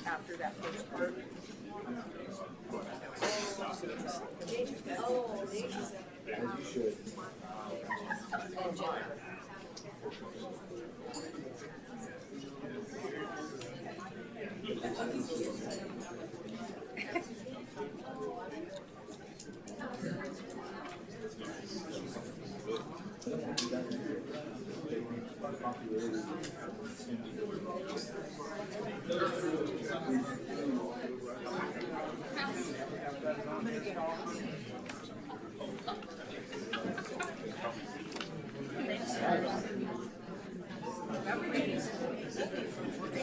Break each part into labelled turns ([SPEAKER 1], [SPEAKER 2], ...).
[SPEAKER 1] After that first part.
[SPEAKER 2] As you should.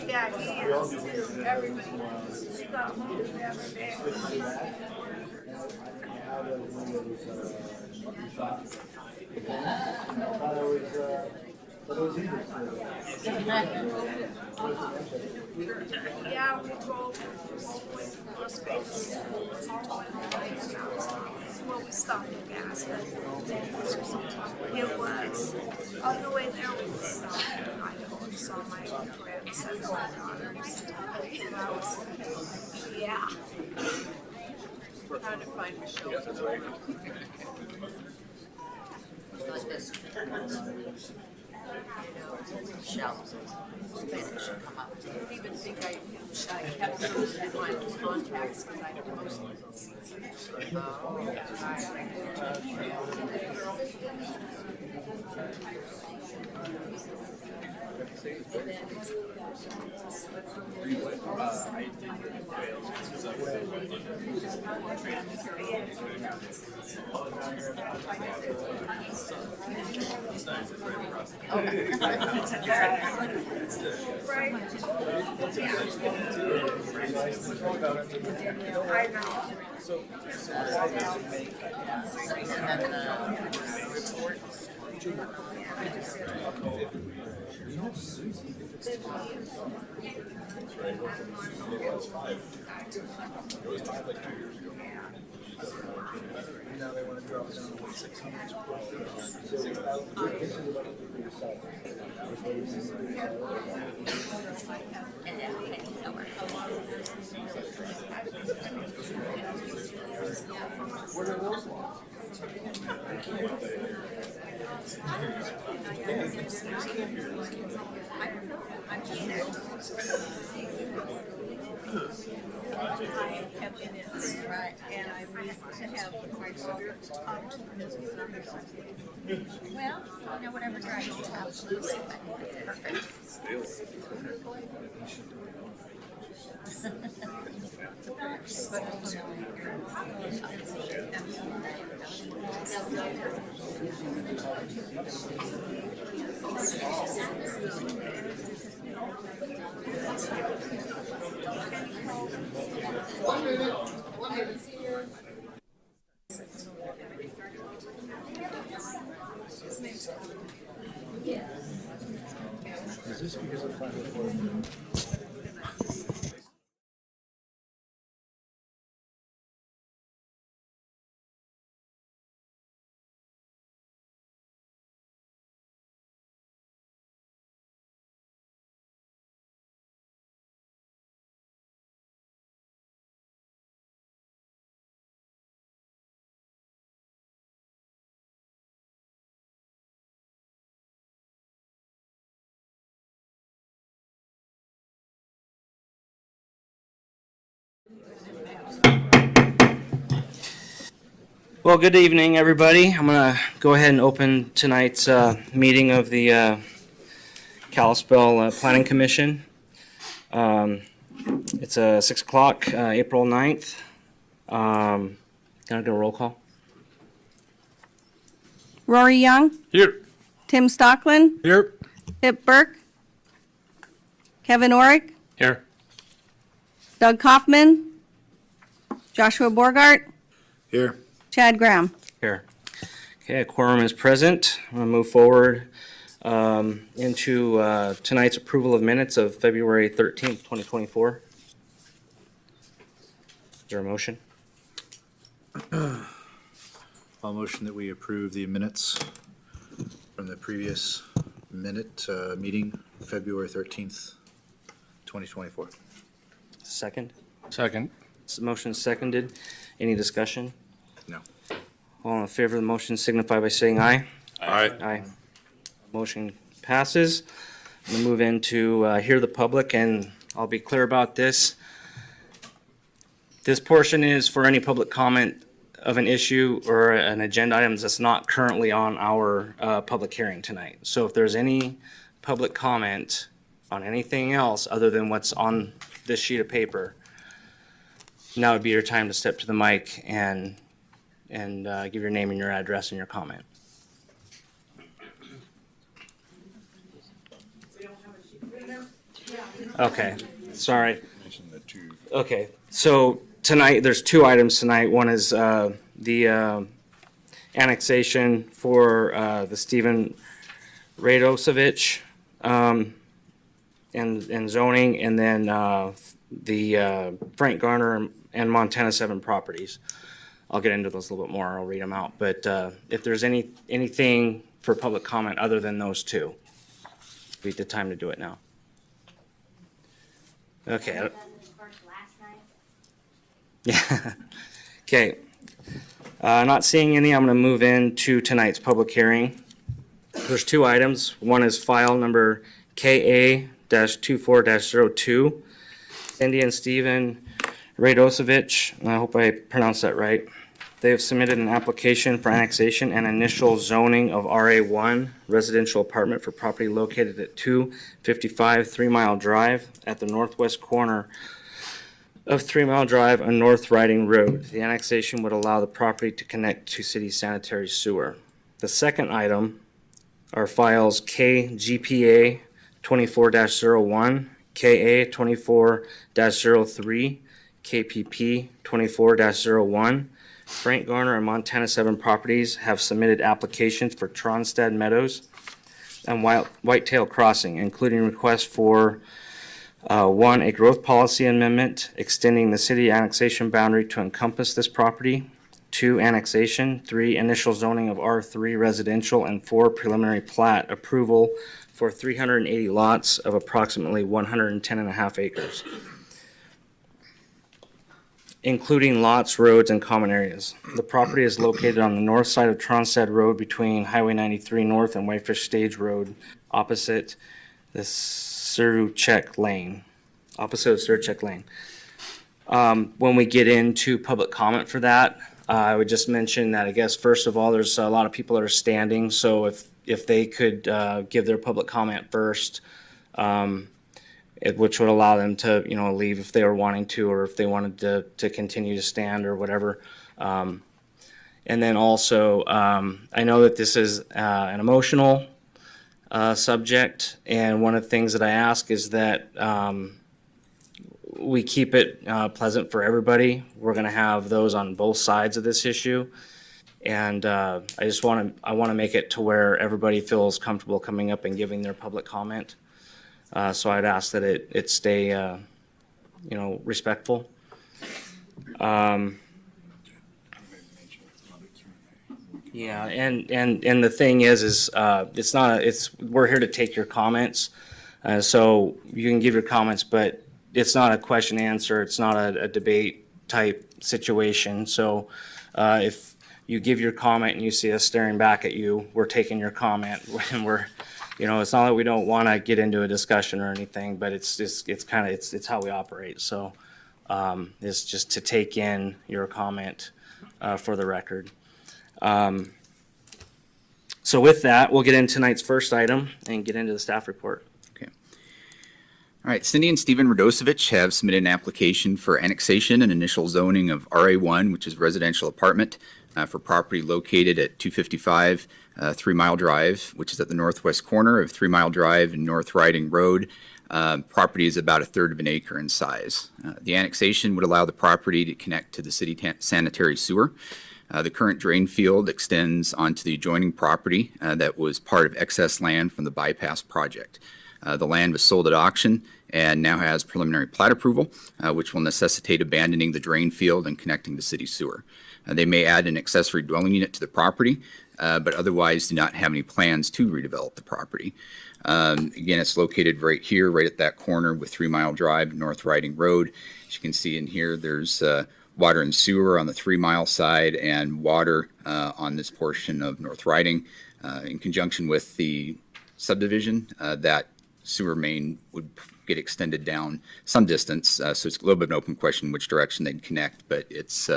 [SPEAKER 1] Yeah, he is too. Everybody knows. She got moved the other day. Yeah, we drove all the way from Kalispell all the way to downtown. Well, we stopped at gas stations. It was on the way there. We stopped in Idaho and saw my friends and my daughter and stuff. That was, yeah. Trying to find the shelter.
[SPEAKER 3] Like this. Shells. Spanish come up.
[SPEAKER 1] I don't even think I kept those in my contacts because I posted those. Oh, right. I know.
[SPEAKER 2] Now they want to drop it down to like 600. What are those laws?
[SPEAKER 1] I have been in there, right, and I need to have my spirits talk to them.
[SPEAKER 3] Well, you know, whatever drives you absolutely. Perfect.
[SPEAKER 2] Is this because of 504?
[SPEAKER 4] Well, good evening, everybody. I'm going to go ahead and open tonight's meeting of the Kalispell Planning Commission. It's 6 o'clock, April 9th. Can I do a roll call?
[SPEAKER 5] Rory Young,
[SPEAKER 6] Here.
[SPEAKER 5] Tim Stockland,
[SPEAKER 6] Here.
[SPEAKER 5] Pip Burke, Kevin Orick,
[SPEAKER 6] Here.
[SPEAKER 5] Doug Kaufman, Joshua Borgart,
[SPEAKER 6] Here.
[SPEAKER 5] Chad Graham.
[SPEAKER 4] Here. Okay, a quorum is present. I'm going to move forward into tonight's approval of minutes of February 13th, 2024. Is there a motion?
[SPEAKER 2] I'll motion that we approve the minutes from the previous meeting, February 13th, 2024.
[SPEAKER 4] Second?
[SPEAKER 6] Second.
[SPEAKER 4] Motion is seconded. Any discussion?
[SPEAKER 2] No.
[SPEAKER 4] All in favor of the motion signify by saying aye.
[SPEAKER 6] Aye.
[SPEAKER 4] Aye. Motion passes. I'm going to move into hear the public, and I'll be clear about this. This portion is for any public comment of an issue or an agenda item that's not currently on our public hearing tonight. So if there's any public comment on anything else other than what's on this sheet of paper, now would be your time to step to the mic and give your name and your address and your comment. Okay, sorry. Okay, so tonight, there's two items tonight. One is the annexation for the Stephen Radosevich and zoning, and then the Frank Garner and Montana 7 properties. I'll get into those a little bit more. I'll read them out. But if there's anything for public comment other than those two, be the time to do it now. Okay. Yeah. Okay. Not seeing any, I'm going to move into tonight's public hearing. There's two items. One is file number KA-24-02. Cindy and Stephen Radosevich, and I hope I pronounced that right. They have submitted an application for annexation and initial zoning of RA1 residential apartment for property located at 255 3 Mile Drive at the northwest corner of 3 Mile Drive and North Riding Road. The annexation would allow the property to connect to city sanitary sewer. The second item are files KGPA 24-01, KA 24-03, KPP 24-01. Frank Garner and Montana 7 properties have submitted applications for Tronstad Meadows and Whitetail Crossing, including requests for 1, a growth policy amendment extending the city annexation boundary to encompass this property. 2, annexation. 3, initial zoning of R3 residential. And 4, preliminary plat approval for 380 lots of approximately 110.5 acres, including lots, roads, and common areas. The property is located on the north side of Tronstad Road between Highway 93 North and Whitefish Stage Road, opposite the Suruchek Lane. When we get into public comment for that, I would just mention that I guess first of all, there's a lot of people that are standing, so if they could give their public comment first, which would allow them to leave if they were wanting to, or if they wanted to continue to stand or whatever. And then also, I know that this is an emotional subject, and one of the things that I ask is that we keep it pleasant for everybody. We're going to have those on both sides of this issue, and I want to make it to where everybody feels comfortable coming up and giving their public comment. So I'd ask that it stay respectful. Yeah, and the thing is we're here to take your comments, so you can give your comments, but it's not a question answer. It's not a debate type situation. So if you give your comment and you see us staring back at you, we're taking your comment, and it's not that we don't want to get into a discussion or anything, but it's how we operate. So it's just to take in your comment for the record. So with that, we'll get into tonight's first item and get into the staff report.
[SPEAKER 7] Okay. All right, Cindy and Stephen Radosevich have submitted an application for annexation and initial zoning of RA1, which is residential apartment, for property located at 255 3 Mile Drive, which is at the northwest corner of 3 Mile Drive and North Riding Road. Property is about 1/3 of an acre in size. The annexation would allow the property to connect to the city sanitary sewer. The current drain field extends onto the adjoining property that was part of excess land from the bypass project. The land was sold at auction and now has preliminary plat approval, which will necessitate abandoning the drain field and connecting to city sewer. They may add an accessory dwelling unit to the property, but otherwise do not have any plans to redevelop the property. Again, it's located right here, right at that corner with 3 Mile Drive, North Riding Road. As you can see in here, there's water and sewer on the 3 Mile side and water on this portion of North Riding. In conjunction with the subdivision, that sewer main would get extended down some distance, so it's a little bit of an open question which direction they'd connect, but its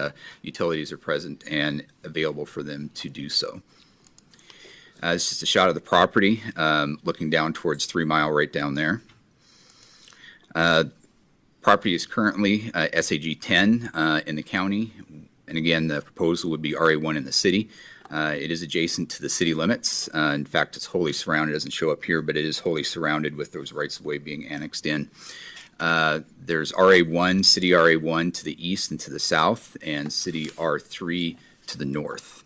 [SPEAKER 7] utilities are present and available for them to do so. This is a shot of the property, looking down towards 3 Mile right down there. Property is currently SAG 10 in the county, and again, the proposal would be RA1 in the city. It is adjacent to the city limits. In fact, it's wholly surrounded. It doesn't show up here, but it is wholly surrounded with those rights of way being annexed in. There's RA1, city RA1 to the east and to the south, and city R3 to the north.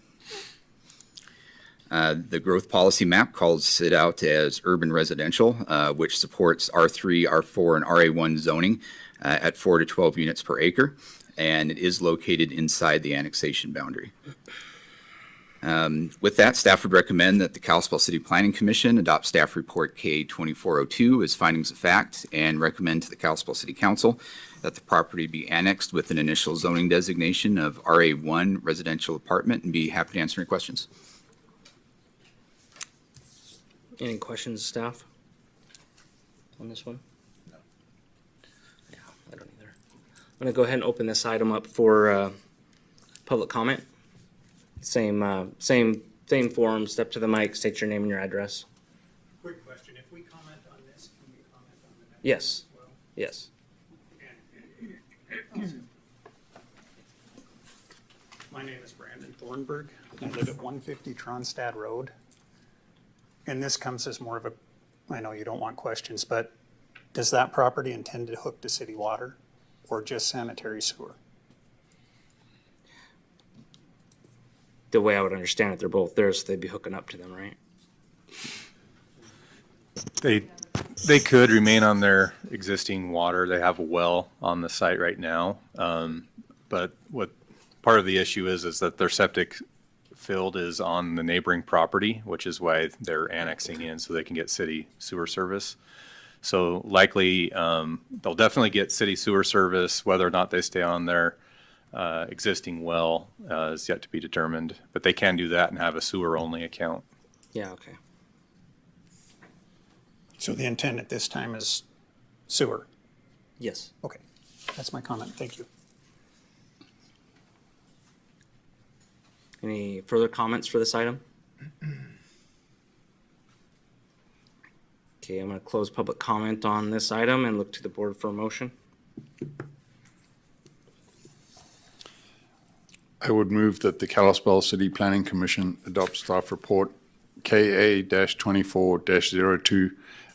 [SPEAKER 7] The growth policy map calls it out as urban residential, which supports R3, R4, and RA1 zoning at 4 to 12 units per acre, and it is located inside the annexation boundary. With that, staff would recommend that the Kalispell City Planning Commission adopt staff report K-2402 as findings of fact and recommend to the Kalispell City Council that the property be annexed with an initial zoning designation of RA1 residential apartment, and be happy to answer any questions.
[SPEAKER 4] Any questions, staff, on this one? No. Yeah, I don't either. I'm going to go ahead and open this item up for public comment. Same forum, step to the mic, state your name and your address.
[SPEAKER 2] Quick question, if we comment on this, can we comment on the next?
[SPEAKER 4] Yes,
[SPEAKER 2] Well,
[SPEAKER 4] yes.
[SPEAKER 2] my name is Brandon Thornburg. I live at 150 Tronstad Road. And this comes as more of a, I know you don't want questions, but does that property intend to hook to city water or just sanitary sewer?
[SPEAKER 4] The way I would understand it, they're both there, so they'd be hooking up to them, right?
[SPEAKER 6] They could remain on their existing water. They have a well on the site right now. But what part of the issue is that their septic field is on the neighboring property, which is why they're annexing in so they can get city sewer service. So likely, they'll definitely get city sewer service. Whether or not they stay on their existing well is yet to be determined, but they can do that and have a sewer-only account.
[SPEAKER 4] Yeah, okay.
[SPEAKER 2] So the intent at this time is sewer?
[SPEAKER 4] Yes.
[SPEAKER 2] Okay, that's my comment, thank you.
[SPEAKER 4] Any further comments for this item? Okay, I'm going to close public comment on this item and look to the board for a motion.
[SPEAKER 8] I would move that the Kalispell City Planning Commission adopt staff report KA-24-02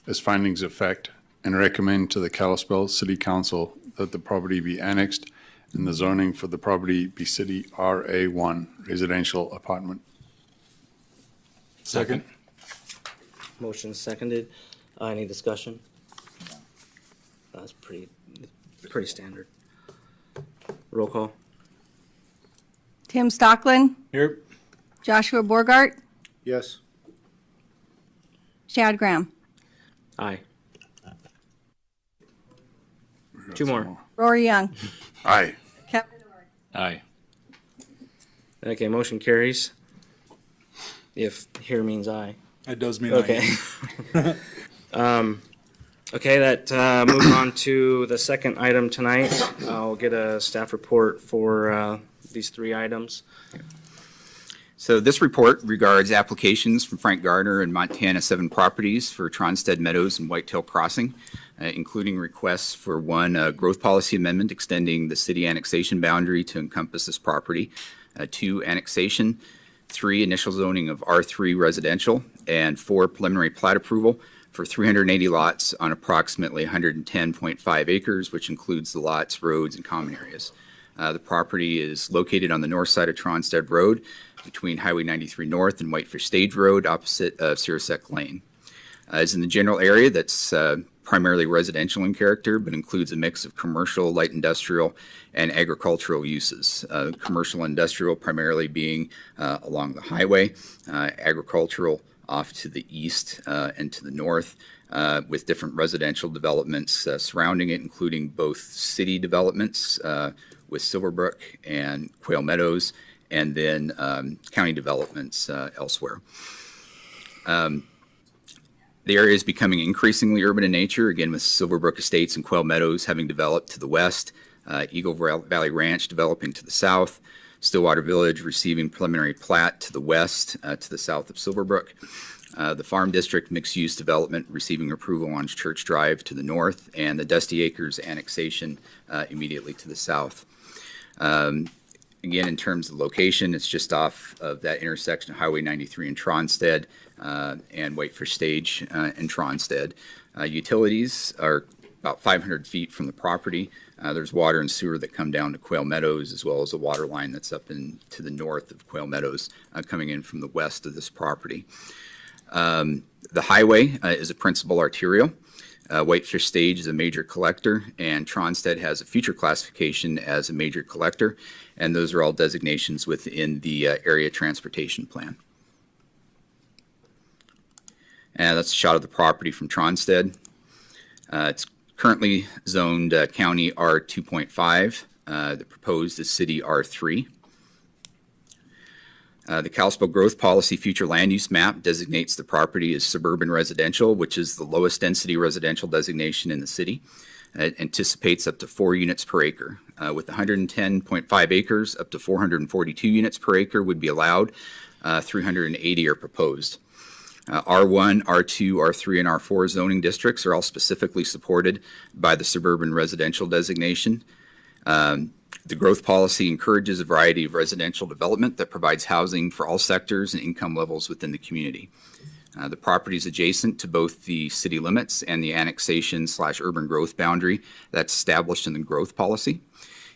[SPEAKER 8] as findings of fact and recommend to the Kalispell City Council that the property be annexed and the zoning for the property be city RA1 residential apartment.
[SPEAKER 4] Second. Motion seconded. Any discussion? That's pretty standard. Roll call.
[SPEAKER 5] Tim Stockland,
[SPEAKER 2] Here.
[SPEAKER 5] Joshua Borgart,
[SPEAKER 2] Yes.
[SPEAKER 5] Chad Graham,
[SPEAKER 4] Aye. Two more.
[SPEAKER 5] Rory Young,
[SPEAKER 8] Aye.
[SPEAKER 5] Kevin
[SPEAKER 6] Aye.
[SPEAKER 4] Okay, motion carries. If here means aye.
[SPEAKER 8] It does mean
[SPEAKER 4] Okay. Okay, that moving on to the second item tonight. I'll get a staff report for these three items.
[SPEAKER 7] So this report regards applications from Frank Gardner and Montana 7 Properties for Tronstead Meadows and Whitetail Crossing, including requests for one, growth policy amendment extending the city annexation boundary to encompass this property, 2, annexation, 3, initial zoning of R3 residential, and 4, preliminary plat approval for 380 lots on approximately 110.5 acres, which includes the lots, roads, and common areas. The property is located on the north side of Tronstead Road between Highway 93 North and Whitefish Stage Road opposite of Searsack Lane. It's in the general area that's primarily residential in character, but includes a mix of commercial, light industrial, and agricultural uses. Commercial and industrial primarily being along the highway, agricultural off to the east and to the north, with different residential developments surrounding it, including both city developments with Silverbrook and Quail Meadows, and then county developments elsewhere. The area is becoming increasingly urban in nature, again with Silverbrook Estates and Quail Meadows having developed to the west, Eagle Valley Ranch developing to the south, Stillwater Village receiving preliminary plat to the west, to the south of Silverbrook. The Farm District mixed-use development receiving approval on Church Drive to the north, and the Dusty Acres annexation immediately to the south. Again, in terms of location, it's just off of that intersection of Highway 93 and Tronstead and Whitefish Stage and Tronstead. Utilities are about 500 feet from the property. There's water and sewer that come down to Quail Meadows, as well as a water line that's up to the north of Quail Meadows coming in from the west of this property. The highway is a principal arterial. Whitefish Stage is a major collector, and Tronstead has a future classification as a major collector, and those are all designations within the area transportation plan. And that's a shot of the property from Tronstead. It's currently zoned county R2.5. The proposed is city R3. The Kalispell Growth Policy Future Land Use Map designates the property as suburban residential, which is the lowest density residential designation in the city. It anticipates up to 4 units per acre. With 110.5 acres, up to 442 units per acre would be allowed. 380 are proposed. R1, R2, R3, and R4 zoning districts are all specifically supported by the suburban residential designation. The growth policy encourages a variety of residential development that provides housing for all sectors and income levels within the community. The property is adjacent to both the city limits and the annexation/urban growth boundary that's established in the growth policy.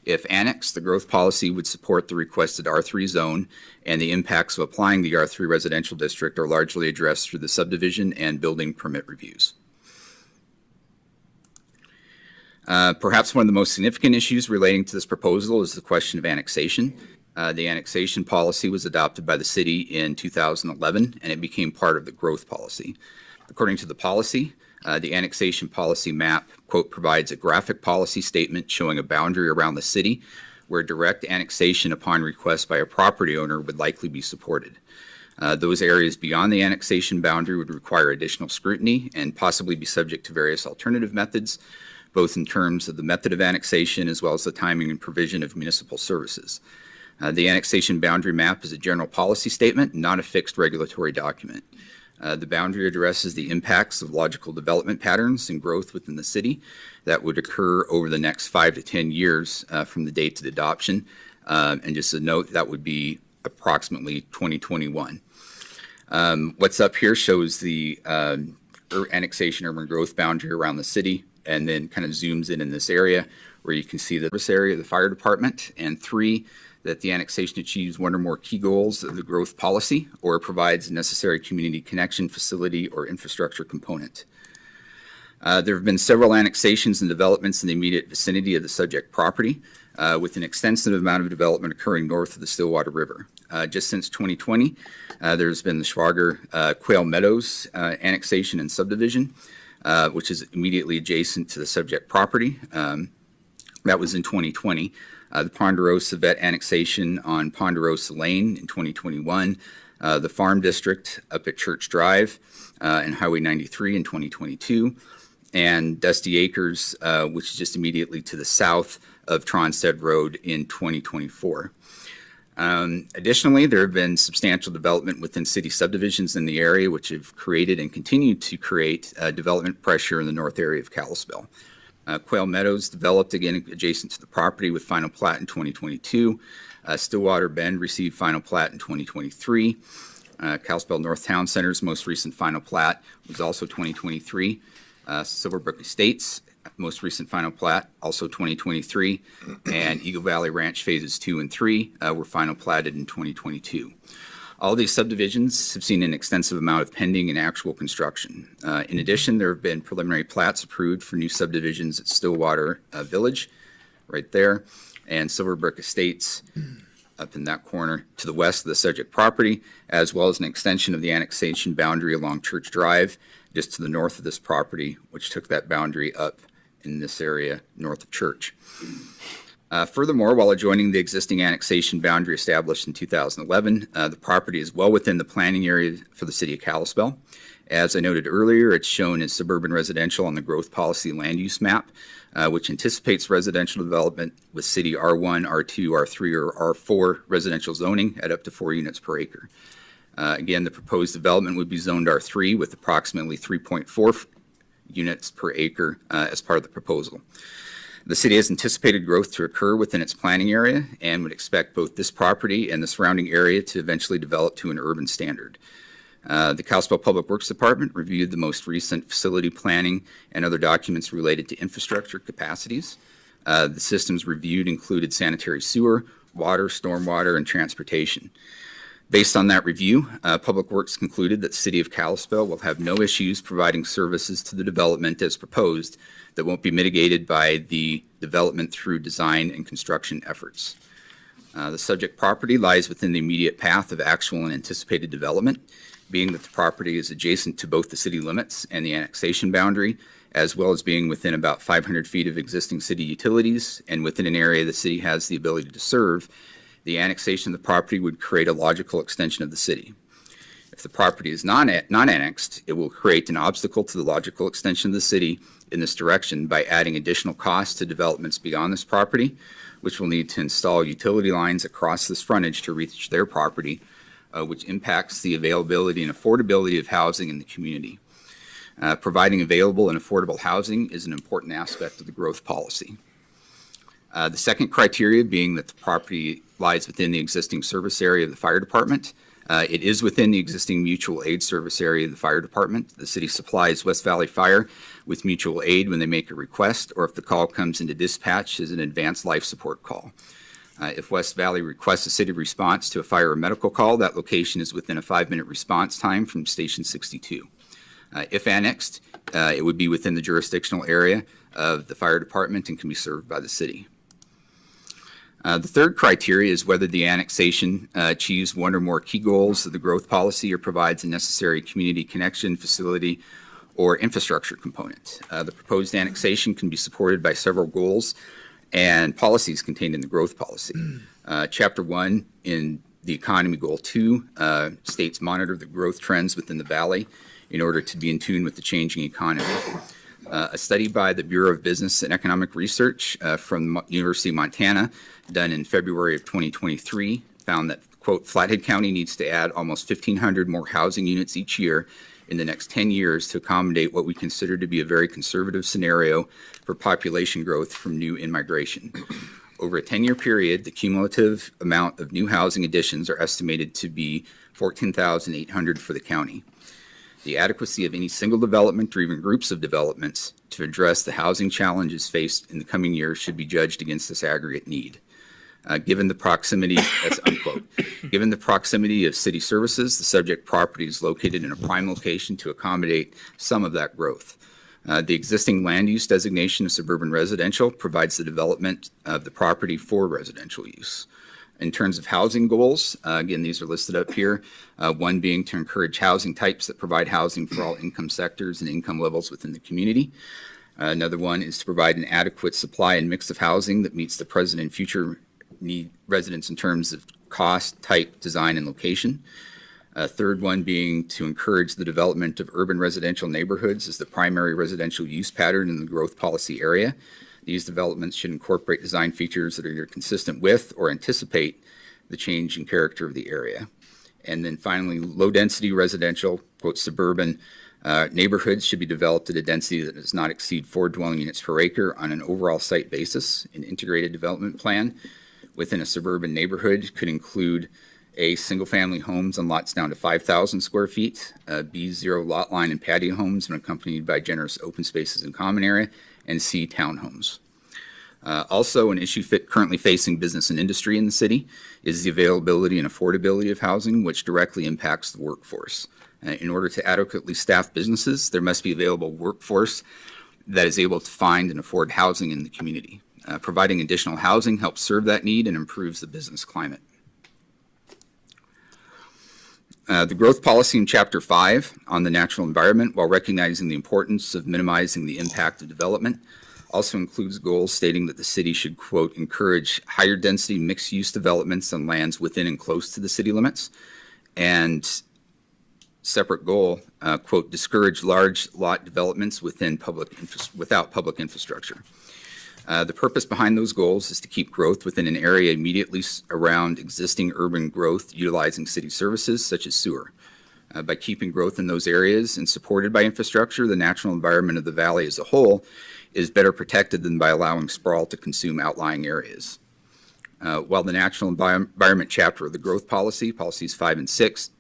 [SPEAKER 7] If annexed, the growth policy would support the requested R3 zone, and the impacts of applying the R3 residential district are largely addressed through the subdivision and building permit reviews. Perhaps one of the most significant issues relating to this proposal is the question of annexation. The annexation policy was adopted by the city in 2011, and it became part of the growth policy. According to the policy, the annexation policy map, quote, provides a graphic policy statement showing a boundary around the city where direct annexation upon request by a property owner would likely be supported. Those areas beyond the annexation boundary would require additional scrutiny and possibly be subject to various alternative methods, both in terms of the method of annexation as well as the timing and provision of municipal services. The annexation boundary map is a general policy statement, not a fixed regulatory document. The boundary addresses the impacts of logical development patterns and growth within the city that would occur over the next 5 to 10 years from the date of the adoption. And just a note, that would be approximately 2021. What's up here shows the annexation urban growth boundary around the city, and then kind of zooms in this area where you can see the service area of the fire department, and 3, that the annexation achieves one or more key goals of the growth policy or provides necessary community connection, facility, or infrastructure component. There have been several annexations and developments in the immediate vicinity of the subject property, with an extensive amount of development occurring north of the Stillwater River. Just since 2020, there's been the Schwager Quail Meadows annexation and subdivision, which is immediately adjacent to the subject property. That was in 2020. The Ponderosa Vet annexation on Ponderosa Lane in 2021. The Farm District up at Church Drive and Highway 93 in 2022. And Dusty Acres, which is just immediately to the south of Tronstead Road in 2024. Additionally, there have been substantial development within city subdivisions in the area, which have created and continue to create development pressure in the north area of Kalispell. Quail Meadows developed again adjacent to the property with final plat in 2022. Stillwater Bend received final plat in 2023. Kalispell North Town Center's most recent final plat was also 2023. Silverbrook Estates most recent final plat, also 2023, and Eagle Valley Ranch Phases 2 and 3 were final platted in 2022. All these subdivisions have seen an extensive amount of pending and actual construction. In addition, there have been preliminary plats approved for new subdivisions at Stillwater Village, right there, and Silverbrook Estates, up in that corner to the west of the subject property, as well as an extension of the annexation boundary along Church Drive, just to the north of this property, which took that boundary up in this area north of Church. Furthermore, while adjoining the existing annexation boundary established in 2011, the property is well within the planning area for the city of Kalispell. As I noted earlier, it's shown as suburban residential on the growth policy land use map, which anticipates residential development with city R1, R2, R3, or R4 residential zoning at up to 4 units per acre. Again, the proposed development would be zoned R3 with approximately 3.4 units per acre as part of the proposal. The city has anticipated growth to occur within its planning area and would expect both this property and the surrounding area to eventually develop to an urban standard. The Kalispell Public Works Department reviewed the most recent facility planning and other documents related to infrastructure capacities. The systems reviewed included sanitary sewer, water, stormwater, and transportation. Based on that review, Public Works concluded that the city of Kalispell will have no issues providing services to the development as proposed that won't be mitigated by the development through design and construction efforts. The subject property lies within the immediate path of actual and anticipated development, being that the property is adjacent to both the city limits and the annexation boundary, as well as being within about 500 feet of existing city utilities and within an area the city has the ability to serve. The annexation of the property would create a logical extension of the city. If the property is non-annexed, it will create an obstacle to the logical extension of the city in this direction by adding additional costs to developments beyond this property, which will need to install utility lines across this frontage to reach their property, which impacts the availability and affordability of housing in the community. Providing available and affordable housing is an important aspect of the growth policy. The second criteria being that the property lies within the existing service area of the fire department. It is within the existing mutual aid service area of the fire department. The city supplies West Valley Fire with mutual aid when they make a request or if the call comes into dispatch as an advanced life support call. If West Valley requests a city response to a fire or medical call, that location is within a 5-minute response time from Station 62. If annexed, it would be within the jurisdictional area of the fire department and can be served by the city. The third criteria is whether the annexation achieves one or more key goals of the growth policy or provides a necessary community connection, facility, or infrastructure component. The proposed annexation can be supported by several goals and policies contained in the growth policy. Chapter 1 in the Economy Goal 2 states monitor the growth trends within the valley in order to be in tune with the changing economy. A study by the Bureau of Business and Economic Research from the University of Montana done in February of 2023 found that, quote, Flathead County needs to add almost 1,500 more housing units each year in the next 10 years to accommodate what we consider to be a very conservative scenario for population growth from new in-migration. Over a 10-year period, the cumulative amount of new housing additions are estimated to be 14,800 for the county. The adequacy of any single development or even groups of developments to address the housing challenges faced in the coming years should be judged against this aggregate need. Given the proximity, that's unquote, given the proximity of city services, the subject property is located in a prime location to accommodate some of that growth. The existing land use designation of suburban residential provides the development of the property for residential use. In terms of housing goals, again, these are listed up here. One being to encourage housing types that provide housing for all income sectors and income levels within the community. Another one is to provide an adequate supply and mix of housing that meets the present and future need residents in terms of cost, type, design, and location. A third one being to encourage the development of urban residential neighborhoods as the primary residential use pattern in the growth policy area. These developments should incorporate design features that are either consistent with or anticipate the change in character of the area. And then finally, low-density residential, quote, suburban neighborhoods should be developed at a density that does not exceed 4 dwelling units per acre on an overall site basis. An integrated development plan within a suburban neighborhood could include A, single-family homes on lots down to 5,000 square feet, B, zero lot line and patio homes when accompanied by generous open spaces and common area, and C, townhomes. Also, an issue currently facing business and industry in the city is the availability and affordability of housing, which directly impacts the workforce. In order to adequately staff businesses, there must be available workforce that is able to find and afford housing in the community. Providing additional housing helps serve that need and improves the business climate. The growth policy in Chapter 5 on the natural environment, while recognizing the importance of minimizing the impact of development, also includes goals stating that the city should, quote, encourage higher density mixed-use developments on lands within and close to the city limits, and separate goal, quote, discourage large lot developments without public infrastructure. The purpose behind those goals is to keep growth within an area immediately around existing urban growth utilizing city services such as sewer. By keeping growth in those areas and supported by infrastructure, the natural environment of the valley as a whole is better protected than by allowing sprawl to consume outlying areas. While the natural environment chapter of the growth policy, policies 5 and 6,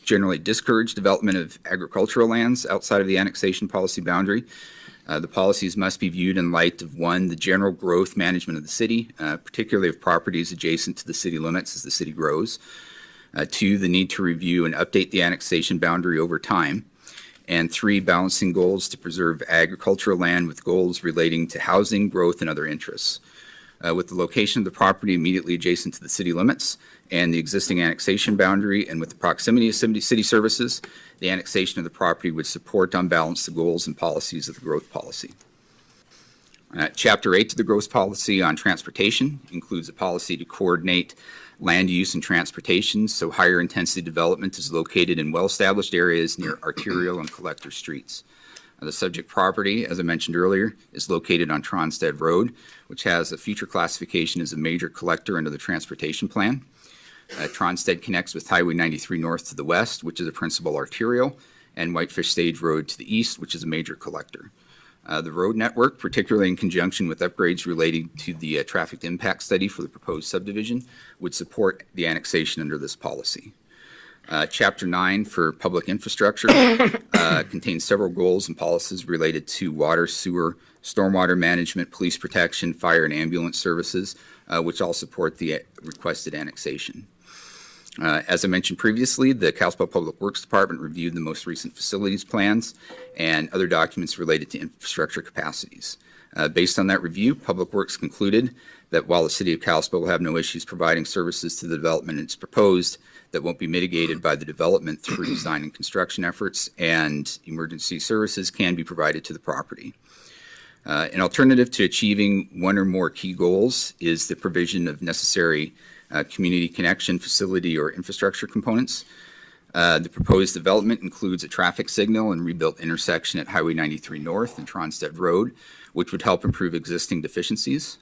[SPEAKER 7] generally discourage development of agricultural lands outside of the annexation policy boundary, the policies must be viewed in light of, one, the general growth management of the city, particularly of properties adjacent to the city limits as the city grows. Two, the need to review and update the annexation boundary over time. And three, balancing goals to preserve agricultural land with goals relating to housing, growth, and other interests. With the location of the property immediately adjacent to the city limits and the existing annexation boundary, and with the proximity of city services, the annexation of the property would support on balance the goals and policies of the growth policy. Chapter 8 of the growth policy on transportation includes a policy to coordinate land use and transportation so higher intensity development is located in well-established areas near arterial and collector streets. The subject property, as I mentioned earlier, is located on Tronstead Road, which has a future classification as a major collector under the transportation plan. Tronstead connects with Highway 93 north to the west, which is a principal arterial, and Whitefish Stage Road to the east, which is a major collector. The road network, particularly in conjunction with upgrades relating to the traffic impact study for the proposed subdivision, would support the annexation under this policy. Chapter 9 for public infrastructure contains several goals and policies related to water, sewer, stormwater management, police protection, fire and ambulance services, which all support the requested annexation. As I mentioned previously, the Kalispell Public Works Department reviewed the most recent facilities plans and other documents related to infrastructure capacities. Based on that review, Public Works concluded that while the City of Kalispell will have no issues providing services to the development it's proposed, that won't be mitigated by the development through design and construction efforts, and emergency services can be provided to the property. An alternative to achieving one or more key goals is the provision of necessary community connection, facility, or infrastructure components. The proposed development includes a traffic signal and rebuilt intersection at Highway 93 North and Tronstead Road, which would help improve existing deficiencies.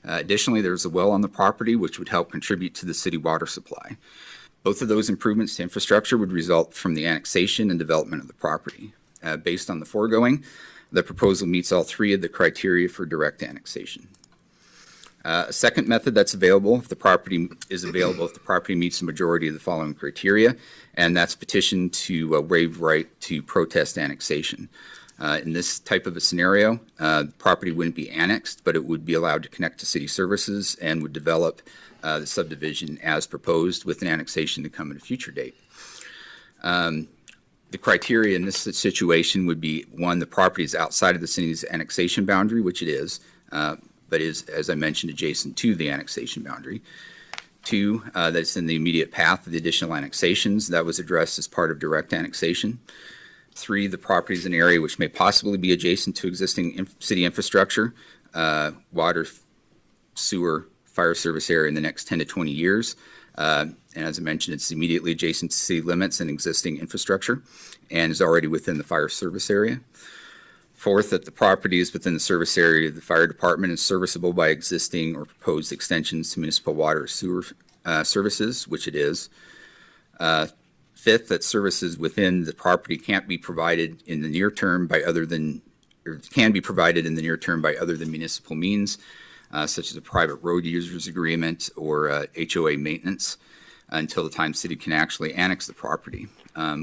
[SPEAKER 7] Additionally, there's a well on the property, which would help contribute to the city water supply. Both of those improvements to infrastructure would result from the annexation and development of the property. Based on the foregoing, the proposal meets all three of the criteria for direct annexation. A second method that's available if the property meets the majority of the following criteria, and that's petition to waive right to protest annexation. In this type of a scenario, the property wouldn't be annexed, but it would be allowed to connect to city services and would develop the subdivision as proposed with an annexation to come at a future date. The criteria in this situation would be, one, the property is outside of the city's annexation boundary, which it is, but is, as I mentioned, adjacent to the annexation boundary. Two, that it's in the immediate path of the additional annexations. That was addressed as part of direct annexation. Three, the property is an area which may possibly be adjacent to existing city infrastructure, water, sewer, fire service area in the next 10 to 20 years. And as I mentioned, it's immediately adjacent to city limits and existing infrastructure and is already within the fire service area. Fourth, that the property is within the service area of the fire department and serviceable by existing or proposed extensions to municipal water or sewer services, which it is. Fifth, that services within the property can't be provided in the near term by other than, or can be provided in the near term by other than municipal means, such as a private road users agreement or HOA maintenance. until the time city can actually annex the property.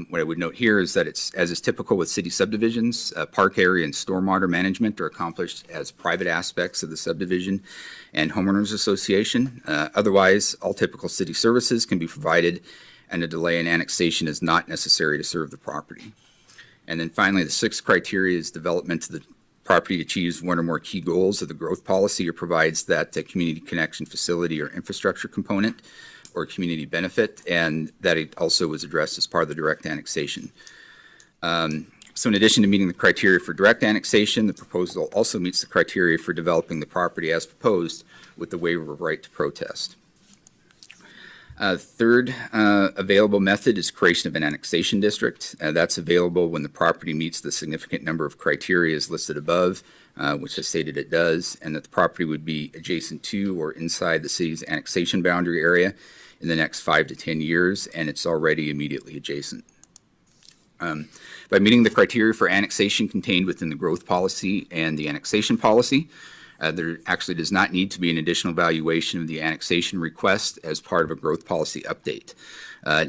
[SPEAKER 7] What I would note here is that it's, as is typical with city subdivisions, park area and stormwater management are accomplished as private aspects of the subdivision and homeowners association. Otherwise, all typical city services can be provided, and a delay in annexation is not necessary to serve the property. And then finally, the sixth criteria is development of the property achieves one or more key goals of the growth policy or provides that community connection facility or infrastructure component or community benefit, and that it also was addressed as part of the direct annexation. So in addition to meeting the criteria for direct annexation, the proposal also meets the criteria for developing the property as proposed with the waiver of right to protest. Third available method is creation of an annexation district. That's available when the property meets the significant number of criteria as listed above, which I stated it does, and that the property would be adjacent to or inside the city's annexation boundary area in the next 5 to 10 years, and it's already immediately adjacent. By meeting the criteria for annexation contained within the growth policy and the annexation policy, there actually does not need to be an additional evaluation of the annexation request as part of a growth policy update.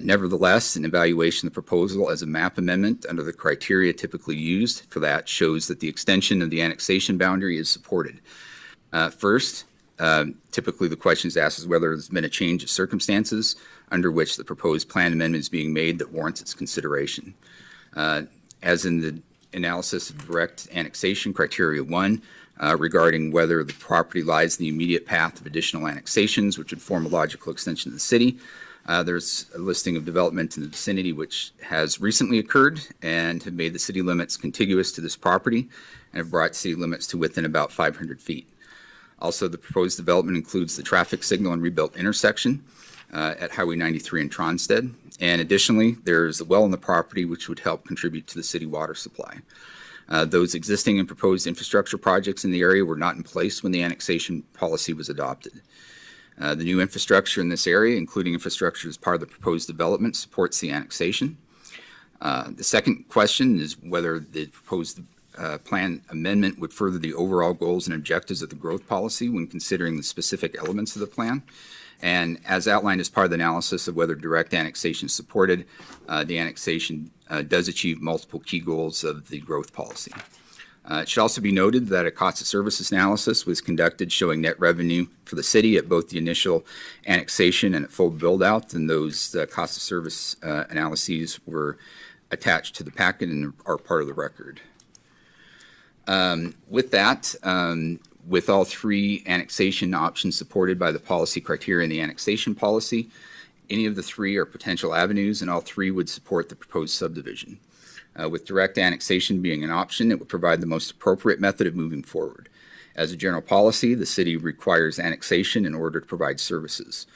[SPEAKER 7] Nevertheless, an evaluation of the proposal as a map amendment under the criteria typically used for that shows that the extension of the annexation boundary is supported. First, typically the question is asked is whether there's been a change of circumstances under which the proposed plan amendment is being made that warrants its consideration. As in the analysis of direct annexation criteria 1, regarding whether the property lies in the immediate path of additional annexations, which would form a logical extension of the city. There's a listing of development in the vicinity which has recently occurred and have made the city limits contiguous to this property and have brought city limits to within about 500 feet. Also, the proposed development includes the traffic signal and rebuilt intersection at Highway 93 in Tronstead. And additionally, there's a well on the property which would help contribute to the city water supply. Those existing and proposed infrastructure projects in the area were not in place when the annexation policy was adopted. The new infrastructure in this area, including infrastructure as part of the proposed development, supports the annexation. The second question is whether the proposed plan amendment would further the overall goals and objectives of the growth policy when considering the specific elements of the plan. And as outlined as part of the analysis of whether direct annexation is supported, the annexation does achieve multiple key goals of the growth policy. It should also be noted that a cost of services analysis was conducted showing net revenue for the city at both the initial annexation and at full build-out, and those cost of service analyses were attached to the packet and are part of the record. With that, with all three annexation options supported by the policy criteria in the annexation policy, any of the three are potential avenues, and all three would support the proposed subdivision. With direct annexation being an option, it would provide the most appropriate method of moving forward. As a general policy, the city requires annexation in order to provide services.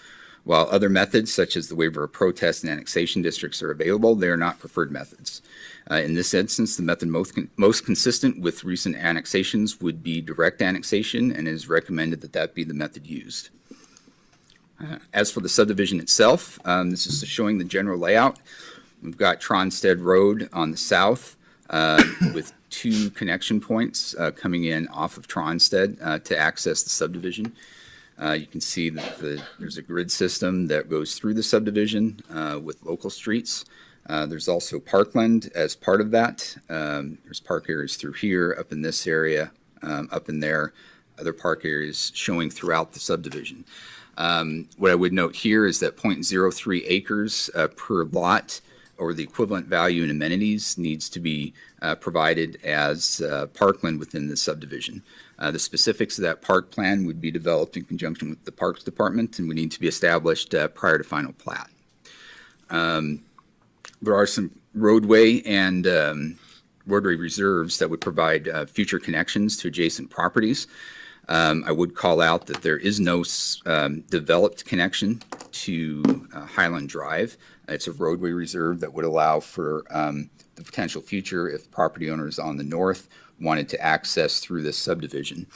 [SPEAKER 7] While other methods, such as the waiver of protest and annexation districts, are available, they are not preferred methods. In this instance, the method most consistent with recent annexations would be direct annexation, and it is recommended that that be the method used. As for the subdivision itself, this is showing the general layout. We've got Tronstead Road on the south with two connection points coming in off of Tronstead to access the subdivision. You can see that there's a grid system that goes through the subdivision with local streets. There's also parkland as part of that. There's park areas through here, up in this area, up in there, other park areas showing throughout the subdivision. What I would note here is that 0.03 acres per lot, or the equivalent value in amenities, needs to be provided as parkland within the subdivision. The specifics of that park plan would be developed in conjunction with the Parks Department and would need to be established prior to final plat. There are some roadway and roadway reserves that would provide future connections to adjacent properties. I would call out that there is no developed connection to Highland Drive. It's a roadway reserve that would allow for the potential future if property owners on the north wanted to access through this subdivision.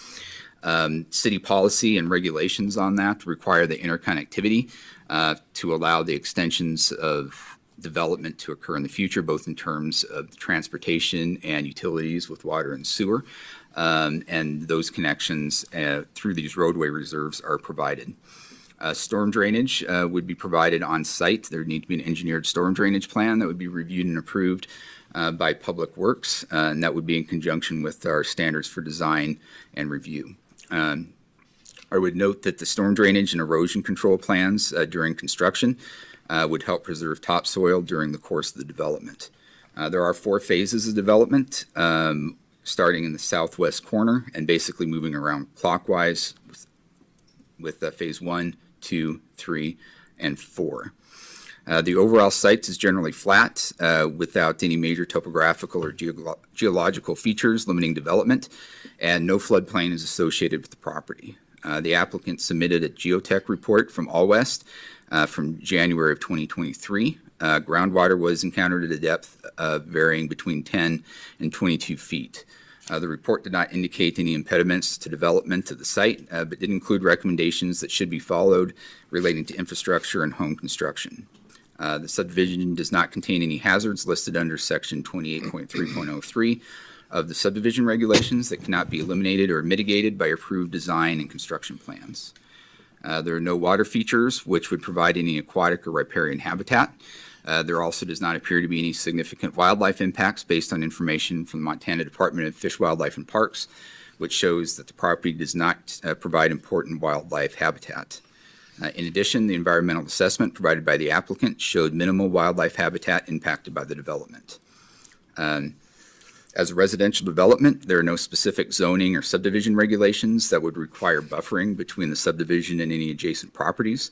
[SPEAKER 7] City policy and regulations on that require the interconnectivity to allow the extensions of development to occur in the future, both in terms of transportation and utilities with water and sewer. And those connections through these roadway reserves are provided. Storm drainage would be provided on site. There would need to be an engineered storm drainage plan that would be reviewed and approved by Public Works, and that would be in conjunction with our standards for design and review. I would note that the storm drainage and erosion control plans during construction would help preserve topsoil during the course of the development. There are 4 phases of development, starting in the southwest corner and basically moving around clockwise with phase 1, 2, 3, and 4. The overall site is generally flat without any major topographical or geological features limiting development, and no floodplain is associated with the property. The applicant submitted a geotech report from All West from January of 2023. Groundwater was encountered at a depth varying between 10 and 22 feet. The report did not indicate any impediments to development of the site, but did include recommendations that should be followed relating to infrastructure and home construction. The subdivision does not contain any hazards listed under section 28.3.03 of the subdivision regulations that cannot be eliminated or mitigated by approved design and construction plans. There are no water features which would provide any aquatic or riparian habitat. There also does not appear to be any significant wildlife impacts based on information from the Montana Department of Fish, Wildlife, and Parks, which shows that the property does not provide important wildlife habitat. In addition, the environmental assessment provided by the applicant showed minimal wildlife habitat impacted by the development. As a residential development, there are no specific zoning or subdivision regulations that would require buffering between the subdivision and any adjacent properties.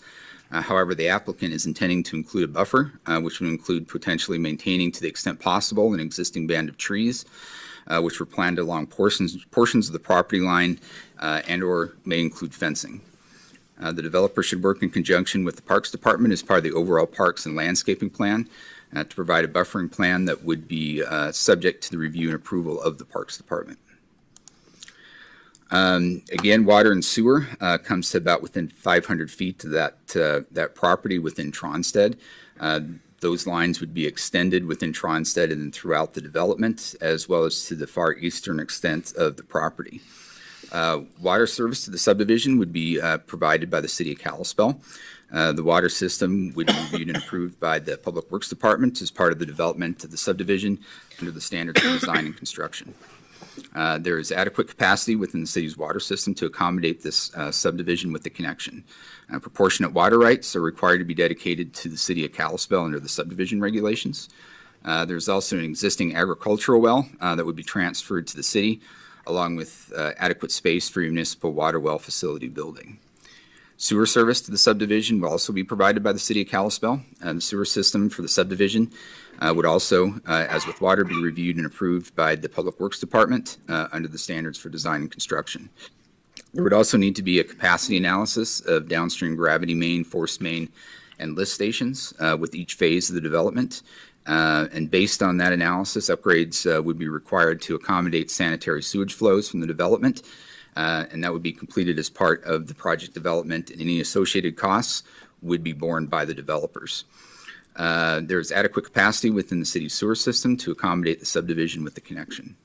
[SPEAKER 7] However, the applicant is intending to include a buffer, which would include potentially maintaining to the extent possible an existing band of trees, which were planted along portions of the property line and/or may include fencing. The developer should work in conjunction with the Parks Department as part of the overall parks and landscaping plan to provide a buffering plan that would be subject to the review and approval of the Parks Department. Again, water and sewer comes to about within 500 feet of that property within Tronstead. Those lines would be extended within Tronstead and throughout the development, as well as to the far eastern extent of the property. Water service to the subdivision would be provided by the City of Kalispell. The water system would be reviewed and approved by the Public Works Department as part of the development of the subdivision under the standards for design and construction. There is adequate capacity within the city's water system to accommodate this subdivision with the connection. Proportionate water rights are required to be dedicated to the City of Kalispell under the subdivision regulations. There's also an existing agricultural well that would be transferred to the city, along with adequate space for municipal water well facility building. Sewer service to the subdivision will also be provided by the City of Kalispell. The sewer system for the subdivision would also, as with water, be reviewed and approved by the Public Works Department under the standards for design and construction. There would also need to be a capacity analysis of downstream gravity main, force main, and lift stations with each phase of the development. And based on that analysis, upgrades would be required to accommodate sanitary sewage flows from the development. And that would be completed as part of the project development, and any associated costs would be borne by the developers. There's adequate capacity within the city's sewer system to accommodate the subdivision with the connection.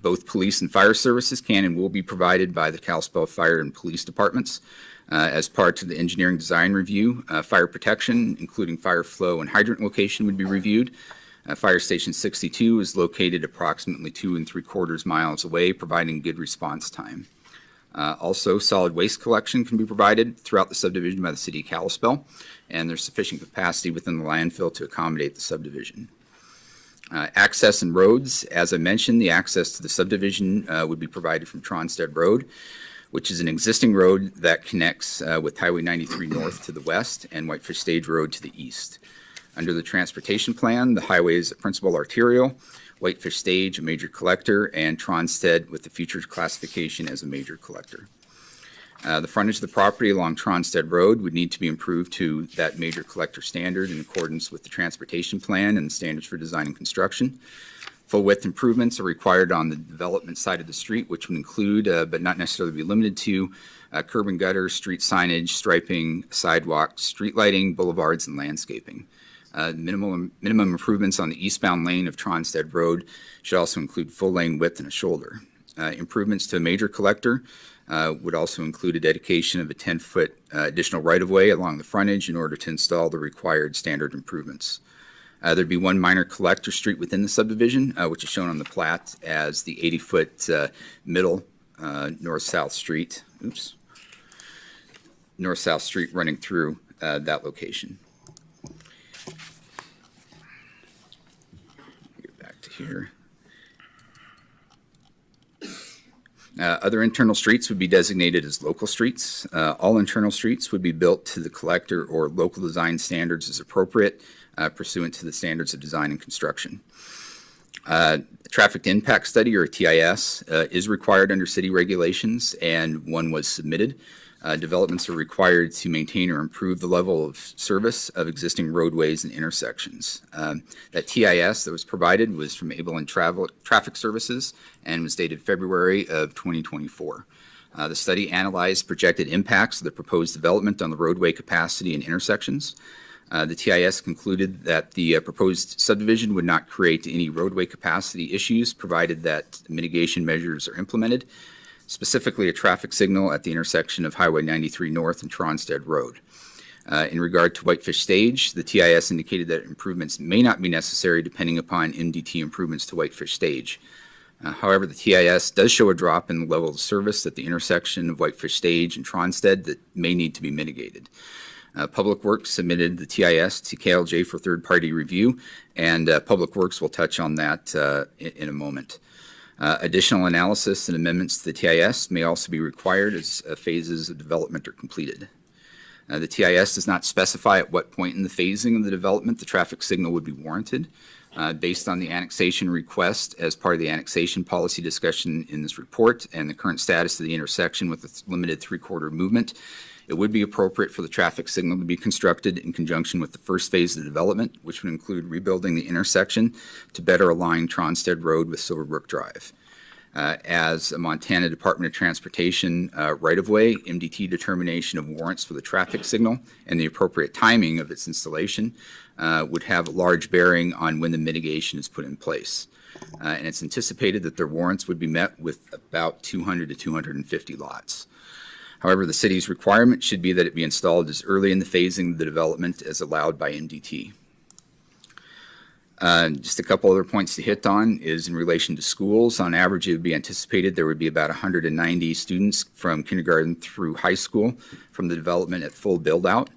[SPEAKER 7] Both police and fire services can and will be provided by the Kalispell Fire and Police Departments. As part of the engineering design review, fire protection, including fire flow and hydrant location, would be reviewed. Fire Station 62 is located approximately 2 3/4 miles away, providing good response time. Also, solid waste collection can be provided throughout the subdivision by the City of Kalispell, and there's sufficient capacity within the landfill to accommodate the subdivision. Access and roads, as I mentioned, the access to the subdivision would be provided from Tronstead Road, which is an existing road that connects with Highway 93 north to the west and Whitefish Stage Road to the east. Under the transportation plan, the highway is a principal arterial, Whitefish Stage a major collector, and Tronstead with the future classification as a major collector. The frontage of the property along Tronstead Road would need to be improved to that major collector standard in accordance with the transportation plan and the standards for design and construction. Full width improvements are required on the development side of the street, which would include, but not necessarily be limited to, curb and gutter, street signage, striping, sidewalks, street lighting, boulevards, and landscaping. Minimum improvements on the eastbound lane of Tronstead Road should also include full lane width and a shoulder. Improvements to a major collector would also include a dedication of a 10-foot additional right-of-way along the frontage in order to install the required standard improvements. There'd be one minor collector street within the subdivision, which is shown on the plat as the 80-foot middle north-south street. North-south street running through that location. Get back to here. Other internal streets would be designated as local streets. All internal streets would be built to the collector or local design standards as appropriate, pursuant to the standards of design and construction. Traffic impact study, or TIS, is required under city regulations, and one was submitted. Developments are required to maintain or improve the level of service of existing roadways and intersections. That TIS that was provided was from Able and Traffic Services and was dated February of 2024. The study analyzed projected impacts of the proposed development on the roadway capacity and intersections. The TIS concluded that the proposed subdivision would not create any roadway capacity issues provided that mitigation measures are implemented, specifically a traffic signal at the intersection of Highway 93 North and Tronstead Road. In regard to Whitefish Stage, the TIS indicated that improvements may not be necessary depending upon MDT improvements to Whitefish Stage. However, the TIS does show a drop in the level of service at the intersection of Whitefish Stage and Tronstead that may need to be mitigated. Public Works submitted the TIS to KLJ for third-party review, and Public Works will touch on that in a moment. Additional analysis and amendments to the TIS may also be required as phases of development are completed. The TIS does not specify at what point in the phasing of the development the traffic signal would be warranted. Based on the annexation request as part of the annexation policy discussion in this report and the current status of the intersection with its limited three-quarter movement, it would be appropriate for the traffic signal to be constructed in conjunction with the first phase of the development, which would include rebuilding the intersection to better align Tronstead Road with Silverbrook Drive. As a Montana Department of Transportation right-of-way, MDT determination of warrants for the traffic signal and the appropriate timing of its installation would have a large bearing on when the mitigation is put in place. And it's anticipated that their warrants would be met with about 200 to 250 lots. However, the city's requirement should be that it be installed as early in the phasing of the development as allowed by MDT. Just a couple other points to hit on is in relation to schools. On average, it would be anticipated there would be about 190 students from kindergarten through high school from the development at full build-out.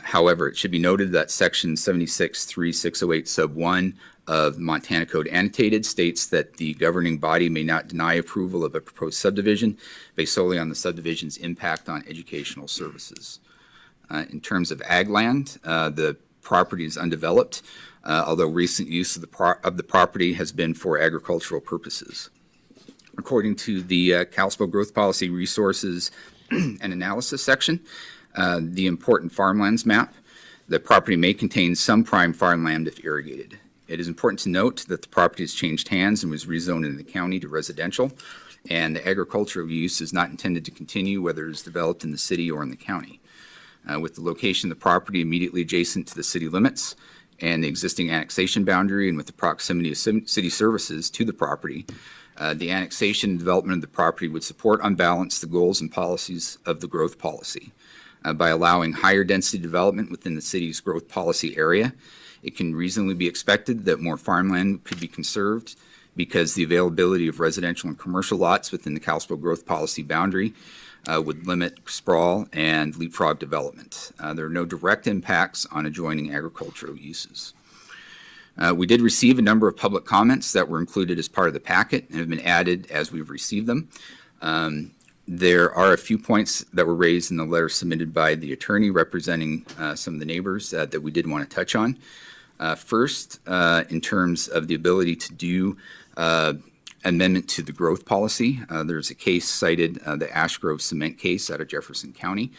[SPEAKER 7] However, it should be noted that Section 76.3608 sub 1 of Montana Code Annotated states that the governing body may not deny approval of a proposed subdivision based solely on the subdivision's impact on educational services. In terms of ag land, the property is undeveloped, although recent use of the property has been for agricultural purposes. According to the Kalispell Growth Policy Resources and Analysis section, the important farmlands map, the property may contain some prime farmland if irrigated. It is important to note that the property has changed hands and was rezoned in the county to residential, and the agricultural use is not intended to continue whether it is developed in the city or in the county. With the location of the property immediately adjacent to the city limits and the existing annexation boundary, and with the proximity of city services to the property, the annexation and development of the property would support on balance the goals and policies of the growth policy. By allowing higher density development within the city's growth policy area, it can reasonably be expected that more farmland could be conserved because the availability of residential and commercial lots within the Kalispell growth policy boundary would limit sprawl and leapfrog development. There are no direct impacts on adjoining agricultural uses. We did receive a number of public comments that were included as part of the packet and have been added as we've received them. There are a few points that were raised in the letter submitted by the attorney representing some of the neighbors that we did want to touch on. First, in terms of the ability to do amendment to the growth policy, there's a case cited, the Ash Grove cement case out of Jefferson County.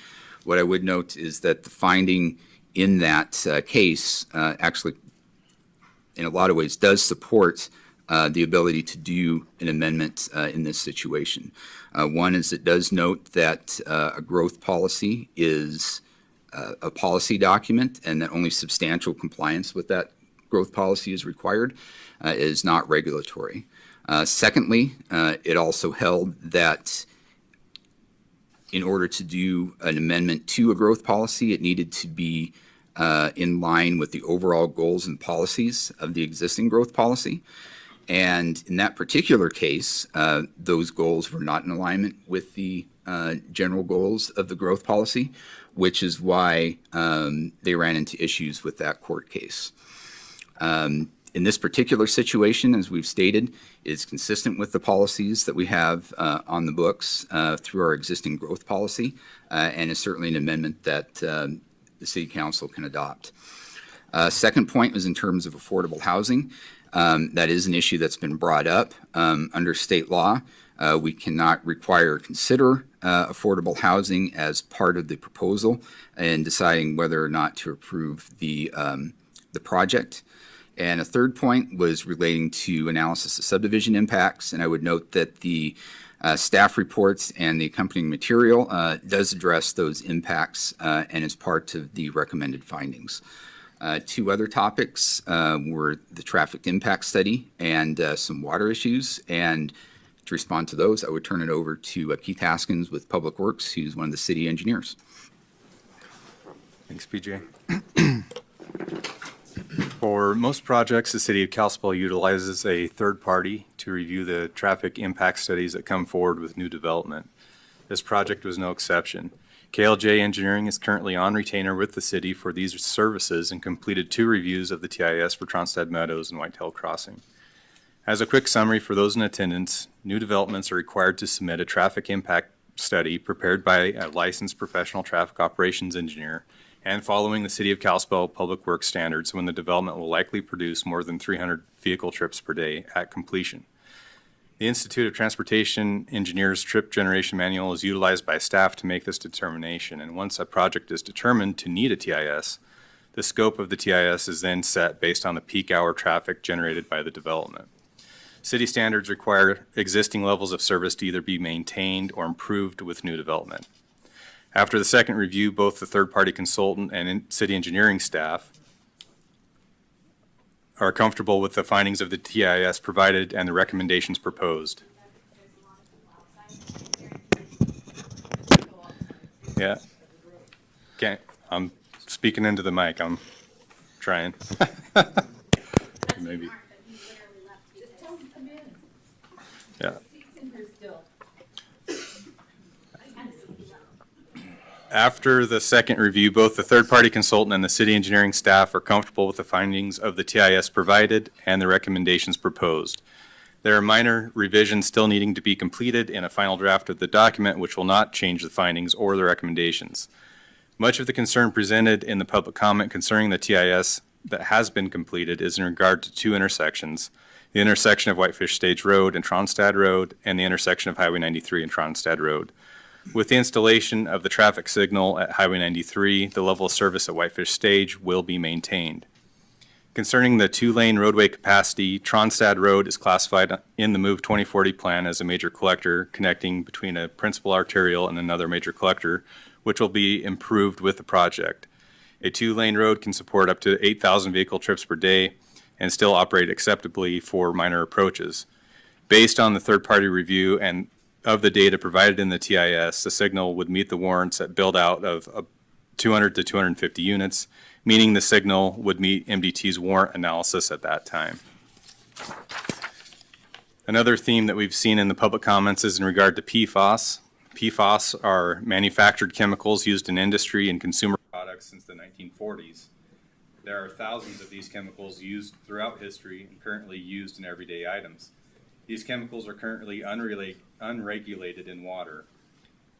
[SPEAKER 7] What I would note is that the finding in that case actually, in a lot of ways, does support the ability to do an amendment in this situation. One is it does note that a growth policy is a policy document and that only substantial compliance with that growth policy is required. It is not regulatory. Secondly, it also held that in order to do an amendment to a growth policy, it needed to be in line with the overall goals and policies of the existing growth policy. And in that particular case, those goals were not in alignment with the general goals of the growth policy, which is why they ran into issues with that court case. In this particular situation, as we've stated, is consistent with the policies that we have on the books through our existing growth policy, and is certainly an amendment that the City Council can adopt. Second point was in terms of affordable housing. That is an issue that's been brought up. Under state law, we cannot require or consider affordable housing as part of the proposal in deciding whether or not to approve the project. And a third point was relating to analysis of subdivision impacts. And I would note that the staff reports and the accompanying material does address those impacts and is part of the recommended findings. Two other topics were the traffic impact study and some water issues. And to respond to those, I would turn it over to Keith Haskins with Public Works, who's one of the city engineers.
[SPEAKER 6] Thanks, PJ. For most projects, the city of Kalispell utilizes a third party to review the traffic impact studies that come forward with new development. This project was no exception. KLJ Engineering is currently on retainer with the city for these services and completed 2 reviews of the TIS for Tronstad Meadows and Whitetail Crossing. As a quick summary for those in attendance, new developments are required to submit a traffic impact study prepared by a licensed professional traffic operations engineer and following the City of Kalispell Public Works standards when the development will likely produce more than 300 vehicle trips per day at completion. The Institute of Transportation Engineers Trip Generation Manual is utilized by staff to make this determination, and once a project is determined to need a TIS, the scope of the TIS is then set based on the peak hour traffic generated by the development. City standards require existing levels of service to either be maintained or improved with new development. After the second review, both the third-party consultant and city engineering staff are comfortable with the findings of the TIS provided and the recommendations proposed. Yeah. Okay, I'm speaking into the mic. I'm trying. Maybe. Yeah. After the second review, both the third-party consultant and the city engineering staff are comfortable with the findings of the TIS provided and the recommendations proposed. There are minor revisions still needing to be completed in a final draft of the document, which will not change the findings or the recommendations. Much of the concern presented in the public comment concerning the TIS that has been completed is in regard to 2 intersections, the intersection of Whitefish Stage Road and Tronstad Road, and the intersection of Highway 93 and Tronstad Road. With the installation of the traffic signal at Highway 93, the level of service at Whitefish Stage will be maintained. Concerning the 2-lane roadway capacity, Tronstad Road is classified in the MOVE 2040 plan as a major collector connecting between a principal arterial and another major collector, which will be improved with the project. A 2-lane road can support up to 8,000 vehicle trips per day and still operate acceptably for minor approaches. Based on the third-party review and of the data provided in the TIS, the signal would meet the warrants at build-out of 200 to 250 units, meaning the signal would meet MDT's warrant analysis at that time. Another theme that we've seen in the public comments is in regard to PFAS. PFAS are manufactured chemicals used in industry and consumer products since the 1940s. There are thousands of these chemicals used throughout history and currently used in everyday items. These chemicals are currently unregulated in water.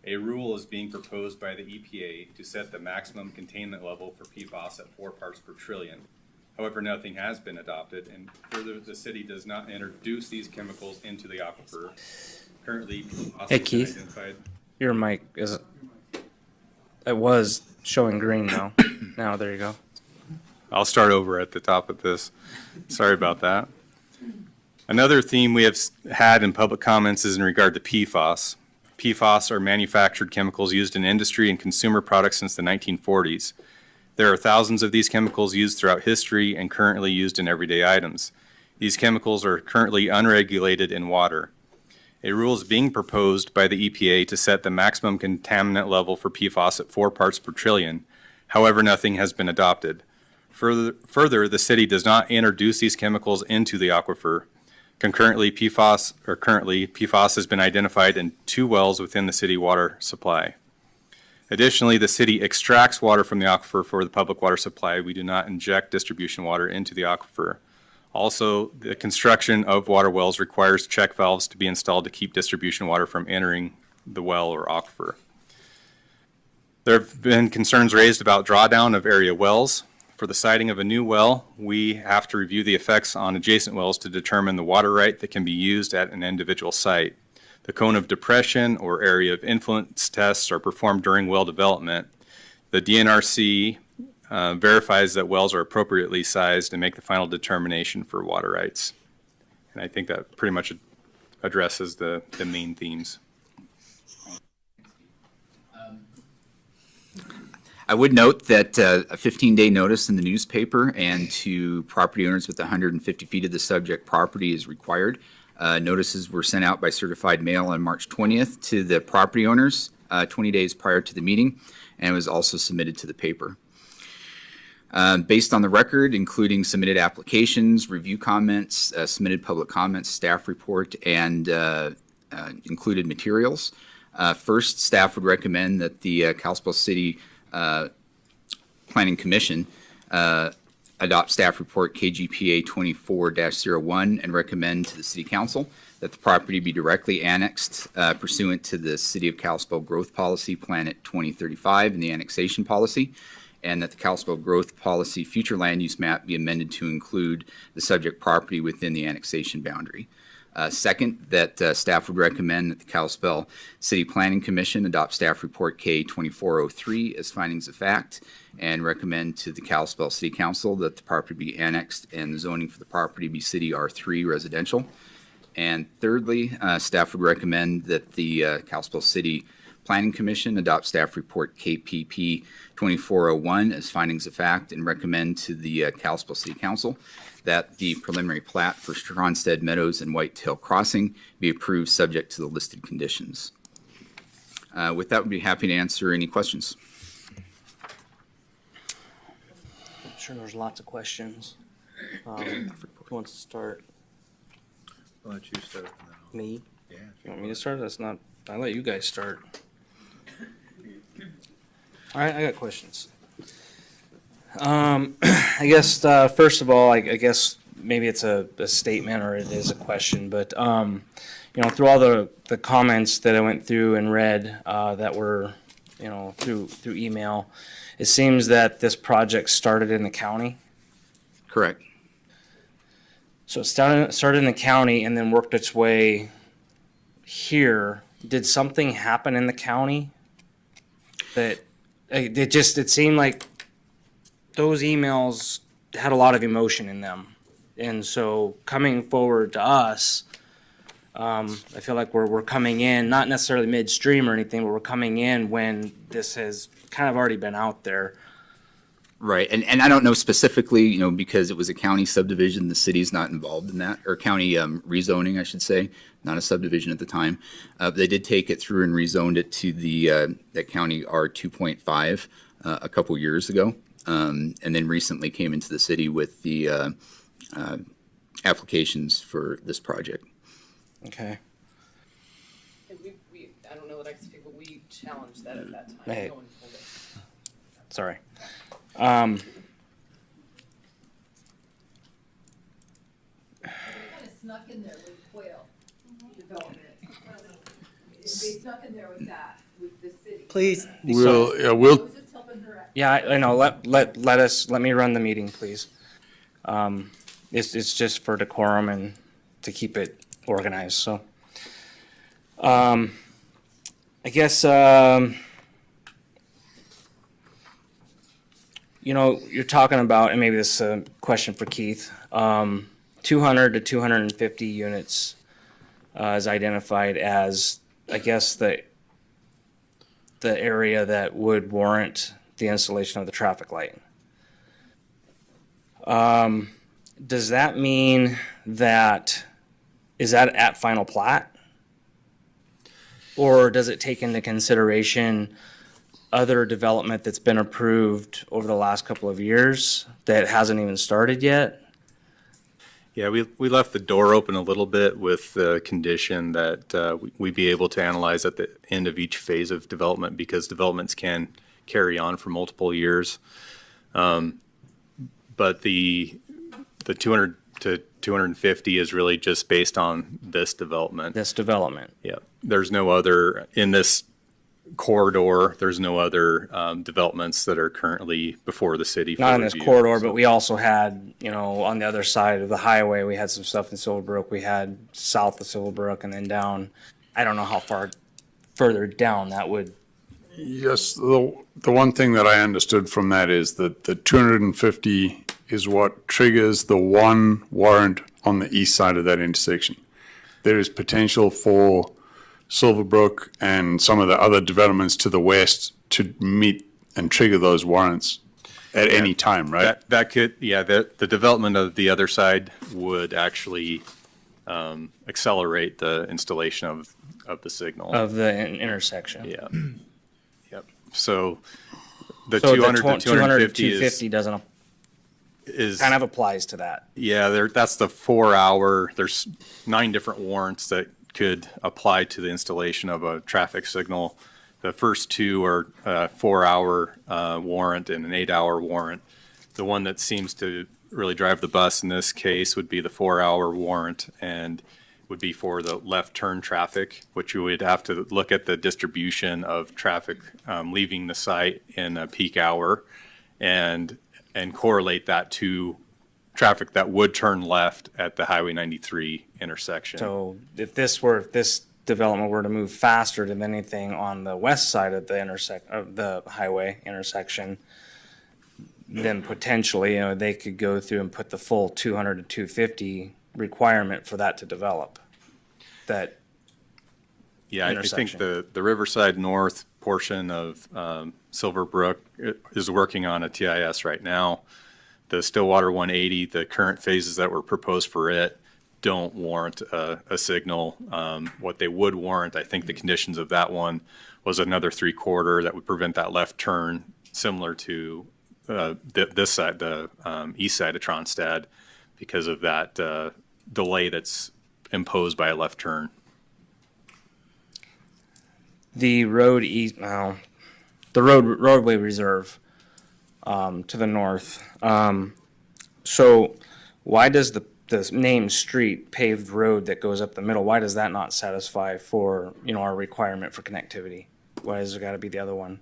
[SPEAKER 6] A rule is being proposed by the EPA to set the maximum containment level for PFAS at 4 parts per trillion. However, nothing has been adopted, and further, the city does not introduce these chemicals into the aquifer. Currently, PFAS
[SPEAKER 4] Hey,
[SPEAKER 6] has
[SPEAKER 4] Keith.
[SPEAKER 6] been identified.
[SPEAKER 4] Your mic is, it was showing green now. Now, there you go.
[SPEAKER 6] I'll start over at the top of this. Sorry about that. Another theme we have had in public comments is in regard to PFAS. PFAS are manufactured chemicals used in industry and consumer products since the 1940s. There are thousands of these chemicals used throughout history and currently used in everyday items. These chemicals are currently unregulated in water. A rule is being proposed by the EPA to set the maximum contaminant level for PFAS at 4 parts per trillion. However, nothing has been adopted. Further, the city does not introduce these chemicals into the aquifer. Currently, PFAS has been identified in 2 wells within the city water supply. Additionally, the city extracts water from the aquifer for the public water supply. We do not inject distribution water into the aquifer. Also, the construction of water wells requires check valves to be installed to keep distribution water from entering the well or aquifer. There have been concerns raised about drawdown of area wells. For the siting of a new well, we have to review the effects on adjacent wells to determine the water right that can be used at an individual site. The cone of depression or area of influence tests are performed during well development. The DNRC verifies that wells are appropriately sized and make the final determination for water rights. And I think that pretty much addresses the main themes.
[SPEAKER 7] I would note that a 15-day notice in the newspaper and to property owners with 150 feet of the subject property is required. Notices were sent out by certified mail on March 20th to the property owners 20 days prior to the meeting, and was also submitted to the paper. Based on the record, including submitted applications, review comments, submitted public comments, staff report, and included materials, first, staff would recommend that the Kalispell City Planning Commission adopt staff report KGPA 24-01 and recommend to the City Council that the property be directly annexed pursuant to the City of Kalispell Growth Policy Planet 2035 and the annexation policy, and that the Kalispell Growth Policy future land use map be amended to include the subject property within the annexation boundary. Second, that staff would recommend that the Kalispell City Planning Commission adopt staff report K2403 as findings of fact and recommend to the Kalispell City Council that the property be annexed and the zoning for the property be City R3 residential. And thirdly, staff would recommend that the Kalispell City Planning Commission adopt staff report KPP 2401 as findings of fact and recommend to the Kalispell City Council that the preliminary plat for Stronstead Meadows and Whitetail Crossing be approved subject to the listed conditions. With that, we'd be happy to answer any questions.
[SPEAKER 4] I'm sure there's lots of questions. Who wants to start?
[SPEAKER 6] Why don't you start?
[SPEAKER 4] Me?
[SPEAKER 6] Yeah.
[SPEAKER 4] You want me to start? I'll let you guys start. All right, I got questions. I guess, first of all, I guess maybe it's a statement or it is a question, but, through all the comments that I went through and read, that were, through email, it seems that this project started in the county.
[SPEAKER 7] Correct.
[SPEAKER 4] So it started in the county and then worked its way here. Did something happen in the county that it seemed like those emails had a lot of emotion in them. And so coming forward to us, I feel like we're coming in, not necessarily midstream or anything, but we're coming in when this has kind of already been out there.
[SPEAKER 7] Right, and I don't know specifically, because it was a county subdivision, the city's not involved in that, or county rezoning, I should say, not a subdivision at the time. They did take it through and rezoned it to that county R2.5 a couple years ago, and then recently came into the city with the applications for this project.
[SPEAKER 4] Okay.
[SPEAKER 9] And we I don't know that I can speak, but we challenged that at that time.
[SPEAKER 4] Hey.
[SPEAKER 9] No one pulled it.
[SPEAKER 4] Sorry.
[SPEAKER 10] Kind of snuck in there with quail development. They snuck in there with that, with the city.
[SPEAKER 11] Please.
[SPEAKER 8] We'll
[SPEAKER 10] I was just helping her out.
[SPEAKER 4] Yeah, I know. Let me run the meeting, please. It's just for decorum and to keep it organized. So, I guess you're talking about, and maybe this is a question for Keith. 200 to 250 units is identified as, I guess, the area that would warrant the installation of the traffic light. Does that mean is that at final plat? Or does it take into consideration other development that's been approved over the last couple of years that hasn't even started yet?
[SPEAKER 6] Yeah, we left the door open a little bit with the condition that we be able to analyze at the end of each phase of development, because developments can carry on for multiple years. But the 200 to 250 is really just based on this development.
[SPEAKER 4] This development.
[SPEAKER 6] Yeah, there's no other, in this corridor, there's no other developments that are currently before the city. for
[SPEAKER 4] Not in this
[SPEAKER 6] review.
[SPEAKER 4] corridor,
[SPEAKER 6] So-
[SPEAKER 4] but we also had, on the other side of the highway, we had some stuff in Silverbrook. We had south of Silverbrook and then down. I don't know how far further down that would.
[SPEAKER 8] Yes, the one thing that I understood from that is that the 250 is what triggers the one warrant on the east side of that intersection. There is potential for Silverbrook and some of the other developments to the west to meet and trigger those warrants at any time, right?
[SPEAKER 6] That could, yeah, the development of the other side would actually accelerate the installation of the signal.
[SPEAKER 4] Of the intersection.
[SPEAKER 6] Yeah. Yep. So the
[SPEAKER 4] So
[SPEAKER 6] 200
[SPEAKER 4] the
[SPEAKER 6] to 250
[SPEAKER 4] 250 doesn't,
[SPEAKER 6] is,
[SPEAKER 4] kind of applies to that.
[SPEAKER 6] yeah, that's the 4 hour, there's 9 different warrants that could apply to the installation of a traffic signal. The first 2 are a 4 hour warrant and an 8 hour warrant. The one that seems to really drive the bus in this case would be the 4 hour warrant, and would be for the left turn traffic, which you would have to look at the distribution of traffic leaving the site in a peak hour and correlate that to traffic that would turn left at the Highway 93 intersection.
[SPEAKER 4] So if this development were to move faster than anything on the west side of the highway intersection, then potentially, they could go through and put the full 200 to 250 requirement for that to develop. That
[SPEAKER 6] Yeah, I think
[SPEAKER 4] intersection.
[SPEAKER 6] the Riverside North portion of Silverbrook is working on a TIS right now. The Stillwater 180, the current phases that were proposed for it don't warrant a signal. What they would warrant, I think the conditions of that one was another 3/4 that would prevent that left turn, similar to this side, the east side of Tronstad, because of that delay that's imposed by a left turn.
[SPEAKER 4] the roadway reserve to the north. So why does the named street paved road that goes up the middle, why does that not satisfy for, our requirement for connectivity? Why has there got to be the other one?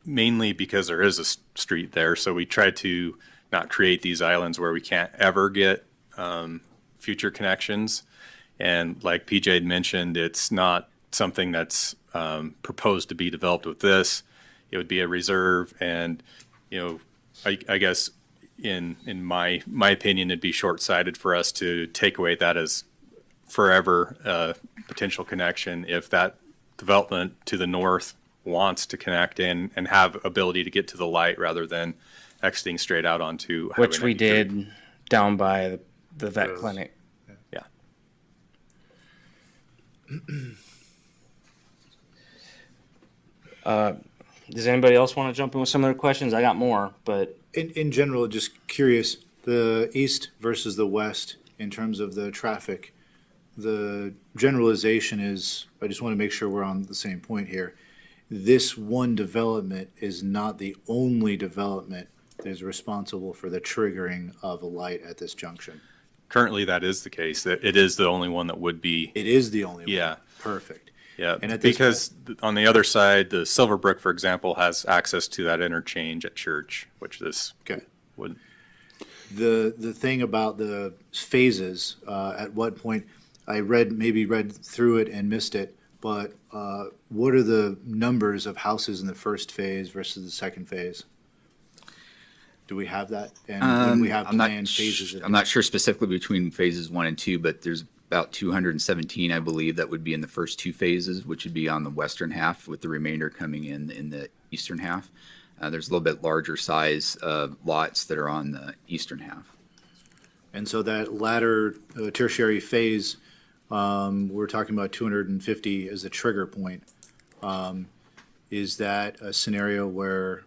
[SPEAKER 6] Mainly because there is a street there, so we try to not create these islands where we can't ever get future connections. And like PJ had mentioned, it's not something that's proposed to be developed with this. It would be a reserve, and I guess in my opinion, it'd be short-sighted for us to take away that as forever potential connection if that development to the north wants to connect in and have ability to get to the light rather than exiting straight out onto Highway
[SPEAKER 4] Which we
[SPEAKER 6] 93.
[SPEAKER 4] did down by the vet clinic.
[SPEAKER 6] Yeah.
[SPEAKER 4] Does anybody else want to jump in with some other questions? I got more, but
[SPEAKER 11] In general, just curious, the east versus the west in terms of the traffic, the generalization is, I just want to make sure we're on the same point here. This one development is not the only development that is responsible for the triggering of a light at this junction.
[SPEAKER 6] Currently, that is the case. That it is the only one that would be.
[SPEAKER 11] It is the only one.
[SPEAKER 6] Yeah.
[SPEAKER 11] Perfect.
[SPEAKER 6] Yeah,
[SPEAKER 11] And at this
[SPEAKER 6] because on the other side, the Silverbrook, for example, has access to that interchange at Church, which this
[SPEAKER 11] Okay.
[SPEAKER 6] would.
[SPEAKER 11] The thing about the phases, at what point, I maybe read through it and missed it, but what are the numbers of houses in the first phase versus the second phase? Do we have that? And when we have planned phases?
[SPEAKER 7] I'm not sure specifically between phases 1 and 2, but there's about 217, I believe, that would be in the first 2 phases, which would be on the western half, with the remainder coming in the eastern half. There's a little bit larger size lots that are on the eastern half.
[SPEAKER 11] And so that latter tertiary phase, we're talking about 250 as a trigger point. Is that a scenario where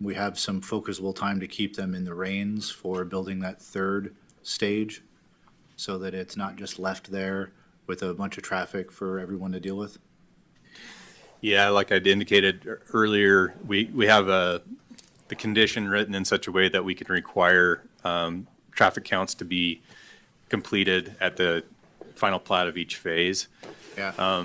[SPEAKER 11] we have some focusable time to keep them in the reins for building that third stage so that it's not just left there with a bunch of traffic for everyone to deal with?
[SPEAKER 6] Yeah, like I'd indicated earlier, we have the condition written in such a way that we can require traffic counts to be completed at the final plat of each phase.
[SPEAKER 11] Yeah.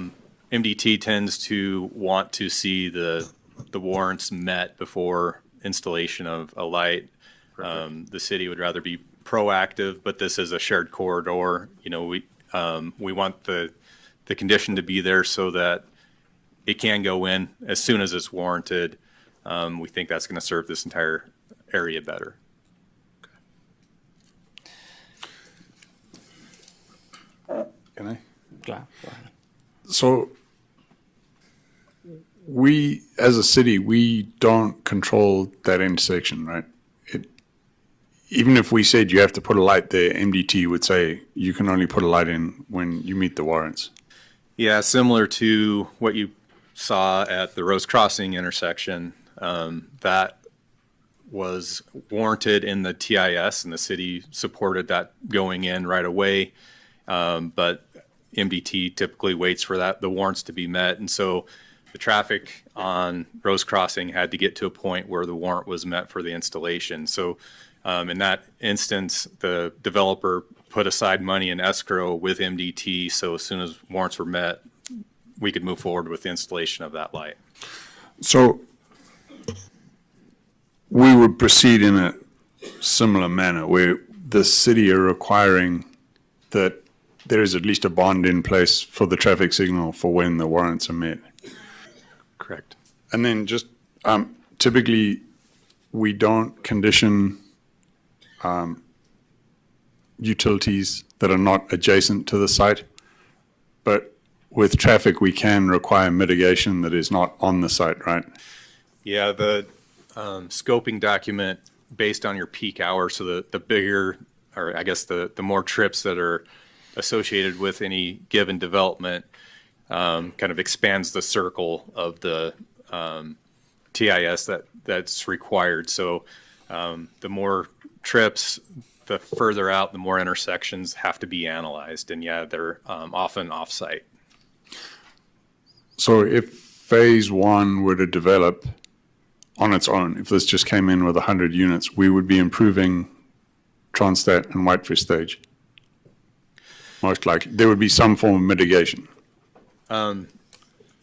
[SPEAKER 6] MDT tends to want to see the warrants met before installation of a light. The city would rather be proactive, but this is a shared corridor. You know, we want the condition to be there so that it can go in as soon as it's warranted. We think that's going to serve this entire area better.
[SPEAKER 8] Can I?
[SPEAKER 4] Go ahead.
[SPEAKER 8] So we, as a city, we don't control that intersection, right? Even if we said you have to put a light there, MDT would say you can only put a light in when you meet the warrants.
[SPEAKER 6] Yeah, similar to what you saw at the Rose Crossing intersection, that was warranted in the TIS, and the city supported that going in right away. But MDT typically waits for the warrants to be met, and so the traffic on Rose Crossing had to get to a point where the warrant was met for the installation. So in that instance, the developer put aside money in escrow with MDT, so as soon as warrants were met, we could move forward with the installation of that light.
[SPEAKER 8] So we would proceed in a similar manner where the city are requiring that there is at least a bond in place for the traffic signal for when the warrants are met.
[SPEAKER 6] Correct.
[SPEAKER 8] And then just typically, we don't condition utilities that are not adjacent to the site, but with traffic, we can require mitigation that is not on the site, right?
[SPEAKER 6] Yeah, the scoping document based on your peak hour, so the bigger, or I guess the more trips that are associated with any given development, kind of expands the circle of the TIS that's required. So the more trips, the further out, the more intersections have to be analyzed, and yeah, they're often off-site.
[SPEAKER 8] So if phase one were to develop on its own, if this just came in with 100 units, we would be improving Tronstadt and Whitefish Stage. Most likely, there would be some form of mitigation.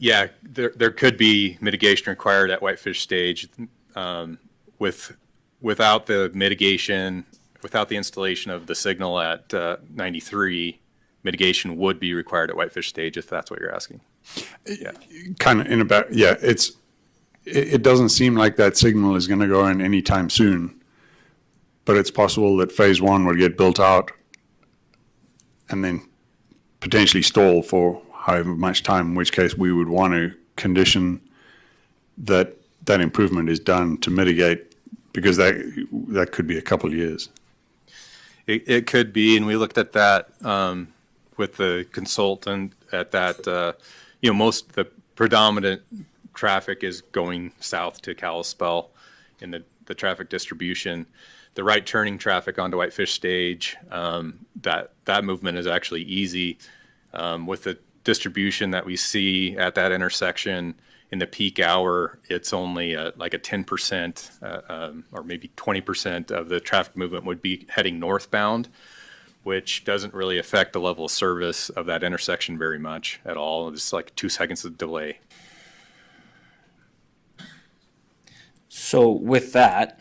[SPEAKER 6] Yeah, there could be mitigation required at Whitefish Stage. Without the mitigation, without the installation of the signal at 93, mitigation would be required at Whitefish Stage, if that's what you're asking. Yeah.
[SPEAKER 8] Kind of in about, yeah, it doesn't seem like that signal is going to go in anytime soon, but it's possible that phase one would get built out and then potentially stall for however much time, in which case we would want to condition that improvement is done to mitigate, because that could be a couple of years.
[SPEAKER 6] It could be, and we looked at that with the consultant at that, most the predominant traffic is going south to Kalispell in the traffic distribution. The right turning traffic onto Whitefish Stage, that movement is actually easy. With the distribution that we see at that intersection in the peak hour, it's only like a 10% or maybe 20% of the traffic movement would be heading northbound, which doesn't really affect the level of service of that intersection very much at all. It's like 2 seconds of delay.
[SPEAKER 4] So with that,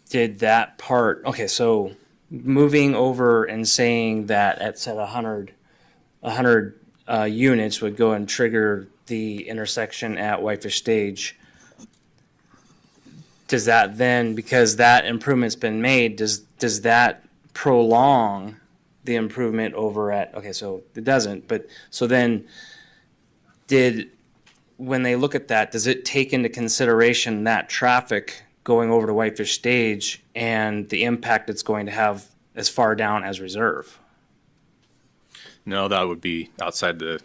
[SPEAKER 4] did that part, okay, so moving over and saying that at set 100 units would go and trigger the intersection at Whitefish Stage, does that then, because that improvement's been made, does that prolong the improvement over at, okay, so it doesn't, but so then when they look at that, does it take into consideration that traffic going over to Whitefish Stage and the impact it's going to have as far down as Reserve.
[SPEAKER 6] No, that would be outside the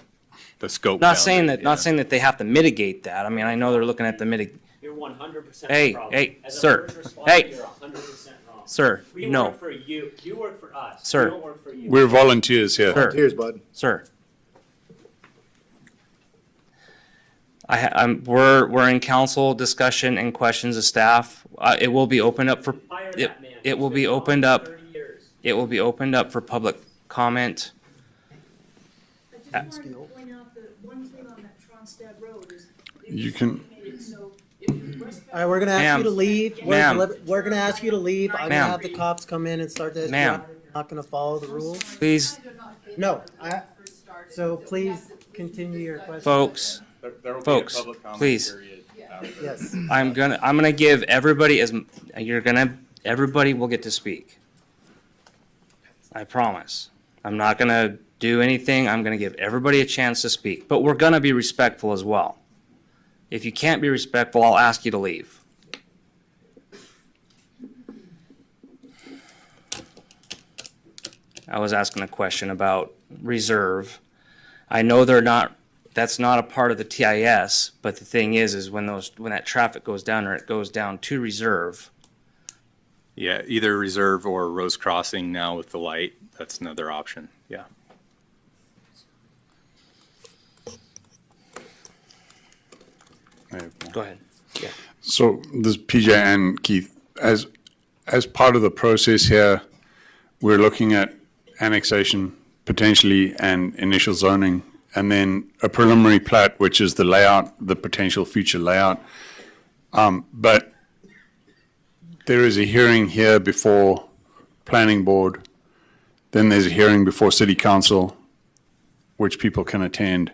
[SPEAKER 6] scope.
[SPEAKER 4] Not saying
[SPEAKER 6] boundary,
[SPEAKER 4] that, not saying that they have to mitigate that. I mean, I know they're looking at the
[SPEAKER 12] You're 100%
[SPEAKER 4] Hey,
[SPEAKER 12] wrong.
[SPEAKER 4] hey,
[SPEAKER 12] As a
[SPEAKER 4] sir.
[SPEAKER 12] first responder,
[SPEAKER 4] Hey.
[SPEAKER 12] You're 100% wrong.
[SPEAKER 4] Sir,
[SPEAKER 12] We
[SPEAKER 4] no.
[SPEAKER 12] work for you. You work for us.
[SPEAKER 4] Sir.
[SPEAKER 12] We don't work for you.
[SPEAKER 8] We're volunteers here.
[SPEAKER 4] Sir.
[SPEAKER 11] Cheers, bud.
[SPEAKER 4] Sir. We're in council discussion and questions of staff. It will be opened up for,
[SPEAKER 12] Fire
[SPEAKER 4] it,
[SPEAKER 12] that man.
[SPEAKER 4] it will
[SPEAKER 12] He's
[SPEAKER 4] be
[SPEAKER 12] been gone
[SPEAKER 4] opened
[SPEAKER 12] for
[SPEAKER 4] up,
[SPEAKER 12] 30 years.
[SPEAKER 4] it will be opened up for public comment.
[SPEAKER 13] I just wanted to point out that one thing on that Tronstad Road is.
[SPEAKER 8] You can-
[SPEAKER 13] So if West
[SPEAKER 14] All right, we're gonna ask you to
[SPEAKER 4] Ma'am.
[SPEAKER 14] leave.
[SPEAKER 4] Ma'am.
[SPEAKER 14] We're gonna ask you to leave. I'm gonna
[SPEAKER 4] Ma'am.
[SPEAKER 14] have the cops come in and start this.
[SPEAKER 4] Ma'am.
[SPEAKER 14] You're not gonna follow the rules.
[SPEAKER 4] Please,
[SPEAKER 14] No, so please continue your question.
[SPEAKER 4] folks, folks, please.
[SPEAKER 14] Yes.
[SPEAKER 4] I'm gonna give everybody everybody will get to speak. I promise. I'm not gonna do anything. I'm gonna give everybody a chance to speak, but we're gonna be respectful as well. If you can't be respectful, I'll ask you to leave. I was asking a question about Reserve. I know that's not a part of the TIS, but the thing is when that traffic goes down or it goes down to Reserve,
[SPEAKER 6] Yeah, either Reserve or Rose Crossing now with the light. That's another option. Yeah.
[SPEAKER 4] go ahead. Yeah.
[SPEAKER 8] So this PJ and Keith, as part of the process here, we're looking at annexation potentially and initial zoning, and then a preliminary plat, which is the layout, the potential future layout. But there is a hearing here before planning board, then there's a hearing before city council, which people can attend.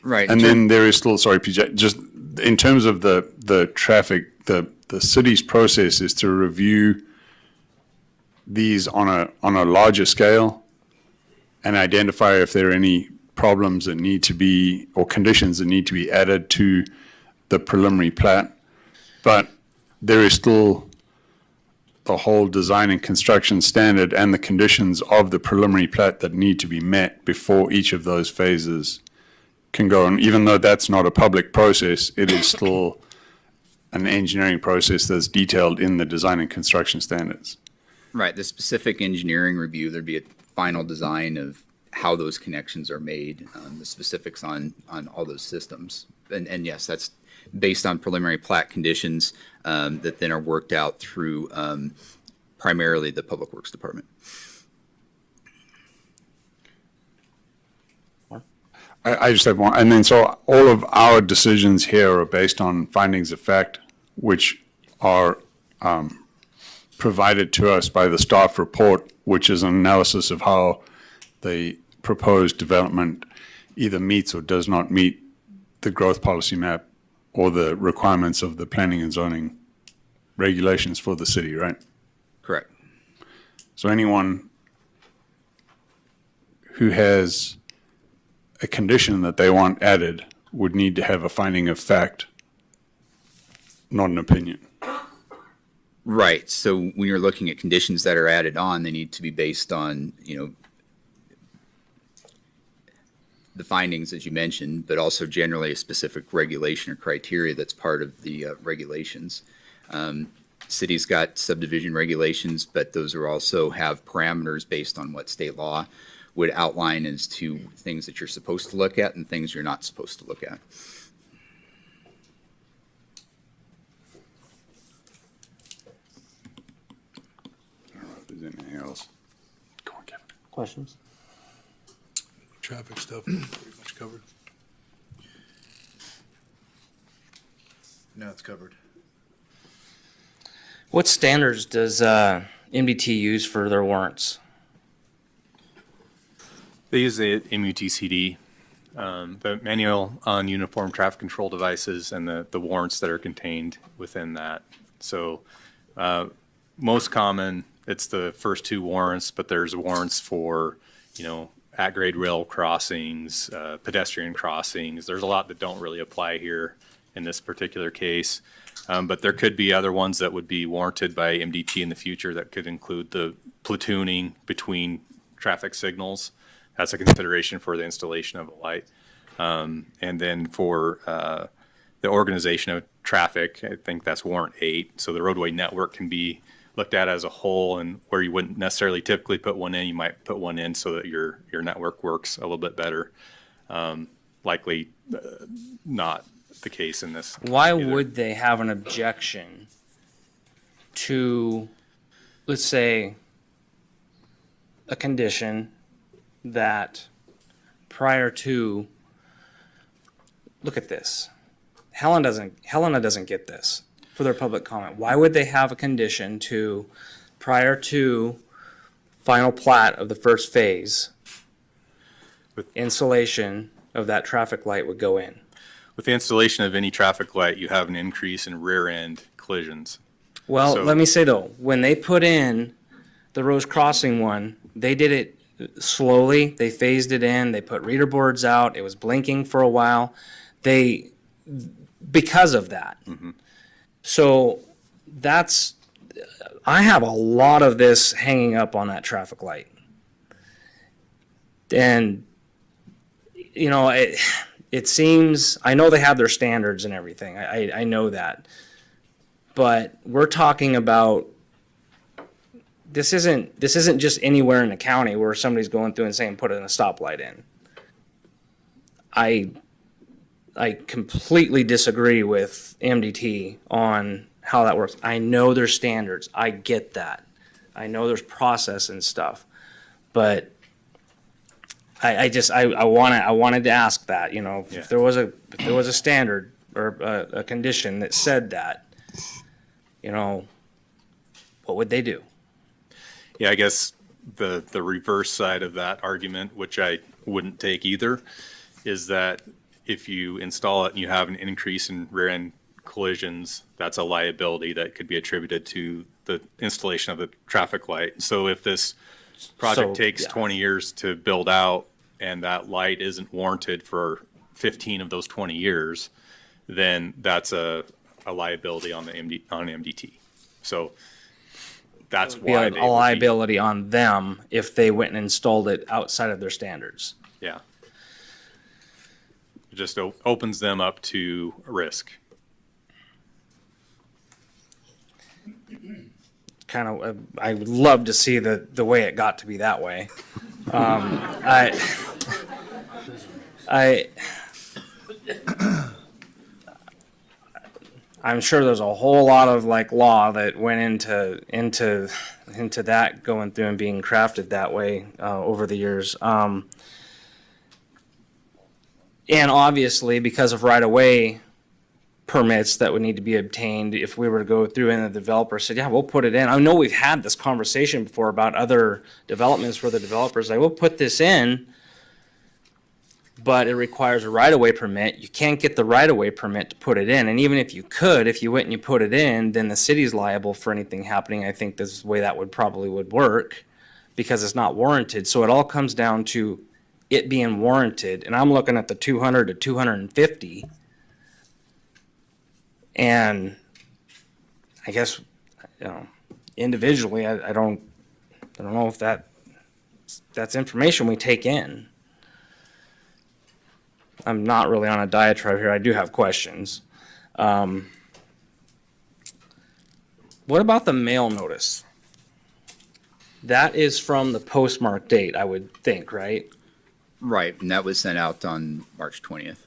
[SPEAKER 7] Right.
[SPEAKER 8] And then there is still, sorry, PJ, just in terms of the traffic, the city's process is to review these on a larger scale and identify if there are any problems that need to be, or conditions that need to be added to the preliminary plat. But there is still the whole design and construction standard and the conditions of the preliminary plat that need to be met before each of those phases can go. And even though that's not a public process, it is still an engineering process that's detailed in the design and construction standards.
[SPEAKER 7] Right, the specific engineering review, there'd be a final design of how those connections are made, the specifics on all those systems. And yes, that's based on preliminary plat conditions that then are worked out through primarily the Public Works Department.
[SPEAKER 8] I just have one, and then so all of our decisions here are based on findings of fact, which are provided to us by the staff report, which is an analysis of how the proposed development either meets or does not meet the growth policy map or the requirements of the planning and zoning regulations for the city, right?
[SPEAKER 7] Correct.
[SPEAKER 8] So anyone who has a condition that they want added would need to have a finding of fact, not an opinion.
[SPEAKER 7] Right, so when you're looking at conditions that are added on, they need to be based on, the findings as you mentioned, but also generally a specific regulation or criteria that's part of the regulations. City's got subdivision regulations, but those are also have parameters based on what state law would outline as to things that you're supposed to look at and things you're not supposed to look at.
[SPEAKER 8] I don't know if there's anything else. Go on, Kevin.
[SPEAKER 4] Questions?
[SPEAKER 15] Traffic stuff, pretty much covered.
[SPEAKER 11] No, it's covered.
[SPEAKER 4] What standards does MDT use for their warrants?
[SPEAKER 6] They use the MUTCD, the manual on uniform traffic control devices and the warrants that are contained within that. So most common, it's the first two warrants, but there's warrants for, at-grade rail crossings, pedestrian crossings. There's a lot that don't really apply here in this particular case. But there could be other ones that would be warranted by MDT in the future that could include the platooning between traffic signals. That's a consideration for the installation of a light. And then for the organization of traffic, I think that's warrant 8. So the roadway network can be looked at as a whole, and where you wouldn't necessarily typically put one in, you might put one in so that your network works a little bit better. Likely not the case in this.
[SPEAKER 4] Why
[SPEAKER 6] either.
[SPEAKER 4] would they have an objection to, let's say, a condition that prior to, look at this. Helena doesn't get this for their public comment. Why would they have a condition to, prior to final plat of the first phase, installation of that traffic light would go in?
[SPEAKER 6] With the installation of any traffic light, you have an increase in rear end collisions.
[SPEAKER 4] Well,
[SPEAKER 6] So-
[SPEAKER 4] let me say though, when they put in the Rose Crossing one, they did it slowly. They phased it in. They put reader boards out. It was blinking for a while. Because of that. So I have a lot of this hanging up on that traffic light. And, you know, it seems, I know they have their standards and everything. I know that. But we're talking about, this isn't just anywhere in the county where somebody's going through and saying, put in a stoplight in. I completely disagree with MDT on how that works. I know there's standards. I get that. I know there's process and stuff. But I wanted to ask that, you know,
[SPEAKER 6] Yeah.
[SPEAKER 4] if there was a standard or a condition that said that, you know, what would they do?
[SPEAKER 6] Yeah, I guess the reverse side of that argument, which I wouldn't take either, is that if you install it and you have an increase in rear end collisions, that's a liability that could be attributed to the installation of the traffic light. So if this project takes
[SPEAKER 4] yeah.
[SPEAKER 6] 20 years to build out and that light isn't warranted for 15 of those 20 years, then that's a liability on MDT. So that's
[SPEAKER 4] Be
[SPEAKER 6] why
[SPEAKER 4] a
[SPEAKER 6] they would be-
[SPEAKER 4] liability on them if they went and installed it outside of their standards.
[SPEAKER 6] Yeah. It just opens them up to risk.
[SPEAKER 4] Kind of, I would love to see the way it got to be that way. I'm sure there's a whole lot of like law that went into that going through and being crafted that way over the years. And obviously, because of right-of-way permits that would need to be obtained, if we were to go through and the developer said, yeah, we'll put it in. I know we've had this conversation before about other developments where the developers like, we'll put this in, but it requires a right-of-way permit. You can't get the right-of-way permit to put it in. And even if you could, if you went and you put it in, then the city's liable for anything happening. I think this is the way that would work because it's not warranted. So it all comes down to it being warranted. And I'm looking at the 200 to 250. And I guess, you know, individually, I don't know if that's information we take in. I'm not really on a diatribe here. I do have questions. What about the mail notice? That is from the postmark date, I would think, right?
[SPEAKER 7] Right, and that was sent out on March 20th.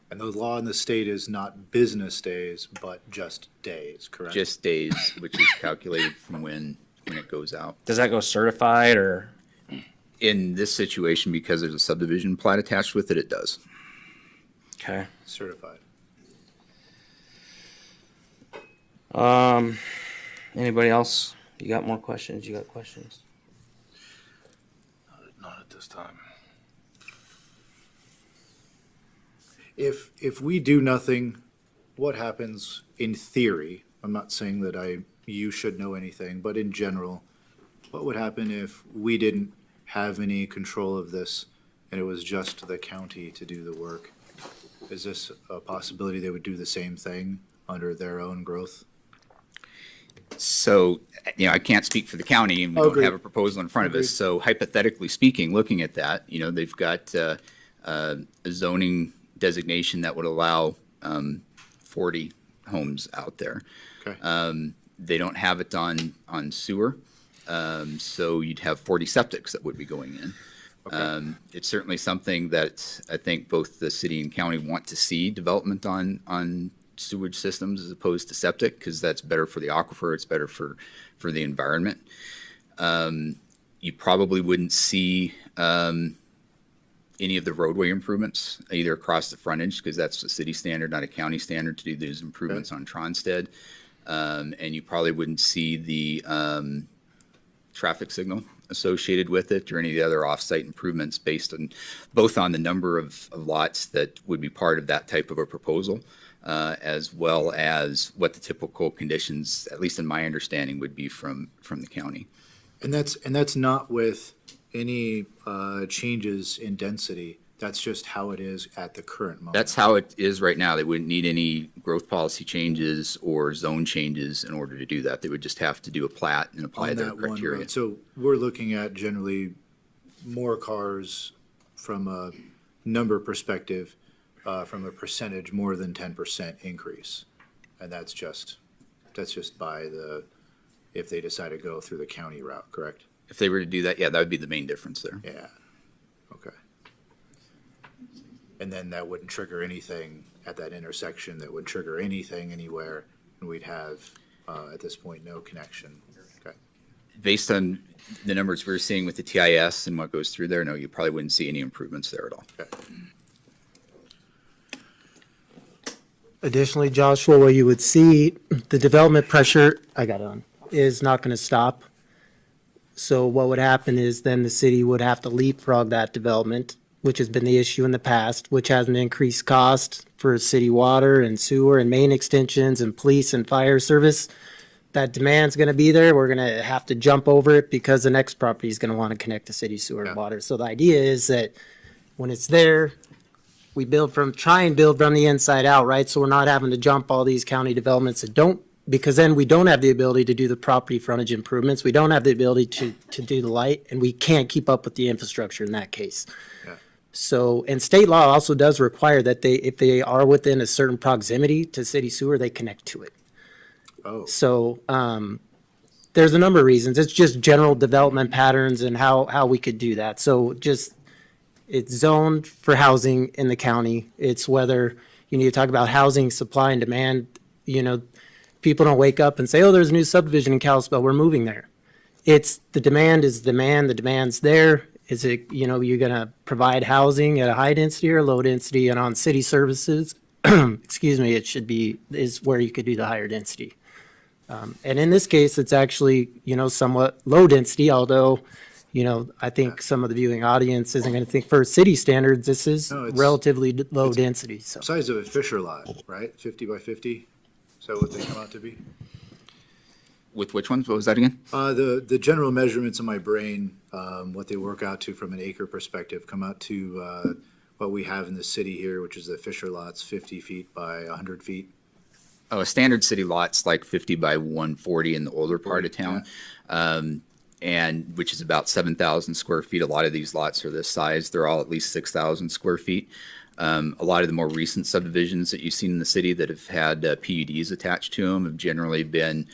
[SPEAKER 11] And the law in the state is not business days, but just days, correct?
[SPEAKER 7] Just days, which is calculated from when it goes out.
[SPEAKER 4] Does that go certified or?
[SPEAKER 7] In this situation, because there's a subdivision plat attached with it, it does.
[SPEAKER 4] Okay.
[SPEAKER 11] Certified.
[SPEAKER 4] Anybody else? You got more questions? You got questions?
[SPEAKER 15] Not at this time.
[SPEAKER 11] If we do nothing, what happens in theory? I'm not saying that you should know anything, but in general, what would happen if we didn't have any control of this and it was just the county to do the work? Is this a possibility they would do the same thing under their own growth?
[SPEAKER 7] So, I can't speak for the county, and we
[SPEAKER 11] Oh,
[SPEAKER 7] don't
[SPEAKER 11] agreed.
[SPEAKER 7] have a proposal in front of us.
[SPEAKER 11] Agreed.
[SPEAKER 7] So hypothetically speaking, looking at that, they've got a zoning designation that would allow 40 homes out there.
[SPEAKER 11] Okay.
[SPEAKER 7] They don't have it on sewer, so you'd have 40 septics that would be going in. It's certainly something that I think both the city and county want to see development on sewage systems as opposed to septic, because that's better for the aquifer, it's better for the environment. You probably wouldn't see any of the roadway improvements either across the frontage, because that's a city standard, not a county standard, to do those improvements on Tronstead. And you probably wouldn't see the traffic signal associated with it or any of the other off-site improvements based on both on the number of lots that would be part of that type of a proposal, as well as what the typical conditions, at least in my understanding, would be from the county.
[SPEAKER 11] And that's not with any changes in density. That's just how it is at the current moment.
[SPEAKER 7] That's how it is right now. They wouldn't need any growth policy changes or zone changes in order to do that. They would just have to do a plat and apply
[SPEAKER 11] On
[SPEAKER 7] their
[SPEAKER 11] that one
[SPEAKER 7] criteria.
[SPEAKER 11] road. So we're looking at generally more cars from a number perspective, from a percentage, more than 10% increase. And that's just by if they decide to go through the county route, correct?
[SPEAKER 7] If they were to do that, yeah, that would be the main difference there.
[SPEAKER 11] Yeah, okay. And then that wouldn't trigger anything at that intersection that would trigger anything anywhere, and we'd have, at this point, no connection. Okay.
[SPEAKER 7] Based on the numbers we're seeing with the TIS and what goes through there, no, you probably wouldn't see any improvements there at all.
[SPEAKER 11] Okay.
[SPEAKER 14] Additionally, Joshua, where you would see the development pressure, is not going to stop. So what would happen is then the city would have to leapfrog that development, which has been the issue in the past, which has an increased cost for city water and sewer and main extensions and police and fire service. That demand's going to be there. We're going to have to jump over it because the next property is going to want to connect to city sewer and water. So the idea is that when it's there, we try and build from the inside out, right? So we're not having to jump all these county developments that don't, because then we don't have the ability to do the property frontage improvements. We don't have the ability to do the light, and we can't keep up with the infrastructure in that case.
[SPEAKER 11] Yeah.
[SPEAKER 14] So, and state law also does require that if they are within a certain proximity to city sewer, they connect to it.
[SPEAKER 11] Oh,
[SPEAKER 14] So, there's a number of reasons. It's just general development patterns and how we could do that. So it's zoned for housing in the county. It's whether you need to talk about housing supply and demand. People don't wake up and say, oh, there's a new subdivision in Kalispell, we're moving there. It's the demand is demand, the demand's there. Is it, you're gonna provide housing at a high density or low density, and on city services, excuse me, is where you could do the higher density. And in this case, it's actually, somewhat low density, although, I think some of the viewing audience isn't gonna think for city standards, this is
[SPEAKER 11] No,
[SPEAKER 14] relatively low density, so.
[SPEAKER 11] size of a Fisher lot, right? 50 by 50? Is that what they come out to be?
[SPEAKER 7] With which ones? What was that again?
[SPEAKER 11] The general measurements in my brain, what they work out to from an acre perspective, come out to what we have in the city here, which is the Fisher lots, 50 feet by 100 feet.
[SPEAKER 7] Oh, a standard city lot's like 50 by 140 in the older part of town, and which is about 7,000 square feet. A lot of these lots are this size. They're all at least 6,000 square feet. A lot of the more recent subdivisions that you've seen in the city that have had PUDs attached to them have generally been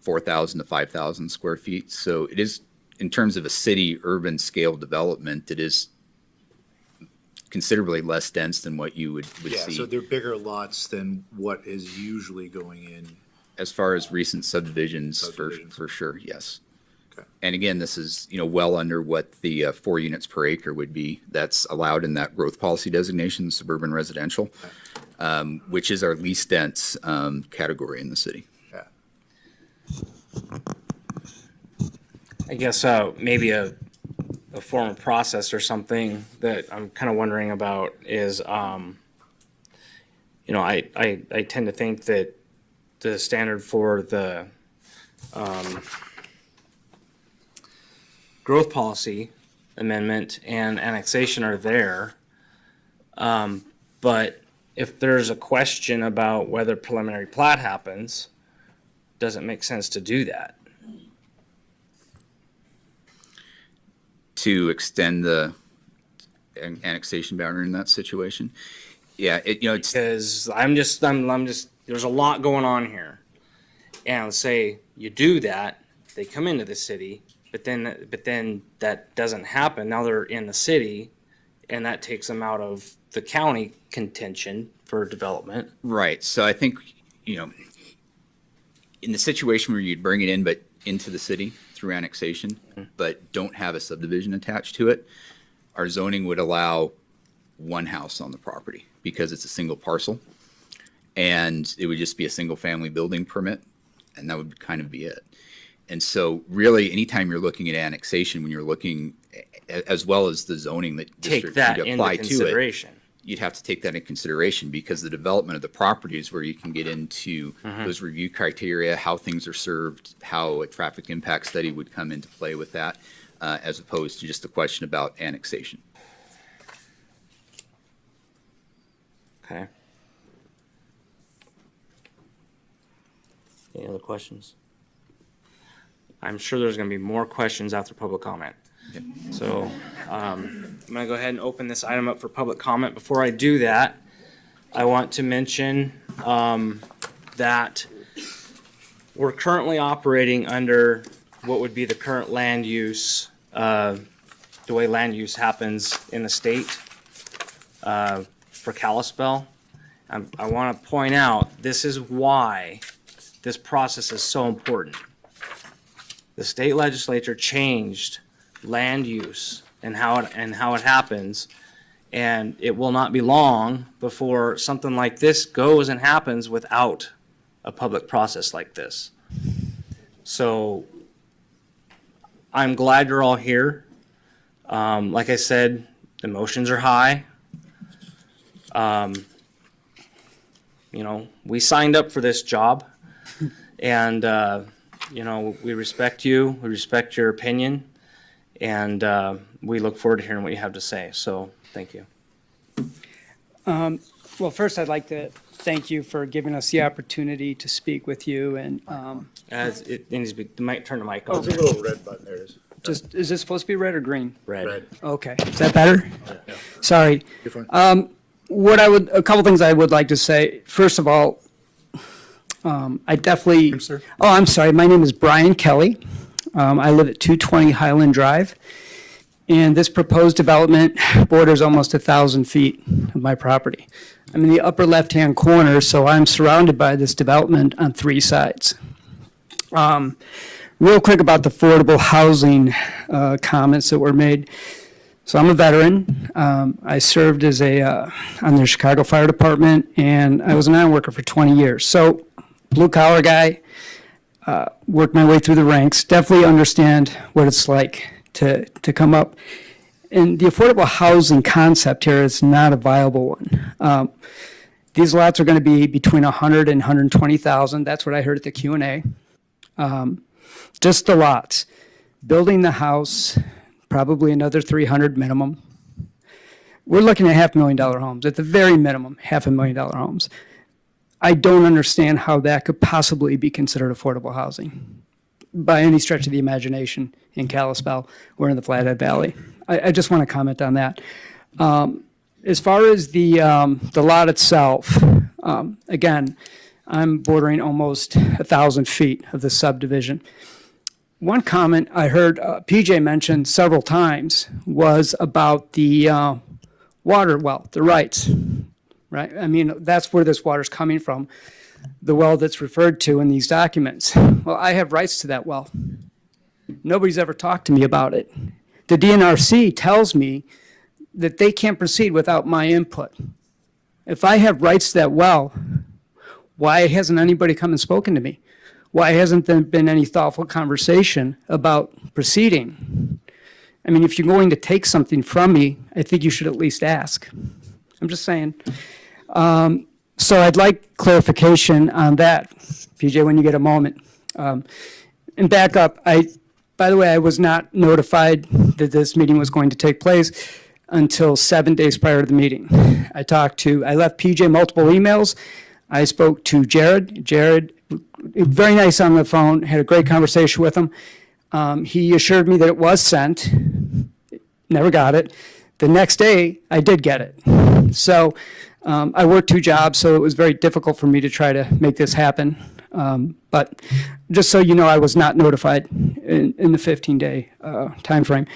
[SPEAKER 7] 4,000 to 5,000 square feet. So it is, in terms of a city urban scale development, it is considerably less dense than what you would
[SPEAKER 11] Yeah,
[SPEAKER 7] see.
[SPEAKER 11] so they're bigger lots than what is usually going in.
[SPEAKER 7] As far as recent subdivisions, for sure, yes. Okay. And again, this is, well under what the 4 units per acre would be. That's allowed in that growth policy designation, suburban residential, which is our least dense category in the city.
[SPEAKER 11] Yeah.
[SPEAKER 4] I guess maybe a form of process or something that I'm kind of wondering about is, I tend to think that the standard for the growth policy amendment and annexation are there. But if there's a question about whether preliminary plat happens, does it make sense to do that?
[SPEAKER 7] To extend the annexation boundary in that situation. Yeah, it's,
[SPEAKER 4] Because I'm just, there's a lot going on here. And let's say you do that, they come into the city, but then that doesn't happen. Now they're in the city, and that takes them out of the county contention for development.
[SPEAKER 7] right. So I think, in the situation where you'd bring it in, but into the city through annexation, but don't have a subdivision attached to it, our zoning would allow one house on the property because it's a single parcel. And it would just be a single family building permit, and that would kind of be it. And so really, anytime you're looking at annexation, when you're looking, as well as the zoning that
[SPEAKER 4] Take
[SPEAKER 7] district
[SPEAKER 4] that
[SPEAKER 7] would
[SPEAKER 4] into
[SPEAKER 7] apply to it,
[SPEAKER 4] consideration.
[SPEAKER 7] you'd have to take that into consideration because the development of the property is where you can get into those review criteria, how things are served, how a traffic impact study would come into play with that, as opposed to just a question about annexation.
[SPEAKER 4] Okay. Any other questions? I'm sure there's gonna be more questions after public comment. So, I'm gonna go ahead and open this item up for public comment. Before I do that, I want to mention, that we're currently operating under what would be the current land use, the way land use happens in the state, for Kalispell. I want to point out, this is why this process is so important. The state legislature changed land use and how it happens, and it will not be long before something like this goes and happens without a public process like this. So I'm glad you're all here. Like I said, emotions are high. We signed up for this job, and we respect you, we respect your opinion, and we look forward to hearing what you have to say. So thank you.
[SPEAKER 16] Well, first, I'd like to thank you for giving us the opportunity to speak with you, and
[SPEAKER 4] It needs to be, turn the mic
[SPEAKER 16] Oh,
[SPEAKER 4] on.
[SPEAKER 16] there's a
[SPEAKER 11] little red button there.
[SPEAKER 16] just, is this supposed to be red or green?
[SPEAKER 4] Red.
[SPEAKER 16] Okay, is that better? Sorry.
[SPEAKER 11] You're fine.
[SPEAKER 16] A couple things I would like to say. First of all, I definitely.
[SPEAKER 2] Sir?
[SPEAKER 16] Oh, I'm sorry. My name is Brian Kelly. I live at 220 Highland Drive. And this proposed development borders almost 1,000 feet of my property. I'm in the upper left-hand corner, so I'm surrounded by this development on three sides. Real quick about the affordable housing comments that were made. So I'm a veteran. I served as on the Chicago Fire Department, and I was an iron worker for 20 years. So blue-collar guy, worked my way through the ranks, definitely understand what it's like to come up. And the affordable housing concept here is not a viable one. These lots are going to be between 100 and 120,000. That's what I heard at the Q&A. Just the lots. Building the house, probably another 300 minimum. We're looking at $500,000 homes, at the very minimum, $500,000 homes. I don't understand how that could possibly be considered affordable housing by any stretch of the imagination in Kalispell or in the Flathead Valley. I just want to comment on that. As far as the lot itself, again, I'm bordering almost 1,000 feet of the subdivision. One comment I heard PJ mention several times was about the water well, the rights, right? I mean, that's where this water's coming from, the well that's referred to in these documents. Well, I have rights to that well. Nobody's ever talked to me about it. The DNRC tells me that they can't proceed without my input. If I have rights to that well, why hasn't anybody come and spoken to me? Why hasn't there been any thoughtful conversation about proceeding? I mean, if you're going to take something from me, I think you should at least ask. I'm just saying. So I'd like clarification on that, PJ, when you get a moment. And back up, by the way, I was not notified that this meeting was going to take place. until 7 days prior to the meeting. I left PJ multiple emails. I spoke to Jared. Jared, very nice on the phone, had a great conversation with him. He assured me that it was sent, never got it. The next day, I did get it. So I worked 2 jobs, so it was very difficult for me to try to make this happen. But just so you know, I was not notified in the 15-day timeframe.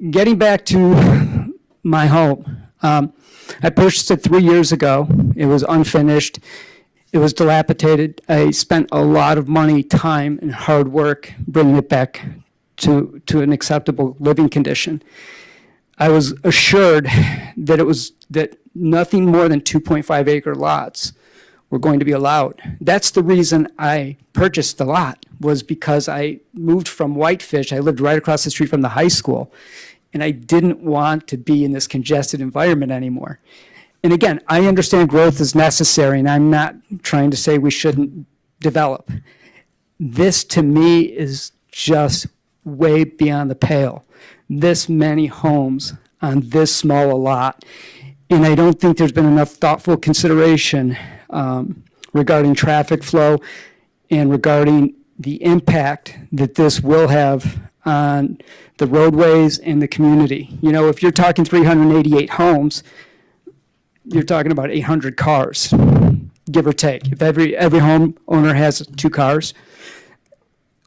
[SPEAKER 16] Getting back to my home, I purchased it 3 years ago. It was unfinished. It was dilapidated. I spent a lot of money, time, and hard work bringing it back to an acceptable living condition. I was assured that nothing more than 2.5 acre lots were going to be allowed. That's the reason I purchased the lot, was because I moved from Whitefish. I lived right across the street from the high school, and I didn't want to be in this congested environment anymore. And again, I understand growth is necessary, and I'm not trying to say we shouldn't develop. This, to me, is just way beyond the pale. This many homes on this small a lot. And I don't think there's been enough thoughtful consideration regarding traffic flow and regarding the impact that this will have on the roadways and the community. You know, if you're talking 388 homes, you're talking about 800 cars, give or take. If every homeowner has 2 cars,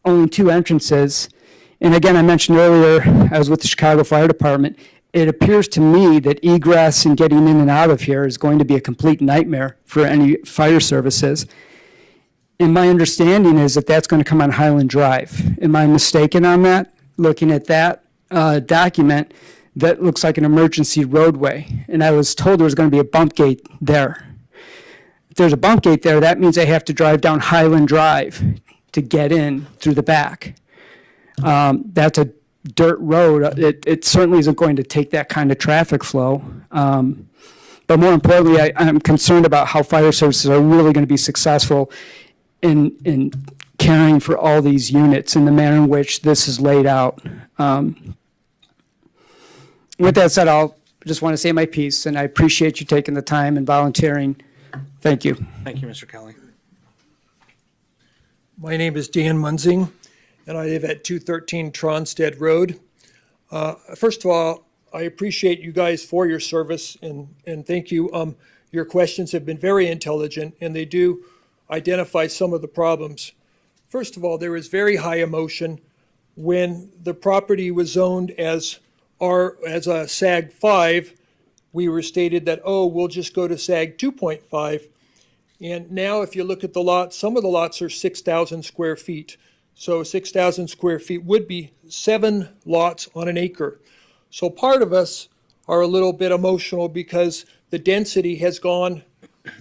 [SPEAKER 16] only 2 entrances. And again, I mentioned earlier, I was with the Chicago Fire Department. It appears to me that egress and getting in and out of here is going to be a complete nightmare for any fire services. And my understanding is that that's going to come on Highland Drive. Am I mistaken on that? Looking at that document, that looks like an emergency roadway. And I was told there was going to be a bump gate there. If there's a bump gate there, that means I have to drive down Highland Drive to get in through the back. That's a dirt road. It certainly isn't going to take that kind of traffic flow. But more importantly, I'm concerned about how fire services are really going to be successful in caring for all these units in the manner in which this is laid out. With that said, I'll just want to say my piece, and I appreciate you taking the time and volunteering. Thank you.
[SPEAKER 4] Thank you, Mr. Kelly.
[SPEAKER 13] My name is Dan Munzing, and I live at 213 Tronstead Road. First of all, I appreciate you guys for your service, and thank you. Your questions have been very intelligent, and they do identify some of the problems. First of all, there is very high emotion when the property was zoned as a SAG 5. We were stated that, we'll just go to SAG 2.5. And now if you look at the lots, some of the lots are 6,000 square feet. So 6,000 square feet would be 7 lots on an acre. So part of us are a little bit emotional because the density has gone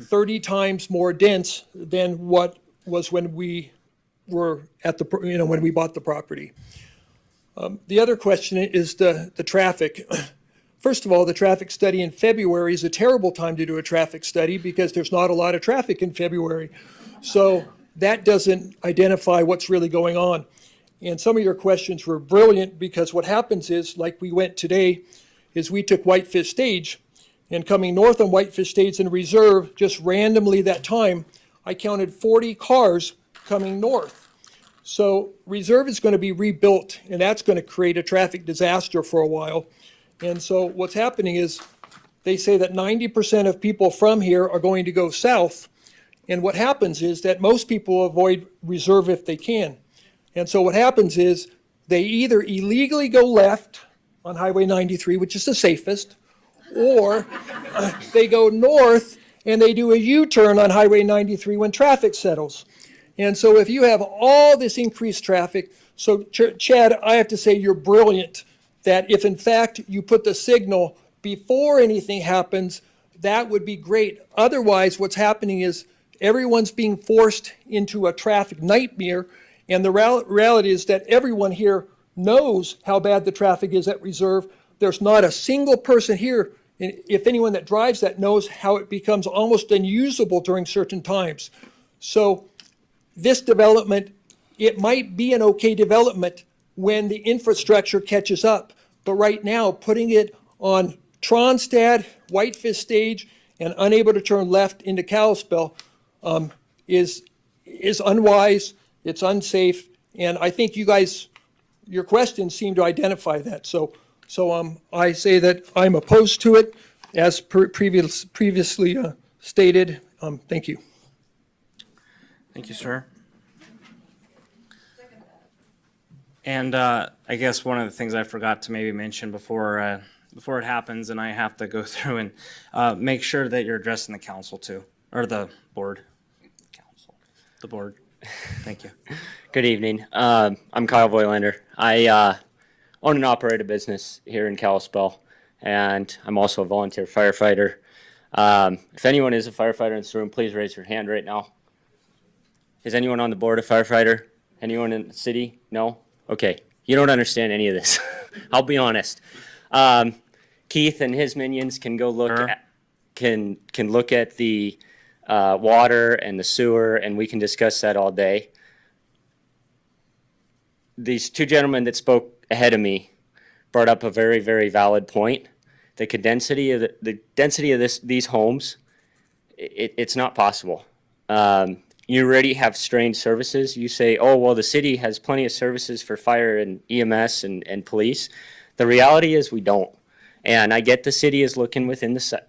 [SPEAKER 13] 30 times more dense than what was when we were at when we bought the property. The other question is the traffic. First of all, the traffic study in February is a terrible time to do a traffic study because there's not a lot of traffic in February. So that doesn't identify what's really going on. And some of your questions were brilliant because what happens is, like we went today, is we took Whitefish Stage, and coming north on Whitefish Stage and Reserve, just randomly that time, I counted 40 cars coming north. So Reserve is going to be rebuilt, and that's going to create a traffic disaster for a while. And so what's happening is they say that 90% of people from here are going to go south. And what happens is that most people avoid Reserve if they can. And so what happens is they either illegally go left on Highway 93, which is the safest, or they go north and they do a U-turn on Highway 93 when traffic settles. And so if you have all this increased traffic, so Chad, I have to say you're brilliant that if in fact you put the signal before anything happens, that would be great. Otherwise, what's happening is everyone's being forced into a traffic nightmare, and the reality is that everyone here knows how bad the traffic is at Reserve. There's not a single person here, if anyone that drives that knows how it becomes almost unusable during certain times. So this development, it might be an okay development when the infrastructure catches up. But right now, putting it on Tronstad, Whitefish Stage, and unable to turn left into Kalispell is unwise, it's unsafe, and I think you guys, your questions seem to identify that. So I say that I'm opposed to it, as previously stated. Thank you.
[SPEAKER 4] Thank you, sir. And I guess one of the things I forgot to maybe mention before it happens, and I have to go through and make sure that you're addressing the council too, or the board. Council, the board. Thank you.
[SPEAKER 12] Good evening. I'm Kyle Voigtlander. I own and operate a business here in Kalispell, and I'm also a volunteer firefighter. If anyone is a firefighter in this room, please raise your hand right now. Is anyone on the board a firefighter? Anyone in the city? No? Okay. You don't understand any of this. I'll be honest. Keith and his minions can go look at, can look at the water and the sewer, and we can discuss that all day. These two gentlemen that spoke ahead of me brought up a very, very valid point. The density of these homes, it's not possible. You already have strained services. You say, oh, well, the city has plenty of services for fire and EMS and police. The reality is we don't. And I get the city is looking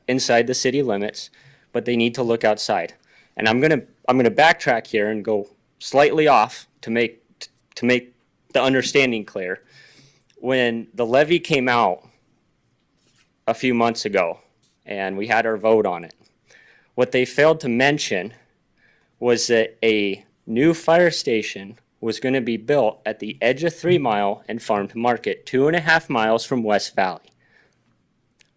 [SPEAKER 12] inside the city limits, but they need to look outside. And I'm gonna backtrack here and go slightly off to make the understanding clear. When the levy came out a few months ago, and we had our vote on it, what they failed to mention was that a new fire station was going to be built at the edge of 3 Mile and Farm to Market, 2.5 miles from West Valley.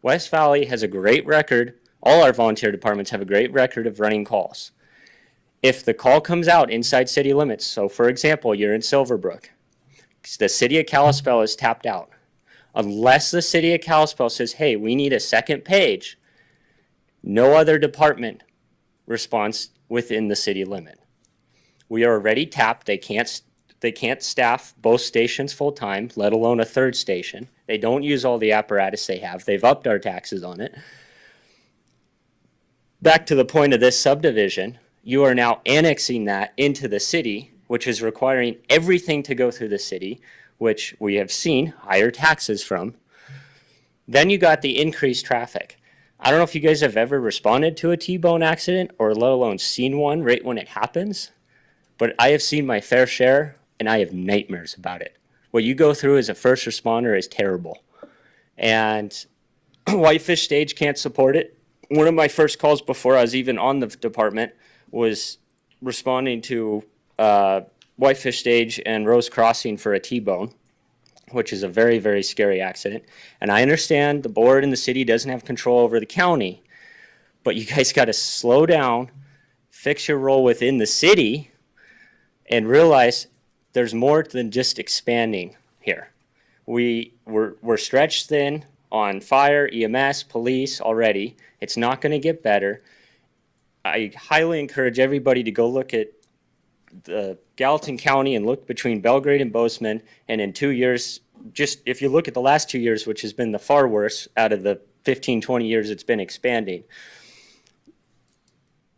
[SPEAKER 12] West Valley has a great record. All our volunteer departments have a great record of running calls. If the call comes out inside city limits, so for example, you're in Silverbrook, the city of Kalispell is tapped out. Unless the city of Kalispell says, hey, we need a second page, no other department responds within the city limit. We are already tapped. They can't staff both stations full time, let alone a third station. They don't use all the apparatus they have. They've upped our taxes on it. Back to the point of this subdivision, you are now annexing that into the city, which is requiring everything to go through the city, which we have seen higher taxes from. Then you got the increased traffic. I don't know if you guys have ever responded to a T-bone accident or let alone seen one right when it happens, but I have seen my fair share and I have nightmares about it. What you go through as a first responder is terrible. And Whitefish Stage can't support it. One of my first calls before I was even on the department was responding to Whitefish Stage and Rose Crossing for a T-bone, which is a very, very scary accident. And I understand the board and the city doesn't have control over the county, but you guys got to slow down, fix your role within the city, and realize there's more than just expanding here. We're stretched thin on fire, EMS, police already. It's not going to get better. I highly encourage everybody to go look at the Gallatin County and look between Belgrade and Bozeman, and in 2 years, just if you look at the last 2 years, which has been the far worst out of the 15, 20 years it's been expanding,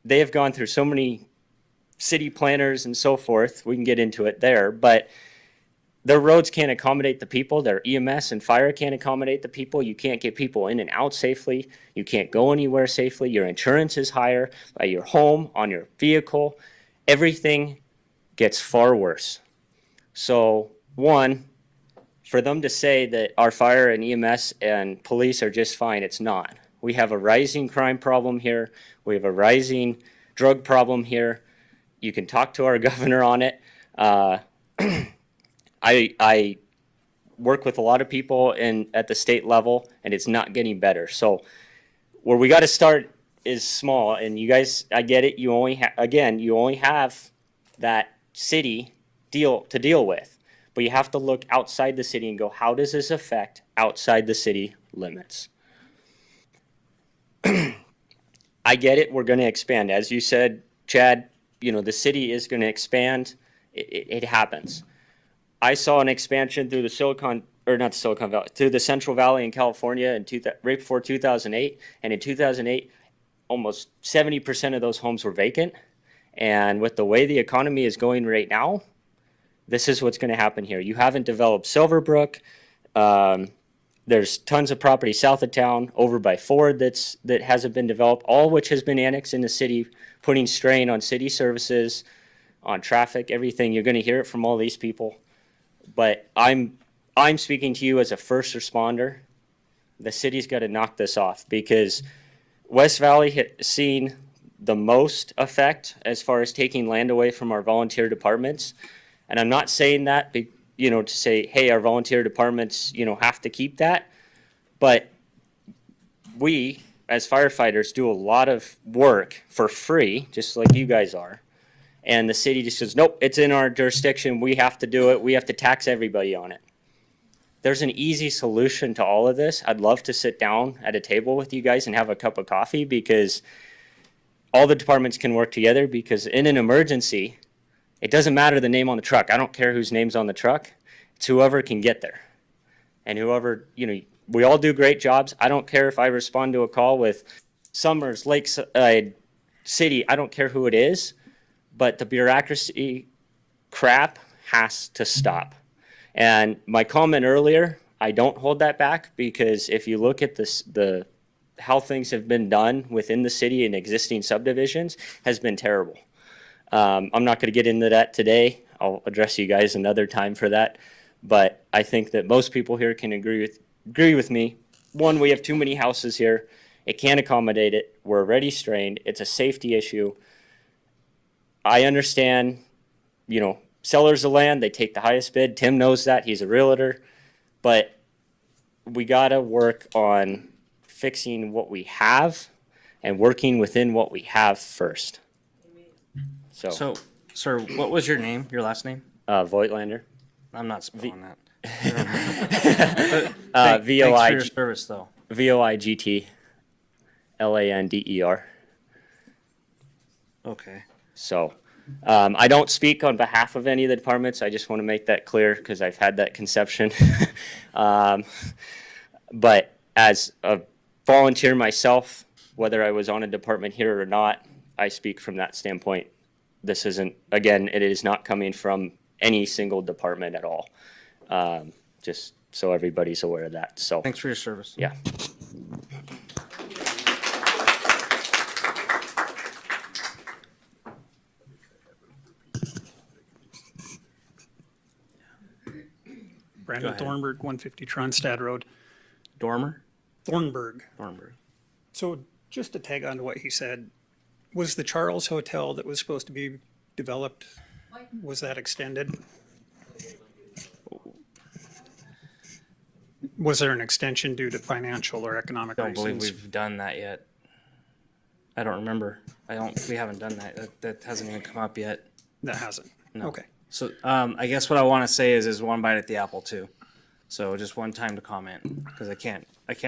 [SPEAKER 12] they have gone through so many city planners and so forth. We can get into it there, but their roads can't accommodate the people. Their EMS and fire can't accommodate the people. You can't get people in and out safely. You can't go anywhere safely. Your insurance is higher at your home, on your vehicle. Everything gets far worse. So, one, for them to say that our fire and EMS and police are just fine, it's not. We have a rising crime problem here. We have a rising drug problem here. You can talk to our governor on it. I work with a lot of people at the state level, and it's not getting better. So where we got to start is small, and you guys, I get it. You only have that city to deal with, but you have to look outside the city and go, how does this affect outside the city limits? I get it. We're going to expand, as you said, Chad. You know, the city is going to expand. It happens. I saw an expansion through the or not Silicon Valley, to the Central Valley in California right before 2008. And in 2008, almost 70% of those homes were vacant. And with the way the economy is going right now, this is what's going to happen here. You haven't developed Silverbrook. There's tons of property south of town over by Ford that hasn't been developed, all which has been annexed in the city, putting strain on city services, on traffic, everything. You're going to hear it from all these people. But I'm speaking to you as a first responder. The city's got to knock this off because West Valley has seen the most effect as far as taking land away from our volunteer departments. And I'm not saying that, to say, hey, our volunteer departments, have to keep that. But we, as firefighters, do a lot of work for free, just like you guys are. And the city just says, nope, it's in our jurisdiction. We have to do it. We have to tax everybody on it. There's an easy solution to all of this. I'd love to sit down at a table with you guys and have a cup of coffee because all the departments can work together because in an emergency, it doesn't matter the name on the truck. I don't care whose name's on the truck. It's whoever can get there. And whoever, we all do great jobs. I don't care if I respond to a call with Summers, Lakeside, City. I don't care who it is. But the bureaucracy crap has to stop. And my comment earlier, I don't hold that back because if you look at how things have been done within the city and existing subdivisions has been terrible. I'm not going to get into that today. I'll address you guys another time for that. But I think that most people here can agree with me. One, we have too many houses here. It can't accommodate it. We're already strained. It's a safety issue. I understand, sellers of land, they take the highest bid. Tim knows that. He's a realtor. But we got to work on fixing what we have and working within what we have first.
[SPEAKER 4] So, sir, what was your name, your last name?
[SPEAKER 12] Voigtlander.
[SPEAKER 4] I'm not spelling that.
[SPEAKER 12] Thanks for
[SPEAKER 4] your service, though.
[SPEAKER 12] Voigtlander.
[SPEAKER 4] Okay.
[SPEAKER 12] So, I don't speak on behalf of any of the departments. I just want to make that clear because I've had that conception. But as a volunteer myself, whether I was on a department here or not, I speak from that standpoint. This isn't, again, it is not coming from any single department at all. Just so everybody's aware of that. So
[SPEAKER 4] thanks for your service.
[SPEAKER 12] Yeah.
[SPEAKER 2] Brandon Thornburg, 150 Tronstad Road.
[SPEAKER 4] Dormer?
[SPEAKER 2] Thornburg.
[SPEAKER 4] Thornburg.
[SPEAKER 2] So just to tag on to what he said, was the Charles Hotel that was supposed to be developed, was that extended? Was there an extension due to financial or economic
[SPEAKER 4] I don't believe
[SPEAKER 2] reasons?
[SPEAKER 4] we've done that yet. I don't remember. We haven't done that. That hasn't even come up yet.
[SPEAKER 2] That hasn't?
[SPEAKER 4] No.
[SPEAKER 2] Okay.
[SPEAKER 4] So, I guess what I want to say is one bite at the apple too. So just one time to comment because I can't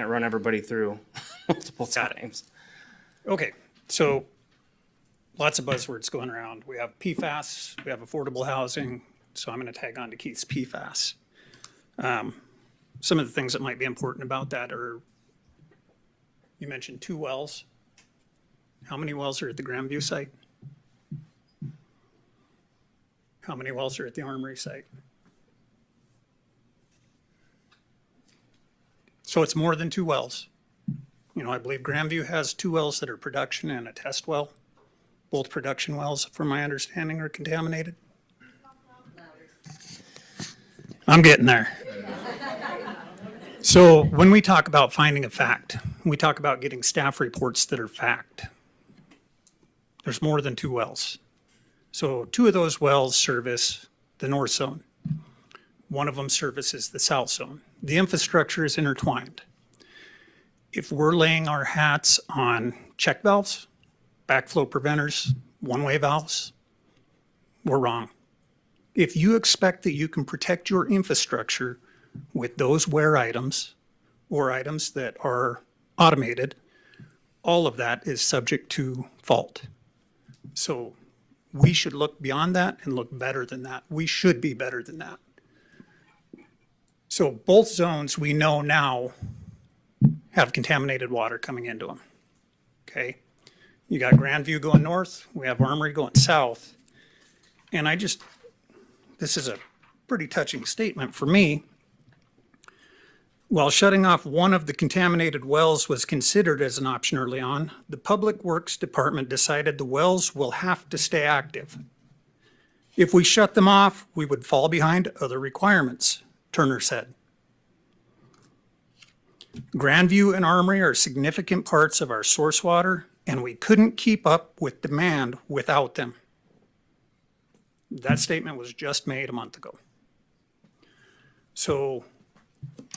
[SPEAKER 4] run everybody through multiple times.
[SPEAKER 2] Okay, so lots of buzzwords going around. We have PFAS, we have affordable housing, so I'm going to tag on to Keith's PFAS. Some of the things that might be important about that are, you mentioned 2 wells. How many wells are at the Grandview site? How many wells are at the Armory site? So it's more than 2 wells. I believe Grandview has 2 wells that are production and a test well. Both production wells, from my understanding, are contaminated. I'm getting there. So when we talk about finding a fact, we talk about getting staff reports that are fact. There's more than 2 wells. So 2 of those wells service the north zone. One of them services the south zone. The infrastructure is intertwined. If we're laying our hats on check valves, backflow preventers, one-way valves, we're wrong. If you expect that you can protect your infrastructure with those wear items or items that are automated, all of that is subject to fault. So we should look beyond that and look better than that. We should be better than that. So So both zones we know now have contaminated water coming into them. Okay? You got Grandview going north, we have Armory going south. And this is a pretty touching statement for me. While shutting off one of the contaminated wells was considered as an option early on, the Public Works Department decided the wells will have to stay active. If we shut them off, we would fall behind other requirements, Turner said. Grandview and Armory are significant parts of our source water, and we couldn't keep up with demand without them. That statement was just made a month ago. So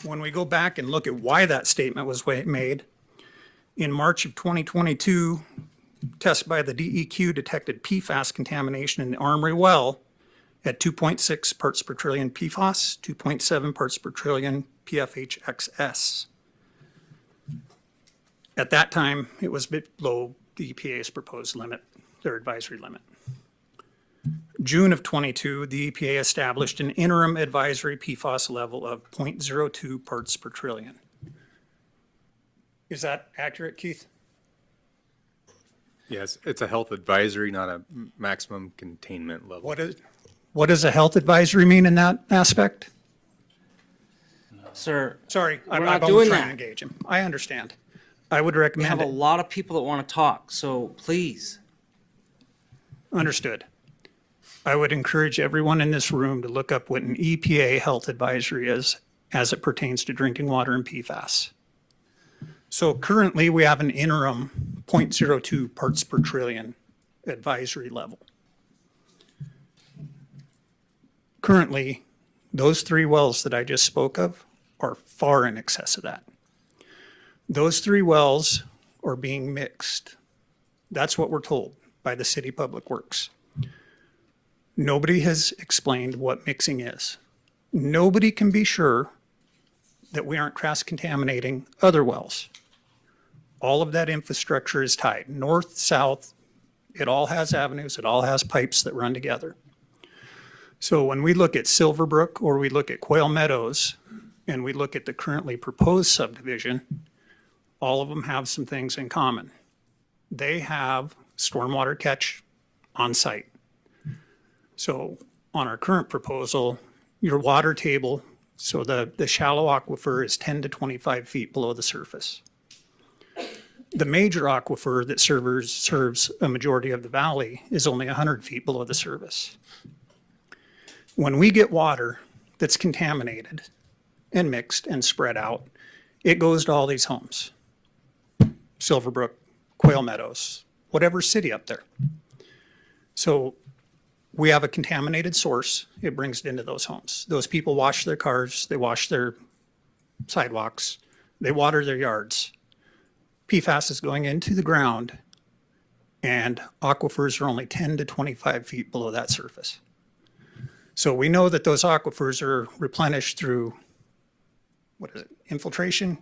[SPEAKER 2] when we go back and look at why that statement was made, in March of 2022, tests by the DEQ detected PFAS contamination in the Armory well at 2.6 parts per trillion PFAS, 2.7 parts per trillion PFHXS. At that time, it was a bit below the EPA's proposed limit, their advisory limit. June of 22, the EPA established an interim advisory PFAS level of 0.02 parts per trillion. Is that accurate, Keith?
[SPEAKER 6] Yes, it's a health advisory, not a maximum containment level.
[SPEAKER 2] What does a health advisory mean in that aspect?
[SPEAKER 4] Sir,
[SPEAKER 2] Sorry,
[SPEAKER 4] we're
[SPEAKER 2] I'm
[SPEAKER 4] not
[SPEAKER 2] only
[SPEAKER 4] doing
[SPEAKER 2] trying
[SPEAKER 4] that.
[SPEAKER 2] to engage him. I understand. I would
[SPEAKER 4] We
[SPEAKER 2] recommend
[SPEAKER 4] have a
[SPEAKER 2] it.
[SPEAKER 4] lot of people that want to talk, so please.
[SPEAKER 2] Understood. I would encourage everyone in this room to look up what an EPA health advisory is as it pertains to drinking water and PFAS. So currently, we have an interim 0.02 parts per trillion advisory level. Currently, those 3 wells that I just spoke of are far in excess of that. Those 3 wells are being mixed. That's what we're told by the City Public Works. Nobody has explained what mixing is. Nobody can be sure that we aren't cross-contaminating other wells. All of that infrastructure is tied, north, south, it all has avenues, it all has pipes that run together. So when we look at Silverbrook or we look at Quail Meadows and we look at the currently proposed subdivision, all of them have some things in common. They have stormwater catch on site. So on our current proposal, your water table, so the shallow aquifer is 10 to 25 feet below the surface. The major aquifer that serves a majority of the valley is only 100 feet below the surface. When we get water that's contaminated and mixed and spread out, it goes to all these homes. Silverbrook, Quail Meadows, whatever city up there. So we have a contaminated source, it brings it into those homes. Those people wash their cars, they wash their sidewalks, they water their yards. PFAS is going into the ground, and aquifers are only 10 to 25 feet below that surface. So we know that those aquifers are replenished through, infiltration?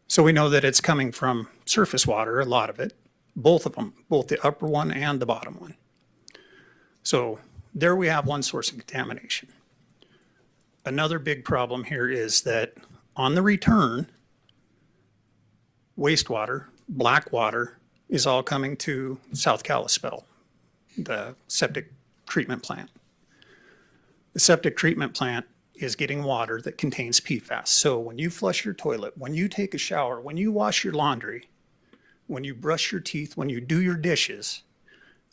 [SPEAKER 2] So we know that it's coming from surface water, a lot of it, both of them, both the upper one and the bottom one. So there we have one source of contamination. Another big problem here is that on the return, wastewater, black water, is all coming to South Kalispell, the septic treatment plant. The septic treatment plant is getting water that contains PFAS. So when you flush your toilet, when you take a shower, when you wash your laundry, when you brush your teeth, when you do your dishes,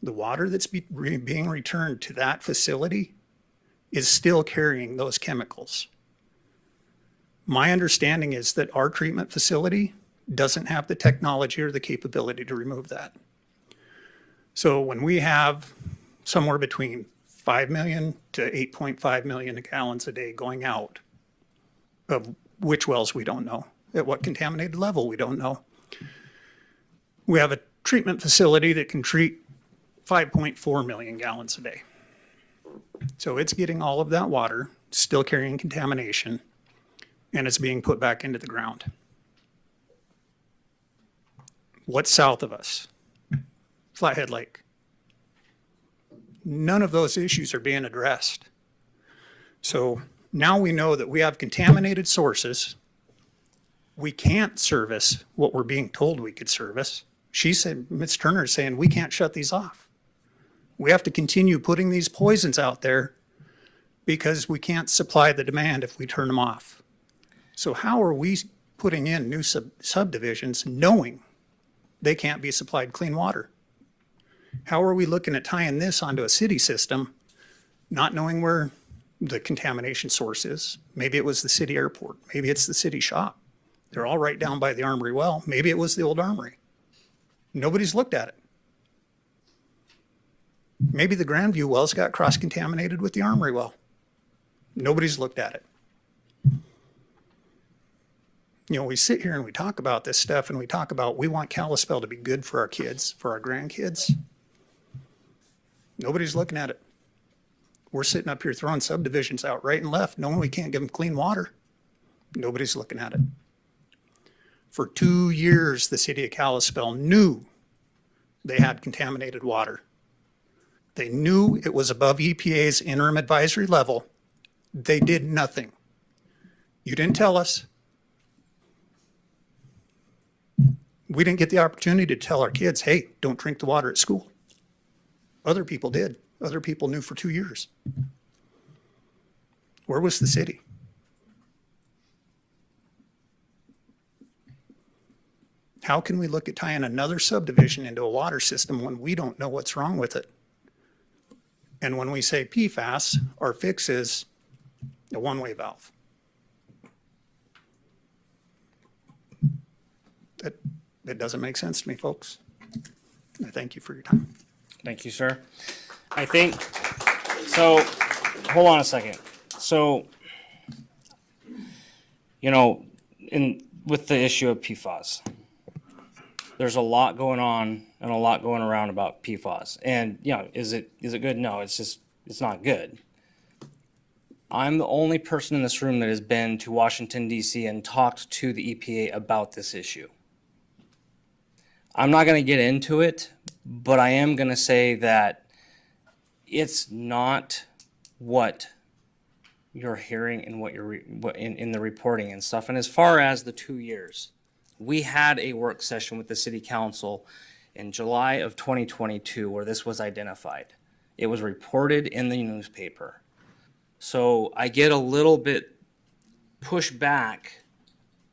[SPEAKER 2] the water that's being returned to that facility is still carrying those chemicals. My understanding is that our treatment facility doesn't have the technology or the capability to remove that. So when we have somewhere between 5 million to 8.5 million gallons a day going out of which wells we don't know, at what contaminated level we don't know. We have a treatment facility that can treat 5.4 million gallons a day. So it's getting all of that water, still carrying contamination, and it's being put back into the ground. What's south of us? Flathead Lake. None of those issues are being addressed. So Now we know that we have contaminated sources. We can't service what we're being told we could service. She said, Ms. Turner is saying, we can't shut these off. We have to continue putting these poisons out there because we can't supply the demand if we turn them off. So how are we putting in new subdivisions knowing they can't be supplied clean water? How are we looking at tying this onto a city system, not knowing where the contamination source is? Maybe it was the city airport. Maybe it's the city shop. They're all right down by the Armory well. Maybe it was the old Armory. Nobody's looked at it. Maybe the Grandview wells got cross-contaminated with the Armory well. Nobody's looked at it. You know, we sit here and we talk about this stuff and we talk about we want Kalispell to be good for our kids, for our grandkids. Nobody's looking at it. We're sitting up here throwing subdivisions out right and left, knowing we can't give them clean water. Nobody's looking at it. For 2 years, the city of Kalispell knew they had contaminated water. They knew it was above EPA's interim advisory level. They did nothing. You didn't tell us. We didn't get the opportunity to tell our kids, hey, don't drink the water at school. Other people did. Other people knew for 2 years. Where was the city? How can we look at tying another subdivision into a water system when we don't know what's wrong with it? And when we say PFAS, our fix is a one-way valve. That doesn't make sense to me, folks. I thank you for your time.
[SPEAKER 4] Thank you, sir. I think, so, hold on a second. So, you know, with the issue of PFAS, there's a lot going on and a lot going around about PFAS. And, you know, is it good? No, it's not good. I'm the only person in this room that has been to Washington, D.C. and talked to the EPA about this issue. I'm not going to get into it, but I am going to say that it's not what you're hearing and what you're in the reporting and stuff. And as far as the 2 years, we had a work session with the city council in July of 2022 where this was identified. It was reported in the newspaper. So I get a little bit pushed back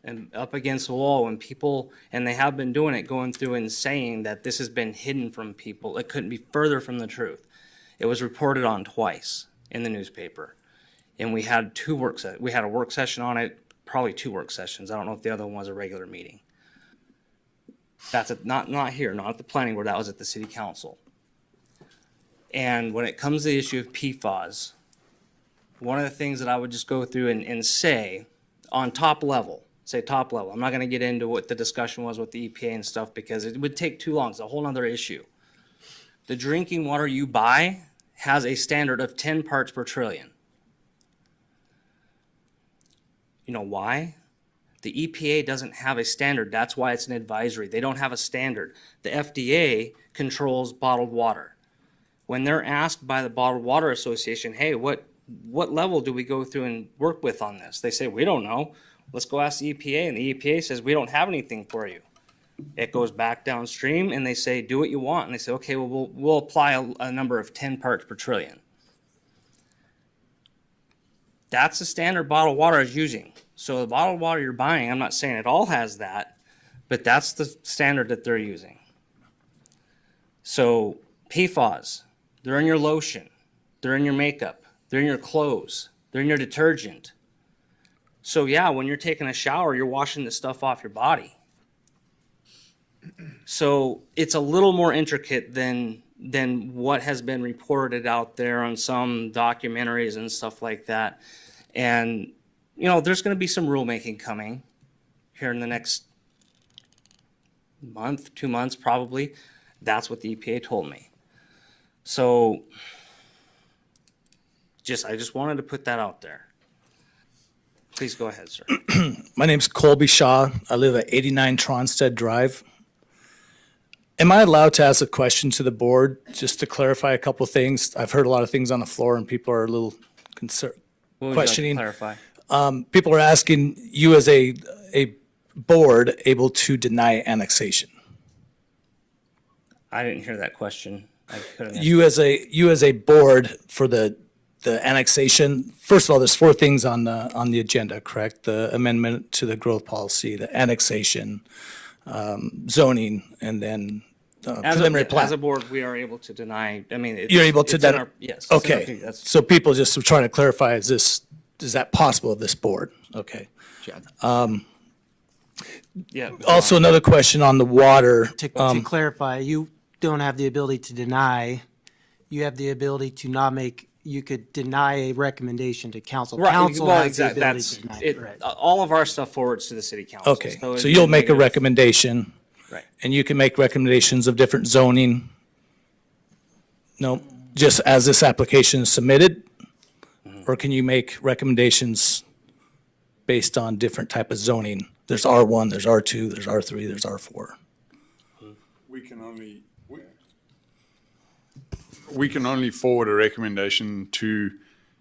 [SPEAKER 4] and up against the wall when people, and they have been doing it, going through and saying that this has been hidden from people. It couldn't be further from the truth. It was reported on twice in the newspaper. And we had we had a work session on it, probably 2 work sessions. I don't know if the other one was a regular meeting. That's not here, not at the planning board, that was at the city council. And when it comes to the issue of PFAS, one of the things that I would just go through and say on top level, I'm not gonna get into what the discussion was with the EPA and stuff because it would take too long, it's a whole nother issue. The drinking water you buy has a standard of 10 parts per trillion. You know why? The EPA doesn't have a standard. That's why it's an advisory. They don't have a standard. The FDA controls bottled water. When they're asked by the Bottled Water Association, hey, what level do we go through and work with on this? They say, we don't know. Let's go ask the EPA. And the EPA says, we don't have anything for you. It goes back downstream and they say, do what you want. And they say, okay, well, we'll apply a number of 10 parts per trillion. That's the standard bottled water is using. So the bottled water you're buying, I'm not saying it all has that, but that's the standard that they're using. So PFAS, they're in your lotion, they're in your makeup, they're in your clothes, they're in your detergent. So yeah, when you're taking a shower, you're washing the stuff off your body. So it's a little more intricate than what has been reported out there on some documentaries and stuff like that. And, you know, there's going to be some rulemaking coming here in the next month, 2 months probably. That's what the EPA told me. So I just wanted to put that out there. Please go ahead, sir.
[SPEAKER 17] My name's Colby Shaw. I live at 89 Tronstead Drive. Am I allowed to ask a question to the board just to clarify a couple things? I've heard a lot of things on the floor and people are a little concerned.
[SPEAKER 4] What would you like to
[SPEAKER 17] questioning.
[SPEAKER 4] clarify?
[SPEAKER 17] People are asking you as a board able to deny annexation.
[SPEAKER 4] I didn't hear that question. I couldn't.
[SPEAKER 17] You as a board for the annexation. First of all, there's 4 things on the agenda, correct? The amendment to the growth policy, the annexation, zoning, and then preliminary plat.
[SPEAKER 4] As a board, we are able to deny, I mean.
[SPEAKER 17] You're able to deny?
[SPEAKER 4] Yes. it's in our-
[SPEAKER 17] Okay,
[SPEAKER 4] that's-
[SPEAKER 17] so people just were trying to clarify, is that possible of this board? Okay.
[SPEAKER 4] Yeah.
[SPEAKER 17] Also, another question on the water.
[SPEAKER 14] To clarify, you don't have the ability to deny, you have the ability to not make, you could deny a recommendation to council.
[SPEAKER 4] Right,
[SPEAKER 14] Council
[SPEAKER 4] well,
[SPEAKER 14] has the
[SPEAKER 4] exactly,
[SPEAKER 14] ability
[SPEAKER 4] that's,
[SPEAKER 14] to deny.
[SPEAKER 4] it,
[SPEAKER 14] Right.
[SPEAKER 4] all of our stuff forwards to the city council.
[SPEAKER 17] Okay,
[SPEAKER 4] it'd
[SPEAKER 17] so
[SPEAKER 4] be
[SPEAKER 17] you'll make a
[SPEAKER 4] negative.
[SPEAKER 17] recommendation.
[SPEAKER 4] Right.
[SPEAKER 17] And you can make recommendations of different zoning? No, just as this application is submitted? Or can you make recommendations based on different type of zoning? There's R1, there's R2, there's R3, there's R4.
[SPEAKER 8] We can only forward a recommendation to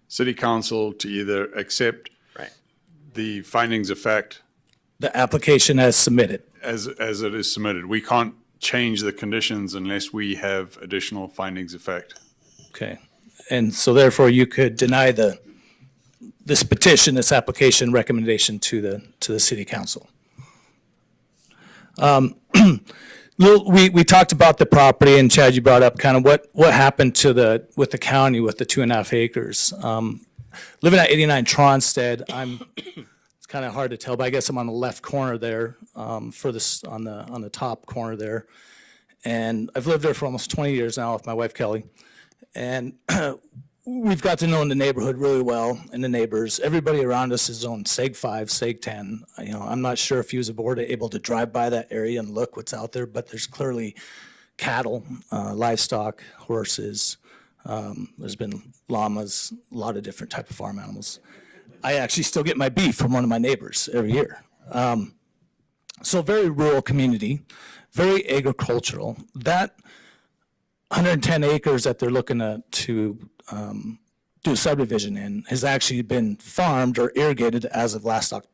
[SPEAKER 8] city council to either accept
[SPEAKER 4] Right.
[SPEAKER 8] the findings of fact
[SPEAKER 17] The application as submitted.
[SPEAKER 8] as it is submitted. We can't change the conditions unless we have additional findings of fact.
[SPEAKER 17] Okay. And so therefore you could deny this petition, this application recommendation to the city council. We talked about the property, and Chad, you brought up kind of what happened with the county with the 2.5 acres. Living at 89 Tronstead, it's kind of hard to tell, but I guess I'm on the left corner there, furthest on the top corner there. And I've lived there for almost 20 years now with my wife Kelly. And we've got to know the neighborhood really well and the neighbors. Everybody around us is zoned Seg 5, Seg 10. I'm not sure if you as a board are able to drive by that area and look what's out there, but there's clearly cattle, livestock, horses. There's been llamas, a lot of different type of farm animals. I actually still get my beef from one of my neighbors every year. So very rural community, very agricultural. That 110 acres that they're looking to do a subdivision in has actually been farmed or irrigated as of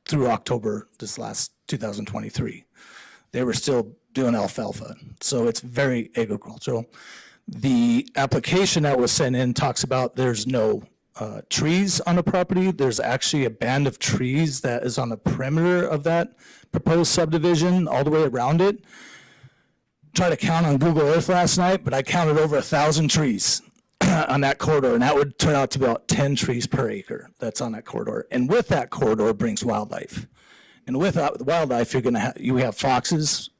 [SPEAKER 17] through October this last 2023. They were still doing alfalfa, so it's very agricultural. The application that was sent in talks about there's no trees on the property. There's actually a band of trees that is on the perimeter of that proposed subdivision all the way around it. Tried to count on Google Earth last night, but I counted over 1,000 trees on that corridor, and that would turn out to be about 10 trees per acre that's on that corridor. And with that corridor brings wildlife. And with wildlife, we have foxes,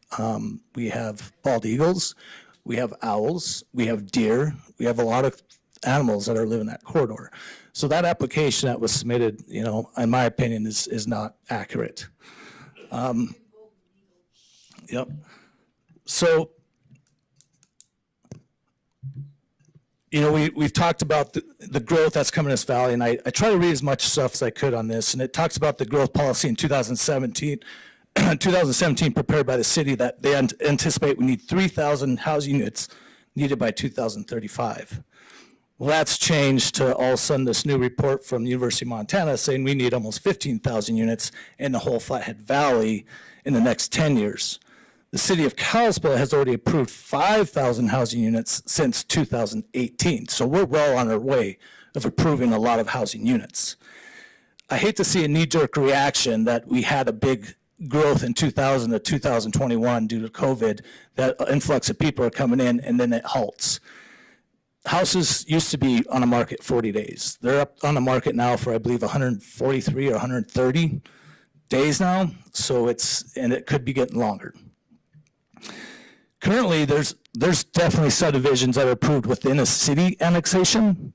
[SPEAKER 17] we have bald eagles, we have owls, we have deer, we have a lot of animals that are living in that corridor. So that application that was submitted, in my opinion, is not accurate. Yep. So, we've talked about the growth that's coming in this valley, and I try to read as much stuff as I could on this, and it talks about the growth policy in 2017 prepared by the city that they anticipate we need 3,000 housing units needed by 2035. Well, that's changed to all of a sudden this new report from the University of Montana saying we need almost 15,000 units in the whole Flathead Valley in the next 10 years. The city of Kalispell has already approved 5,000 housing units since 2018. So we're well on our way of approving a lot of housing units. I hate to see a knee-jerk reaction that we had a big growth in 2000 to 2021 due to COVID, that influx of people are coming in and then it halts. Houses used to be on the market 40 days. They're up on the market now for, I believe, 143 or 130 days now. And it could be getting longer. Currently, there's definitely subdivisions that are approved within a city annexation.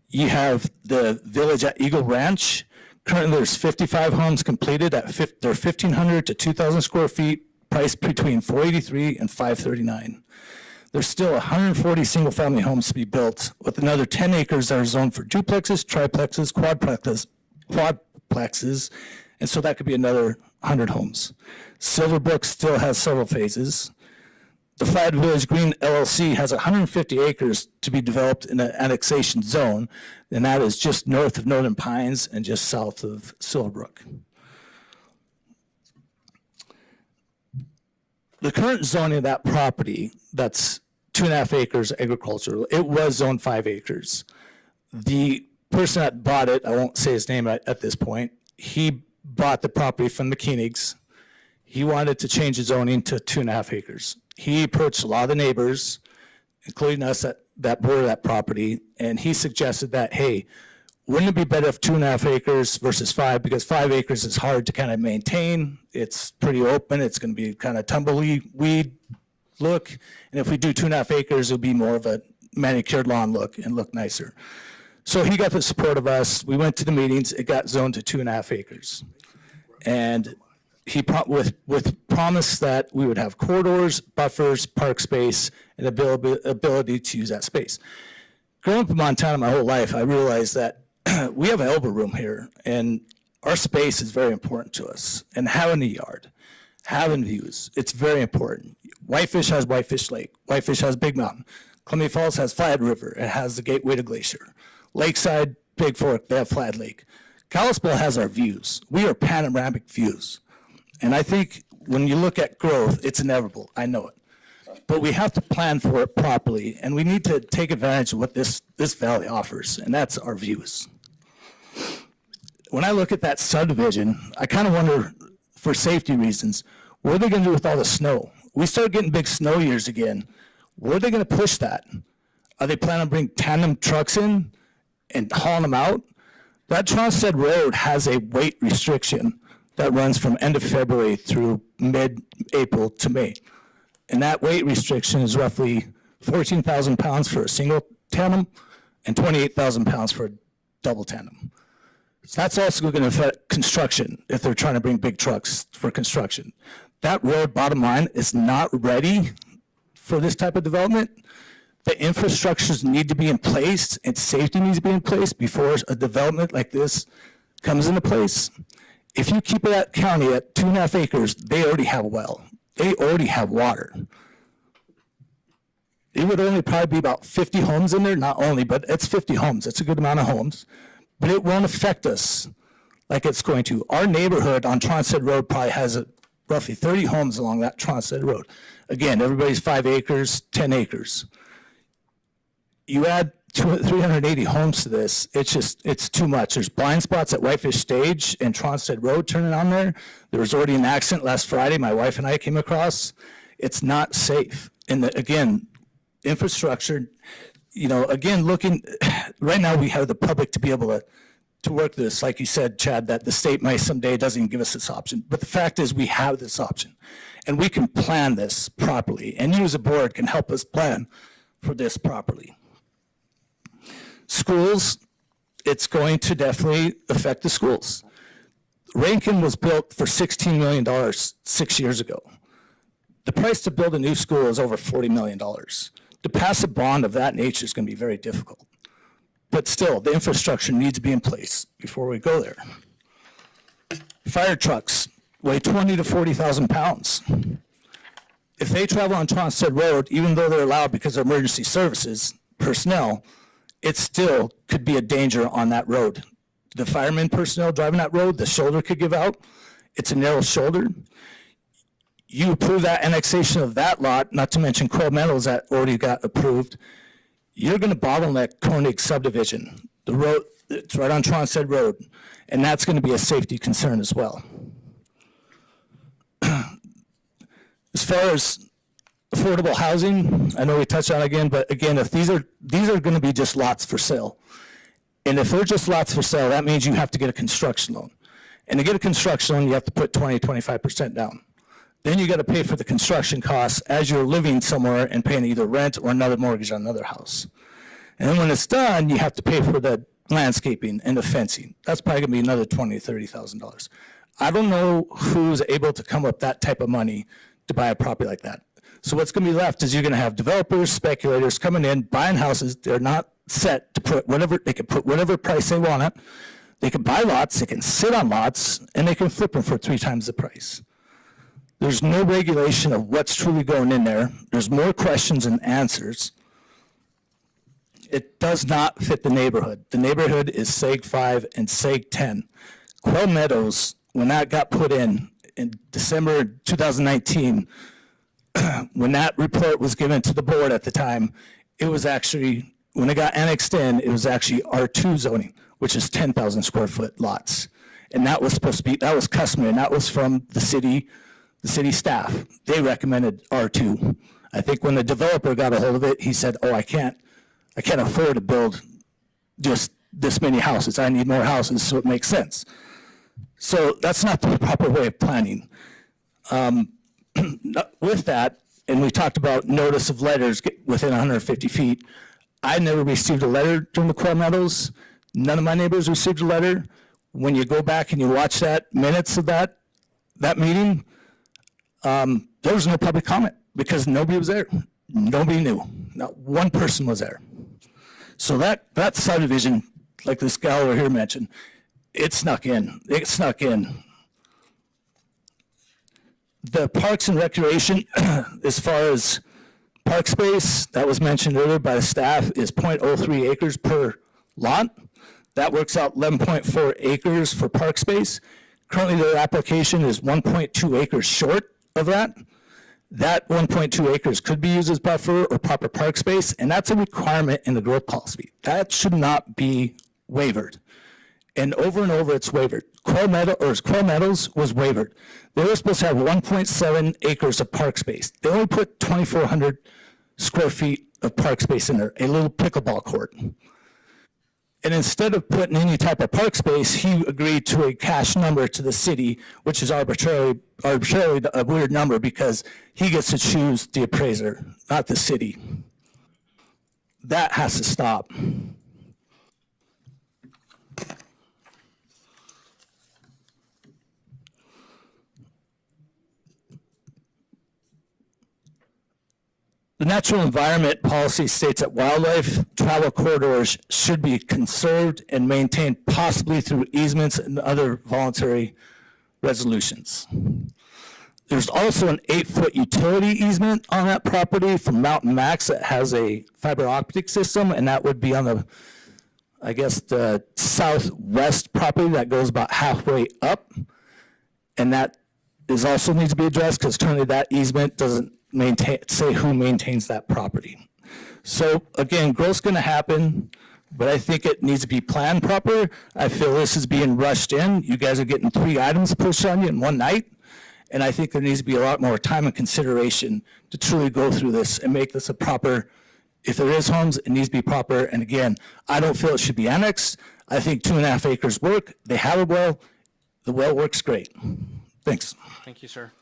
[SPEAKER 17] You have the village at Eagle Ranch. Currently, there's 55 homes completed they're 1,500 to 2,000 square feet, priced between $483 and $539. There's still 140 single-family homes to be built, with another 10 acres that are zoned for duplexes, triplexes, quadplexes, and so that could be another 100 homes. Silverbrook still has several phases. the Flat Village Green LLC has 150 acres to be developed in an annexation zone, and that is just north of Northern Pines and just south of Silverbrook. The current zoning of that property, that's 2.5 acres agricultural, it was zoned 5 acres. The person that bought it, I won't say his name at this point, he bought the property from the Koenigs. He wanted to change the zoning to 2.5 acres. He approached a lot of the neighbors, including us that border that property, and he suggested that, hey, wouldn't it be better if 2.5 acres versus 5? Because 5 acres is hard to kind of maintain. It's pretty open. It's going to be kind of tumbleweed look. And if we do 2.5 acres, it'll be more of a manicured lawn look and look nicer. So he got the support of us. We went to the meetings. It got zoned to 2.5 acres. And he with promise that we would have corridors, buffers, park space, and ability to use that space. Growing up in Montana my whole life, I realized that we have an elbow room here, and our space is very important to us. And having a yard, having views, it's very important. Whitefish has Whitefish Lake. Whitefish has Big Mountain. Columbia Falls has Flat River. It has the Gateway to Glacier. Lakeside, Big Fork, they have Flat Lake. Kalispell has our views. We are panoramic views. And I think when you look at growth, it's inevitable. I know it. But we have to plan for it properly, and we need to take advantage of what this valley offers, and that's our views. When I look at that subdivision, I kind of wonder, for safety reasons, what are they going to do with all the snow? We start getting big snow years again. Where are they going to push that? Are they planning on bringing tandem trucks in and hauling them out? That Tronstead Road has a weight restriction that runs from end of February through mid-April to May. And that weight restriction is roughly 14,000 pounds for a single tandem and 28,000 pounds for a double tandem. So that's also going to affect construction if they're trying to bring big trucks for construction. That road, bottom line, is not ready for this type of development. The infrastructures need to be in place and safety needs to be in place before a development like this comes into place. If you keep that county at 2.5 acres, they already have a well. They already have water. It would only probably be about 50 homes in there, not only, but it's 50 homes. It's a good amount of homes, but it won't affect us like it's going to. Our neighborhood on Tronstead Road probably has roughly 30 homes along that Tronstead Road. Again, everybody's 5 acres, 10 acres. You add 380 homes to this, it's too much. There's blind spots at Whitefish Stage and Tronstead Road turning on there. There was already an accident last Friday my wife and I came across. It's not safe. And again, infrastructure, again, looking, right now we have the public to be able to work this, like you said, Chad, that the state might someday doesn't even give us this option. But the fact is we have this option and we can plan this properly, and you as a board can help us plan for this properly. Schools, it's going to definitely affect the schools. Rankin was built for $16 million 6 years ago. The price to build a new school is over $40 million. To pass a bond of that nature is going to be very difficult. But still, the infrastructure needs to be in place before we go there. Fire trucks weigh 20 to 40,000 pounds. If they travel on Tronstead Road, even though they're allowed because of emergency services personnel, it still could be a danger on that road. The firemen personnel driving that road, the shoulder could give out. It's a narrow shoulder. You approve that annexation of that lot, not to mention Quail Meadows that already got approved, you're going to bottleneck Koenig subdivision. The road, it's right on Tronstead Road, and that's going to be a safety concern as well. As far as affordable housing, I know we touched on it again, but again, if these are going to be just lots for sale. And if they're just lots for sale, that means you have to get a construction loan. And to get a construction loan, you have to put 20, 25% down. Then you got to pay for the construction costs as you're living somewhere and paying either rent or another mortgage on another house. And then when it's done, you have to pay for the landscaping and the fencing. That's probably going to be another $20,000 to $30,000. I don't know who's able to come up with that type of money to buy a property like that. So what's going to be left is you're going to have developers, speculators coming in, buying houses. They're not set to put whatever, they can put whatever price they want it. They can buy lots, they can sit on lots, and they can flip them for 3 times the price. There's no regulation of what's truly going in there. There's more questions than answers. It does not fit the neighborhood. The neighborhood is SEG 5 and SEG 10. Quail Meadows, when that got put in December 2019, when that report was given to the board at the time, it was actually, when it got annexed in, it was actually R2 zoning, which is 10,000 square foot lots. And that was supposed to be, that was customary, and that was from the city staff. They recommended R2. I think when the developer got a hold of it, he said, oh, I can't afford to build just this many houses. I need more houses, so it makes sense. So that's not the proper way of planning. With that, and we talked about notice of letters within 150 feet, I never received a letter during the Quail Meadows. None of my neighbors received a letter. When you go back and you watch that minutes of that meeting, there was no public comment because nobody was there. Nobody knew. Not one person was there. So that subdivision, like this gal over here mentioned, it snuck in. It snuck in. The Parks and Recreation, as far as park space, that was mentioned earlier by the staff, is 0.03 acres per lot. That works out 11.4 acres for park space. Currently, their application is 1.2 acres short of that. That 1.2 acres could be used as buffer or proper park space, and that's a requirement in the growth policy. That should not be wavered. And over it's wavered. Quail Meadows was wavered. They were supposed to have 1.7 acres of park space. They only put 2,400 square feet of park space in there, a little pickleball court. And instead of putting any type of park space, he agreed to a cash number to the city, which is arbitrarily a weird number because he gets to choose the appraiser, not the city. That has to stop. The natural environment policy states that wildlife travel corridors should be conserved and maintained possibly through easements and other voluntary resolutions. There's also an 8-foot utility easement on that property from Mountain Max that has a fiber optic system, and that would be on the, I guess, the southwest property that goes about halfway up. And that is also needs to be addressed because currently that easement doesn't say who maintains that property. So again, growth's gonna happen, but I think it needs to be planned proper. I feel this is being rushed in. You guys are getting 3 items pushed on you in one night. And I think there needs to be a lot more time and consideration to truly go through this and make this a proper, if there is homes, it needs to be proper. And again, I don't feel it should be annexed. I think 2.5 acres work. They have a well. The well works great. Thanks.
[SPEAKER 4] Thank you, sir.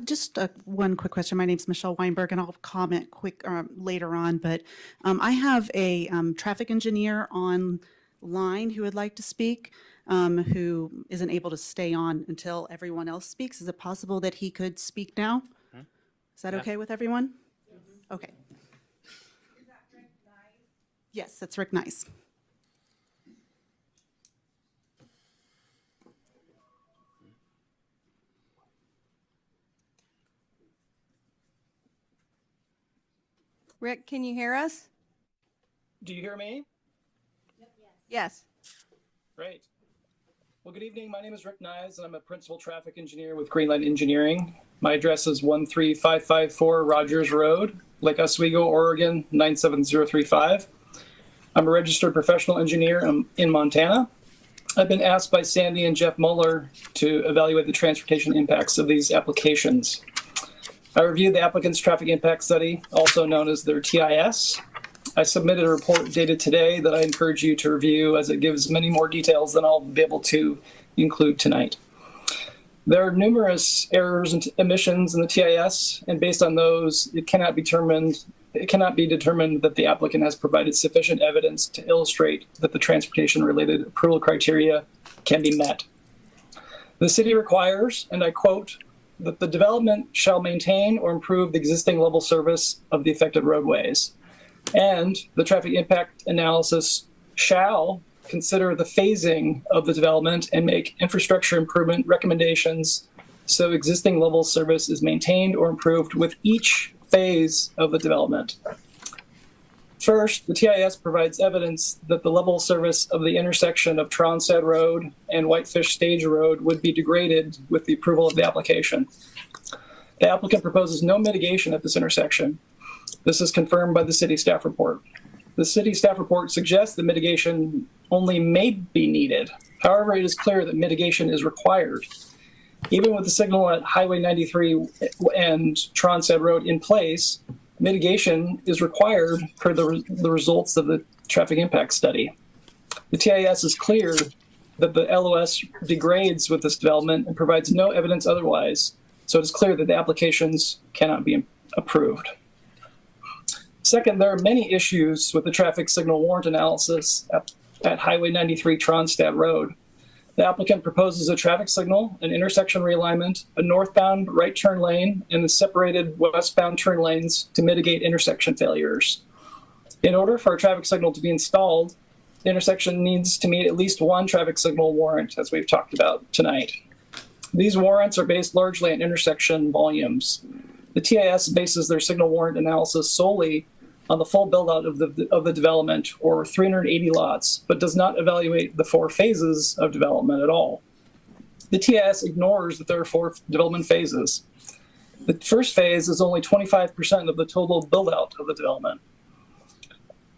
[SPEAKER 18] Just one quick question. My name's Michelle Weinberg, and I'll comment quick later on. But I have a traffic engineer online who would like to speak, who isn't able to stay on until everyone else speaks. Is it possible that he could speak now? Is that okay with everyone? Okay. Is that Rick Nice? Yes, that's Rick Nice.
[SPEAKER 5] Rick, can you hear us?
[SPEAKER 19] Do you hear me?
[SPEAKER 5] Yes.
[SPEAKER 19] Great. Well, good evening. My name is Rick Nyes, and I'm a principal traffic engineer with Greenlight Engineering. My address is 13554 Rogers Road, Lake Oswego, Oregon, 97035. I'm a registered professional engineer in Montana. I've been asked by Sandy and Jeff Mueller to evaluate the transportation impacts of these applications. I reviewed the applicant's traffic impact study, also known as their TIS. I submitted a report dated today that I encourage you to review as it gives many more details than I'll be able to include tonight. There are numerous errors and omissions in the TIS, and based on those, it cannot be determined that the applicant has provided sufficient evidence to illustrate that the transportation-related approval criteria can be met. The city requires, and I quote, that the development shall maintain or improve the existing level service of the affected roadways. And the traffic impact analysis shall consider the phasing of the development and make infrastructure improvement recommendations so existing level of service is maintained or improved with each phase of the development. First, the TIS provides evidence that the level of service of the intersection of Tronstad Road and Whitefish Stage Road would be degraded with the approval of the application. The applicant proposes no mitigation at this intersection. This is confirmed by the city staff report. The city staff report suggests that mitigation only may be needed. However, it is clear that mitigation is required. Even with the signal at Highway 93 and Tronstad Road in place, mitigation is required per the results of the traffic impact study. The TIS is clear that the LOS degrades with this development and provides no evidence otherwise, so it is clear that the applications cannot be approved. Second, there are many issues with the traffic signal warrant analysis at Highway 93 Tronstad Road. The applicant proposes a traffic signal, an intersection realignment, a northbound right turn lane, and the separated westbound turn lanes to mitigate intersection failures. In order for a traffic signal to be installed, the intersection needs to meet at least one traffic signal warrant, as we've talked about tonight. These warrants are based largely on intersection volumes. The TIS bases their signal warrant analysis solely on the full build-out of the development, or 380 lots, but does not evaluate the 4 phases of development at all. The TIS ignores that there are 4 development phases. The first phase is only 25% of the total build-out of the development.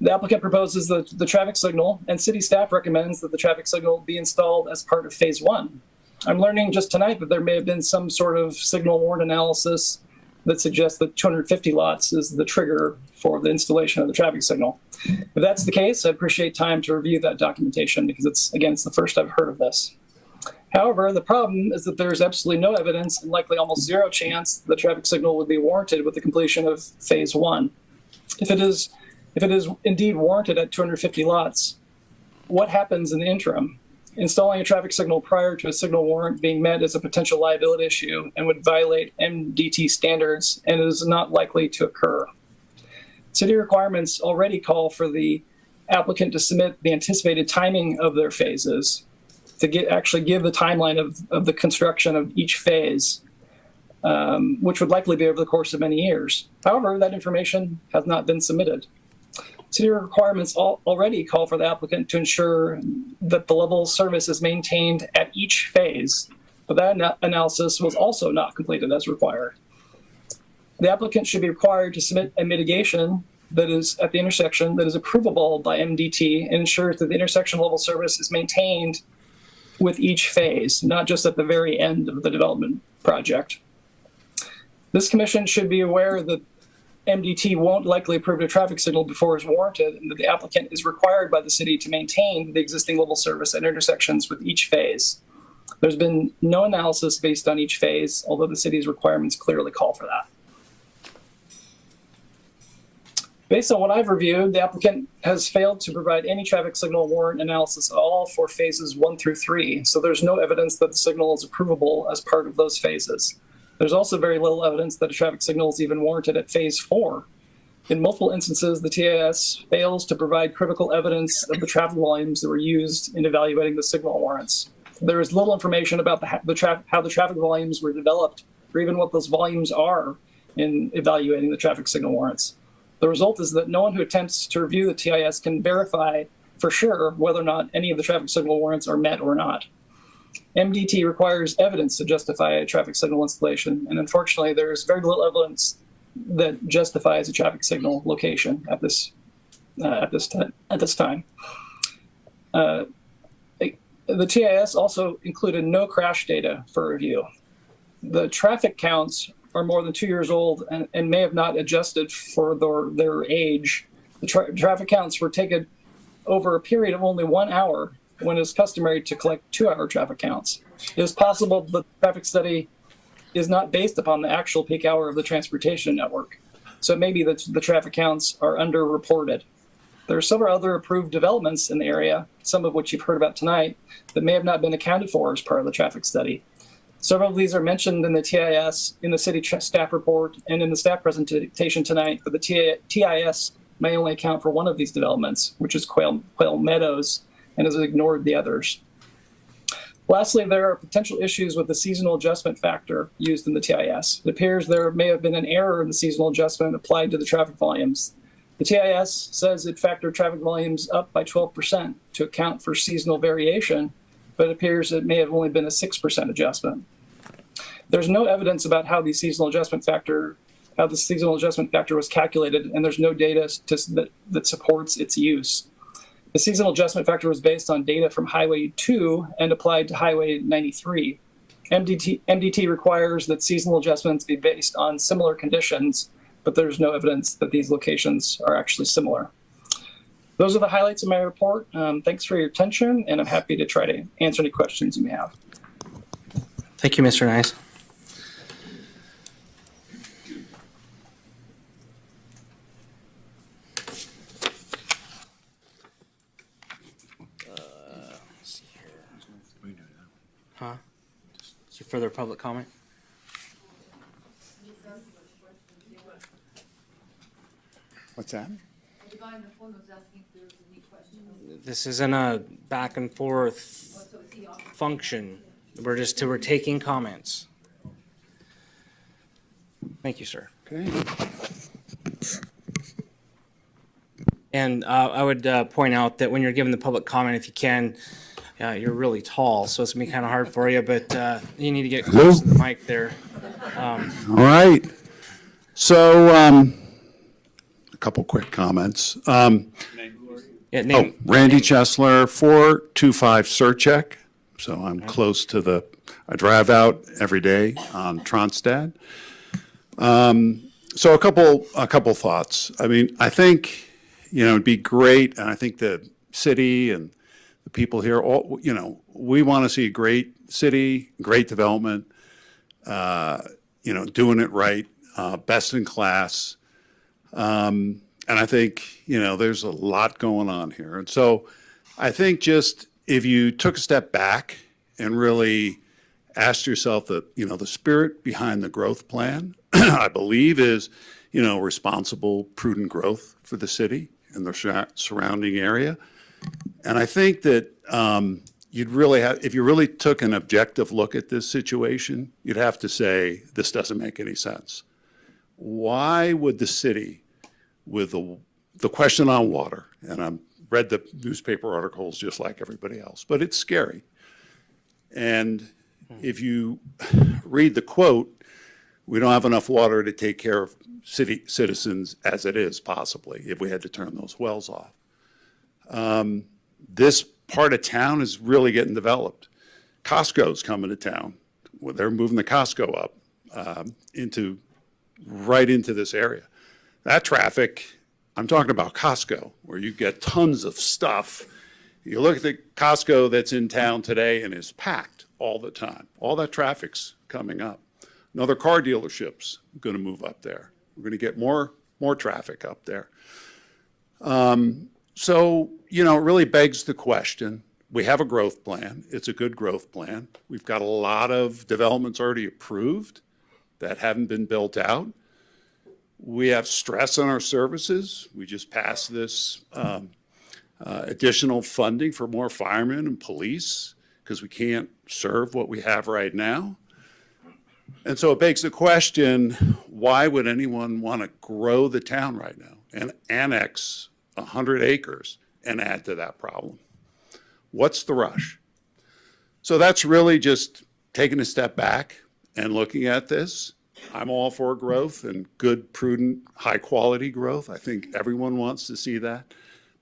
[SPEAKER 19] The applicant proposes the traffic signal, and city staff recommends that the traffic signal be installed as part of phase 1. I'm learning just tonight that there may have been some sort of signal warrant analysis that suggests that 250 lots is the trigger for the installation of the traffic signal. If that's the case, I appreciate time to review that documentation because it's the first I've heard of this. However, the problem is that there's absolutely no evidence and likely almost zero chance the traffic signal would be warranted with the completion of phase 1. If it is indeed warranted at 250 lots, what happens in the interim? Installing a traffic signal prior to a signal warrant being met is a potential liability issue and would violate MDT standards and is not likely to occur. City requirements already call for the applicant to submit the anticipated timing of their phases to actually give the timeline of the construction of each phase, which would likely be over the course of many years. However, that information has not been submitted. City requirements already call for the applicant to ensure that the level of service is maintained at each phase, but that analysis was also not completed as required. The applicant should be required to submit a mitigation that is at the intersection that is approvable by MDT and ensures that the intersection level service is maintained with each phase, not just at the very end of the development project. This commission should be aware that MDT won't likely approve a traffic signal before it's warranted, and that the applicant is required by the city to maintain the existing level service at intersections with each phase. There's been no analysis based on each phase, although the city's requirements clearly call for that. Based on what I've reviewed, the applicant has failed to provide any traffic signal warrant analysis at all for phases 1 through 3, so there's no evidence that the signal is approvable as part of those phases. There's also very little evidence that a traffic signal is even warranted at phase 4. In multiple instances, the TIS fails to provide critical evidence of the traffic volumes that were used in evaluating the signal warrants. There is little information about how the traffic volumes were developed, or even what those volumes are in evaluating the traffic signal warrants. The result is that no one who attempts to review the TIS can verify for sure whether or not any of the traffic signal warrants are met or not. MDT requires evidence to justify a traffic signal installation, and unfortunately, there is very little evidence that justifies a traffic signal location at this time. The TIS also included no crash data for review. The traffic counts are more than 2 years old and may have not adjusted for their age. The traffic counts were taken over a period of only 1 hour, when it is customary to collect 2-hour traffic counts. It is possible that the traffic study is not based upon the actual peak hour of the transportation network. So it may be that the traffic counts are underreported. There are several other approved developments in the area, some of which you've heard about tonight, that may have not been accounted for as part of the traffic study. Several of these are mentioned in the TIS, in the city staff report, and in the staff presentation tonight, but the TIS may only account for one of these developments, which is Quail Meadows, and has ignored the others. Lastly, there are potential issues with the seasonal adjustment factor used in the TIS. It appears there may have been an error in the seasonal adjustment applied to the traffic volumes. The TIS says it factored traffic volumes up by 12% to account for seasonal variation, but it appears it may have only been a 6% adjustment. There's no evidence about how the seasonal adjustment factor was calculated, and there's no data that supports its use. The seasonal adjustment factor was based on data from Highway 2 and applied to Highway 93. MDT requires that seasonal adjustments be based on similar conditions, but there's no evidence that these locations are actually similar. Those are the highlights of my report. Thanks for your attention, and I'm happy to try to answer any questions you may have.
[SPEAKER 4] Thank you, Mr. Nyes. Huh? Is there further public comment?
[SPEAKER 8] What's that?
[SPEAKER 10] The guy on the phone was asking if there was any questions.
[SPEAKER 4] This isn't a back and forth function. We're taking comments. Thank you, sir.
[SPEAKER 8] Okay.
[SPEAKER 4] And I would point out that when you're giving the public comment, if you can, you're really tall, so it's gonna be kind of hard for you, but you need to get close to the mic there.
[SPEAKER 15] All right. So, a couple quick comments. Randy Chesler, 425 Surcheck. So I'm close to I drive out every day on Tronstad. So a couple thoughts. I mean, I think, it'd be great, and I think the city and the people here, we want to see a great city, great development, doing it right, best in class. And I think, there's a lot going on here. And so I think just if you took a step back and really asked yourself that, the spirit behind the growth plan, I believe is, responsible, prudent growth for the city and the surrounding area. And I think that you'd really have, if you really took an objective look at this situation, you'd have to say, this doesn't make any sense. Why would the city, with the question on water, and I've read the newspaper articles just like everybody else, but it's scary. And if you read the quote, we don't have enough water to take care of city citizens as it is, possibly, if we had to turn those wells off. This part of town is really getting developed. Costco's coming to town. Well, they're moving the Costco up right into this area. That traffic, I'm talking about Costco, where you get tons of stuff. You look at the Costco that's in town today and is packed all the time. All that traffic's coming up. Another car dealership's going to move up there. We're going to get more traffic up there. So, it really begs the question. We have a growth plan. It's a good growth plan. We've got a lot of developments already approved that haven't been built out. We have stress on our services. We just passed this additional funding for more firemen and police because we can't serve what we have right now. And so it begs the question, why would anyone want to grow the town right now and annex 100 acres and add to that problem? What's the rush? So that's really just taking a step back and looking at this. I'm all for growth and good, prudent, high-quality growth. I think everyone wants to see that.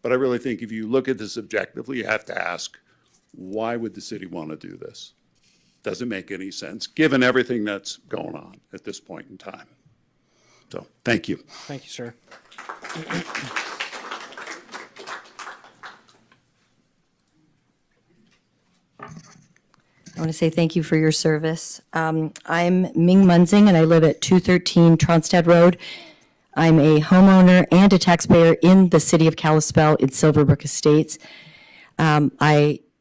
[SPEAKER 15] But I really think if you look at this objectively, you have to ask, why would the city want to do this? Doesn't make any sense, given everything that's going on at this point in time. So, thank you.
[SPEAKER 4] Thank you, sir.
[SPEAKER 20] I want to say thank you for your service. I'm Ming Munzing, and I live at 213 Tronstad Road. I'm a homeowner and a taxpayer in the city of Kalispell in Silverbrook Estates.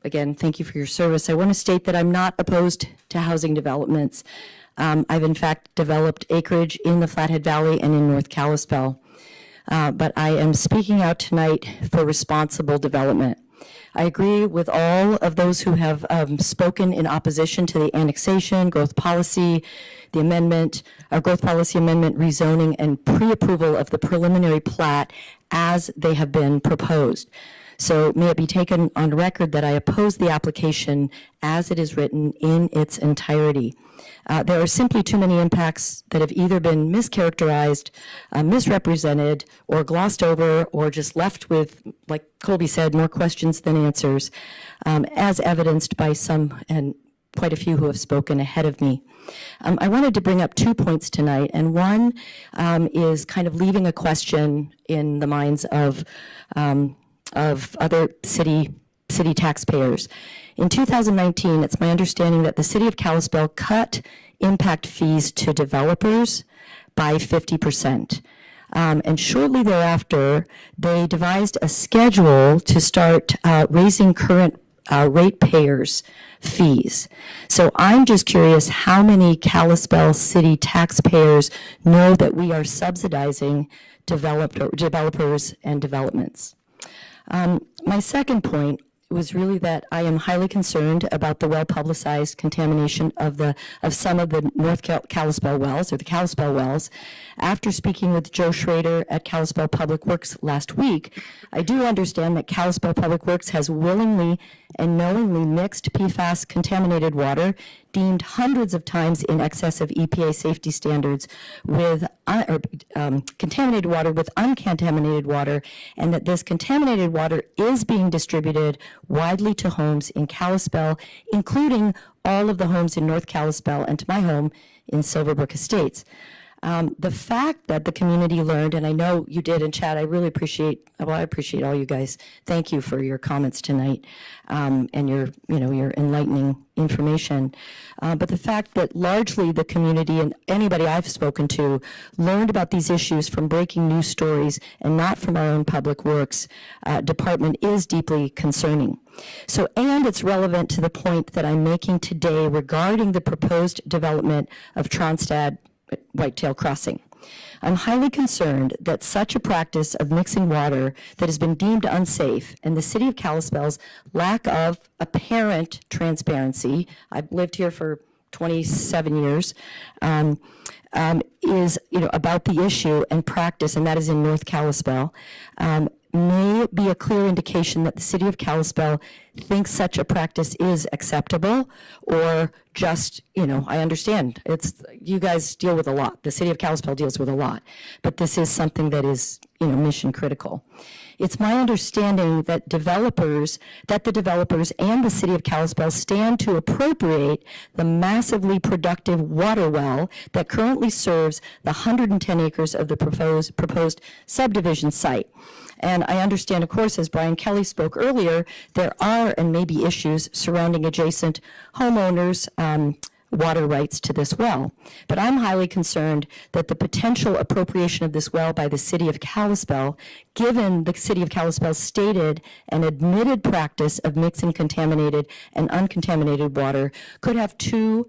[SPEAKER 20] Again, thank you for your service. I want to state that I'm not opposed to housing developments. I've in fact developed acreage in the Flathead Valley and in North Kalispell. But I am speaking out tonight for responsible development. I agree with all of those who have spoken in opposition to the annexation, growth policy, the amendment, growth policy amendment, rezoning, and pre-approval of the preliminary plat as they have been proposed. So may it be taken on record that I oppose the application as it is written in its entirety. There are simply too many impacts that have either been mischaracterized, misrepresented, or glossed over, or just left with, like Colby said, more questions than answers, as evidenced by some and quite a few who have spoken ahead of me. I wanted to bring up 2 points tonight, and one is kind of leaving a question in the minds of other city taxpayers. In 2019, it's my understanding that the city of Kalispell cut impact fees to developers by 50%. And shortly thereafter, they devised a schedule to start raising current ratepayers' fees. So I'm just curious how many Kalispell city taxpayers know that we are subsidizing developers and developments. My second point was really that I am highly concerned about the well-publicized contamination of some of the North Kalispell wells, or the Kalispell wells. After speaking with Joe Schrader at Kalispell Public Works last week, I do understand that Kalispell Public Works has willingly and knowingly mixed PFAS contaminated water, deemed hundreds of times in excess of EPA safety standards, with contaminated water with uncontaminated water, and that this contaminated water is being distributed widely to homes in Kalispell, including all of the homes in North Kalispell and to my home in Silverbrook Estates. The fact that the community learned, and I know you did in chat, I really appreciate, well, I appreciate all you guys. Thank you for your comments tonight and your enlightening information. But the fact that largely the community and anybody I've spoken to learned about these issues from breaking news stories and not from our own public works department is deeply concerning. So, and it's relevant to the point that I'm making today regarding the proposed development of Tronstad Whitetail Crossing. I'm highly concerned that such a practice of mixing water that has been deemed unsafe and the city of Kalispell's lack of apparent transparency, I've lived here for 27 years, is about the issue and practice, and that is in North Kalispell, may be a clear indication that the city of Kalispell thinks such a practice is acceptable, or just, I understand, you guys deal with a lot. The city of Kalispell deals with a lot, but this is something that is, mission critical. It's my understanding that the developers and the city of Kalispell stand to appropriate the massively productive water well that currently serves the 110 acres of the proposed subdivision site. And I understand, of course, as Brian Kelly spoke earlier, there are and may be issues surrounding adjacent homeowners' water rights to this well. But I'm highly concerned that the potential appropriation of this well by the city of Kalispell, given the city of Kalispell's stated and admitted practice of mixing contaminated and uncontaminated water, could have two,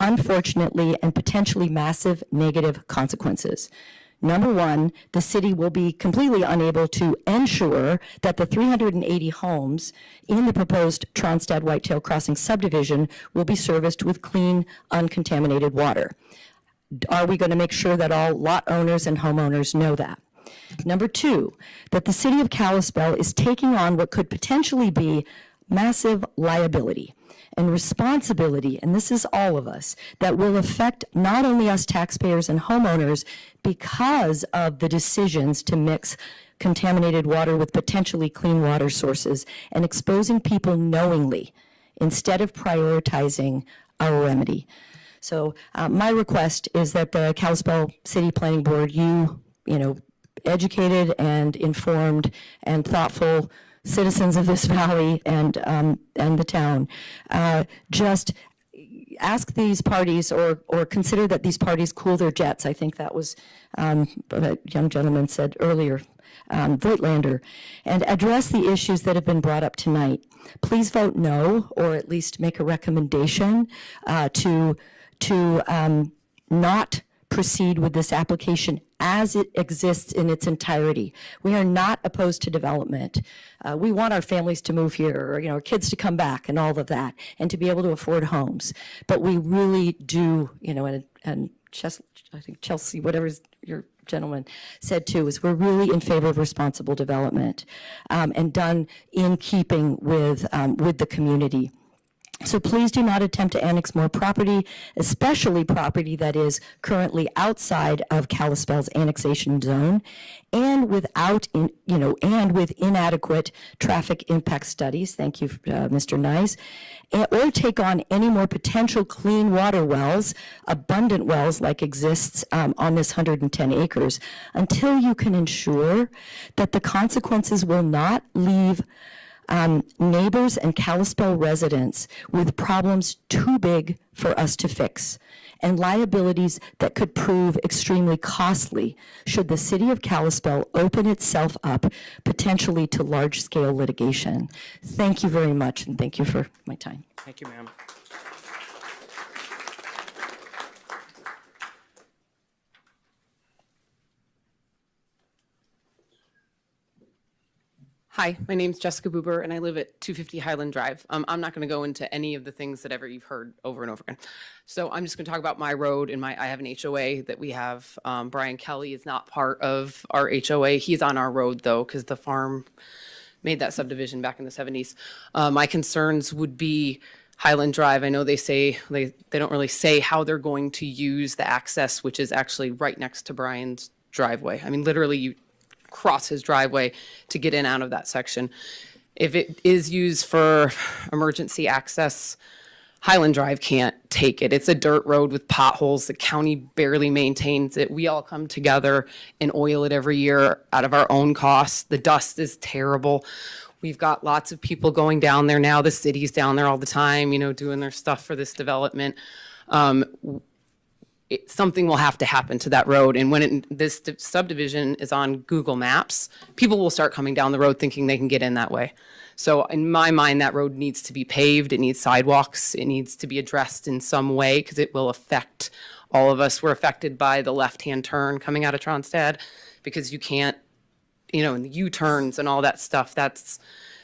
[SPEAKER 20] unfortunately, and potentially massive negative consequences. Number one, the city will be completely unable to ensure that the 380 homes in the proposed Tronstad Whitetail Crossing subdivision will be serviced with clean, uncontaminated water. Are we going to make sure that all lot owners and homeowners know that? Number two, that the city of Kalispell is taking on what could potentially be massive liability and responsibility, and this is all of us, that will affect not only us taxpayers and homeowners because of the decisions to mix contaminated water with potentially clean water sources and exposing people knowingly instead of prioritizing our remedy. So my request is that the Kalispell City Planning Board, educated and informed and thoughtful citizens of this valley and the town, just ask these parties or consider that these parties cool their jets. I think that was what a young gentleman said earlier, Voigtlander, and address the issues that have been brought up tonight. Please vote no, or at least make a recommendation to not proceed with this application as it exists in its entirety. We are not opposed to development. We want our families to move here, or, you know, our kids to come back and all of that, and to be able to afford homes. But we really do, you know, and I think Chelsea, whatever your gentleman said too, is we're really in favor of responsible development, and done in keeping with the community. So please do not attempt to annex more property, especially property that is currently outside of Kalispell's annexation zone, and without, and with inadequate traffic impact studies. Thank you, Mr. Nyes. Or take on any more potential clean water wells, abundant wells like exists on this 110 acres, until you can ensure that the consequences will not leave neighbors and Kalispell residents with problems too big for us to fix, and liabilities that could prove extremely costly should the city of Kalispell open itself up potentially to large-scale litigation. Thank you very much, and thank you for my time.
[SPEAKER 4] Thank you, ma'am.
[SPEAKER 9] Hi, my name's Jessica Buber, and I live at 250 Highland Drive. I'm not going to go into any of the things that you've heard over and over again. So I'm just going to talk about my road and I have an HOA that we have. Brian Kelly is not part of our HOA. He's on our road though, because the farm made that subdivision back in the 70s. My concerns would be Highland Drive. I know they say they don't really say how they're going to use the access, which is actually right next to Brian's driveway. I mean, literally you cross his driveway to get in out of that section. If it is used for emergency access, Highland Drive can't take it. It's a dirt road with potholes. The county barely maintains it. We all come together and oil it every year out of our own costs. The dust is terrible. We've got lots of people going down there now. The city's down there all the time, doing their stuff for this development. Something will have to happen to that road. And when this subdivision is on Google Maps, people will start coming down the road thinking they can get in that way. So in my mind, that road needs to be paved. It needs sidewalks. It needs to be addressed in some way because it will affect all of us. We're affected by the left-hand turn coming out of Tronstad because you can't, and the U-turns and all that stuff. That's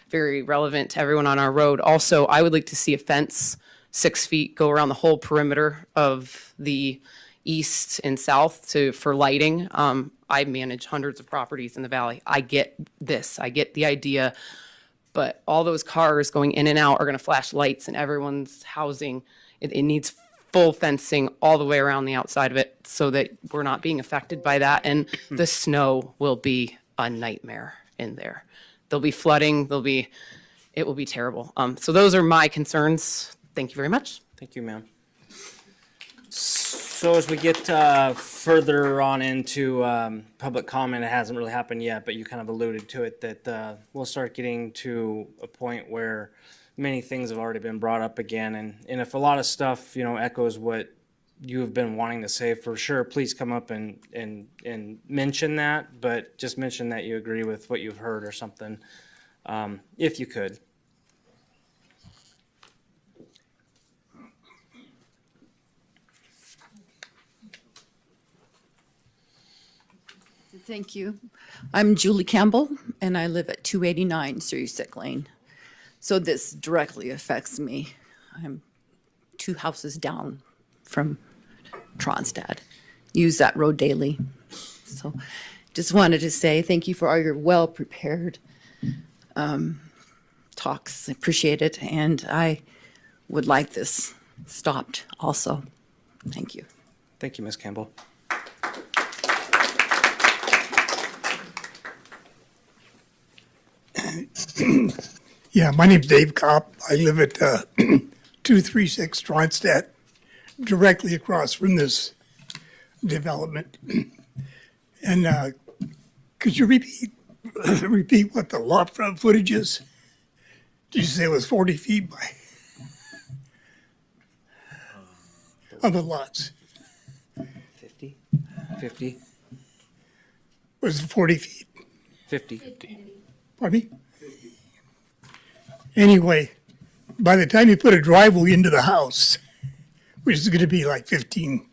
[SPEAKER 9] very relevant to everyone on our road. Also, I would like to see a fence 6 feet go around the whole perimeter of the east and south for lighting. I manage hundreds of properties in the valley. I get this. I get the idea. But all those cars going in and out are going to flash lights in everyone's housing. It needs full fencing all the way around the outside of it so that we're not being affected by that. And the snow will be a nightmare in there. There'll be flooding. It will be terrible. So those are my concerns. Thank you very much.
[SPEAKER 4] Thank you, ma'am. So as we get further on into public comment, it hasn't really happened yet, but you kind of alluded to it, that we'll start getting to a point where many things have already been brought up again. And if a lot of stuff, echoes what you have been wanting to say, for sure, please come up and mention that, but just mention that you agree with what you've heard or something, if you could.
[SPEAKER 10] Thank you. I'm Julie Campbell, and I live at 289 Surrey-Sick Lane. So this directly affects me. I'm 2 houses down from Tronstad. Use that road daily. So just wanted to say thank you for all your well-prepared talks. I appreciate it, and I would like this stopped also. Thank you.
[SPEAKER 4] Thank you, Ms. Campbell.
[SPEAKER 21] Yeah, my name's Dave Kopp. I live at 236 Tronstad, directly across from this development. And could you repeat what the lot front footage is? Did you say it was 40 feet by of the lots?
[SPEAKER 4] 50?
[SPEAKER 21] Was it 40 feet?
[SPEAKER 4] 50.
[SPEAKER 21] Pardon me? Anyway, by the time you put a driveway into the house, which is going to be like 15,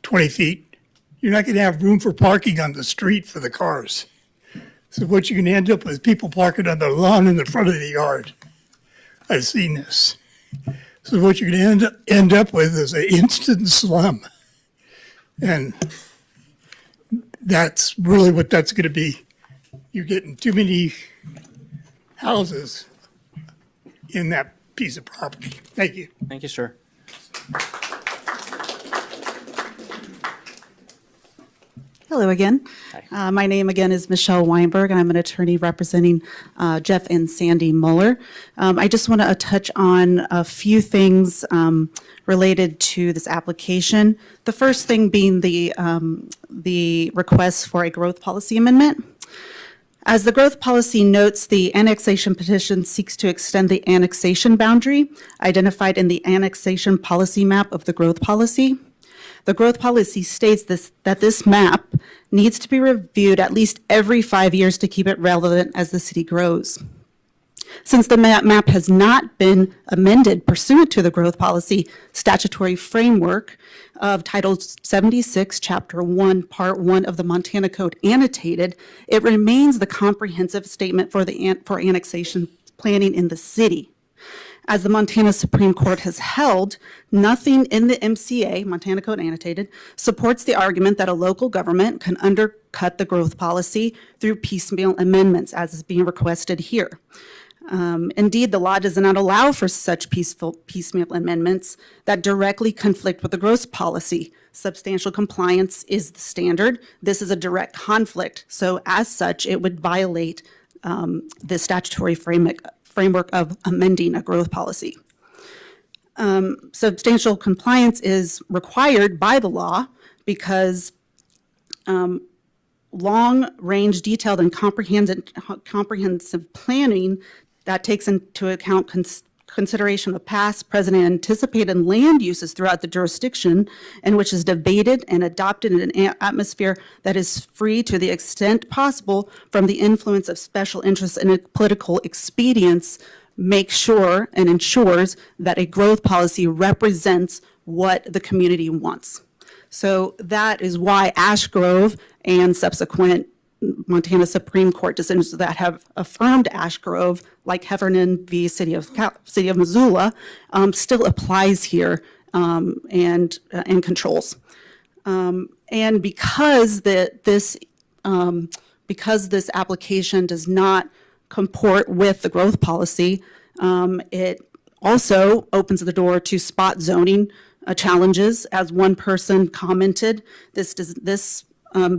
[SPEAKER 21] 20 feet, you're not going to have room for parking on the street for the cars. So what you're going to end up with is people parking on the lawn in the front of the yard. I've seen this. So what you're going to end up with is an instant slum. And that's really what that's going to be. You're getting too many houses in that piece of property. Thank you.
[SPEAKER 4] Thank you, sir.
[SPEAKER 18] Hello again. My name again is Michelle Weinberg, and I'm an attorney representing Jeff and Sandy Muller. I just want to touch on a few things related to this application. The first thing being the request for a growth policy amendment. As the growth policy notes, the annexation petition seeks to extend the annexation boundary identified in the annexation policy map of the growth policy. The growth policy states that this map needs to be reviewed at least every 5 years to keep it relevant as the city grows. Since the map has not been amended pursuant to the growth policy statutory framework of Title 76, Chapter 1, Part 1 of the Montana Code annotated, it remains the comprehensive statement for annexation planning in the city. As the Montana Supreme Court has held, nothing in the MCA, Montana Code Annotated, supports the argument that a local government can undercut the growth policy through piecemeal amendments, as is being requested here. Indeed, the law does not allow for such piecemeal amendments that directly conflict with the growth policy. Substantial compliance is the standard. This is a direct conflict, so as such, it would violate the statutory framework of amending a growth policy. Substantial compliance is required by the law because long-range, detailed, and comprehensive planning that takes into account consideration of past, present, and anticipated land uses throughout the jurisdiction, and which is debated and adopted in an atmosphere that is free to the extent possible from the influence of special interests and political expedience, makes sure and ensures that a growth policy represents what the community wants. So that is why Ash Grove and subsequent Montana Supreme Court decisions that have affirmed Ash Grove, like Heffernan v. City of Missoula, still applies here and controls. And because this application does not comport with the growth policy, it also opens the door to spot zoning challenges. As one person commented, this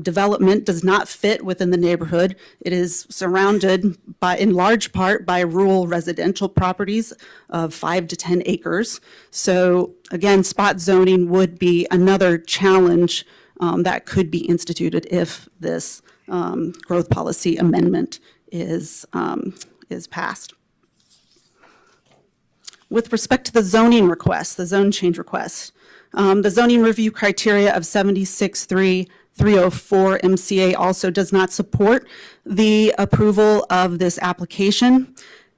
[SPEAKER 18] development does not fit within the neighborhood. It is surrounded in large part by rural residential properties of 5 to 10 acres. So again, spot zoning would be another challenge that could be instituted if this growth policy amendment is passed. With respect to the zoning request, the zone change request, the zoning review criteria of 76.3 304 MCA also does not support the approval of this application.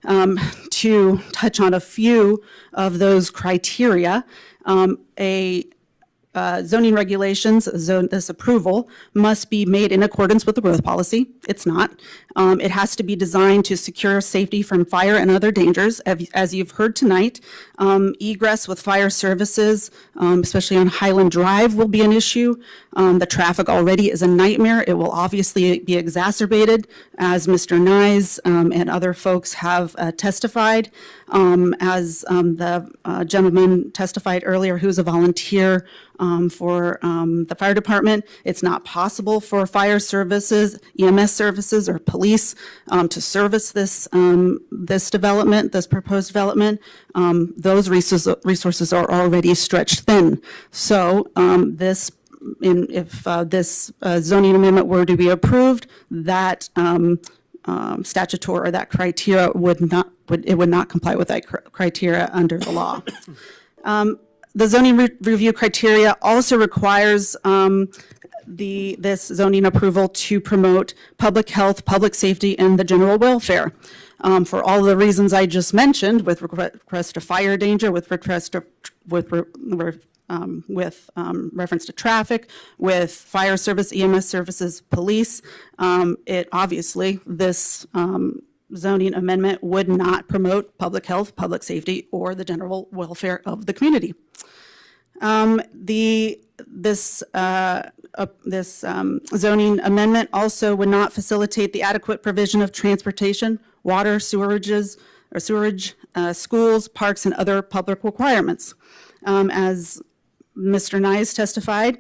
[SPEAKER 18] To touch on a few of those criteria, zoning regulations, this approval must be made in accordance with the growth policy. It's not. It has to be designed to secure safety from fire and other dangers. As you've heard tonight, egress with fire services, especially on Highland Drive, will be an issue. The traffic already is a nightmare. It will obviously be exacerbated, as Mr. Nyes and other folks have testified. As the gentleman testified earlier, who's a volunteer for the fire department, it's not possible for fire services, EMS services, or police to service this development, this proposed development. Those resources are already stretched thin. So if this zoning amendment were to be approved, that statutory or that criteria would not comply with that criteria under the law. The zoning review criteria also requires this zoning approval to promote public health, public safety, and the general welfare. For all the reasons I just mentioned, with request to fire danger, with with reference to traffic, with fire service, EMS services, police. It obviously, this zoning amendment would not promote public health, public safety, or the general welfare of the community. This zoning amendment also would not facilitate the adequate provision of transportation, water, sewerage, schools, parks, and other public requirements. As Mr. Nyes testified,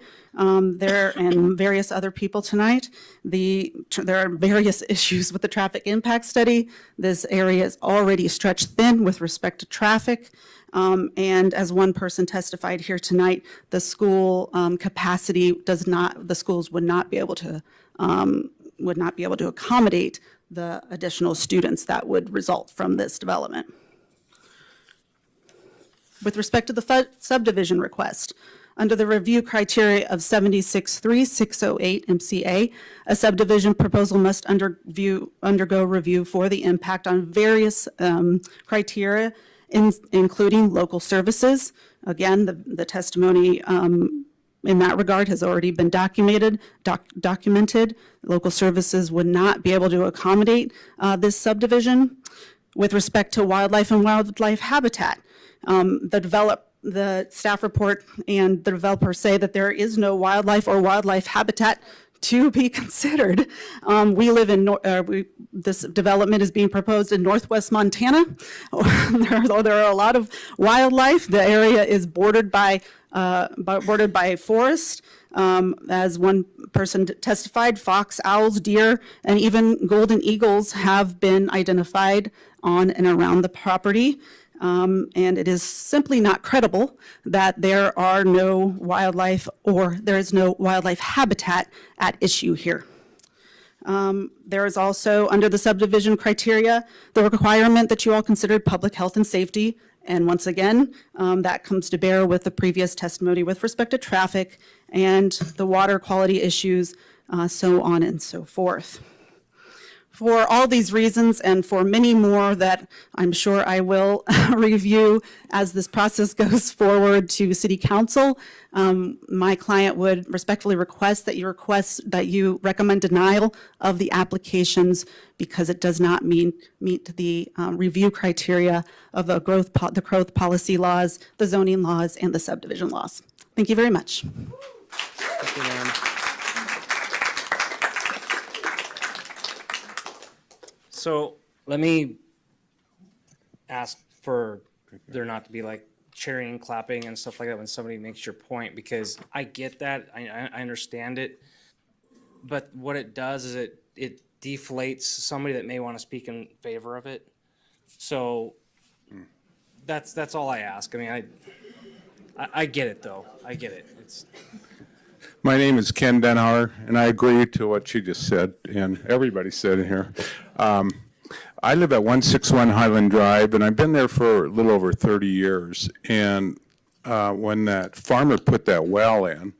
[SPEAKER 18] there and various other people tonight, there are various issues with the traffic impact study. This area is already stretched thin with respect to traffic. And as one person testified here tonight, the school capacity the schools would not be able to accommodate the additional students that would result from this development. With respect to the subdivision request, under the review criteria of 763608 MCA, a subdivision proposal must undergo review for the impact on various criteria, including local services. Again, the testimony in that regard has already been documented. Local services would not be able to accommodate this subdivision. With respect to wildlife and wildlife habitat, the staff report and the developers say that there is no wildlife or wildlife habitat to be considered. We live in, this development is being proposed in northwest Montana. There are a lot of wildlife. The area is bordered by forest. As one person testified, fox, owls, deer, and even golden eagles have been identified on and around the property. And it is simply not credible that there are no wildlife or there is no wildlife habitat at issue here. There is also, under the subdivision criteria, the requirement that you all considered public health and safety. And once again, that comes to bear with the previous testimony with respect to traffic and the water quality issues, so on and so forth. For all these reasons and for many more that I'm sure I will review as this process goes forward to City Council, my client would respectfully request that you recommend denial of the applications because it does not meet the review criteria of the growth policy laws, the zoning laws, and the subdivision laws. Thank you very much.
[SPEAKER 4] Thank you, ma'am. So let me ask for there not to be like cheering and clapping and stuff like that when somebody makes your point, because I get that, I understand it, but what it does is it deflates somebody that may want to speak in favor of it. So that's all I ask. I mean, I get it though. I get it.
[SPEAKER 1] My name is Ken Denhauer, and I agree to what she just said, and everybody said in here. I live at 161 Highland Drive, and I've been there for a little over 30 years. And when that farmer put that well in,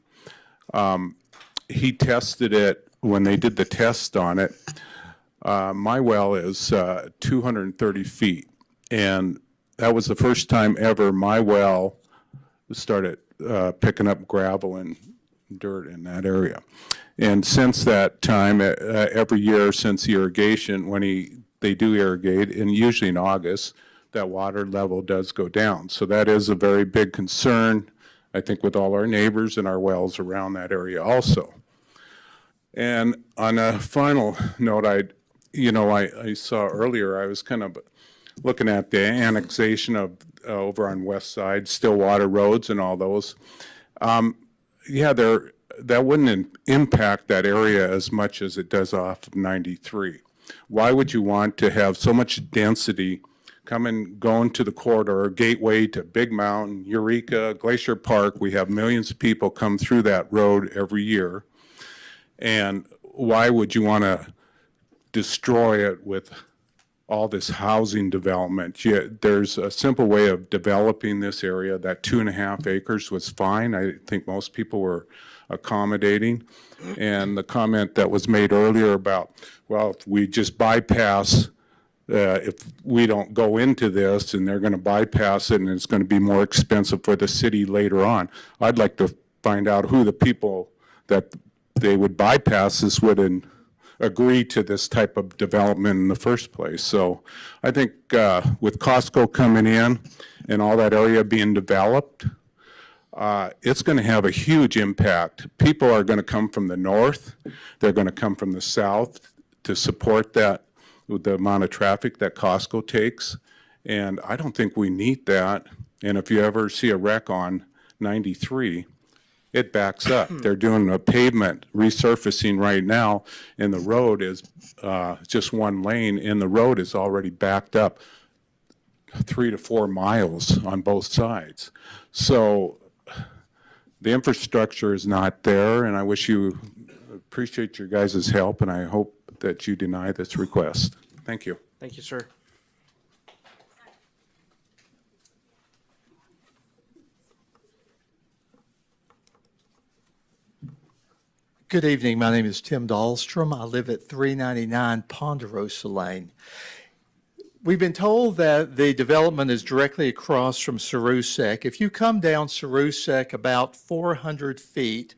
[SPEAKER 1] he tested it when they did the test on it. My well is 230 feet, and that was the first time ever my well started picking up gravel and dirt in that area. And since that time, every year since irrigation, when they do irrigate, and usually in August, that water level does go down. So that is a very big concern, I think, with all our neighbors and our wells around that area also. And on a final note, I saw earlier, I was kind of looking at the annexation of over on West Side, Stillwater Roads and all those. That wouldn't impact that area as much as it does off of 93. Why would you want to have so much density going to the corridor, gateway to Big Mountain, Eureka, Glacier Park? We have millions of people come through that road every year. And why would you want to destroy it with all this housing development? There's a simple way of developing this area. That 2.5 acres was fine. I think most people were accommodating. And the comment that was made earlier about, well, if we just bypass if we don't go into this and they're going to bypass it and it's going to be more expensive for the city later on. I'd like to find out who the people that they would bypass this would agree to this type of development in the first place. So I think with Costco coming in and all that area being developed, it's going to have a huge impact. People are going to come from the north. They're going to come from the south to support that with the amount of traffic that Costco takes. And I don't think we need that. And if you ever see a wreck on 93, it backs up. They're doing a pavement resurfacing right now, and the road is just one lane, and the road is already backed up 3 to 4 miles on both sides. So the infrastructure is not there, and I appreciate your guys' help, and I hope that you deny this request. Thank you.
[SPEAKER 4] Thank you, sir.
[SPEAKER 3] Good evening. My name is Tim Dahlstrom. I live at 399 Ponderosa Lane. We've been told that the development is directly across from Sarusek. If you come down Sarusek about 400 feet,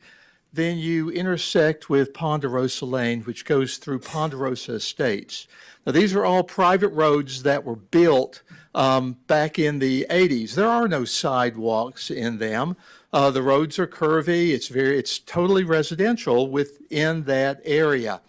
[SPEAKER 3] then you intersect with Ponderosa Lane, which goes through Ponderosa Estates. Now, these are all private roads that were built back in the 80s. There are no sidewalks in them. The roads are curvy. It's totally residential within that area.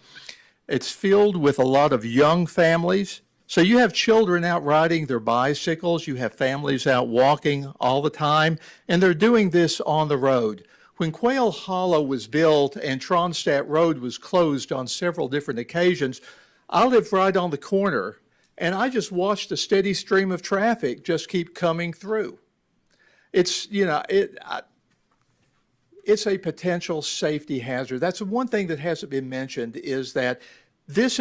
[SPEAKER 3] It's filled with a lot of young families. So you have children out riding their bicycles. You have families out walking all the time, and they're doing this on the road. When Quail Hollow was built and Tronstadt Road was closed on several different occasions, I lived right on the corner, and I just watched a steady stream of traffic just keep coming through. It's a potential safety hazard. That's one thing that hasn't been mentioned, is that this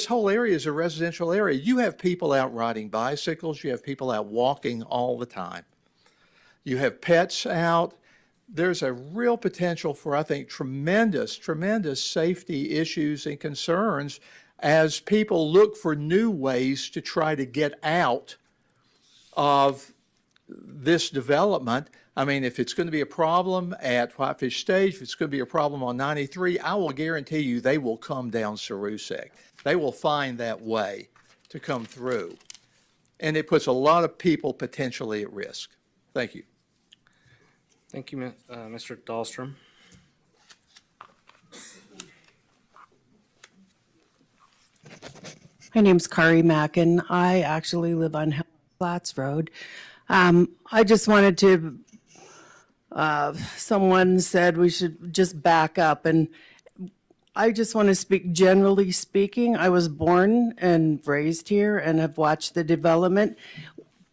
[SPEAKER 3] whole area is a residential area. You have people out riding bicycles. You have people out walking all the time. You have pets out. There's a real potential for, I think, tremendous safety issues and concerns as people look for new ways to try to get out of this development. I mean, if it's going to be a problem at Whitefish Stage, if it's going to be a problem on 93, I will guarantee you they will come down Sarusek. They will find that way to come through. And it puts a lot of people potentially at risk. Thank you.
[SPEAKER 4] Thank you, Mr. Dahlstrom.
[SPEAKER 22] My name's Kari Mackin. I actually live on Flats Road. I just wanted to, someone said we should just back up, and I just want to speak, generally speaking. I was born and raised here and have watched the development.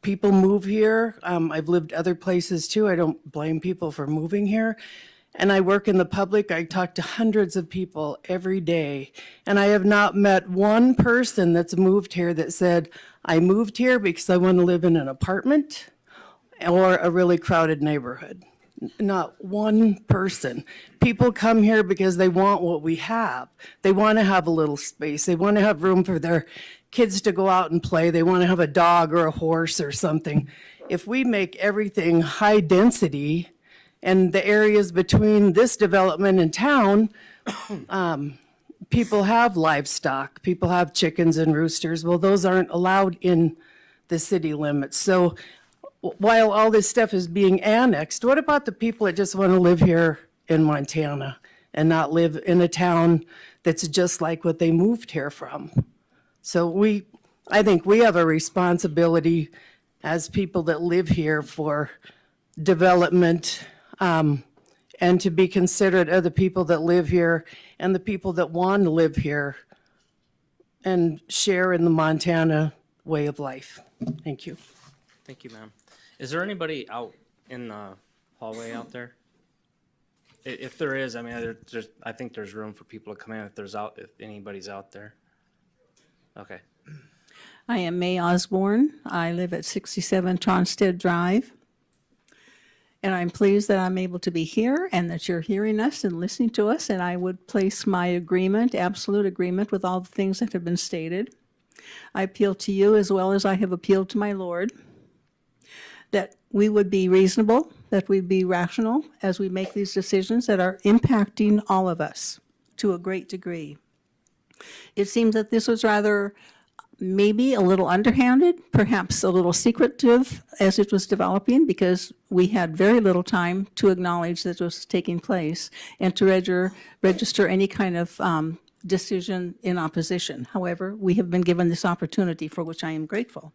[SPEAKER 22] People move here. I've lived other places too. I don't blame people for moving here. And I work in the public. I talk to hundreds of people every day. And I have not met one person that's moved here that said, I moved here because I want to live in an apartment or a really crowded neighborhood. Not one person. People come here because they want what we have. They want to have a little space. They want to have room for their kids to go out and play. They want to have a dog or a horse or something. If we make everything high density and the areas between this development and town, people have livestock, people have chickens and roosters. Well, those aren't allowed in the city limits. So while all this stuff is being annexed, what about the people that just want to live here in Montana and not live in a town that's just like what they moved here from? So I think we have a responsibility as people that live here for development, and to be considerate of the people that live here and the people that want to live here and share in the Montana way of life. Thank you.
[SPEAKER 4] Thank you, ma'am. Is there anybody out in the hallway out there? If there is, I mean, I think there's room for people to come in if anybody's out there. Okay.
[SPEAKER 23] I am May Osborne. I live at 67 Tronstead Drive. And I'm pleased that I'm able to be here and that you're hearing us and listening to us. And I would place my agreement, absolute agreement, with all the things that have been stated. I appeal to you as well as I have appealed to my Lord, that we would be reasonable, that we be rational as we make these decisions that are impacting all of us to a great degree. It seems that this was rather maybe a little underhanded, perhaps a little secretive as it was developing, because we had very little time to acknowledge that it was taking place and to register any kind of decision in opposition. However, we have been given this opportunity for which I am grateful.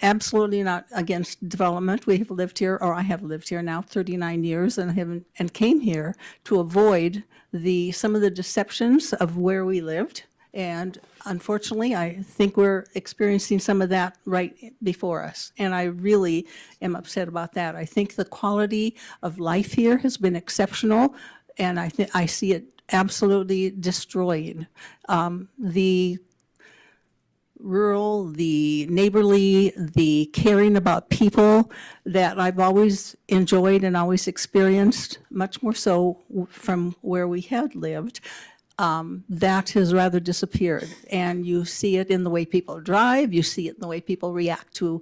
[SPEAKER 23] Absolutely not against development. We have lived here, or I have lived here now 39 years and came here to avoid some of the deceptions of where we lived. And unfortunately, I think we're experiencing some of that right before us. And I really am upset about that. I think the quality of life here has been exceptional, and I see it absolutely destroyed. The rural, the neighborly, the caring about people that I've always enjoyed and always experienced, much more so from where we had lived, that has rather disappeared. And you see it in the way people drive, you see it in the way people react to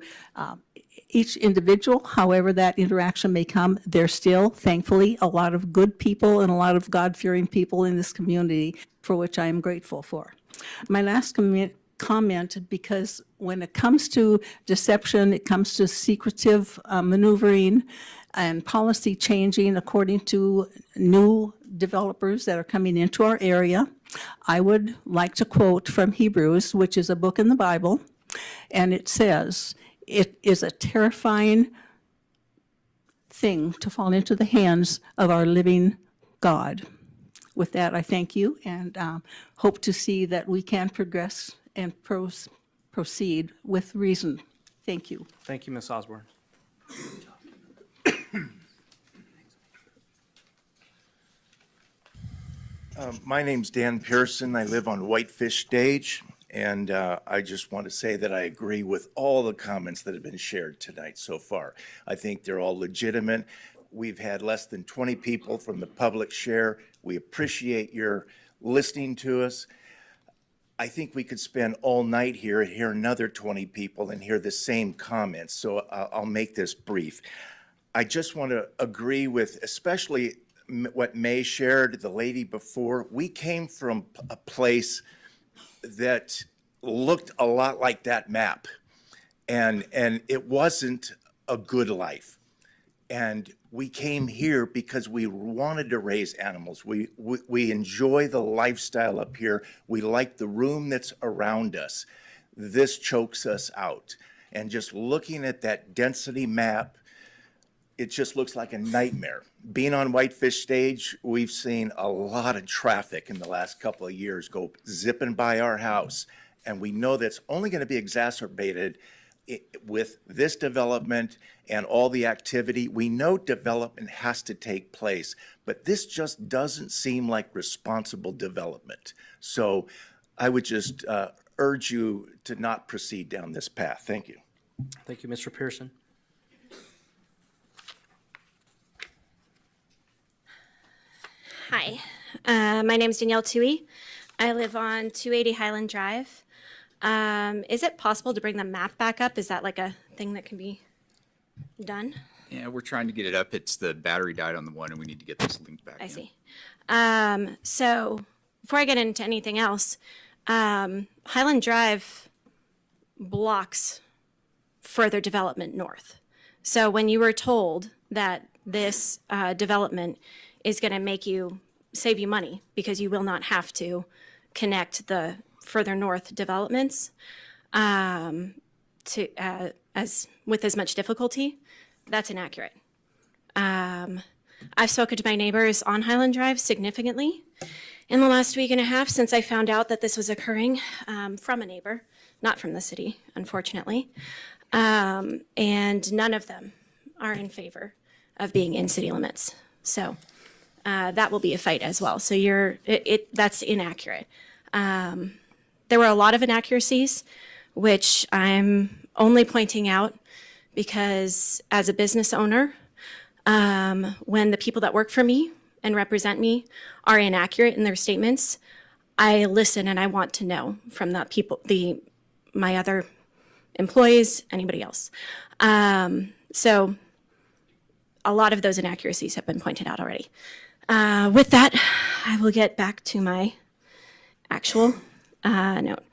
[SPEAKER 23] each individual, however that interaction may come. There's still, thankfully, a lot of good people and a lot of God-fearing people in this community, for which I am grateful for. My last comment, because when it comes to deception, it comes to secretive maneuvering and policy changing according to new developers that are coming into our area, I would like to quote from Hebrews, which is a book in the Bible, and it says, "It is a terrifying thing to fall into the hands of our living God." With that, I thank you and hope to see that we can progress and proceed with reason. Thank you.
[SPEAKER 4] Thank you, Ms. Osborne.
[SPEAKER 7] My name's Dan Pearson. I live on Whitefish Stage, and I just want to say that I agree with all the comments that have been shared tonight so far. I think they're all legitimate. We've had less than 20 people from the public share. We appreciate your listening to us. I think we could spend all night here and hear another 20 people and hear the same comments, so I'll make this brief. I just want to agree with especially what May shared, the lady before. We came from a place that looked a lot like that map, and it wasn't a good life. And we came here because we wanted to raise animals. We enjoy the lifestyle up here. We like the room that's around us. This chokes us out. And just looking at that density map, it just looks like a nightmare. Being on Whitefish Stage, we've seen a lot of traffic in the last couple of years go zipping by our house. And we know that's only going to be exacerbated with this development and all the activity. We know development has to take place, but this just doesn't seem like responsible development. So I would just urge you to not proceed down this path. Thank you.
[SPEAKER 4] Thank you, Mr. Pearson.
[SPEAKER 11] Hi, my name is Danielle Toohey. I live on 280 Highland Drive. Is it possible to bring the map back up? Is that like a thing that can be done?
[SPEAKER 16] Yeah, we're trying to get it up. It's the battery died on the one, and we need to get this linked back
[SPEAKER 11] I
[SPEAKER 16] in.
[SPEAKER 11] see. So before I get into anything else, Highland Drive blocks further development north. So when you were told that this development is going to save you money because you will not have to connect the further north developments with as much difficulty, that's inaccurate. I've spoken to my neighbors on Highland Drive significantly in the last week and a half since I found out that this was occurring from a neighbor, not from the city, unfortunately. And none of them are in favor of being in city limits. So that will be a fight as well. So that's inaccurate. There were a lot of inaccuracies, which I'm only pointing out because as a business owner, when the people that work for me and represent me are inaccurate in their statements, I listen and I want to know from the people, my other employees, anybody else. So a lot of those inaccuracies have been pointed out already. With that, I will get back to my actual note.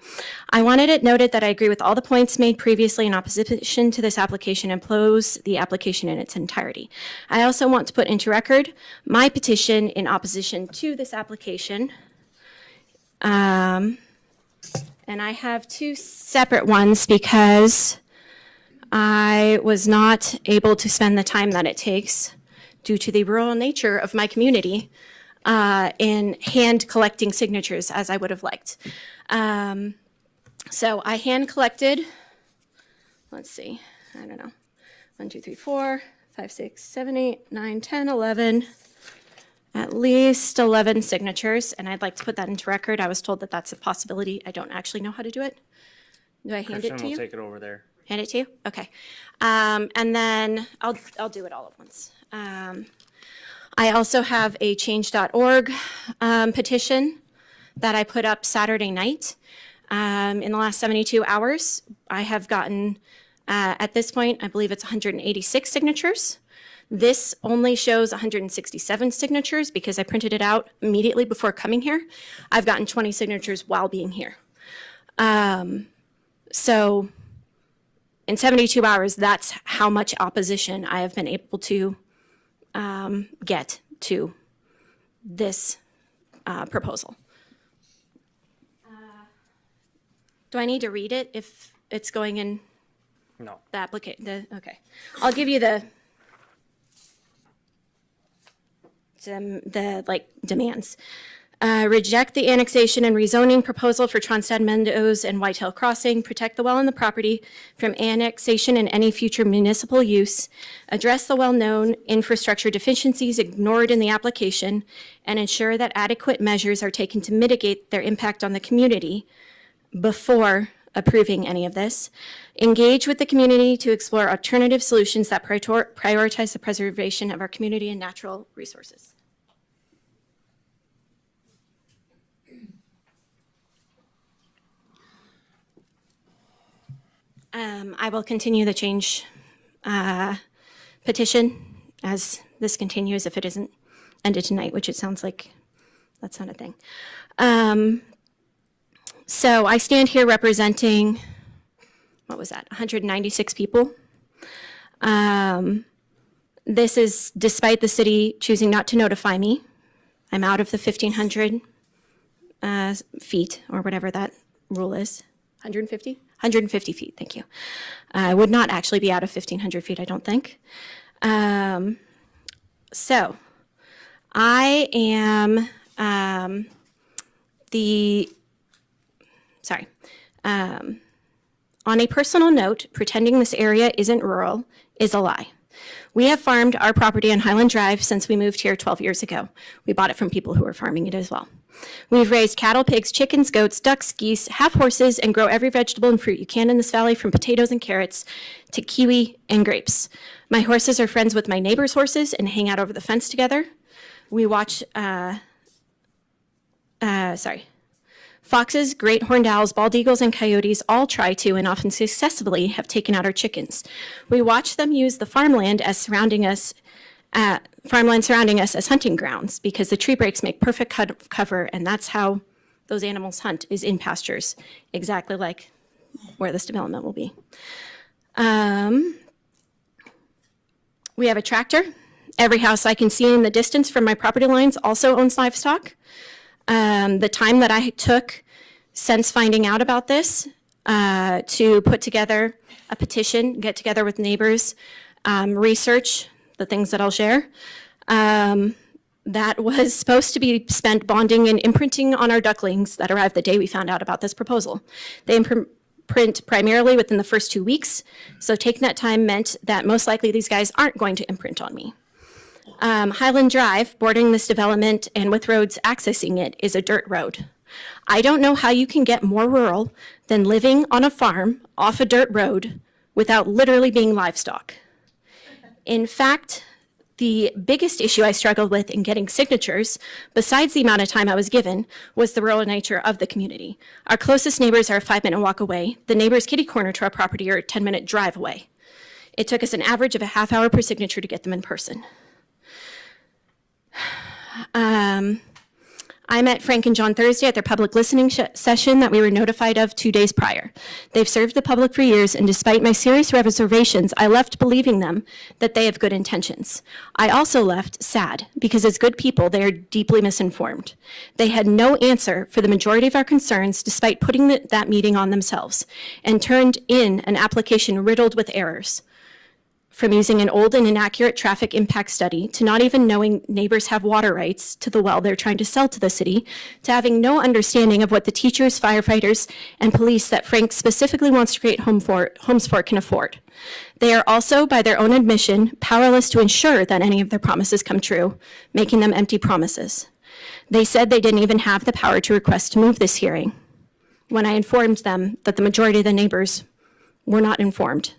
[SPEAKER 11] I wanted it noted that I agree with all the points made previously in opposition to this application and oppose the application in its entirety. I also want to put into record my petition in opposition to this application. And I have two separate ones because I was not able to spend the time that it takes due to the rural nature of my community in hand collecting signatures as I would have liked. So I hand collected, let's see, I don't know, 1, 2, 3, 4, 5, 6, 7, 8, 9, 10, 11, at least 11 signatures, and I'd like to put that into record. I was told that that's a possibility. I don't actually know how to do it. Do I hand it to
[SPEAKER 4] Christian
[SPEAKER 11] you?
[SPEAKER 4] will take it over there.
[SPEAKER 11] Hand it to you? Okay. And then I'll do it all at once. I also have a change.org petition that I put up Saturday night. In the last 72 hours, I have gotten, at this point, I believe it's 186 signatures. This only shows 167 signatures because I printed it out immediately before coming here. I've gotten 20 signatures while being here. So in 72 hours, that's how much opposition I have been able to get to this proposal. Do I need to read it if it's going in
[SPEAKER 4] No.
[SPEAKER 11] the application? Okay. I'll give you the demands. Reject the annexation and rezoning proposal for Tronstad Meadows and Whitetail Crossing. Protect the well and the property from annexation and any future municipal use. Address the well-known infrastructure deficiencies ignored in the application and ensure that adequate measures are taken to mitigate their impact on the community before approving any of this. Engage with the community to explore alternative solutions that prioritize the preservation of our community and natural resources. I will continue the change petition as this continues if it isn't ended tonight, which it sounds like that's not a thing. So I stand here representing, what was that, 196 people. This is despite the city choosing not to notify me. I'm out of the 1,500 feet, or whatever that rule is. 150? 150 feet, thank you. I would not actually be out of 1,500 feet, I don't think. So I am on a personal note, pretending this area isn't rural is a lie. We have farmed our property on Highland Drive since we moved here 12 years ago. We bought it from people who were farming it as well. We've raised cattle, pigs, chickens, goats, ducks, geese, have horses, and grow every vegetable and fruit you can in this valley, from potatoes and carrots to kiwi and grapes. My horses are friends with my neighbor's horses and hang out over the fence together. We watch, foxes, great horned owls, bald eagles, and coyotes all try to and often successfully have taken out our chickens. We watch them use the farmland surrounding us as hunting grounds because the tree breaks make perfect cover, and that's how those animals hunt, is in pastures, exactly like where this development will be. We have a tractor. Every house I can see in the distance from my property lines also owns livestock. The time that I took since finding out about this to put together a petition, get together with neighbors, research the things that I'll share, that was supposed to be spent bonding and imprinting on our ducklings that arrived the day we found out about this proposal. They imprint primarily within the first 2 weeks, so taking that time meant that most likely these guys aren't going to imprint on me. Highland Drive, bordering this development and with roads accessing it, is a dirt road. I don't know how you can get more rural than living on a farm off a dirt road without literally being livestock. In fact, The biggest issue I struggled with in getting signatures, besides the amount of time I was given, was the rural nature of the community. Our closest neighbors are a 5-minute walk away. The neighbors kitty corner to our property are a 10-minute drive away. It took us an average of a half hour per signature to get them in person. I met Frank and John Thursday at their public listening session that we were notified of 2 days prior. They've served the public for years, and despite my serious reservations, I left believing them that they have good intentions. I also left sad, because as good people, they are deeply misinformed. They had no answer for the majority of our concerns, despite putting that meeting on themselves, and turned in an application riddled with errors. From using an old and inaccurate traffic impact study, to not even knowing neighbors have water rights to the well they're trying to sell to the city, to having no understanding of what the teachers, firefighters, and police that Frank specifically wants to create homes for can afford. They are also, by their own admission, powerless to ensure that any of their promises come true, making them empty promises. They said they didn't even have the power to request to move this hearing, when I informed them that the majority of the neighbors were not informed.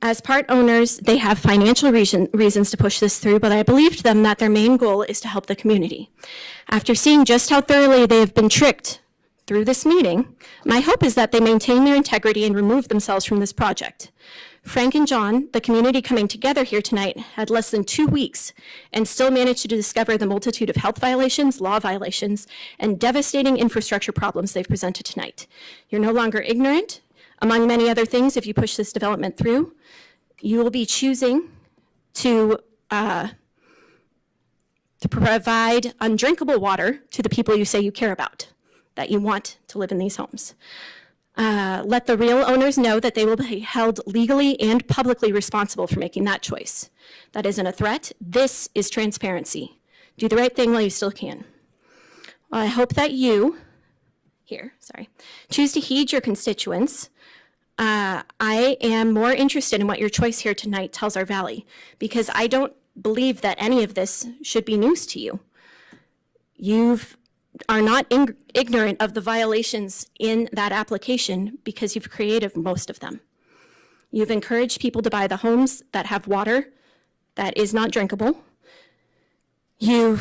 [SPEAKER 11] As part owners, they have financial reasons to push this through, but I believed them that their main goal is to help the community. After seeing just how thoroughly they have been tricked through this meeting, my hope is that they maintain their integrity and remove themselves from this project. Frank and John, the community coming together here tonight, had less than 2 weeks and still managed to discover the multitude of health violations, law violations, and devastating infrastructure problems they've presented tonight. You're no longer ignorant. Among many other things, if you push this development through, you will be choosing to provide undrinkable water to the people you say you care about, that you want to live in these homes. Let the real owners know that they will be held legally and publicly responsible for making that choice. That isn't a threat. This is transparency. Do the right thing while you still can. Well, I hope that you, choose to heed your constituents. I am more interested in what your choice here tonight tells our valley, because I don't believe that any of this should be news to you. You are not ignorant of the violations in that application because you've created most of them. You've encouraged people to buy the homes that have water that is not drinkable. You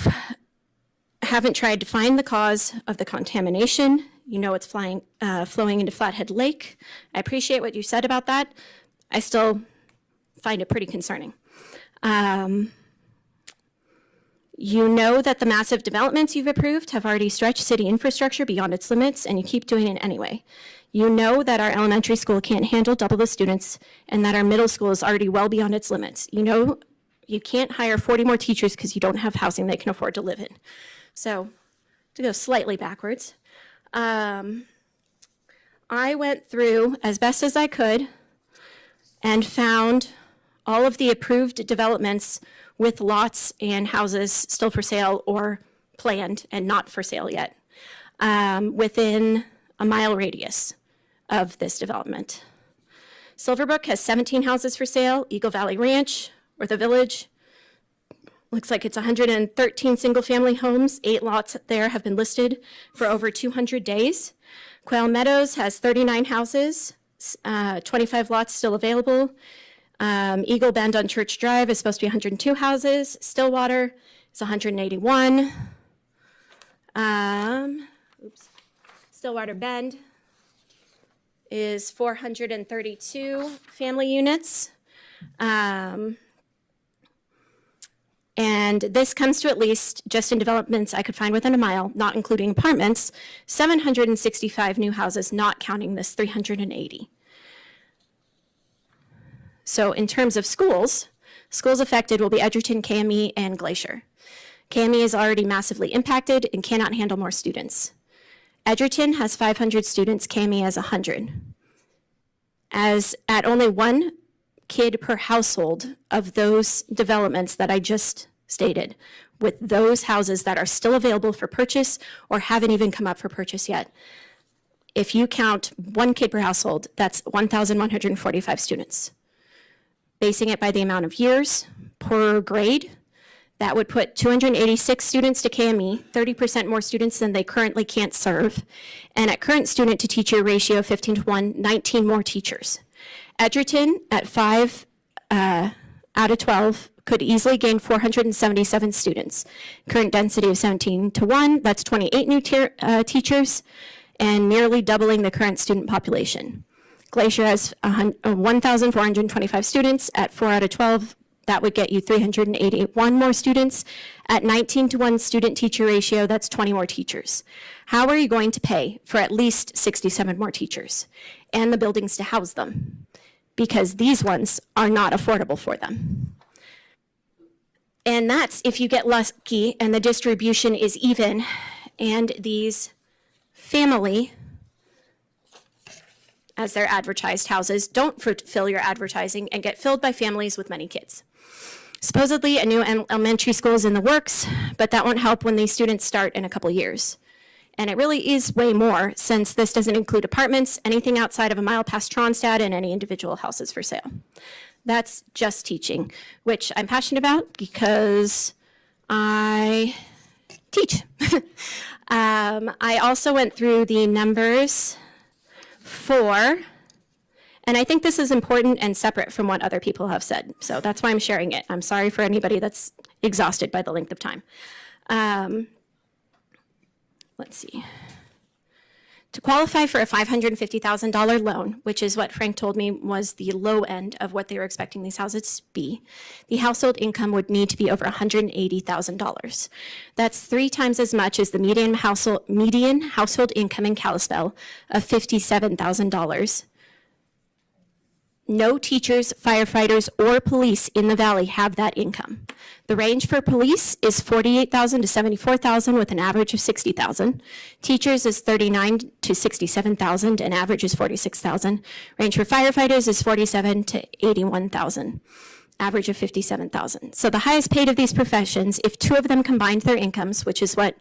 [SPEAKER 11] haven't tried to find the cause of the contamination. You know it's flowing into Flathead Lake. I appreciate what you said about that. I still find it pretty concerning. You know that the massive developments you've approved have already stretched city infrastructure beyond its limits, and you keep doing it anyway. You know that our elementary school can't handle double the students, and that our middle school is already well beyond its limits. You know you can't hire 40 more teachers because you don't have housing they can afford to live in. So, to go slightly backwards, I went through as best as I could and found all of the approved developments with lots and houses still for sale or planned and not for sale yet, within a mile radius of this development. Silverbrook has 17 houses for sale. Eagle Valley Ranch, or the Village, looks like it's 113 single-family homes. 8 lots there have been listed for over 200 days. Quail Meadows has 39 houses, 25 lots still available. Eagle Bend on Church Drive is supposed to be 102 houses. Stillwater is 181. Stillwater Bend is 432 family units. And this comes to at least, just in developments I could find within a mile, not including apartments, 765 new houses, not counting this 380. So in terms of schools affected will be Edgerton, KME, and Glacier. KME is already massively impacted and cannot handle more students. Edgerton has 500 students, KME has 100. As at only 1 kid per household of those developments that I just stated, with those houses that are still available for purchase or haven't even come up for purchase yet. If you count 1 kid per household, that's 1,145 students. Basing it by the amount of years per grade, that would put 286 students to KME, 30% more students than they currently can't serve, and at current student to teacher ratio 15:1, 19 more teachers. Edgerton at 5 out of 12 could easily gain 477 students. Current density of 17 to 1, that's 28 new teachers, and nearly doubling the current student population. Glacier has 1,425 students. At 4 out of 12, that would get you 381 more students. At 19 to 1 student-teacher ratio, that's 20 more teachers. How are you going to pay for at least 67 more teachers and the buildings to house them? Because these ones are not affordable for them. And that's if you get lucky and the distribution is even, and these family, as their advertised houses, don't fulfill your advertising and get filled by families with many kids. Supposedly, a new elementary school is in the works, but that won't help when these students start in a couple years. And it really is way more, since this doesn't include apartments, anything outside of a mile past Tronstad, and any individual houses for sale. That's just teaching, which I'm passionate about because I teach. I also went through the numbers for, and I think this is important and separate from what other people have said, so that's why I'm sharing it. I'm sorry for anybody that's exhausted by the length of time. Let's see. To qualify for a $550,000 loan, which is what Frank told me was the low end of what they were expecting these houses to be, the household income would need to be over $180,000. That's 3 times as much as the median household income in Kalispell of $57,000. No teachers, firefighters, or police in the valley have that income. The range for police is $48,000 to $74,000 with an average of $60,000. Teachers is $39,000 to $67,000, an average is $46,000. Range for firefighters is $47,000 to $81,000, average of $57,000. So the highest paid of these professions, if 2 of them combined their incomes, which is what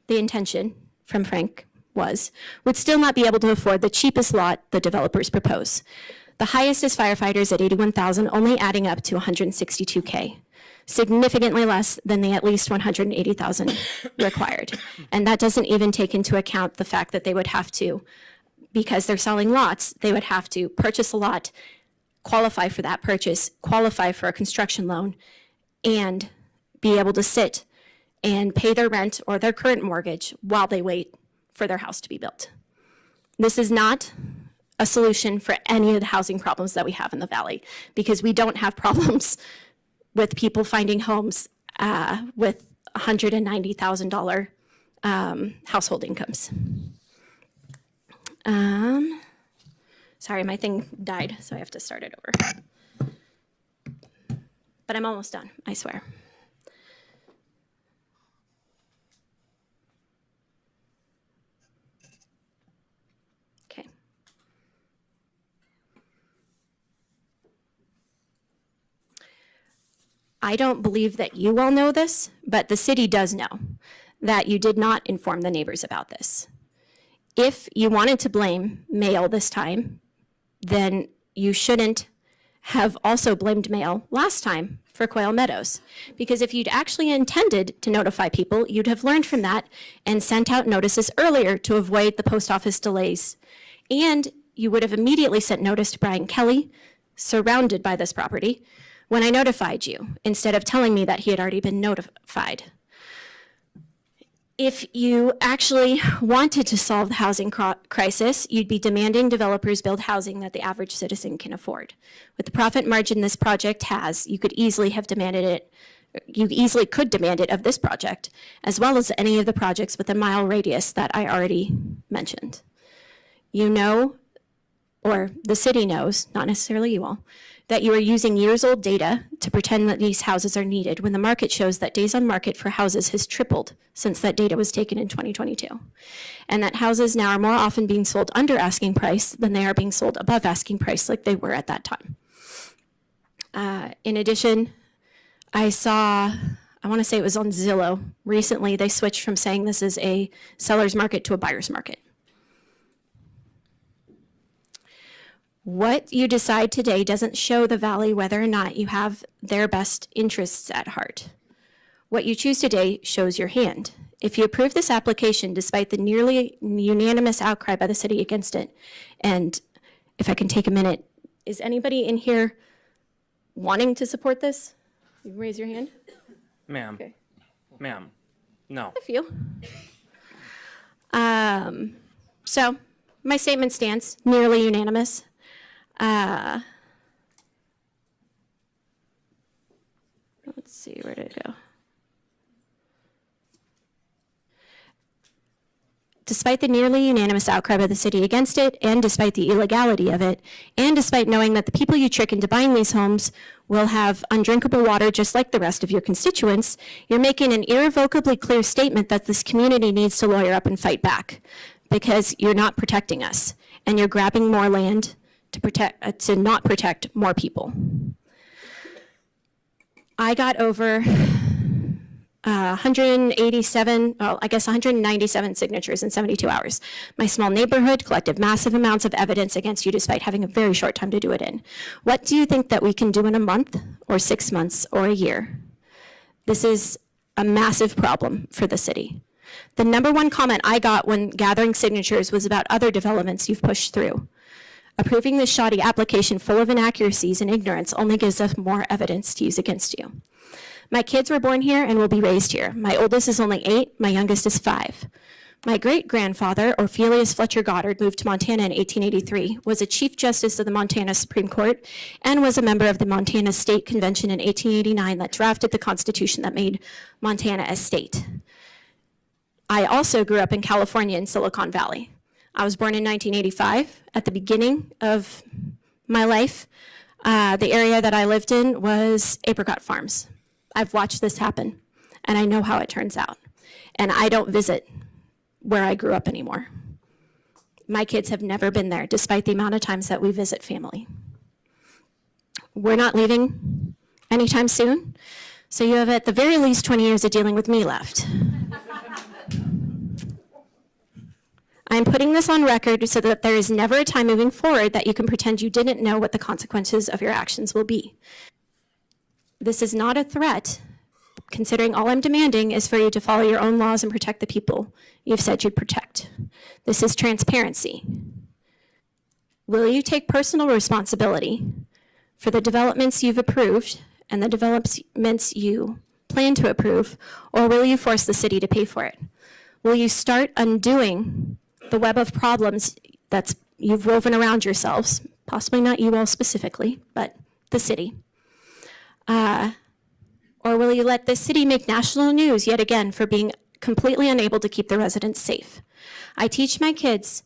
[SPEAKER 11] the intention from Frank was, would still not be able to afford the cheapest lot the developers propose. The highest is firefighters at $81,000, only adding up to $162K, significantly less than the at least $180,000 required. And that doesn't even take into account the fact that they would have to, because they're selling lots, they would have to purchase a lot, qualify for that purchase, qualify for a construction loan, and be able to sit and pay their rent or their current mortgage while they wait for their house to be built. This is not a solution for any of the housing problems that we have in the valley, because we don't have problems with people finding homes with $190,000 household incomes. Sorry, my thing died, so I have to start it over. But I'm almost done, I swear. Okay. I don't believe that you all know this, but the city does know that you did not inform the neighbors about this. If you wanted to blame Mail this time, then you shouldn't have also blamed Mail last time for Quail Meadows. Because if you'd actually intended to notify people, you'd have learned from that and sent out notices earlier to avoid the post office delays. And you would have immediately sent notice to Brian Kelly, surrounded by this property, when I notified you, instead of telling me that he had already been notified. If you actually wanted to solve the housing crisis, you'd be demanding developers build housing that the average citizen can afford. With the profit margin this project has, you could easily have demanded it, you easily could demand it of this project, as well as any of the projects with a mile radius that I already mentioned. You know, or the city knows, not necessarily you all, that you are using years-old data to pretend that these houses are needed when the market shows that days on market for houses has tripled since that data was taken in 2022, and that houses now are more often being sold under asking price than they are being sold above asking price like they were at that time. In addition, I saw, I want to say it was on Zillow, recently they switched from saying this is a seller's market to a buyer's market. What you decide today doesn't show the valley whether or not you have their best interests at heart. What you choose today shows your hand. If you approve this application despite the nearly unanimous outcry by the city against it, and if I can take a minute, is anybody in here wanting to support this? You can raise your hand.
[SPEAKER 4] Ma'am.
[SPEAKER 11] Okay.
[SPEAKER 4] Ma'am. No.
[SPEAKER 11] A few. So my statement stands, nearly unanimous. Let's see, where did it go? Despite the nearly unanimous outcry by the city against it, and despite the illegality of it, and despite knowing that the people you trick into buying these homes will have undrinkable water just like the rest of your constituents, you're making an irrevocably clear statement that this community needs to lawyer up and fight back, because you're not protecting us, and you're grabbing more land to not protect more people. I got over 197 signatures in 72 hours. My small neighborhood collected massive amounts of evidence against you despite having a very short time to do it in. What do you think that we can do in a month or 6 months or a year? This is a massive problem for the city. The number one comment I got when gathering signatures was about other developments you've pushed through. Approving this shoddy application full of inaccuracies and ignorance only gives us more evidence to use against you. My kids were born here and will be raised here. My oldest is only 8, my youngest is 5. My great-grandfather, Orpheus Fletcher Goddard, moved to Montana in 1883, was a Chief Justice of the Montana Supreme Court, and was a member of the Montana State Convention in 1889 that drafted the Constitution that made Montana a state. I also grew up in California in Silicon Valley. I was born in 1985. At the beginning of my life, the area that I lived in was apricot farms. I've watched this happen, and I know how it turns out. And I don't visit where I grew up anymore. My kids have never been there, despite the amount of times that we visit family. We're not leaving anytime soon, so you have at the very least 20 years of dealing with me left. I'm putting this on record so that there is never a time moving forward that you can pretend you didn't know what the consequences of your actions will be. This is not a threat, considering all I'm demanding is for you to follow your own laws and protect the people you've said you'd protect. This is transparency. Will you take personal responsibility for the developments you've approved and the developments you plan to approve, or will you force the city to pay for it? Will you start undoing the web of problems that you've woven around yourselves, possibly not you all specifically, but the city? Or will you let the city make national news yet again for being completely unable to keep the residents safe? I teach my kids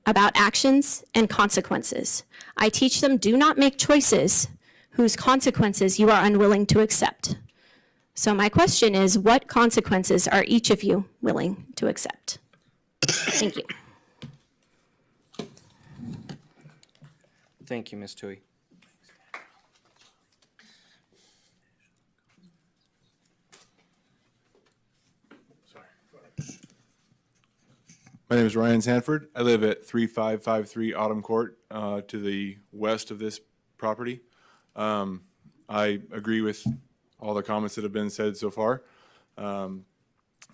[SPEAKER 11] about actions and consequences. I teach them do not make choices whose consequences you are unwilling to accept. So my question is, what consequences are each of you willing to accept? Thank you.
[SPEAKER 4] Thank you, Ms. Tui.
[SPEAKER 6] My name is Ryan Sanford. I live at 3553 Autumn Court, to the west of this property. I agree with all the comments that have been said so far. And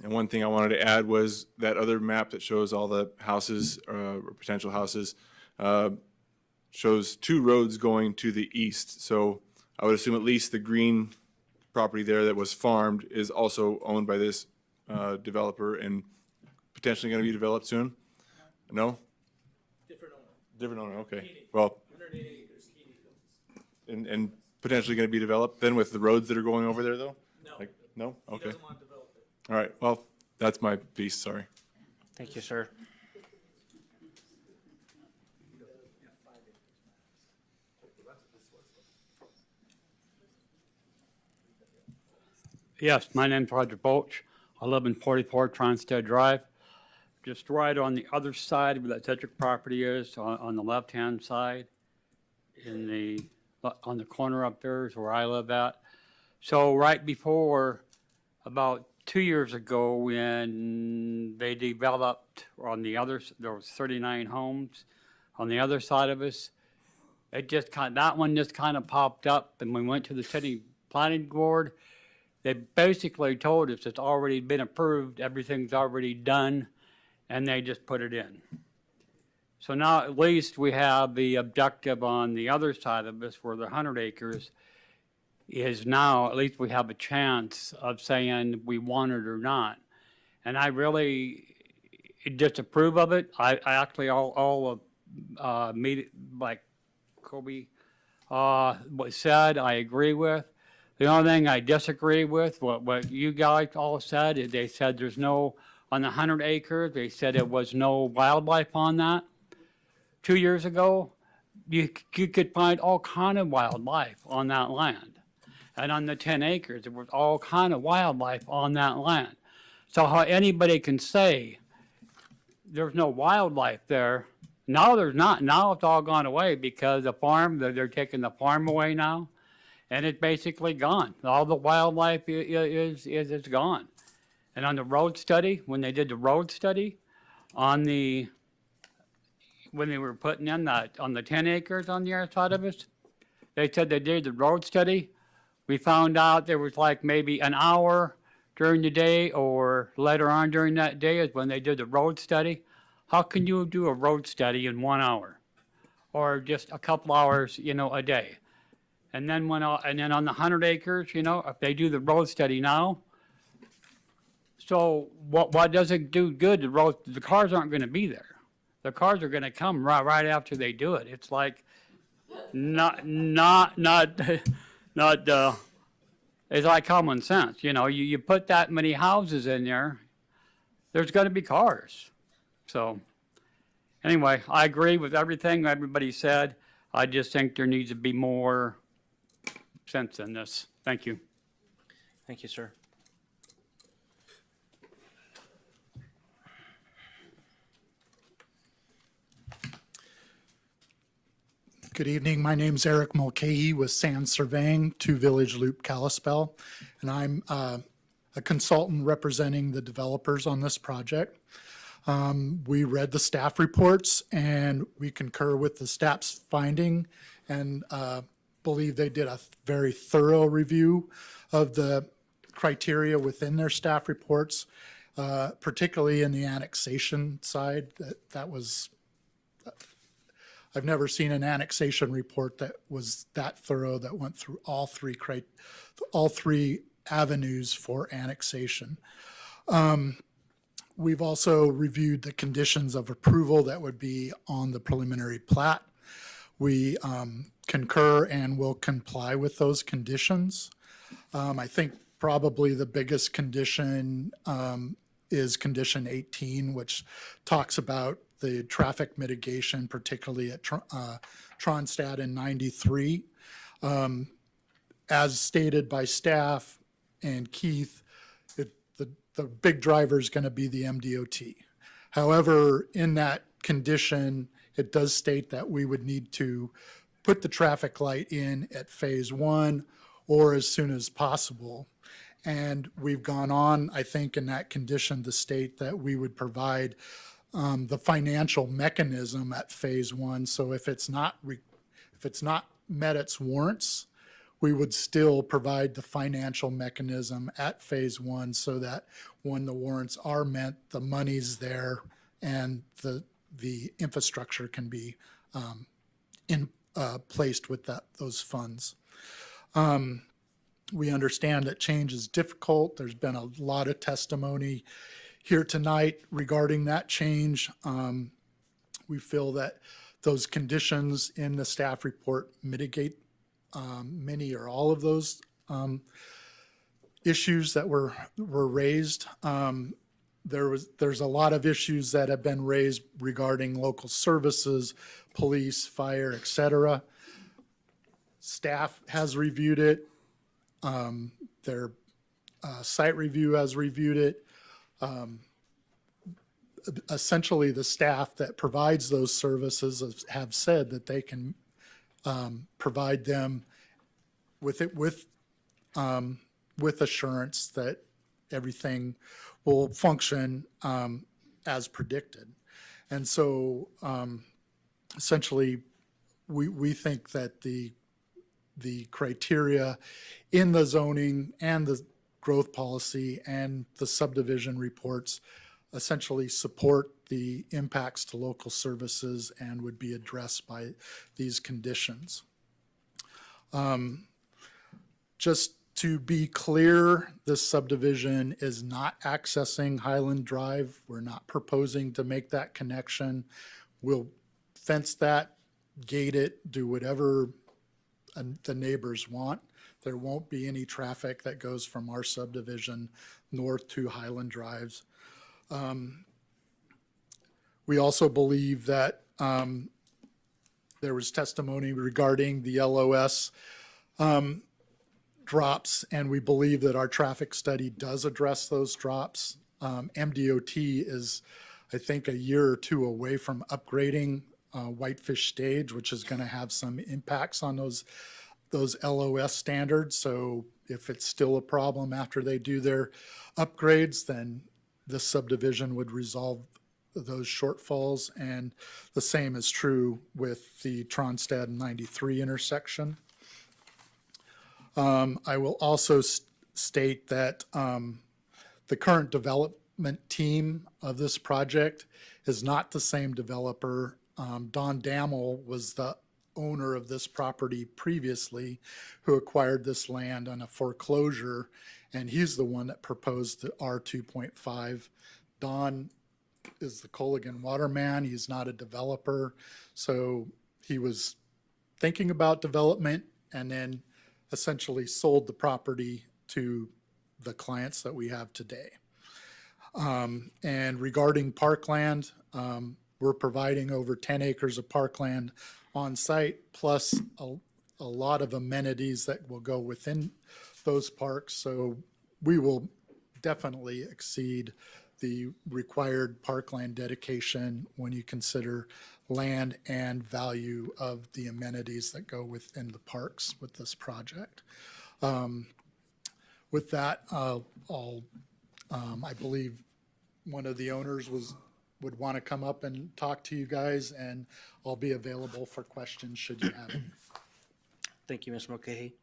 [SPEAKER 6] one thing I wanted to add was that other map that shows all the houses, or potential houses, shows 2 roads going to the east. So I would assume at least the green property there that was farmed is also owned by this developer and potentially going to be developed soon? No? Different owner, okay. Well, and potentially going to be developed then with the roads that are going over there though? No? Okay. All right, well, that's my piece, sorry.
[SPEAKER 4] Thank you, sir.
[SPEAKER 12] Yes, my name's Roger Bolch. I live in 44 Tronstead Drive. Just right on the other side where that Tetrick property is, on the left-hand side, on the corner up there is where I live at. So right before, about 2 years ago, when they developed on the other, there was 39 homes on the other side of us. That one just kind of popped up, and we went to the city planning board. They basically told us it's already been approved, everything's already done, and they just put it in. So now at least we have the objective on the other side of this, where the 100 acres, is now, at least we have a chance of saying we want it or not. And I really disapprove of it. I actually, all of, like Kobe, what said, I agree with. The only thing I disagree with, what you guys all said, is they said there's no, on the 100 acres, they said there was no wildlife on that. 2 years ago, you could find all kind of wildlife on that land. And on the 10 acres, there was all kind of wildlife on that land. So how anybody can say there's no wildlife there, now there's not. Now it's all gone away because the farm, they're taking the farm away now, and it's basically gone. All the wildlife is gone. And on the road study, when they did the road study, when they were putting in that, on the 10 acres on the other side of us, they said they did the road study. We found out there was like maybe an hour during the day or later on during that day is when they did the road study. How can you do a road study in 1 hour or just a couple hours, a day? And then and then on the 100 acres, if they do the road study now, so what does it do good? The cars aren't going to be there. The cars are going to come right after they do it. It's like not it's like common sense. You put that many houses in there, there's going to be cars. So anyway, I agree with everything everybody said. I just think there needs to be more sense in this. Thank you.
[SPEAKER 4] Thank you, sir.
[SPEAKER 2] Good evening. My name's Eric Mulcahy with Sand Surveying, 2 Village Loop, Kalispell, and I'm a consultant representing the developers on this project. We read the staff reports and we concur with the staff's finding and believe they did a very thorough review of the criteria within their staff reports, particularly in the annexation side. That was I've never seen an annexation report that was that thorough, that went through all three avenues for annexation. We've also reviewed the conditions of approval that would be on the preliminary plat. We concur and will comply with those conditions. I think probably the biggest condition is condition 18, which talks about the traffic mitigation, particularly at Tronstad and 93. As stated by staff and Keith, the big driver is going to be the MDOT. However, in that condition, it does state that we would need to put the traffic light in at phase 1 or as soon as possible. And we've gone on, I think, in that condition to state that we would provide the financial mechanism at phase 1. So if it's not met its warrants, we would still provide the financial mechanism at phase 1 so that when the warrants are met, the money's there and the infrastructure can be placed with those funds. We understand that change is difficult. There's been a lot of testimony here tonight regarding that change. We feel that those conditions in the staff report mitigate many or all of those issues that were raised. There's a lot of issues that have been raised regarding local services, police, fire, et cetera. Staff has reviewed it. Their site review has reviewed it. Essentially, the staff that provides those services have said that they can provide them with assurance that everything will function as predicted. And so essentially, we think that the criteria in the zoning and the growth policy and the subdivision reports essentially support the impacts to local services and would be addressed by these conditions. Just to be clear, this subdivision is not accessing Highland Drive. We're not proposing to make that connection. We'll fence that, gate it, do whatever the neighbors want. There won't be any traffic that goes from our subdivision north to Highland Drives. We also believe that there was testimony regarding the LOS drops, and we believe that our traffic study does address those drops. MDOT is, I think, a year or two away from upgrading Whitefish Stage, which is going to have some impacts on those LOS standards. So if it's still a problem after they do their upgrades, then this subdivision would resolve those shortfalls. And the same is true with the Tronstad 93 intersection. I will also state that the current development team of this project is not the same developer. Don Dammel was the owner of this property previously, who acquired this land on a foreclosure, and he's the one that proposed the R2.5. Don is the Colligan waterman. He's not a developer. So he was thinking about development and then essentially sold the property to the clients that we have today. And regarding parkland, we're providing over 10 acres of parkland on site, plus a lot of amenities that will go within those parks. So we will definitely exceed the required parkland dedication when you consider land and value of the amenities that go within the parks with this project. With that, I believe one of the owners would want to come up and talk to you guys, and I'll be available for questions should you have any.
[SPEAKER 4] Thank you, Mr. Mulcahy.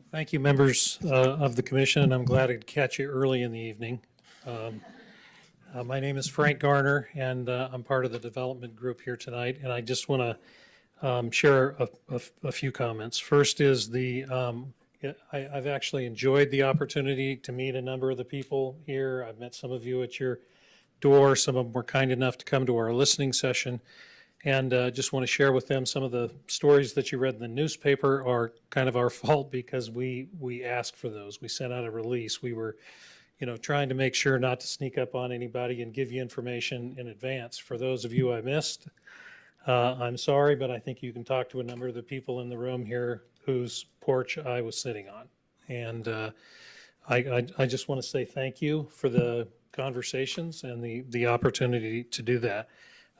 [SPEAKER 13] Thank you, members of the commission. I'm glad to catch you early in the evening. My name is Frank Garner, and I'm part of the development group here tonight. And I just want to share a few comments. First is I've actually enjoyed the opportunity to meet a number of the people here. I've met some of you at your door. Some of them were kind enough to come to our listening session. And just want to share with them some of the stories that you read in the newspaper are kind of our fault because we asked for those. We sent out a release. We were, trying to make sure not to sneak up on anybody and give you information in advance. For those of you I missed, I'm sorry, but I think you can talk to a number of the people in the room here whose porch I was sitting on. And I just want to say thank you for the conversations and the opportunity to do that.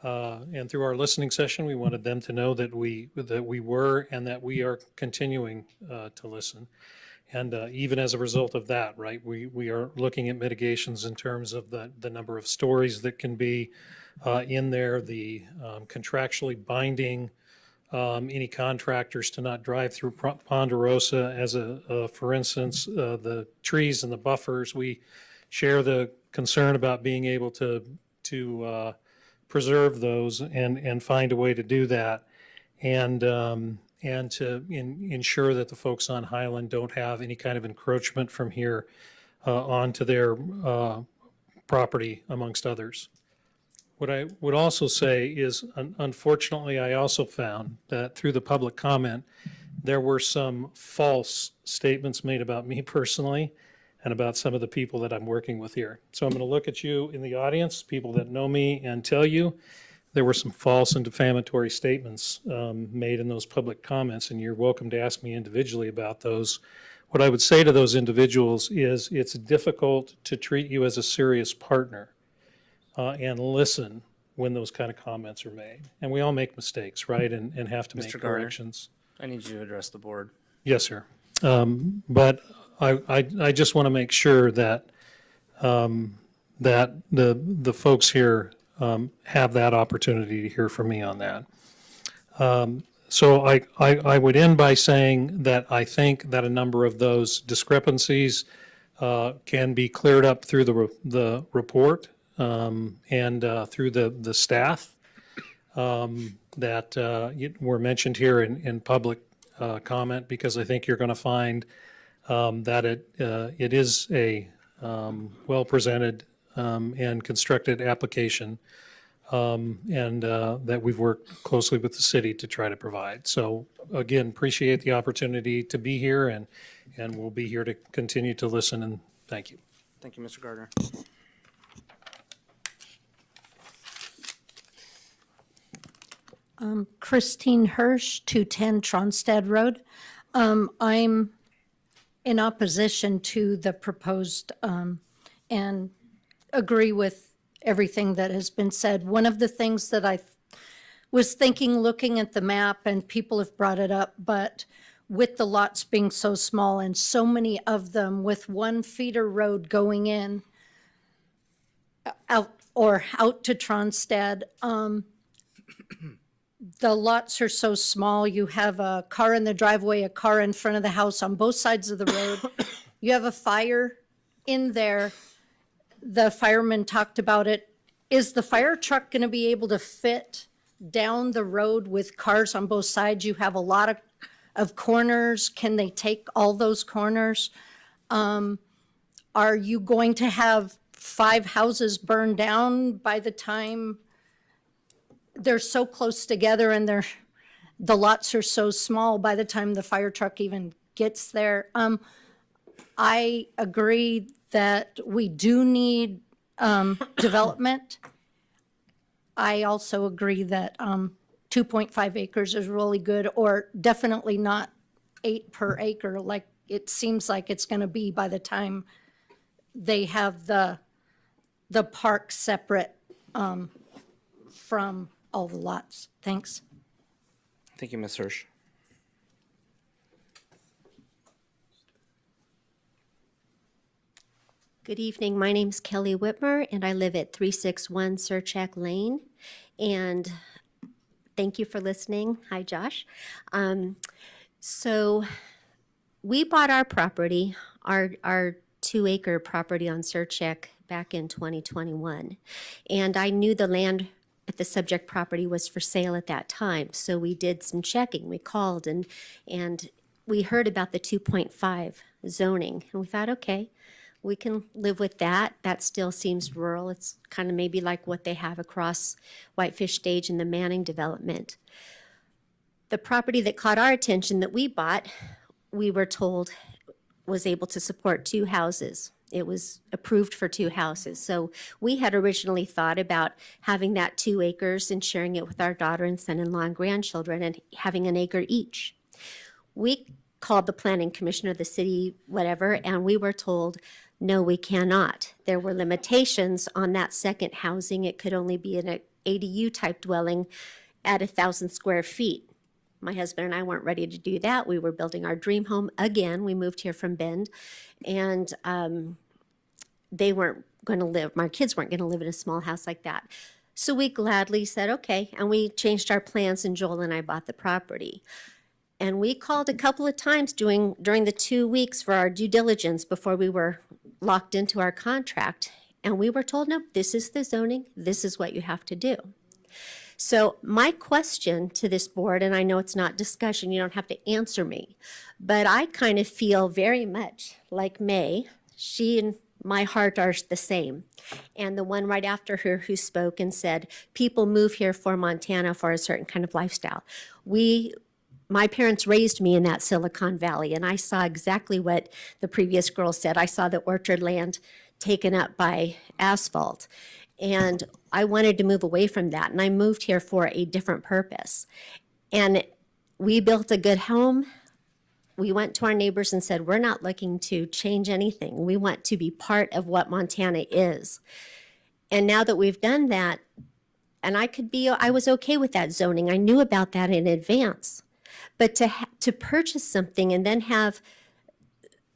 [SPEAKER 13] And through our listening session, we wanted them to know that we were and that we are continuing to listen. And even as a result of that, right, we are looking at mitigations in terms of the number of stories that can be in there, the contractually binding any contractors to not drive through Ponderosa as for instance, the trees and the buffers. We share the concern about being able to preserve those and find a way to do that, and to ensure that the folks on Highland don't have any kind of encroachment from here onto their property, amongst others. What I would also say is, unfortunately, I also found that through the public comment, there were some false statements made about me personally and about some of the people that I'm working with here. So I'm going to look at you in the audience, people that know me, and tell you there were some false and defamatory statements made in those public comments, and you're welcome to ask me individually about those. What I would say to those individuals is it's difficult to treat you as a serious partner and listen when those kind of comments are made. And we all make mistakes, right, and have to make
[SPEAKER 4] Mr. Garner,
[SPEAKER 13] corrections.
[SPEAKER 4] I need you to address the board.
[SPEAKER 13] Yes, sir. But I just want to make sure that that the folks here have that opportunity to hear from me on that. So I would end by saying that I think that a number of those discrepancies can be cleared up through the report and through the staff that were mentioned here in public comment, because I think you're going to find that it is a well-presented and constructed application, and that we've worked closely with the city to try to provide. So again, appreciate the opportunity to be here, and we'll be here to continue to listen, and thank you.
[SPEAKER 4] Thank you, Mr. Gardner.
[SPEAKER 5] Christine Hirsch, 210 Tronstad Road. I'm in opposition to the proposed and agree with everything that has been said. One of the things that I was thinking, looking at the map, and people have brought it up, but with the lots being so small and so many of them with one feeder road going in out to Tronstad, the lots are so small. You have a car in the driveway, a car in front of the house on both sides of the road. You have a fire in there. The fireman talked about it. Is the fire truck going to be able to fit down the road with cars on both sides? You have a lot of corners. Can they take all those corners? Are you going to have 5 houses burned down by the time they're so close together and the lots are so small by the time the fire truck even gets there? I agree that we do need development. I also agree that 2.5 acres is really good, or definitely not 8 per acre like it seems like it's going to be by the time they have the park separate from all the lots. Thanks.
[SPEAKER 4] Thank you, Ms. Hirsch.
[SPEAKER 14] Good evening. My name's Kelly Whitmer, and I live at 361 Surchak Lane. And thank you for listening. Hi, Josh. So we bought our property, our 2-acre property on Surchak back in 2021. And I knew the land at the subject property was for sale at that time. So we did some checking. We called and we heard about the 2.5 zoning. And we thought, okay, we can live with that. That still seems rural. It's kind of maybe like what they have across Whitefish Stage in the Manning development. The property that caught our attention that we bought, we were told was able to support 2 houses. It was approved for 2 houses. So we had originally thought about having that 2 acres and sharing it with our daughter and son-in-law and grandchildren and having an acre each. We called the planning commissioner, the city, whatever, and we were told, no, we cannot. There were limitations on that second housing. It could only be an ADU type dwelling at 1,000 square feet. My husband and I weren't ready to do that. We were building our dream home again. We moved here from Bend, and they weren't going to live, my kids weren't going to live in a small house like that. So we gladly said, okay, and we changed our plans, and Joel and I bought the property. And we called a couple of times during the 2 weeks for our due diligence before we were locked into our contract. And we were told, no, this is the zoning, this is what you have to do. So my question to this board, and I know it's not discussion, you don't have to answer me, but I kind of feel very much like May. She and my heart are the same. And the one right after her who spoke and said, people move here for Montana for a certain kind of lifestyle. My parents raised me in that Silicon Valley, and I saw exactly what the previous girl said. I saw the orchard land taken up by asphalt. And I wanted to move away from that, and I moved here for a different purpose. And we built a good home. We went to our neighbors and said, we're not looking to change anything. We want to be part of what Montana is. And now that we've done that, and I was okay with that zoning. I knew about that in advance. But to purchase something and then have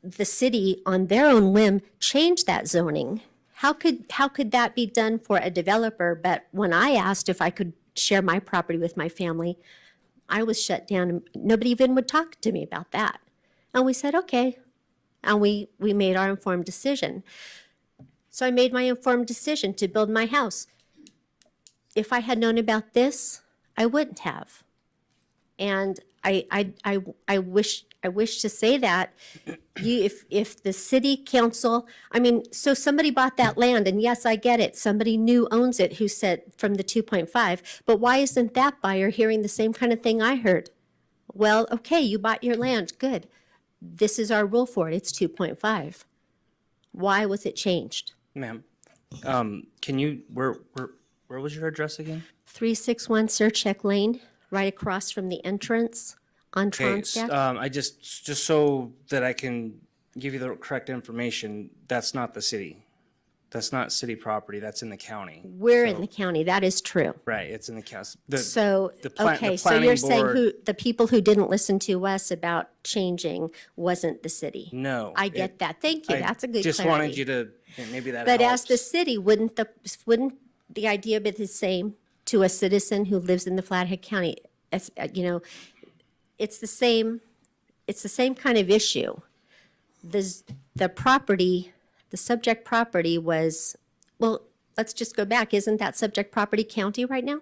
[SPEAKER 14] the city on their own whim change that zoning, how could that be done for a developer? But when I asked if I could share my property with my family, I was shut down. Nobody even would talk to me about that. And we said, okay. And we made our informed decision. So I made my informed decision to build my house. If I had known about this, I wouldn't have. And I wish to say that if the city council, I mean, so somebody bought that land, and yes, I get it. Somebody new owns it who said from the 2.5, but why isn't that buyer hearing the same kind of thing I heard? Well, okay, you bought your land, good. This is our rule for it, it's 2.5. Why was it changed?
[SPEAKER 4] Ma'am, can you, where was your address again?
[SPEAKER 14] 361 Surcheck Lane, right across from the entrance on
[SPEAKER 4] Okay,
[SPEAKER 14] Tronstad.
[SPEAKER 4] I just so that I can give you the correct information, that's not the city. That's not city property, that's in the county.
[SPEAKER 14] We're in the county, that is true.
[SPEAKER 4] Right, it's in the county.
[SPEAKER 14] So,
[SPEAKER 4] the
[SPEAKER 14] okay, so
[SPEAKER 4] planning
[SPEAKER 14] you're saying
[SPEAKER 4] board-
[SPEAKER 14] the people who didn't listen to us about changing wasn't the city?
[SPEAKER 4] No.
[SPEAKER 14] I get that, thank you,
[SPEAKER 4] I
[SPEAKER 14] that's a good
[SPEAKER 4] just
[SPEAKER 14] clarity.
[SPEAKER 4] wanted you to, maybe that
[SPEAKER 14] But
[SPEAKER 4] helps.
[SPEAKER 14] as the city, wouldn't the idea be the same to a citizen who lives in the Flathead County? As, you know, it's the same kind of issue. The property, the subject property was, well, let's just go back. Isn't that subject property county right now?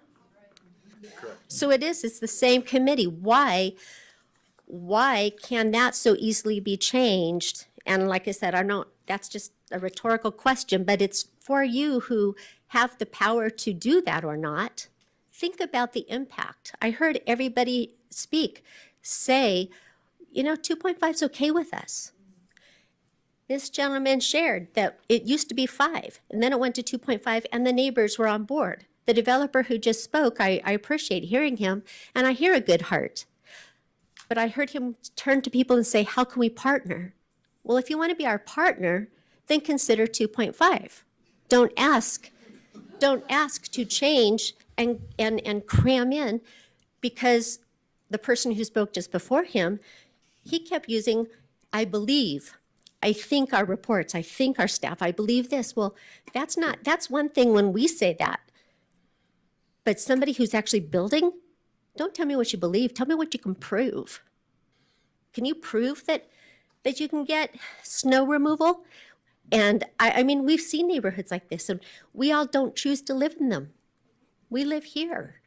[SPEAKER 14] Correct. So it's the same committee. Why can that so easily be changed? And like I said, I know that's just a rhetorical question, but it's for you who have the power to do that or not. Think about the impact. I heard everybody say, 2.5 is okay with us. This gentleman shared that it used to be 5, and then it went to 2.5, and the neighbors were on board. The developer who just spoke, I appreciate hearing him, and I hear a good heart. But I heard him turn to people and say, how can we partner? Well, if you want to be our partner, then consider 2.5. Don't ask to change and cram in, because the person who spoke just before him, he kept using, I believe, I think our reports, I think our staff, I believe this. Well, that's one thing when we say that. But somebody who's actually building, don't tell me what you believe, tell me what you can prove. Can you prove that you can get snow removal? And I mean, we've seen neighborhoods like this, and we all don't choose to live in them. We live here.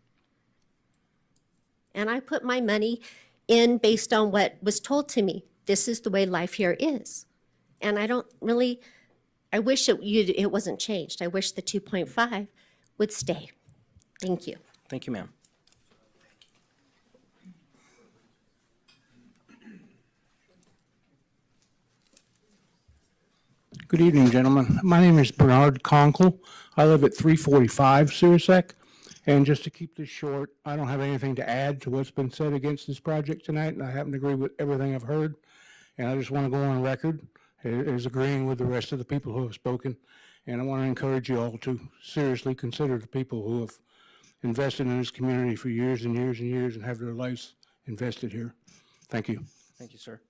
[SPEAKER 14] And I put my money in based on what was told to me. This is the way life here is. And I wish it wasn't changed. I wish the 2.5 would stay. Thank you.
[SPEAKER 4] Thank you, ma'am.
[SPEAKER 8] Good evening, gentlemen. My name is Bernard Conkle. I live at 345 Surisec. And just to keep this short, I don't have anything to add to what's been said against this project tonight, and I happen to agree with everything I've heard. And I just want to go on record as agreeing with the rest of the people who have spoken. And I want to encourage you all to seriously consider the people who have invested in this community for years and years and years and have their lives invested here. Thank you.
[SPEAKER 4] Thank you, sir.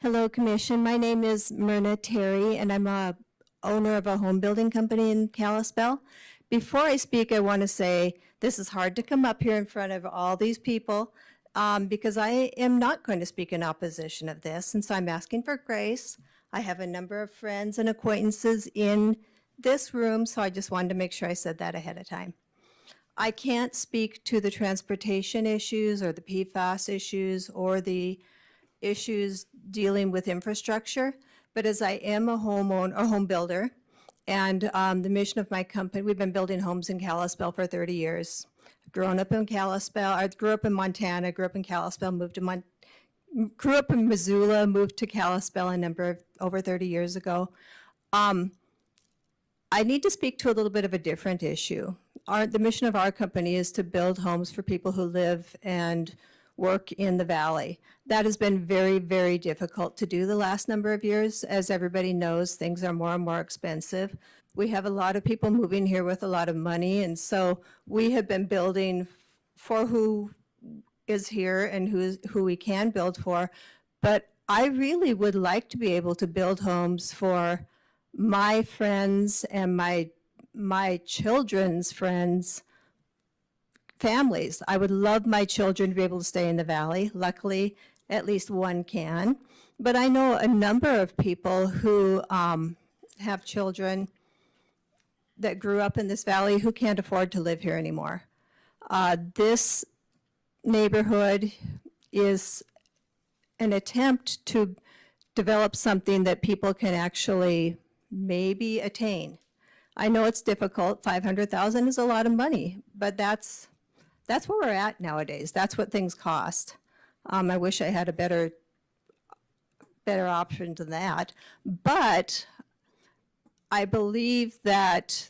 [SPEAKER 17] Hello, Commission. My name is Myrna Terry, and I'm a owner of a home building company in Kalispell. Before I speak, I want to say this is hard to come up here in front of all these people because I am not going to speak in opposition of this, since I'm asking for grace. I have a number of friends and acquaintances in this room, so I just wanted to make sure I said that ahead of time. I can't speak to the transportation issues or the PFAS issues or the issues dealing with infrastructure, but as I am a home builder, and the mission of my company, we've been building homes in Kalispell for 30 years. Grown up in Kalispell, I grew up in Montana, grew up in Kalispell, grew up in Missoula, moved to Kalispell over 30 years ago. I need to speak to a little bit of a different issue. The mission of our company is to build homes for people who live and work in the valley. That has been very, very difficult to do the last number of years. As everybody knows, things are more and more expensive. We have a lot of people moving here with a lot of money, and so we have been building for who is here and who we can build for. But I really would like to be able to build homes for my friends and my children's friends' families. I would love my children to be able to stay in the valley. Luckily, at least one can. But I know a number of people who have children that grew up in this valley who can't afford to live here anymore. This neighborhood is an attempt to develop something that people can actually maybe attain. I know it's difficult. 500,000 is a lot of money, but that's where we're at nowadays. That's what things cost. I wish I had a better option than that, but I believe that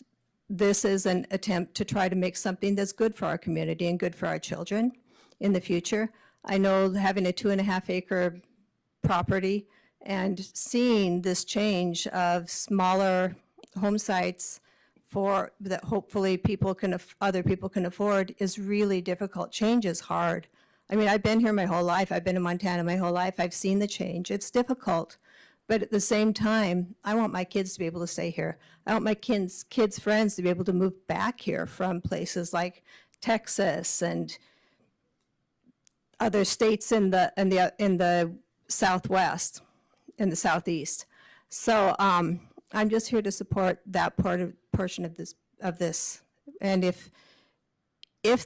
[SPEAKER 17] this is an attempt to try to make something that's good for our community and good for our children in the future. I know having a 2.5 acre property and seeing this change of smaller home sites for that hopefully other people can afford is really difficult. Change is hard. I mean, I've been here my whole life. I've been in Montana my whole life. I've seen the change. It's difficult. But at the same time, I want my kids to be able to stay here. I want my kids' friends to be able to move back here from places like Texas and other states in the Southwest, in the Southeast. So I'm just here to support that portion of this. And if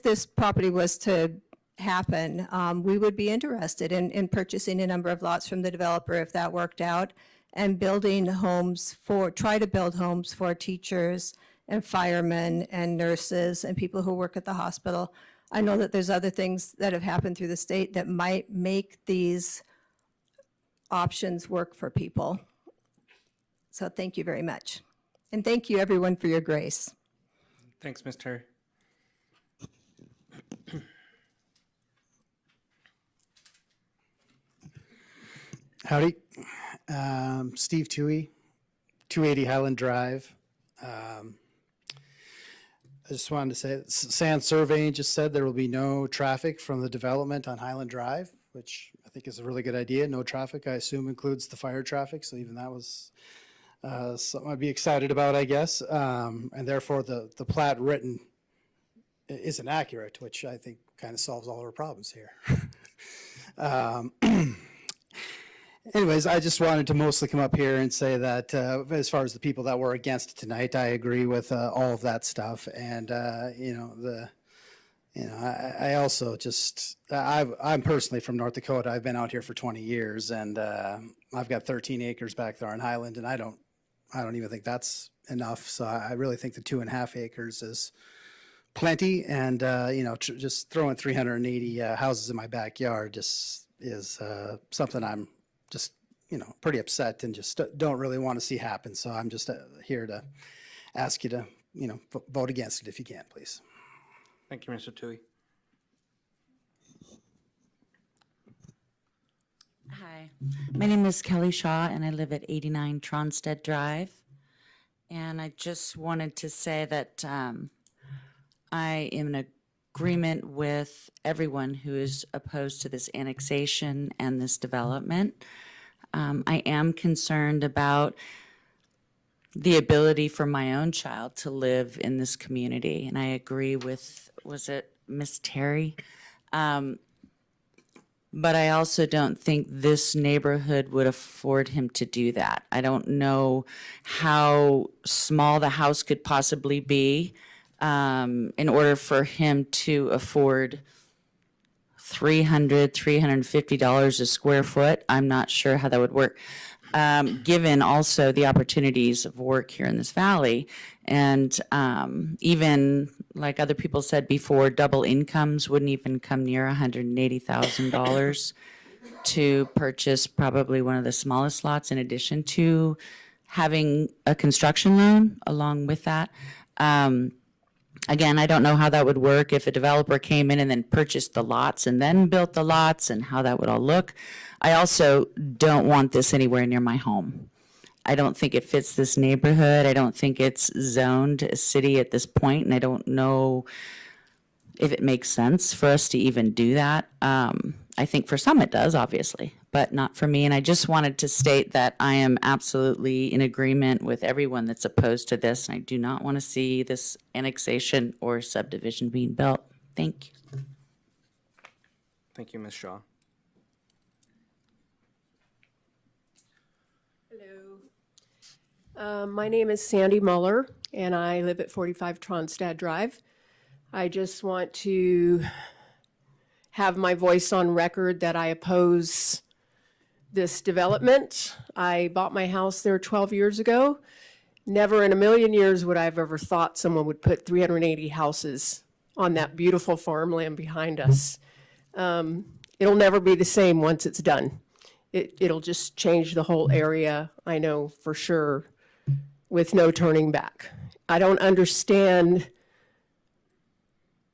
[SPEAKER 17] this property was to happen, we would be interested in purchasing a number of lots from the developer if that worked out, and building homes try to build homes for teachers and firemen and nurses and people who work at the hospital. I know that there's other things that have happened through the state that might make these options work for people. So thank you very much. And thank you everyone for your grace.
[SPEAKER 4] Thanks, Ms. Terry.
[SPEAKER 15] Howdy. Steve Toohey, 280 Highland Drive. I just wanted to say, Sand Surveying just said there will be no traffic from the development on Highland Drive, which I think is a really good idea. No traffic, I assume, includes the fire traffic, so even that was something I'd be excited about, I guess. And therefore, the plat written isn't accurate, which I think kind of solves all our problems here. Anyways, I just wanted to mostly come up here and say that as far as the people that were against it tonight, I agree with all of that stuff. And I also just I'm personally from North Dakota. I've been out here for 20 years, and I've got 13 acres back there on Highland, and I don't even think that's enough. So I really think the 2.5 acres is plenty. And just throwing 380 houses in my backyard just is something I'm just, pretty upset and just don't really want to see happen. So I'm just here to ask you to, vote against it if you can, please.
[SPEAKER 4] Thank you, Mr. Toohey.
[SPEAKER 19] Hi, my name is Kelly Shaw, and I live at 89 Tronstead Drive. And I just wanted to say that I am in agreement with everyone who is opposed to this annexation and this development. I am concerned about the ability for my own child to live in this community, and I agree with, was it Miss Terry? But I also don't think this neighborhood would afford him to do that. I don't know how small the house could possibly be in order for him to afford $350 a square foot. I'm not sure how that would work, given also the opportunities of work here in this valley. And even like other people said before, double incomes wouldn't even come near $180,000 to purchase probably one of the smallest lots, in addition to having a construction loan along with that. Again, I don't know how that would work if a developer came in and then purchased the lots and then built the lots, and how that would all look. I also don't want this anywhere near my home. I don't think it fits this neighborhood. I don't think it's zoned a city at this point, and I don't know if it makes sense for us to even do that. I think for some it does, obviously, but not for me. And I just wanted to state that I am absolutely in agreement with everyone that's opposed to this. And I do not want to see this annexation or subdivision being built. Thank you.
[SPEAKER 4] Thank you, Ms. Shaw.
[SPEAKER 9] My name is Sandy Muller, and I live at 45 Tronstad Drive. I just want to have my voice on record that I oppose this development. I bought my house there 12 years ago. Never in a million years would I have ever thought someone would put 380 houses on that beautiful farmland behind us. It'll never be the same once it's done. It'll just change the whole area, I know for sure, with no turning back. I don't understand.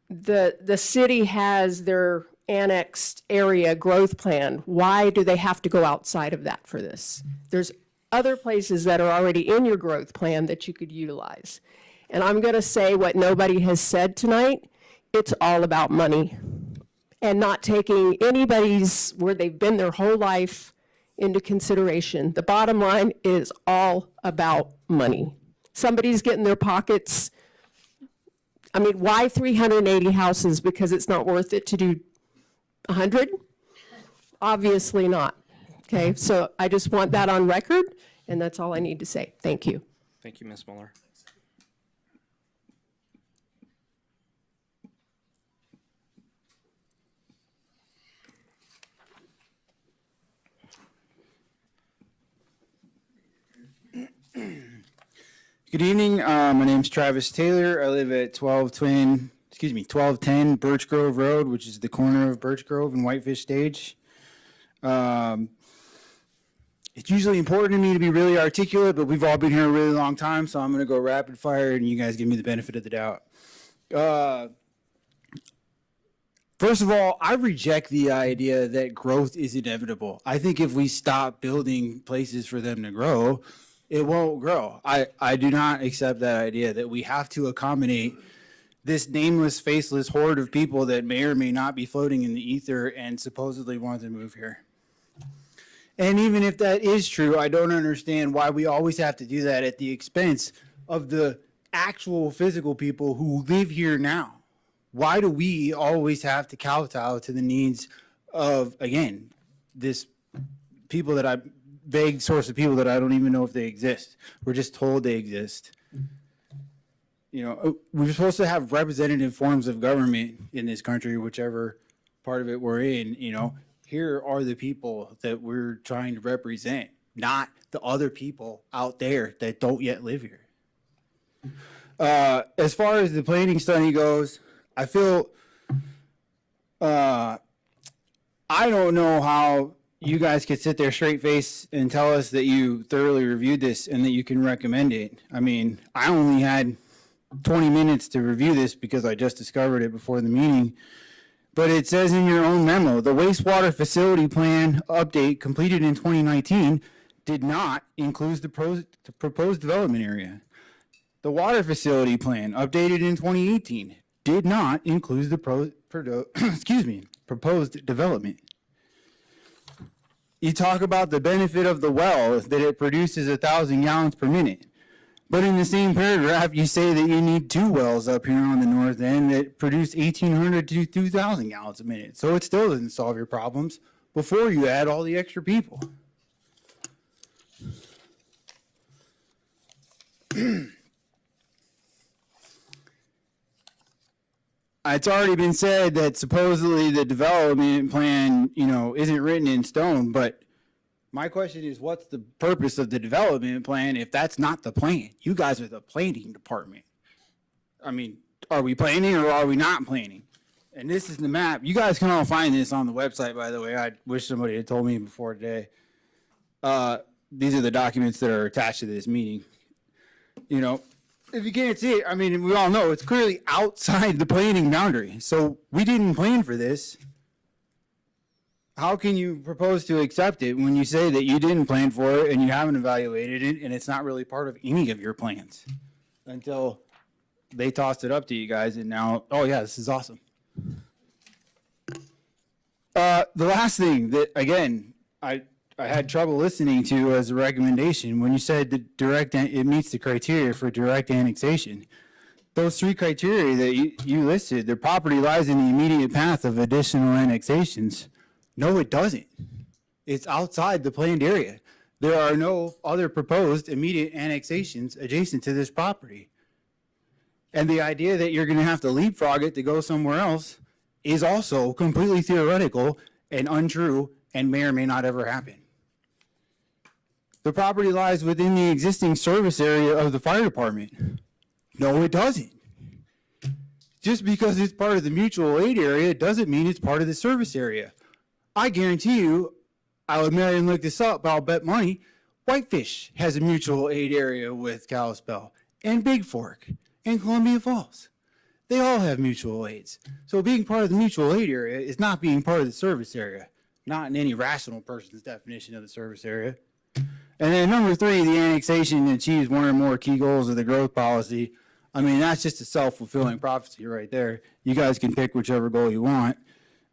[SPEAKER 9] The city has their annexed area growth plan. Why do they have to go outside of that for this? There's other places that are already in your growth plan that you could utilize. And I'm going to say what nobody has said tonight. It's all about money and not taking anybody's, where they've been their whole life, into consideration. The bottom line is all about money. Somebody's getting their pockets. I mean, why 380 houses? Because it's not worth it to do 100? Obviously not. Okay, so I just want that on record, and that's all I need to say. Thank you.
[SPEAKER 4] Thank you, Ms. Muller.
[SPEAKER 10] Good evening. My name's Travis Taylor. I live at 1210 Birch Grove Road, which is the corner of Birch Grove and Whitefish Stage. It's usually important to me to be really articulate, but we've all been here a really long time, so I'm going to go rapid fire and you guys give me the benefit of the doubt. First of all, I reject the idea that growth is inevitable. I think if we stop building places for them to grow, it won't grow. I do not accept that idea that we have to accommodate this nameless, faceless horde of people that may or may not be floating in the ether and supposedly want to move here. And even if that is true, I don't understand why we always have to do that at the expense of the actual physical people who live here now. Why do we always have to kowtow to the needs of, again, this people that I vague source of people that I don't even know if they exist. We're just told they exist. You know, we're supposed to have representative forms of government in this country, whichever part of it we're in. You know, here are the people that we're trying to represent, not the other people out there that don't yet live here. As far as the planning study goes, I feel I don't know how you guys could sit there straight face and tell us that you thoroughly reviewed this and that you can recommend it. I mean, I only had 20 minutes to review this because I just discovered it before the meeting. But it says in your own memo, the wastewater facility plan update completed in 2019 did not include the proposed development area. The water facility plan updated in 2018 did not include the proposed development. You talk about the benefit of the well, that it produces 1,000 gallons per minute. But in the same paragraph, you say that you need 2 wells up here on the north end that produce 1,800 to 2,000 gallons a minute. So it still doesn't solve your problems before you add all the extra people. It's already been said that supposedly the development plan, you know, isn't written in stone, but my question is, what's the purpose of the development plan if that's not the plan? You guys are the planning department. I mean, are we planning or are we not planning? And this is the map. You guys can all find this on the website, by the way. I wish somebody had told me before today. These are the documents that are attached to this meeting. You know, if you can't see it, I mean, we all know it's clearly outside the planning boundary. So we didn't plan for this. How can you propose to accept it when you say that you didn't plan for it and you haven't evaluated it and it's not really part of any of your plans until they tossed it up to you guys and now, oh yeah, this is awesome. The last thing that, again, I had trouble listening to as a recommendation when you said that it meets the criteria for direct annexation. Those 3 criteria that you listed, the property lies in the immediate path of additional annexations. No, it doesn't. It's outside the planned area. There are no other proposed immediate annexations adjacent to this property. And the idea that you're going to have to leapfrog it to go somewhere else is also completely theoretical and untrue and may or may not ever happen. The property lies within the existing service area of the fire department. No, it doesn't. Just because it's part of the mutual aid area doesn't mean it's part of the service area. I guarantee you, I'll admit I didn't look this up, but I'll bet money, Whitefish has a mutual aid area with Kalispell, and Big Fork, and Columbia Falls. They all have mutual aids. So being part of the mutual aid area is not being part of the service area, not in any rational person's definition of the service area. And then number three, the annexation achieves one or more key goals of the growth policy. I mean, that's just a self-fulfilling prophecy right there. You guys can pick whichever goal you want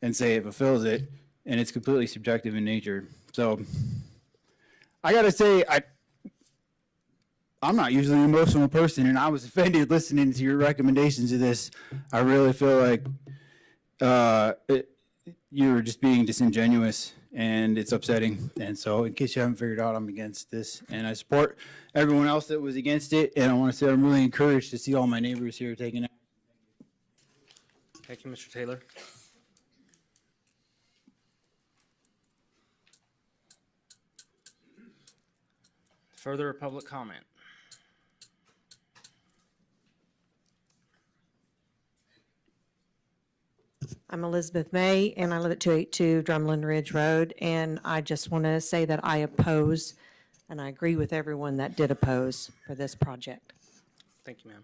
[SPEAKER 10] and say it fulfills it, and it's completely subjective in nature. So I gotta say, I'm not usually an emotional person, and I was offended listening to your recommendations of this. I really feel like you're just being disingenuous, and it's upsetting. And so in case you haven't figured out, I'm against this, and I support everyone else that was against it. And I want to say I'm really encouraged to see all my neighbors here taking it.
[SPEAKER 4] Thank you, Mr. Taylor. Further public comment?
[SPEAKER 18] I'm Elizabeth May, and I live at 282 Drumlin Ridge Road, and I just want to say that I oppose, and I agree with everyone that did oppose for this project.
[SPEAKER 4] Thank you, ma'am.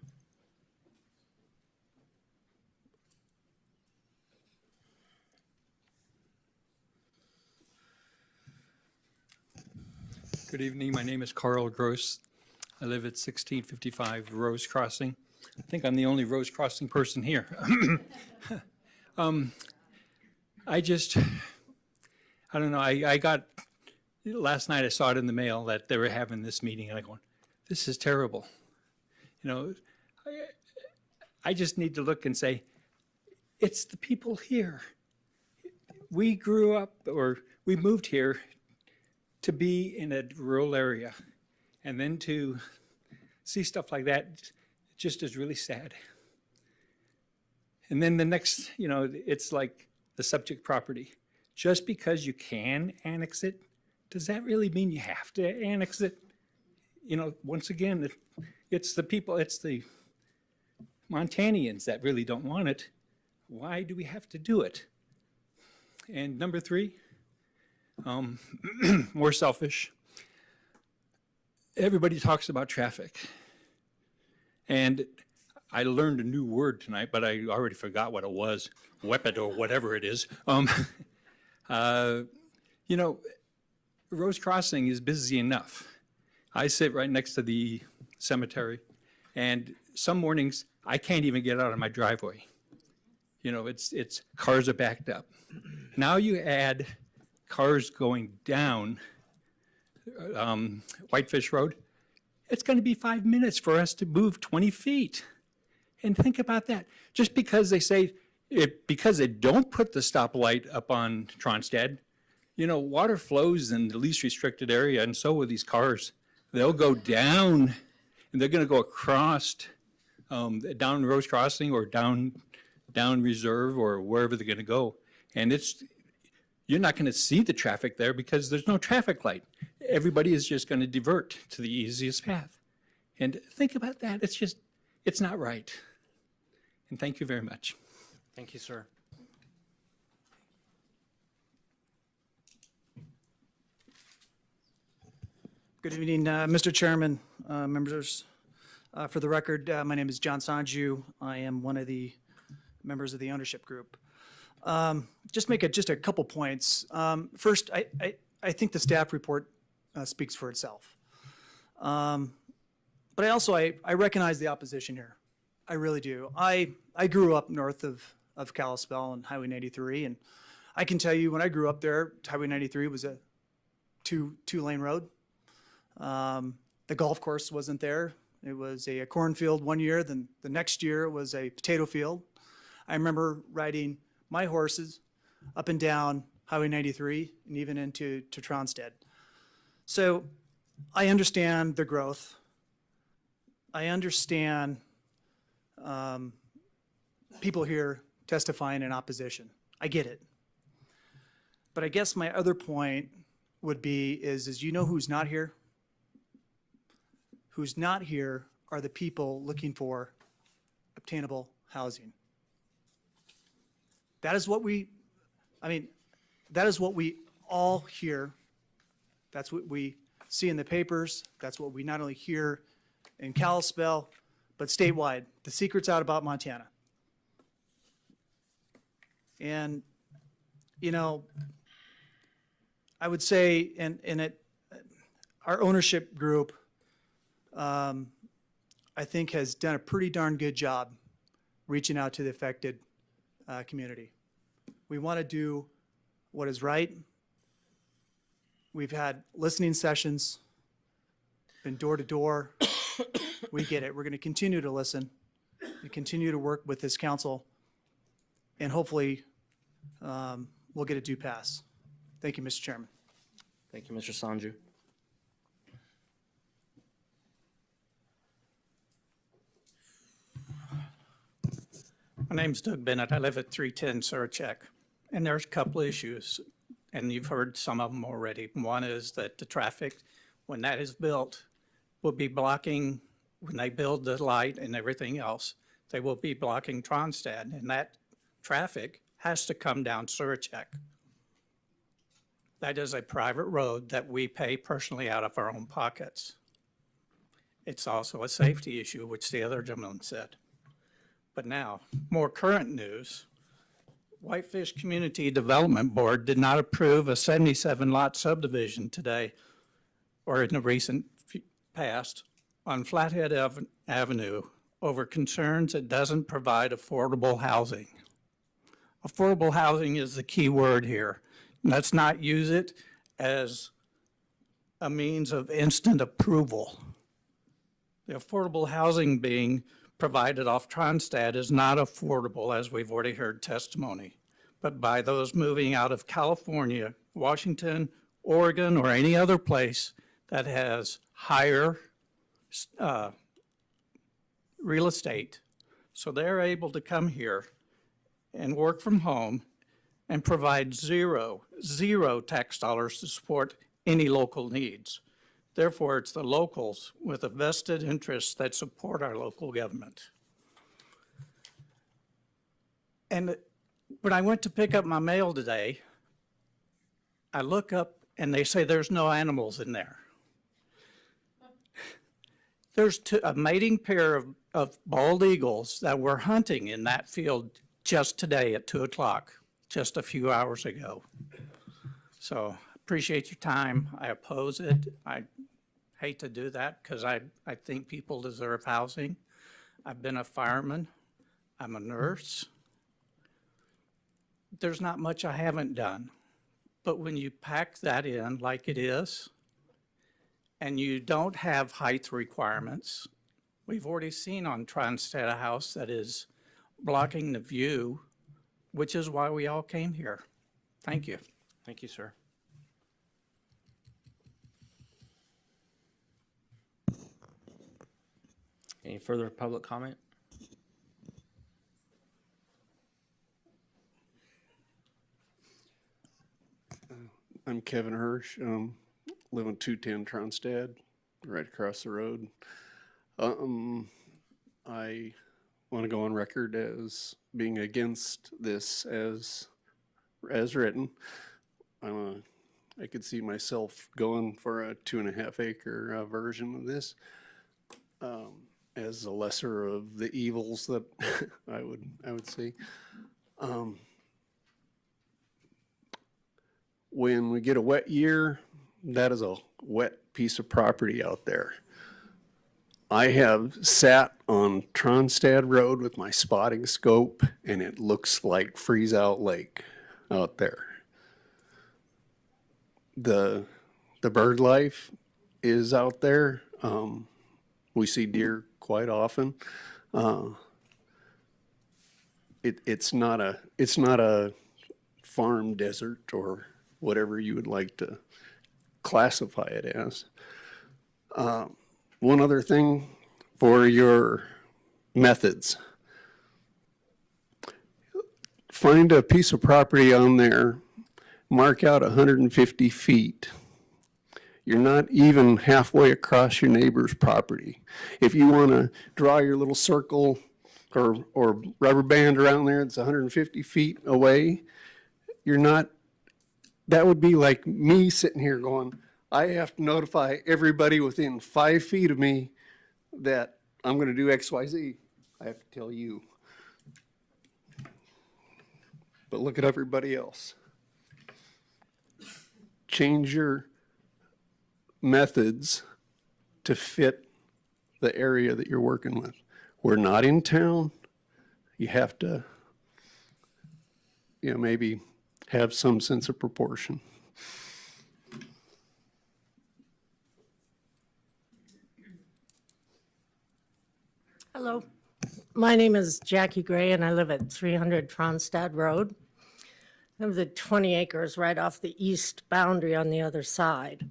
[SPEAKER 20] Good evening. My name is Carl Gross. I live at 1655 Rose Crossing. I think I'm the only Rose Crossing person here. I don't know, I got, last night I saw it in the mail that they were having this meeting, and I go, this is terrible. You know, I just need to look and say, it's the people here. We grew up, or we moved here to be in a rural area, and then to see stuff like that just is really sad. And then the next, you know, it's like the subject property. Just because you can annex it, does that really mean you have to annex it? You know, once again, it's the people, it's the Montanians that really don't want it. Why do we have to do it? And number three, more selfish. Everybody talks about traffic. And I learned a new word tonight, but I already forgot what it was, weapon or whatever it is. You know, Rose Crossing is busy enough. I sit right next to the cemetery, and some mornings I can't even get out of my driveway. You know, it's cars are backed up. Now you add cars going down Whitefish Road, it's going to be 5 minutes for us to move 20 feet. And think about that. Just because they say, because they don't put the stoplight up on Tronstad, you know, water flows in the least restricted area, and so will these cars. They'll go down, and they're going to go across, down Rose Crossing or down Reserve or wherever they're going to go. And you're not going to see the traffic there because there's no traffic light. Everybody is just going to divert to the easiest path. And think about that. It's not right. And thank you very much.
[SPEAKER 4] Thank you, sir.
[SPEAKER 21] Good evening, Mr. Chairman, members. For the record, my name is John Sanju. I am one of the members of the ownership group. Just make just a couple points. First, I think the staff report speaks for itself. But I also, I recognize the opposition here. I really do. I grew up north of Kalispell on Highway 93, and I can tell you when I grew up there, Highway 93 was a two-lane road. The golf course wasn't there. It was a cornfield one year, then the next year it was a potato field. I remember riding my horses up and down Highway 93 and even into Tronstad. So I understand the growth. I understand people here testifying in opposition. I get it. But I guess my other point would be is you know who's not here? Who's not here are the people looking for obtainable housing. That is what we all hear. That's what we see in the papers. That's what we not only hear in Kalispell, but statewide. The secret's out about Montana. And, I would say, our ownership group, I think has done a pretty darn good job reaching out to the affected community. We want to do what is right. We've had listening sessions, been door to door. We get it. We're going to continue to listen and continue to work with this council, and hopefully we'll get a due pass. Thank you, Mr. Chairman.
[SPEAKER 4] Thank you, Mr. Sanju.
[SPEAKER 1] My name's Doug Bennett. I live at 310 Surcheck, and there's a couple of issues, and you've heard some of them already. One is that the traffic, when that is built, will be blocking, when they build the light and everything else, they will be blocking Tronstad, and that traffic has to come down Surcheck. That is a private road that we pay personally out of our own pockets. It's also a safety issue, which the other gentleman said. But now, more current news, Whitefish Community Development Board did not approve a 77-lot subdivision today, or in the recent past, on Flathead Avenue over concerns it doesn't provide affordable housing. Affordable housing is the key word here. Let's not use it as a means of instant approval. The affordable housing being provided off Tronstad is not affordable, as we've already heard testimony, but by those moving out of California, Washington, Oregon, or any other place that has higher real estate. So they're able to come here and work from home and provide zero tax dollars to support any local needs. Therefore, it's the locals with a vested interest that support our local government. And when I went to pick up my mail today, I look up and they say there's no animals in there. There's a mating pair of bald eagles that were hunting in that field just today at 2 o'clock, just a few hours ago. So appreciate your time. I oppose it. I hate to do that because I think people deserve housing. I've been a fireman. I'm a nurse. There's not much I haven't done. But when you pack that in like it is, and you don't have height requirements, we've already seen on Tronstad a house that is blocking the view, which is why we all came here. Thank you.
[SPEAKER 4] Thank you, sir. Any further public comment?
[SPEAKER 3] I'm Kevin Hirsch. Live on 210 Tronstad, right across the road. I want to go on record as being against this as written. I could see myself going for a 2.5 acre version of this as the lesser of the evils that I would see. When we get a wet year, that is a wet piece of property out there. I have sat on Tronstad Road with my spotting scope, and it looks like freeze-out lake out there. The bird life is out there. We see deer quite often. It's not a farm desert or whatever you would like to classify it as. One other thing for your methods. Find a piece of property on there, mark out 150 feet. You're not even halfway across your neighbor's property. If you want to draw your little circle or rubber band around there that's 150 feet away, you're not, that would be like me sitting here going, I have to notify everybody within 5 feet of me that I'm going to do X, Y, Z. I have to tell you. But look at everybody else. Change your methods to fit the area that you're working with. We're not in town. You have to, maybe have some sense of proportion.
[SPEAKER 7] Hello, my name is Jackie Gray and I live at 300 Tronstad Road. I have the 20 acres right off the east boundary on the other side.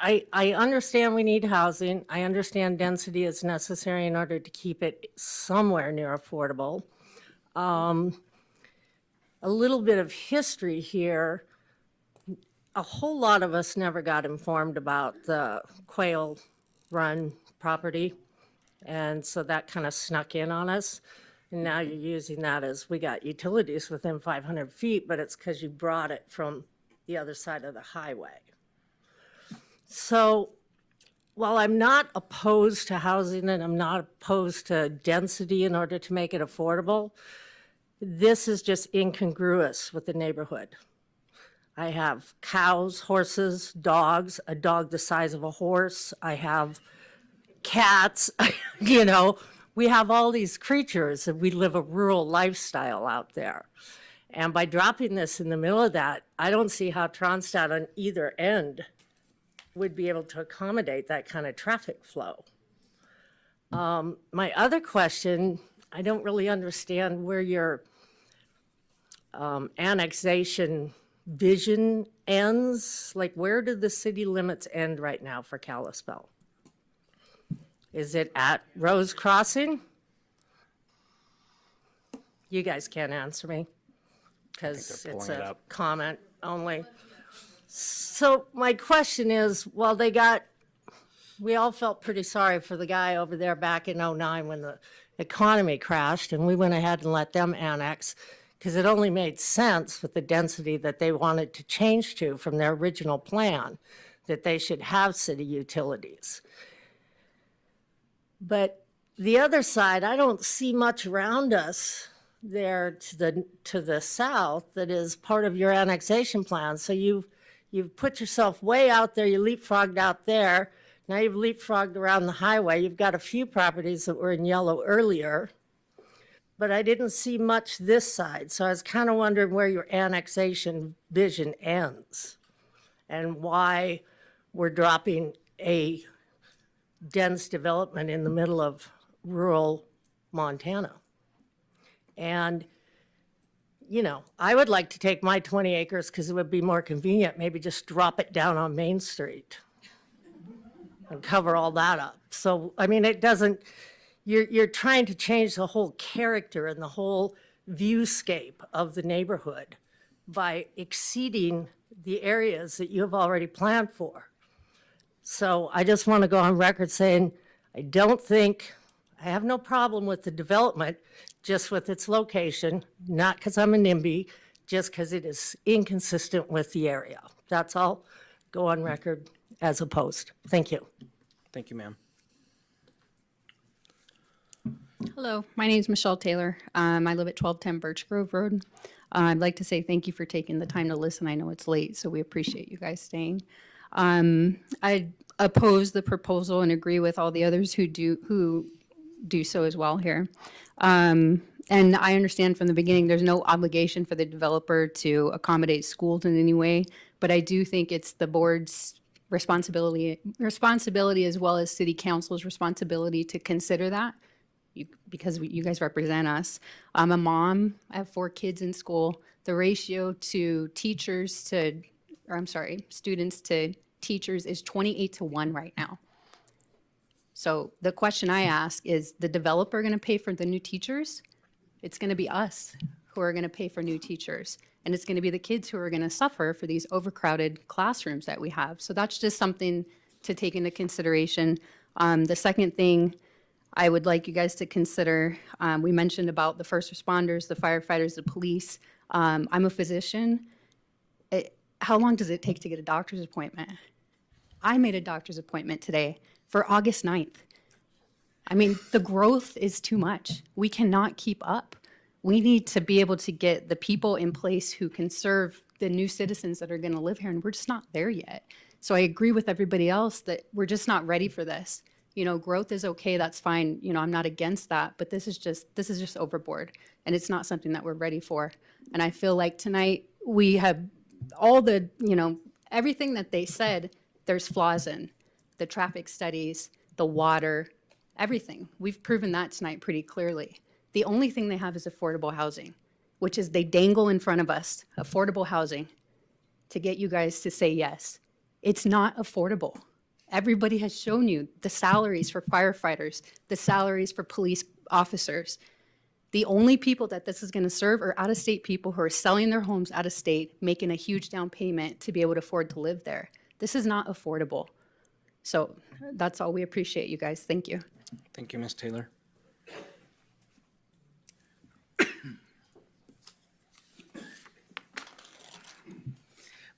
[SPEAKER 7] I understand we need housing. I understand density is necessary in order to keep it somewhere near affordable. A little bit of history here. A whole lot of us never got informed about the Quail Run property. And so that kind of snuck in on us. And now you're using that as we got utilities within 500 feet, but it's because you brought it from the other side of the highway. So while I'm not opposed to housing and I'm not opposed to density in order to make it affordable, this is just incongruous with the neighborhood. I have cows, horses, dogs, a dog the size of a horse. I have cats, we have all these creatures and we live a rural lifestyle out there. And by dropping this in the middle of that, I don't see how Tronstad on either end would be able to accommodate that kind of traffic flow. My other question, I don't really understand where your annexation vision ends. Like, where do the city limits end right now for Kalispell? Is it at Rose Crossing? You guys can't answer me because it's a comment only. So my question is, well, we all felt pretty sorry for the guy over there back in '09 when the economy crashed, and we went ahead and let them annex because it only made sense with the density that they wanted to change to from their original plan, that they should have city utilities. But the other side, I don't see much around us there to the south that is part of your annexation plan. So you've put yourself way out there, you leapfrogged out there. Now you've leapfrogged around the highway. You've got a few properties that were in yellow earlier, but I didn't see much this side. So I was kind of wondering where your annexation vision ends and why we're dropping a dense development in the middle of rural Montana. And, I would like to take my 20 acres because it would be more convenient, maybe just drop it down on Main Street and cover all that up. So, it doesn't, you're trying to change the whole character and the whole viewscape of the neighborhood by exceeding the areas that you have already planned for. So I just want to go on record saying, I have no problem with the development, just with its location, not because I'm a NIMBY, just because it is inconsistent with the area. That's all. Go on record as opposed. Thank you.
[SPEAKER 4] Thank you, ma'am.
[SPEAKER 22] Hello, my name is Michelle Taylor. I live at 1210 Birch Grove Road. I'd like to say thank you for taking the time to listen. I know it's late, so we appreciate you guys staying. I oppose the proposal and agree with all the others who do so as well here. And I understand from the beginning, there's no obligation for the developer to accommodate schools in any way, but I do think it's the board's responsibility as well as city council's responsibility to consider that because you guys represent us. I'm a mom. I have 4 kids in school. the ratio to students to teachers is 28-1 right now. So the question I ask is, the developer going to pay for the new teachers? It's going to be us who are going to pay for new teachers. And it's going to be the kids who are going to suffer for these overcrowded classrooms that we have. So that's just something to take into consideration. The second thing I would like you guys to consider, we mentioned about the first responders, the firefighters, the police. I'm a physician. How long does it take to get a doctor's appointment? I made a doctor's appointment today for August 9th. I mean, the growth is too much. We cannot keep up. We need to be able to get the people in place who can serve the new citizens that are going to live here, and we're just not there yet. So I agree with everybody else that we're just not ready for this. You know, growth is okay, that's fine. You know, I'm not against that, but this is just overboard, and it's not something that we're ready for. And I feel like tonight we have all the, you know, everything that they said, there's flaws in. The traffic studies, the water, everything. We've proven that tonight pretty clearly. The only thing they have is affordable housing, which is they dangle in front of us affordable housing to get you guys to say yes. It's not affordable. Everybody has shown you the salaries for firefighters, the salaries for police officers. The only people that this is going to serve are out-of-state people who are selling their homes out of state, making a huge down payment to be able to afford to live there. This is not affordable. So that's all. We appreciate you guys. Thank you.
[SPEAKER 4] Thank you, Ms. Taylor.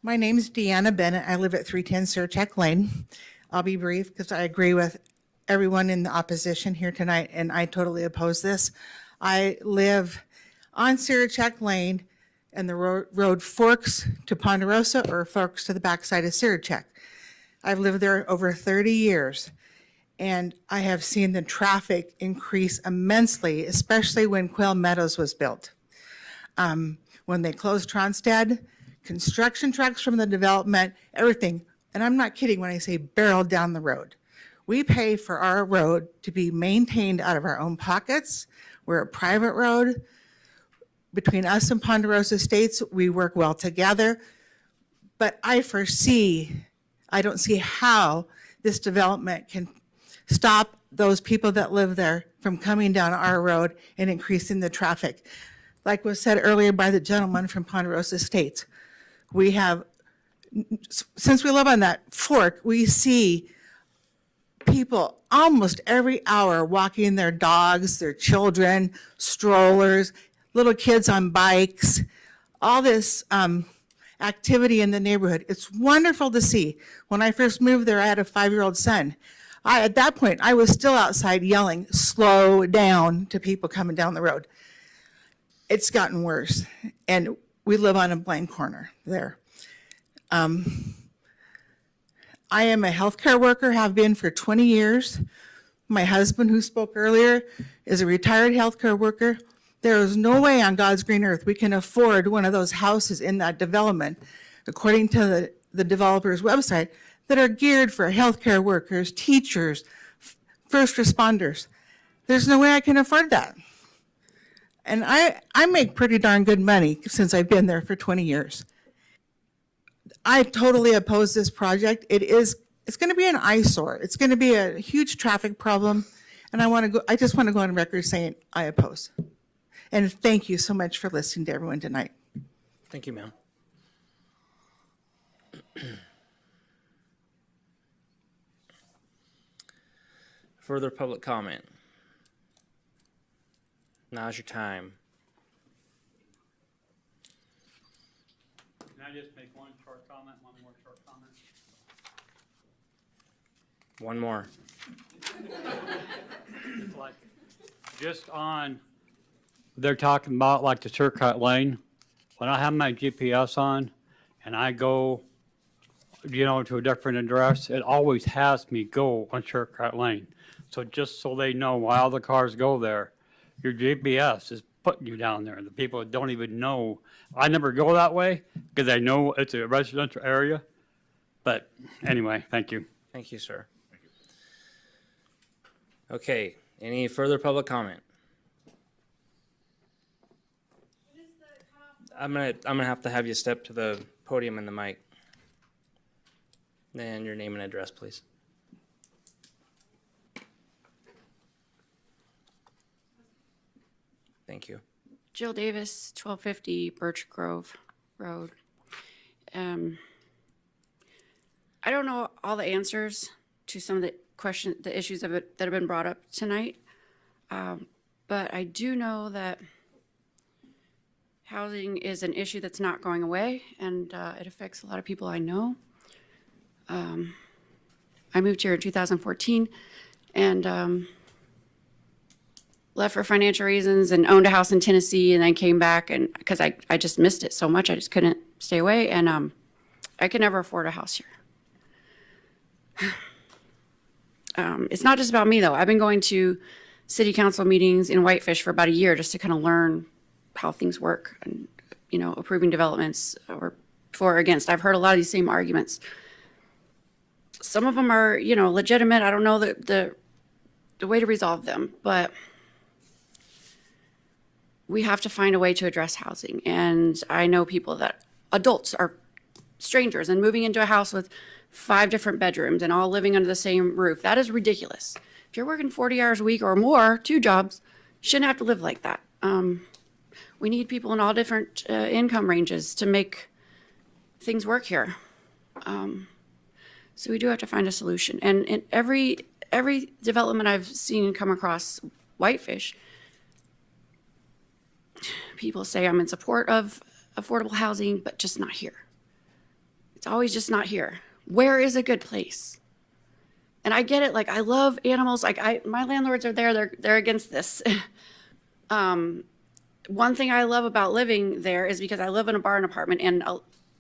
[SPEAKER 11] My name is Deanna Bennett. I live at 310 Surcheck Lane. I'll be brief because I agree with everyone in the opposition here tonight, and I totally oppose this. I live on Surcheck Lane, and the road forks to Ponderosa or forks to the backside of Surcheck. I've lived there over 30 years, and I have seen the traffic increase immensely, especially when Quail Meadows was built. When they closed Tronstad, construction trucks from the development, everything, and I'm not kidding when I say barreled down the road. We pay for our road to be maintained out of our own pockets. We're a private road. Between us and Ponderosa Estates, we work well together, but I don't see how this development can stop those people that live there from coming down our road and increasing the traffic. Like was said earlier by the gentleman from Ponderosa Estates, we have, since we live on that fork, we see people almost every hour walking their dogs, their children, strollers, little kids on bikes, all this activity in the neighborhood. It's wonderful to see. When I first moved there, I had a 5-year-old son. At that point, I was still outside yelling, "Slow down," to people coming down the road. It's gotten worse, and we live on a blank corner there. I am a healthcare worker, have been for 20 years. My husband, who spoke earlier, is a retired healthcare worker. There is no way on God's green earth we can afford one of those houses in that development, according to the developer's website, that are geared for healthcare workers, teachers, first responders. There's no way I can afford that. And I make pretty darn good money since I've been there for 20 years. I totally oppose this project. It's going to be an eyesore. It's going to be a huge traffic problem. And I just want to go on record saying I oppose. And thank you so much for listening to everyone tonight.
[SPEAKER 4] Thank you, ma'am. Further public comment? Now's your time.
[SPEAKER 12] Can I just make one short comment, one more short comment?
[SPEAKER 4] One more.
[SPEAKER 12] Like, just on, they're talking about like the shortcut lane. When I have my GPS on and I go, you know, to a different address, it always has me go on shortcut lane. So just so they know, while the cars go there, your GPS is putting you down there. The people don't even know. I never go that way because I know it's a residential area. But anyway, thank you.
[SPEAKER 4] Thank you, sir. Okay, any further public comment? I'm gonna have to have you step to the podium and the mic. And your name and address, please. Thank you.
[SPEAKER 6] Jill Davis, 1250 Birch Grove Road. I don't know all the answers to some of the the issues that have been brought up tonight, but I do know that housing is an issue that's not going away, and it affects a lot of people I know. I moved here in 2014, and left for financial reasons and owned a house in Tennessee, and then came back, and because I just missed it so much, I just couldn't stay away, and I could never afford a house here. It's not just about me though. I've been going to city council meetings in Whitefish for about a year just to kind of learn how things work and, you know, approving developments or for or against. I've heard a lot of these same arguments. Some of them are, you know, legitimate. I don't know the way to resolve them, but we have to find a way to address housing. And I know people that adults are strangers and moving into a house with 5 different bedrooms and all living under the same roof. That is ridiculous. If you're working 40 hours a week or more, 2 jobs, you shouldn't have to live like that. We need people in all different income ranges to make things work here. So we do have to find a solution. And in every development I've seen come across Whitefish, people say I'm in support of affordable housing, but just not here. It's always just not here. Where is a good place? And I get it. Like, I love animals. Like, my landlords are there. They're against this. One thing I love about living there is because I live in a barn apartment, and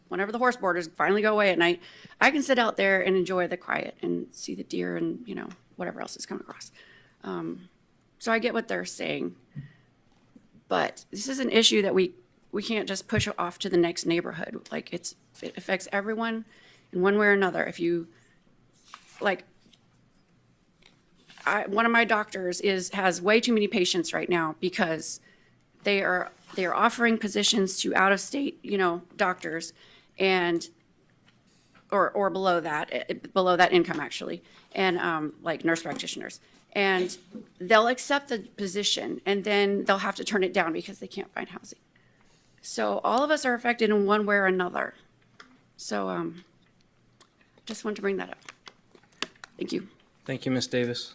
[SPEAKER 6] whenever the horse boarders finally go away at night, I can sit out there and enjoy the quiet and see the deer and, you know, whatever else is coming across. So I get what they're saying. But this is an issue that we can't just push it off to the next neighborhood. Like, it affects everyone in one way or another. If you, like, one of my doctors has way too many patients right now because they are offering positions to out-of-state, you know, doctors and or below that income actually, and like nurse practitioners. And they'll accept the position and then they'll have to turn it down because they can't find housing. So all of us are affected in one way or another. So just wanted to bring that up. Thank you.
[SPEAKER 4] Thank you, Ms. Davis.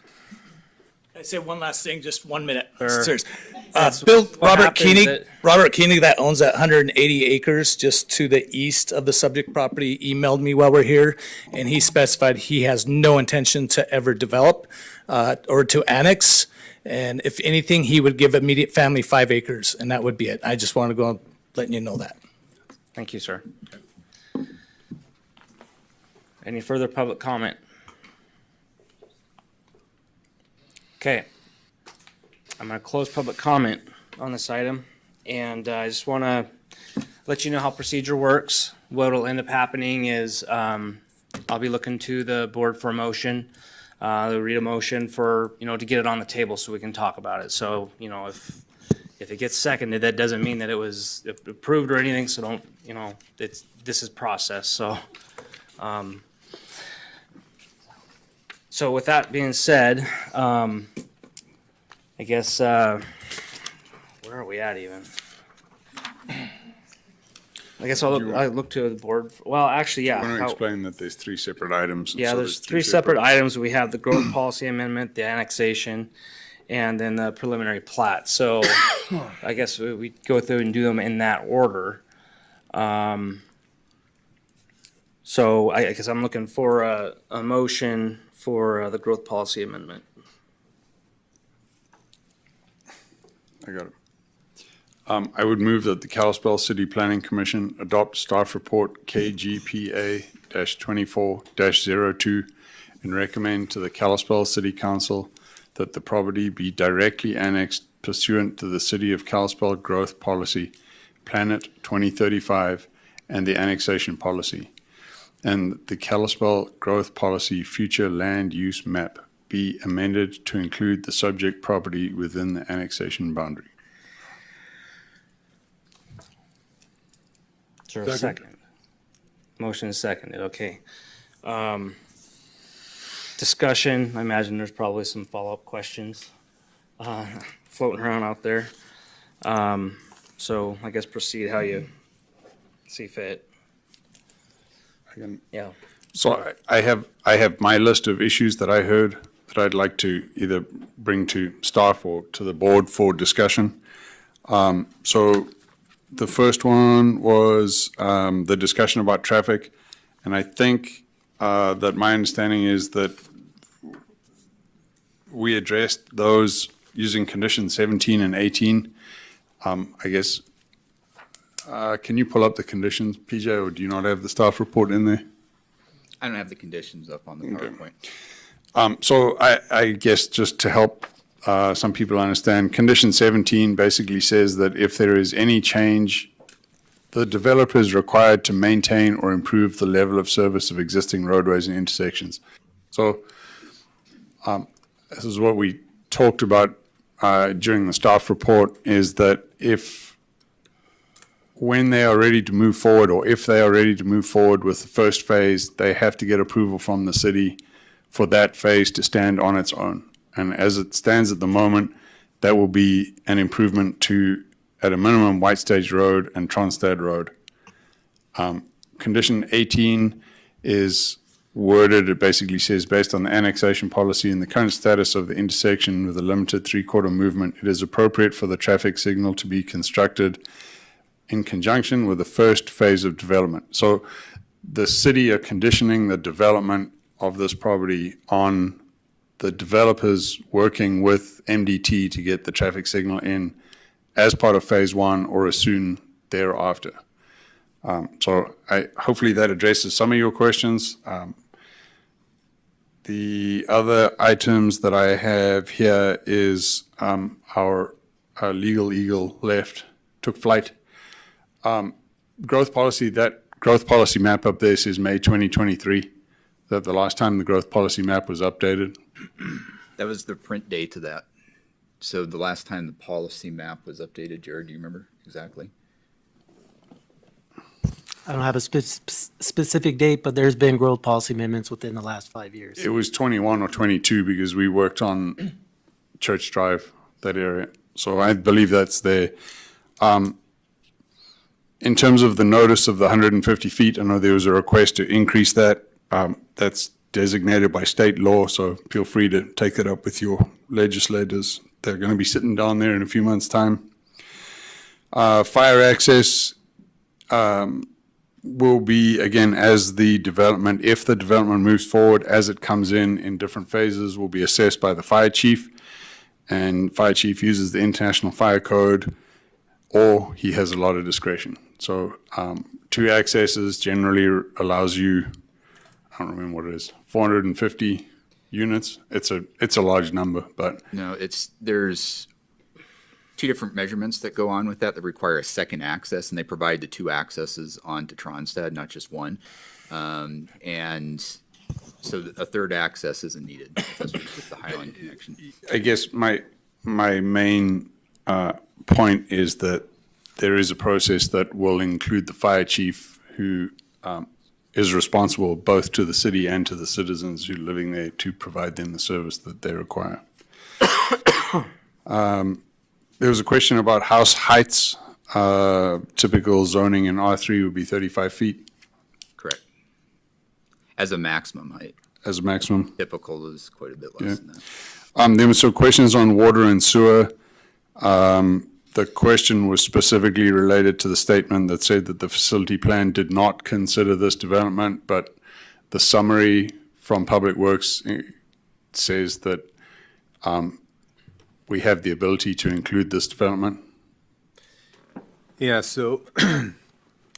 [SPEAKER 16] Can I say one last thing, just 1 minute?
[SPEAKER 4] Sure.
[SPEAKER 16] Serious.
[SPEAKER 4] That's
[SPEAKER 16] Robert
[SPEAKER 4] happens
[SPEAKER 16] Koenig,
[SPEAKER 4] that-
[SPEAKER 16] Robert Koenig that owns that 180 acres just to the east of the subject property emailed me while we're here, and he specified he has no intention to ever develop or to annex. And if anything, he would give immediate family 5 acres, and that would be it. I just want to go and letting you know that.
[SPEAKER 4] Thank you, sir. Any further public comment? Okay. I'm going to close public comment on this item, and I just want to let you know how procedure works. What will end up happening is I'll be looking to the board for a motion. They'll read a motion for, you know, to get it on the table so we can talk about it. So, you know, if it gets seconded, that doesn't mean that it was approved or anything, so don't, you know, this is process, so. So with that being said, I guess, where are we at even? I guess I look to the board, well, actually, yeah.
[SPEAKER 23] Want to explain that there's 3 separate items?
[SPEAKER 4] Yeah,
[SPEAKER 23] so
[SPEAKER 4] there's 3 separate items. We have the growth policy amendment, the annexation, and then the preliminary plat. So I guess we go through and do them in that order. So I guess I'm looking for a motion for the growth policy amendment.
[SPEAKER 23] I got it. I would move that the Kalispell City Planning Commission adopt staff report KGPA-24-02 and recommend to the Kalispell City Council that the property be directly annexed pursuant to the City of Kalispell Growth Policy, Planet 2035, and the annexation policy, and the Kalispell Growth Policy Future Land Use Map be amended to include the subject property within the annexation boundary.
[SPEAKER 4] Is there a second? Motion is seconded, okay. Discussion, I imagine there's probably some follow-up questions floating around out there. So I guess proceed how you see fit. Yeah.
[SPEAKER 23] So I have my list of issues that I heard that I'd like to either bring to staff or to the board for discussion. So the first one was the discussion about traffic. And I think that my understanding is that we addressed those using conditions 17 and 18. I guess, can you pull up the conditions, PJ, or do you not have the staff report in there?
[SPEAKER 2] I don't have the conditions up on the PowerPoint.
[SPEAKER 23] So I guess just to help some people understand, condition 17 basically says that if there is any change, the developer is required to maintain or improve the level of service of existing roadways and intersections. So this is what we talked about during the staff report, is that when they are ready to move forward, or if they are ready to move forward with the first phase, they have to get approval from the city for that phase to stand on its own. And as it stands at the moment, that will be an improvement to, at a minimum, White Stage Road and Tronstad Road. Condition 18 is worded, it basically says, based on the annexation policy and the current status of the intersection with a limited three-quarter movement, it is appropriate for the traffic signal to be constructed in conjunction with the first phase of development. So the city are conditioning the development of this property on the developers working with MDT to get the traffic signal in as part of phase one or as soon thereafter. So hopefully that addresses some of your questions. The other items that I have here is our legal eagle took flight. Growth policy, that growth policy map up there says May 2023. That the last time the growth policy map was updated.
[SPEAKER 2] That was the print date to that. So the last time the policy map was updated, Jared, do you remember exactly?
[SPEAKER 5] I don't have a specific date, but there's been growth policy amendments within the last 5 years.
[SPEAKER 23] It was 21 or 22 because we worked on Church Drive, that area. So I believe that's there. In terms of the notice of the 150 feet, I know there was a request to increase that. That's designated by state law, so feel free to take that up with your legislators. They're going to be sitting down there in a few months' time. Fire access will be, again, as the development, if the development moves forward, as it comes in different phases, will be assessed by the fire chief. And fire chief uses the International Fire Code, or he has a lot of discretion. So 2 accesses generally allows you, I don't remember what it is, 450 units. It's a large number, but
[SPEAKER 2] No, there's 2 different measurements that go on with that require a second access, and they provide the 2 accesses onto Tronstad, not just one. And so a third access isn't needed. That's with the Highland connection.
[SPEAKER 23] I guess my main point is that there is a process that will include the fire chief, who is responsible both to the city and to the citizens who are living there to provide them the service that they require. There was a question about house heights. Typical zoning in R3 would be 35 feet.
[SPEAKER 2] Correct. As a maximum height.
[SPEAKER 23] As a maximum.
[SPEAKER 2] Typical is quite a bit less than that.
[SPEAKER 23] There were some questions on water and sewer. The question was specifically related to the statement that said that the facility plan did not consider this development, but the summary from Public Works says that we have the ability to include this development.
[SPEAKER 13] Yeah, so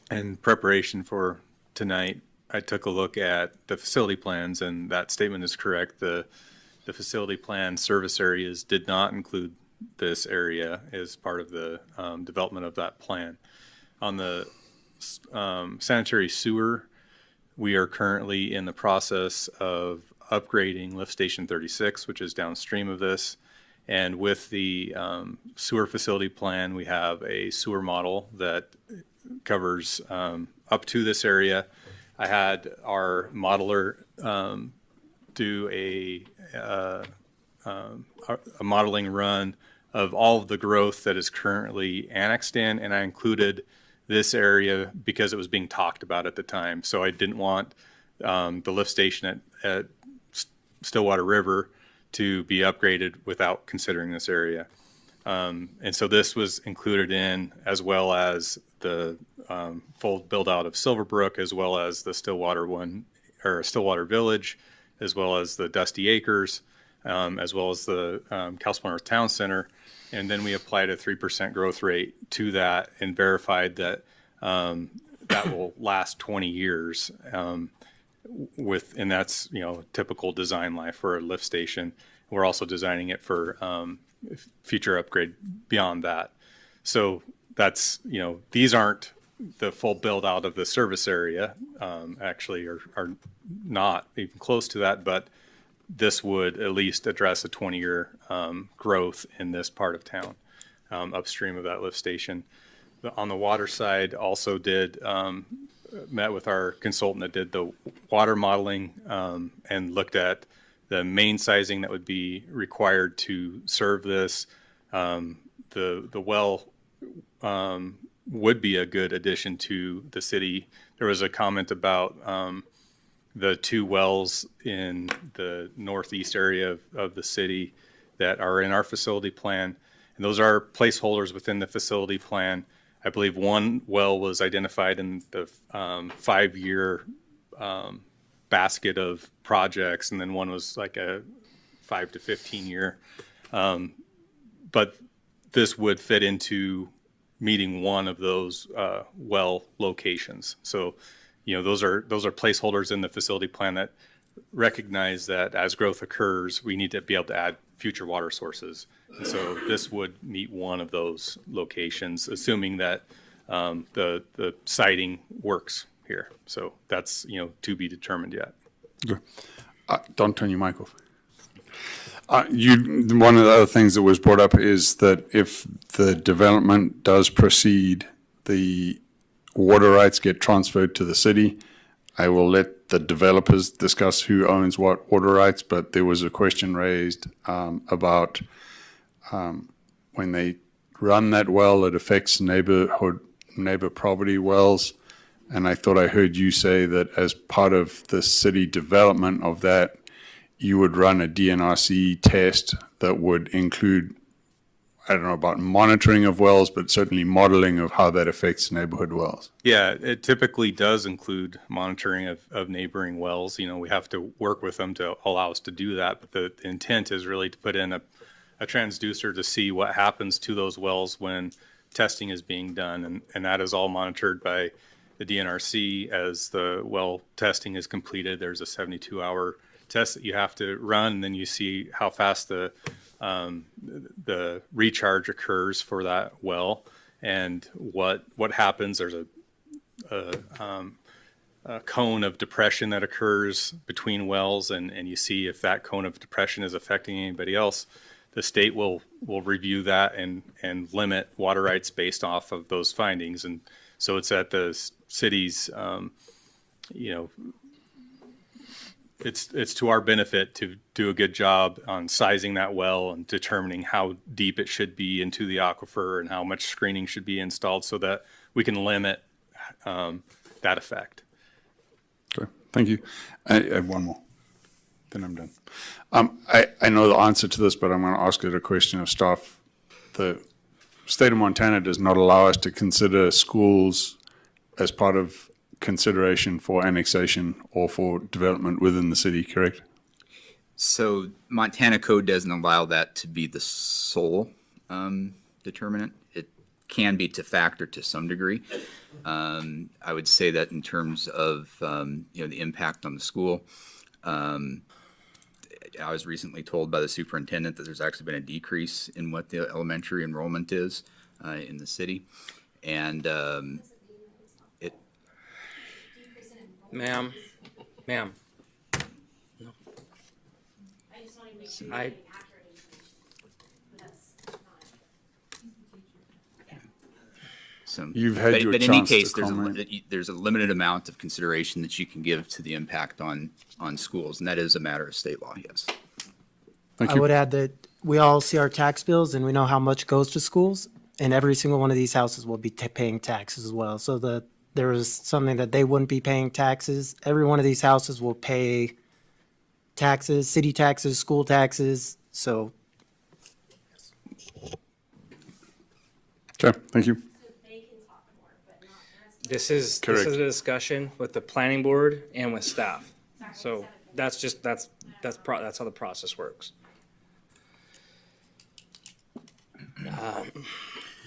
[SPEAKER 13] in preparation for tonight, I took a look at the facility plans, and that statement is correct. The facility plan service areas did not include this area as part of the development of that plan. On the sanitary sewer, we are currently in the process of upgrading Lift Station 36, which is downstream of this. And with the sewer facility plan, we have a sewer model that covers up to this area. I had our modeler do a modeling run of all of the growth that is currently annexed in, and I included this area because it was being talked about at the time. So I didn't want the lift station at Stillwater River to be upgraded without considering this area. And so this was included in, as well as the full build out of Silverbrook, as well as the Stillwater Village, as well as the Dusty Acres, as well as the Kalispell North Town Center. And then we applied a 3% growth rate to that and verified that that will last 20 years. And that's, typical design life for a lift station. We're also designing it for future upgrade beyond that. So that's, these aren't the full build out of the service area, actually are not even close to that, but this would at least address a 20-year growth in this part of town, upstream of that lift station. On the water side, also met with our consultant that did the water modeling and looked at the main sizing that would be required to serve this. The well would be a good addition to the city. There was a comment about the two wells in the northeast area of the city that are in our facility plan. And those are placeholders within the facility plan. I believe one well was identified in the 5-year basket of projects, and then one was like a 5 to 15 year. But this would fit into meeting one of those well locations. So, those are placeholders in the facility plan that recognize that as growth occurs, we need to be able to add future water sources. And so this would meet one of those locations, assuming that the siting works here. So that's, to be determined yet.
[SPEAKER 23] Good. Don't turn your mic off. One of the other things that was brought up is that if the development does proceed, the water rights get transferred to the city. I will let the developers discuss who owns what water rights, but there was a question raised about when they run that well, it affects neighbor property wells. And I thought I heard you say that as part of the city development of that, you would run a DNRC test that would include, I don't know about monitoring of wells, but certainly modeling of how that affects neighborhood wells.
[SPEAKER 13] Yeah, it typically does include monitoring of neighboring wells. We have to work with them to allow us to do that. But the intent is really to put in a transducer to see what happens to those wells when testing is being done. And that is all monitored by the DNRC as the well testing is completed. There's a 72-hour test that you have to run, and then you see how fast the recharge occurs for that well and what happens. There's a cone of depression that occurs between wells, and you see if that cone of depression is affecting anybody else. The state will review that and limit water rights based off of those findings. And so it's at the city's, it's to our benefit to do a good job on sizing that well and determining how deep it should be into the aquifer and how much screening should be installed so that we can limit that effect.
[SPEAKER 23] Okay, thank you. I have one more, then I'm done. I know the answer to this, but I'm going to ask it a question of staff. The state of Montana does not allow us to consider schools as part of consideration for annexation or for development within the city, correct?
[SPEAKER 2] So Montana code doesn't allow that to be the sole determinant. It can be to factor to some degree. I would say that in terms of the impact on the school. I was recently told by the superintendent that there's actually been a decrease in what the elementary enrollment is in the city, and
[SPEAKER 4] Ma'am. No.
[SPEAKER 2] So
[SPEAKER 23] You've had
[SPEAKER 2] but,
[SPEAKER 23] your
[SPEAKER 2] but in any
[SPEAKER 23] chance to
[SPEAKER 2] case,
[SPEAKER 23] comment.
[SPEAKER 2] there's a limited amount of consideration that you can give to the impact on schools, and that is a matter of state law. Yes.
[SPEAKER 23] Thank
[SPEAKER 5] I
[SPEAKER 23] you.
[SPEAKER 5] would add that we all see our tax bills and we know how much goes to schools, and every single one of these houses will be paying taxes as well. So there is something that they wouldn't be paying taxes. Every one of these houses will pay taxes, city taxes, school taxes. So
[SPEAKER 23] Okay, thank you.
[SPEAKER 4] This is
[SPEAKER 23] Correct.
[SPEAKER 4] a discussion with the planning board and with staff. So that's how the process works. What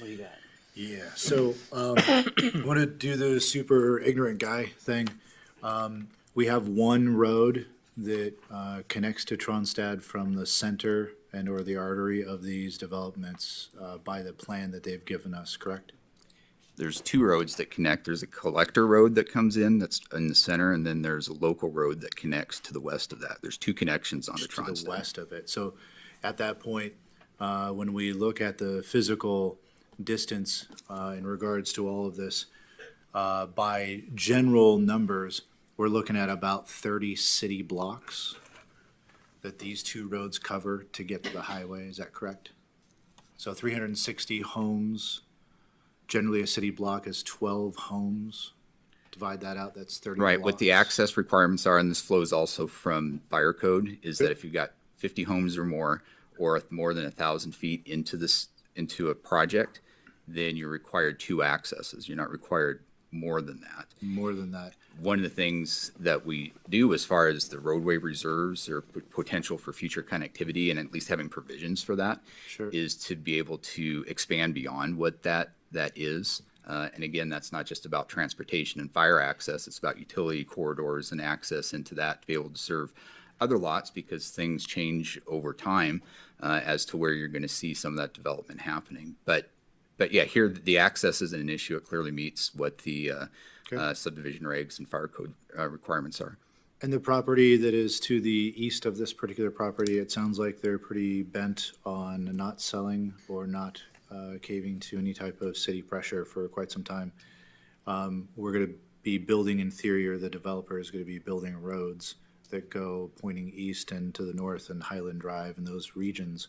[SPEAKER 4] do you got?
[SPEAKER 8] Yeah, so I want to do the super ignorant guy thing. We have one road that connects to Tronstad from the center and or the artery of these developments by the plan that they've given us, correct?
[SPEAKER 2] There's two roads that connect. There's a collector road that comes in that's in the center, and then there's a local road that connects to the west of that. There's two connections onto
[SPEAKER 8] To the
[SPEAKER 2] Tronstad.
[SPEAKER 8] west of it. So at that point, when we look at the physical distance in regards to all of this, by general numbers, we're looking at about 30 city blocks that these two roads cover to get to the highway. Is that correct? So 360 homes. Generally, a city block is 12 homes. Divide that out, that's 30
[SPEAKER 2] Right,
[SPEAKER 8] blocks.
[SPEAKER 2] what the access requirements are, and this flows also from fire code, is that if you've got 50 homes or more more than 1,000 feet into a project, then you're required two accesses. You're not required more than that.
[SPEAKER 8] More than that.
[SPEAKER 2] One of the things that we do as far as the roadway reserves or potential for future connectivity, and at least having provisions for that,
[SPEAKER 8] Sure.
[SPEAKER 2] is to be able to expand beyond what that is. And again, that's not just about transportation and fire access, it's about utility corridors and access into that to be able to serve other lots, because things change over time as to where you're going to see some of that development happening. But yeah, here the access isn't an issue. It clearly meets what the subdivision regs and fire code requirements are.
[SPEAKER 8] And the property that is to the east of this particular property, it sounds like they're pretty bent on not selling or not caving to any type of city pressure for quite some time. We're going to be building, in theory, or the developer is going to be building roads that go pointing east and to the north and Highland Drive and those regions.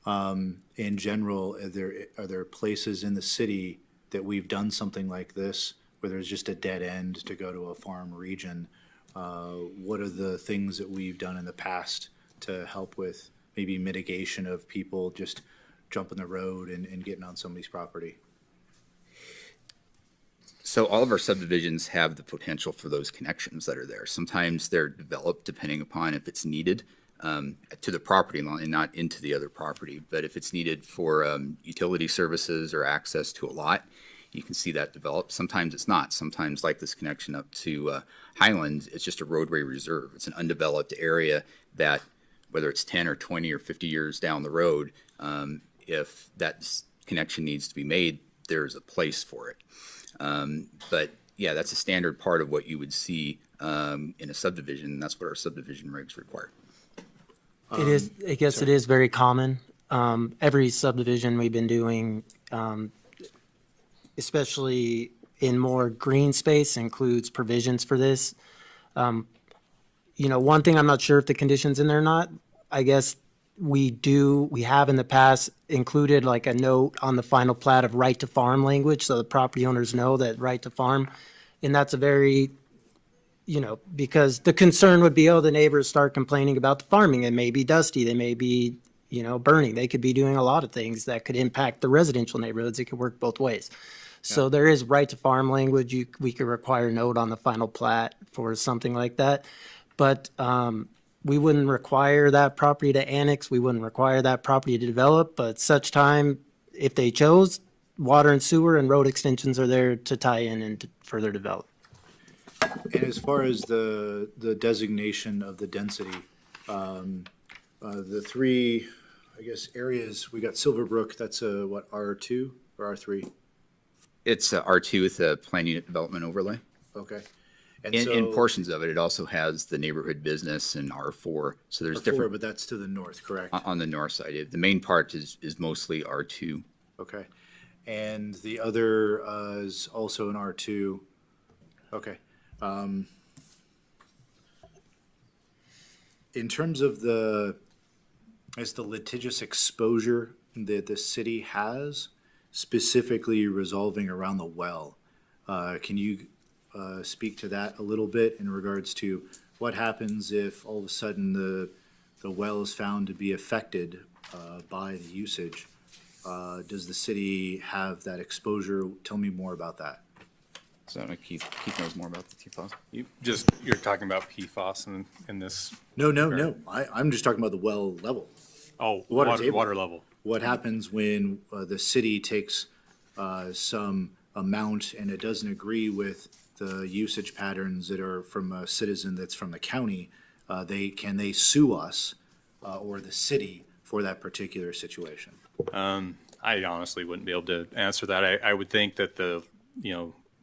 [SPEAKER 8] In general, are there places in the city that we've done something like this where there's just a dead end to go to a farm region? What are the things that we've done in the past to help with maybe mitigation of people just jumping the road and getting on somebody's property?
[SPEAKER 2] So all of our subdivisions have the potential for those connections that are there. Sometimes they're developed depending upon if it's needed to the property line and not into the other property. But if it's needed for utility services or access to a lot, you can see that develop. Sometimes it's not. Sometimes, like this connection up to Highland, it's just a roadway reserve. It's an undeveloped area that, whether it's 10 or 20 or 50 years down the road, if that connection needs to be made, there's a place for it. But yeah, that's a standard part of what you would see in a subdivision. And that's what our subdivision regs require.
[SPEAKER 5] it is, I guess it is very common. Every subdivision we've been doing, especially in more green space, includes provisions for this. One thing I'm not sure if the condition's in there or not, I guess we have in the past included like a note on the final plat of right to farm language, so the property owners know that right to farm. And that's a very, because the concern would be, the neighbors start complaining about the farming. It may be dusty, they may be, burning. They could be doing a lot of things that could impact the residential neighborhoods. It could work both ways. So there is right to farm language. We could require a note on the final plat for something like that. But we wouldn't require that property to annex. We wouldn't require that property to develop. But such time, if they chose, water and sewer and road extensions are there to tie in and to further develop.
[SPEAKER 8] And as far as the designation of the density, the three, I guess, areas, we got Silverbrook, that's a, what, R2 or R3?
[SPEAKER 2] It's R2 with a plan unit development overlay.
[SPEAKER 8] Okay. And
[SPEAKER 2] In
[SPEAKER 8] so-
[SPEAKER 2] portions of it, it also has the neighborhood business and R4. So there's
[SPEAKER 8] R4,
[SPEAKER 2] different
[SPEAKER 8] but that's to the north, correct?
[SPEAKER 2] on the north side. The main part is mostly R2.
[SPEAKER 8] Okay. And the other is also an R2. Okay. In terms of the litigious exposure that the city has, specifically resolving around the well, can you speak to that a little bit in regards to what happens if all of a sudden the well is found to be affected by the usage? Does the city have that exposure? Tell me more about that.
[SPEAKER 2] So Keith knows more about the PFAS.
[SPEAKER 13] You're talking about PFAS in this.
[SPEAKER 8] No. I'm just talking about the well level.
[SPEAKER 13] Oh,
[SPEAKER 8] Table.
[SPEAKER 13] water level.
[SPEAKER 8] What happens when the city takes some amount and it doesn't agree with the usage patterns that are from a citizen that's from the county? Can they sue us or the city for that particular situation?
[SPEAKER 13] I honestly wouldn't be able to answer that. I would think that the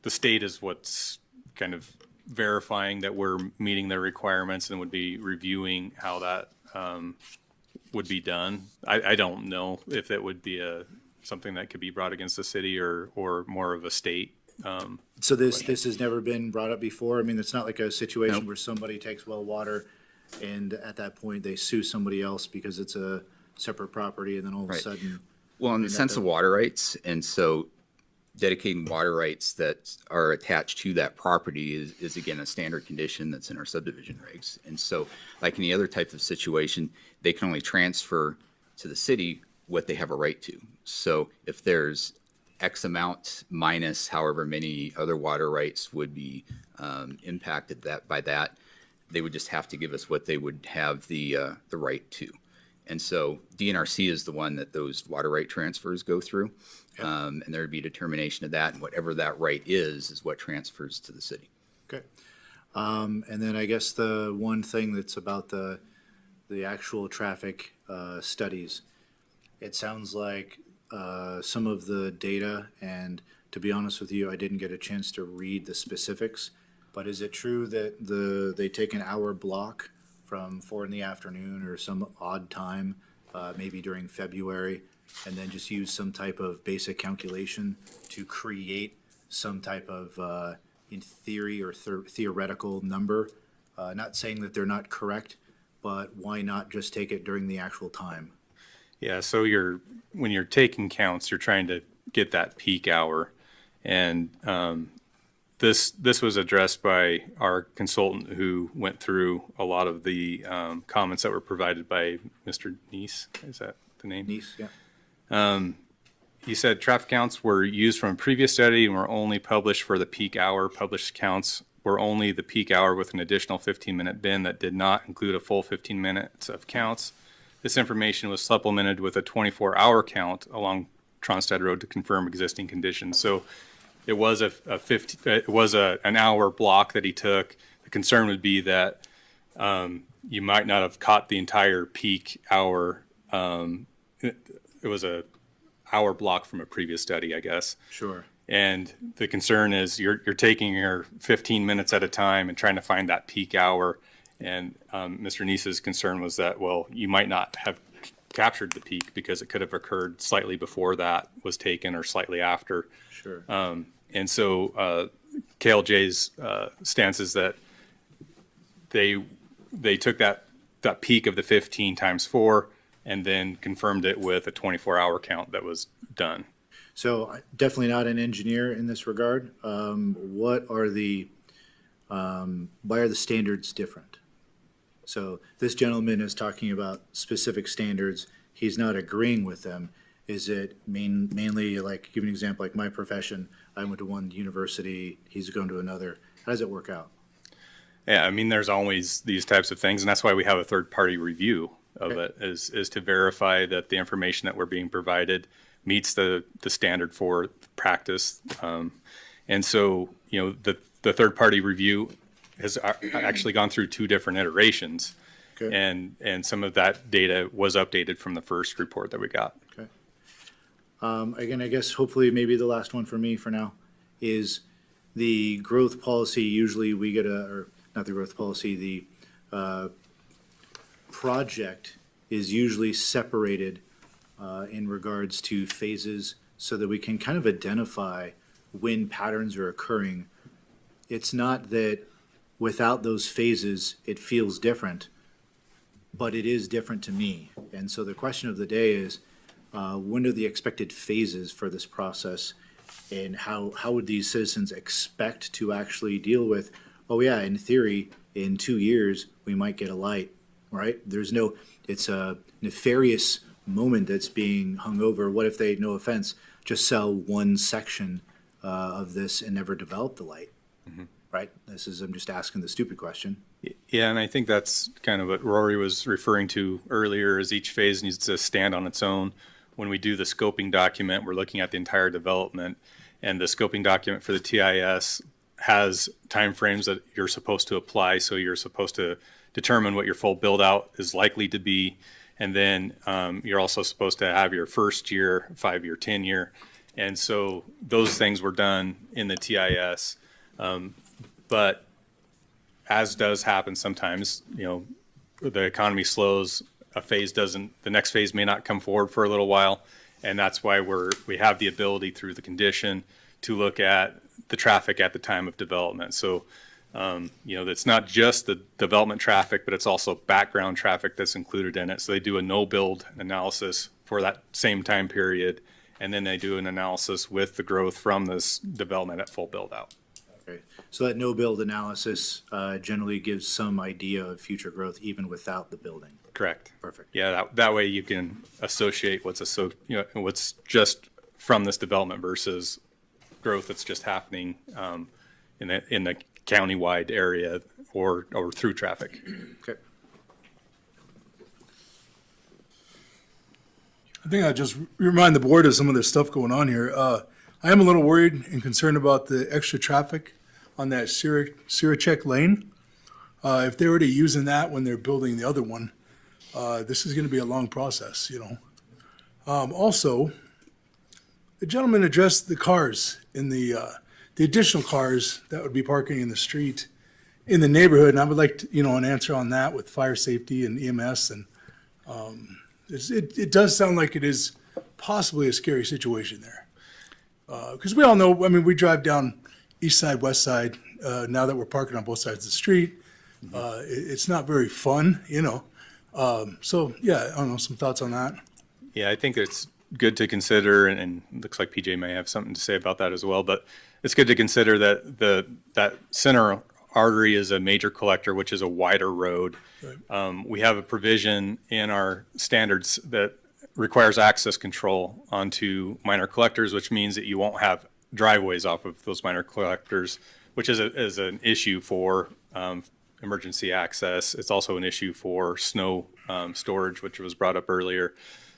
[SPEAKER 13] state is what's kind of verifying that we're meeting their requirements and would be reviewing how that would be done. I don't know if that would be something that could be brought against the city or more of a state.
[SPEAKER 8] So this has never been brought up before? I mean, it's not like a situation
[SPEAKER 2] Nope.
[SPEAKER 8] where somebody takes well water and at that point they sue somebody else because it's a separate property and then all of a
[SPEAKER 2] Right.
[SPEAKER 8] sudden.
[SPEAKER 2] Well, in the
[SPEAKER 8] end up
[SPEAKER 2] sense of
[SPEAKER 8] at-
[SPEAKER 2] water rights, and so dedicating water rights that are attached to that property is again a standard condition that's in our subdivision regs. And so, like any other type of situation, they can only transfer to the city what they have a right to. So if there's X amount minus however many other water rights would be impacted by that, they would just have to give us what they would have the right to. And so DNRC is the one that those water right transfers go through. And there'd be a determination of that, and whatever that right is what transfers to the city.
[SPEAKER 8] Okay. And then I guess the one thing that's about the actual traffic studies, it sounds like some of the data, and to be honest with you, I didn't get a chance to read the specifics, but is it true that they take an hour block from 4 p.m. or some odd time, maybe during February, and then just use some type of basic calculation to create some type of, in theory or theoretical number? Not saying that they're not correct, but why not just take it during the actual time?
[SPEAKER 13] Yeah, so when you're taking counts, you're trying to get that peak hour. And this was addressed by our consultant who went through a lot of the comments that were provided by Mr. Neese. Is that the name?
[SPEAKER 8] Nice, yeah.
[SPEAKER 13] He said traffic counts were used from a previous study and were only published for the peak hour. Published counts were only the peak hour with an additional 15-minute bin that did not include a full 15 minutes of counts. This information was supplemented with a 24-hour count along Tronstad Road to confirm existing conditions. So it was an hour block that he took. The concern would be that you might not have caught the entire peak hour. It was a hour block from a previous study, I guess.
[SPEAKER 8] Sure.
[SPEAKER 13] And the concern is you're taking your 15 minutes at a time and trying to find that peak hour. And Mr. Neese's concern was that, well, you might not have captured the peak because it could have occurred slightly before that was taken or slightly after.
[SPEAKER 8] Sure.
[SPEAKER 13] And so KLJ's stance is that they took that peak of the 15 times 4 and then confirmed it with a 24-hour count that was done.
[SPEAKER 8] So definitely not an engineer in this regard. Why are the standards different? So this gentleman is talking about specific standards. He's not agreeing with them. Is it mainly, like, give an example, like my profession, I went to one university, he's going to another. How does it work out?
[SPEAKER 13] Yeah, I mean, there's always these types of things, and that's why we have a third-party review of it, is to verify that the information that we're being provided meets the standard for practice. And so, the third-party review has actually gone through 2 different iterations.
[SPEAKER 8] Okay.
[SPEAKER 13] And some of that data was updated from the first report that we got.
[SPEAKER 8] Okay. Again, I guess hopefully maybe the last one for me for now is the growth policy. Usually we get or not the growth policy, the project is usually separated in regards to phases so that we can kind of identify when patterns are occurring. It's not that without those phases, it feels different, but it is different to me. And so the question of the day is, when are the expected phases for this process? And how would these citizens expect to actually deal with, oh yeah, in theory, in 2 years, we might get a light, right? It's a nefarious moment that's being hung over. What if they, no offense, just sell one section of this and never develop the light? Right? I'm just asking the stupid question.
[SPEAKER 13] Yeah, and I think that's kind of what Rory was referring to earlier, is each phase needs to stand on its own. When we do the scoping document, we're looking at the entire development, and the scoping document for the TIS has timeframes that you're supposed to apply, so you're supposed to determine what your full build out is likely to be, and then you're also supposed to have your first year, 5-year, 10-year, and so those things were done in the TIS. But as does happen sometimes, the economy slows, the next phase may not come forward for a little while. And that's why we have the ability through the condition to look at the traffic at the time of development. So, it's not just the development traffic, but it's also background traffic that's included in it. So they do a no build analysis for that same time period. And then they do an analysis with the growth from this development at full build out.
[SPEAKER 8] Okay. So that no build analysis generally gives some idea of future growth even without the building.
[SPEAKER 13] Correct.
[SPEAKER 8] Perfect.
[SPEAKER 13] Yeah, that way you can associate what's just from this development versus growth that's just happening in the county-wide area or through traffic.
[SPEAKER 8] Okay.
[SPEAKER 14] I think I just remind the board of some of the stuff going on here. I am a little worried and concerned about the extra traffic on that Sirachek Lane. If they're already using that when they're building the other one, this is going to be a long process, Also, the gentleman addressed the cars in the additional cars that would be parking in the street in the neighborhood, and I would like to, an answer on that with fire safety and EMS. And it does sound like it is possibly a scary situation there. Because we all know, we drive down east side, west side, now that we're parking on both sides of the street. It's not very fun, So, yeah, I don't know, some thoughts on that?
[SPEAKER 13] Yeah, I think it's good to consider, and looks like PJ may have something to say about that as well, but it's good to consider that that center artery is a major collector, which is a wider road. Right. We have a provision in our standards that requires access control onto minor collectors, which means that you won't have driveways off of those minor collectors, which is an issue for emergency access. It's also an issue for snow storage, which was brought up earlier.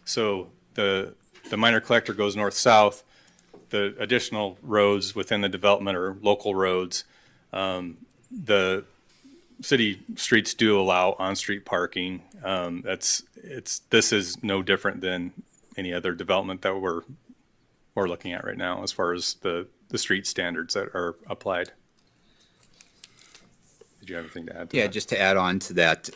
[SPEAKER 13] So the minor collector goes north-south. The additional roads within the development are local roads. The city streets do allow on-street parking. This is no different than any other development that we're looking at right now as far as the street standards that are applied. Did you have anything to add to that?
[SPEAKER 2] Yeah, just to add on to that,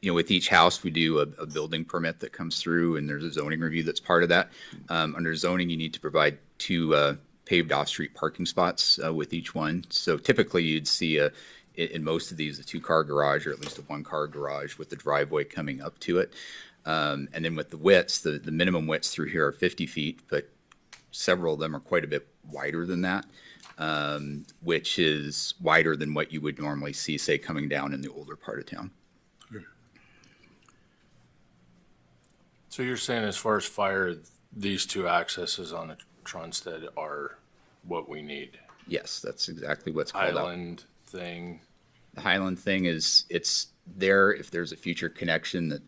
[SPEAKER 2] with each house, we do a building permit that comes through, and there's a zoning review that's part of that. Under zoning, you need to provide 2 paved off-street parking spots with each one. So typically, you'd see in most of these, a 2-car garage or at least a 1-car garage with the driveway coming up to it. And then with the widths, the minimum widths through here are 50 feet, but several of them are quite a bit wider than that. Which is wider than what you would normally see, say, coming down in the older part of town.
[SPEAKER 15] So you're saying as far as fire, these 2 accesses on the Tronstead are what we need?
[SPEAKER 2] Yes, that's exactly what's called out.
[SPEAKER 15] Highland thing?
[SPEAKER 2] The Highland thing is, it's there if there's a future connection that,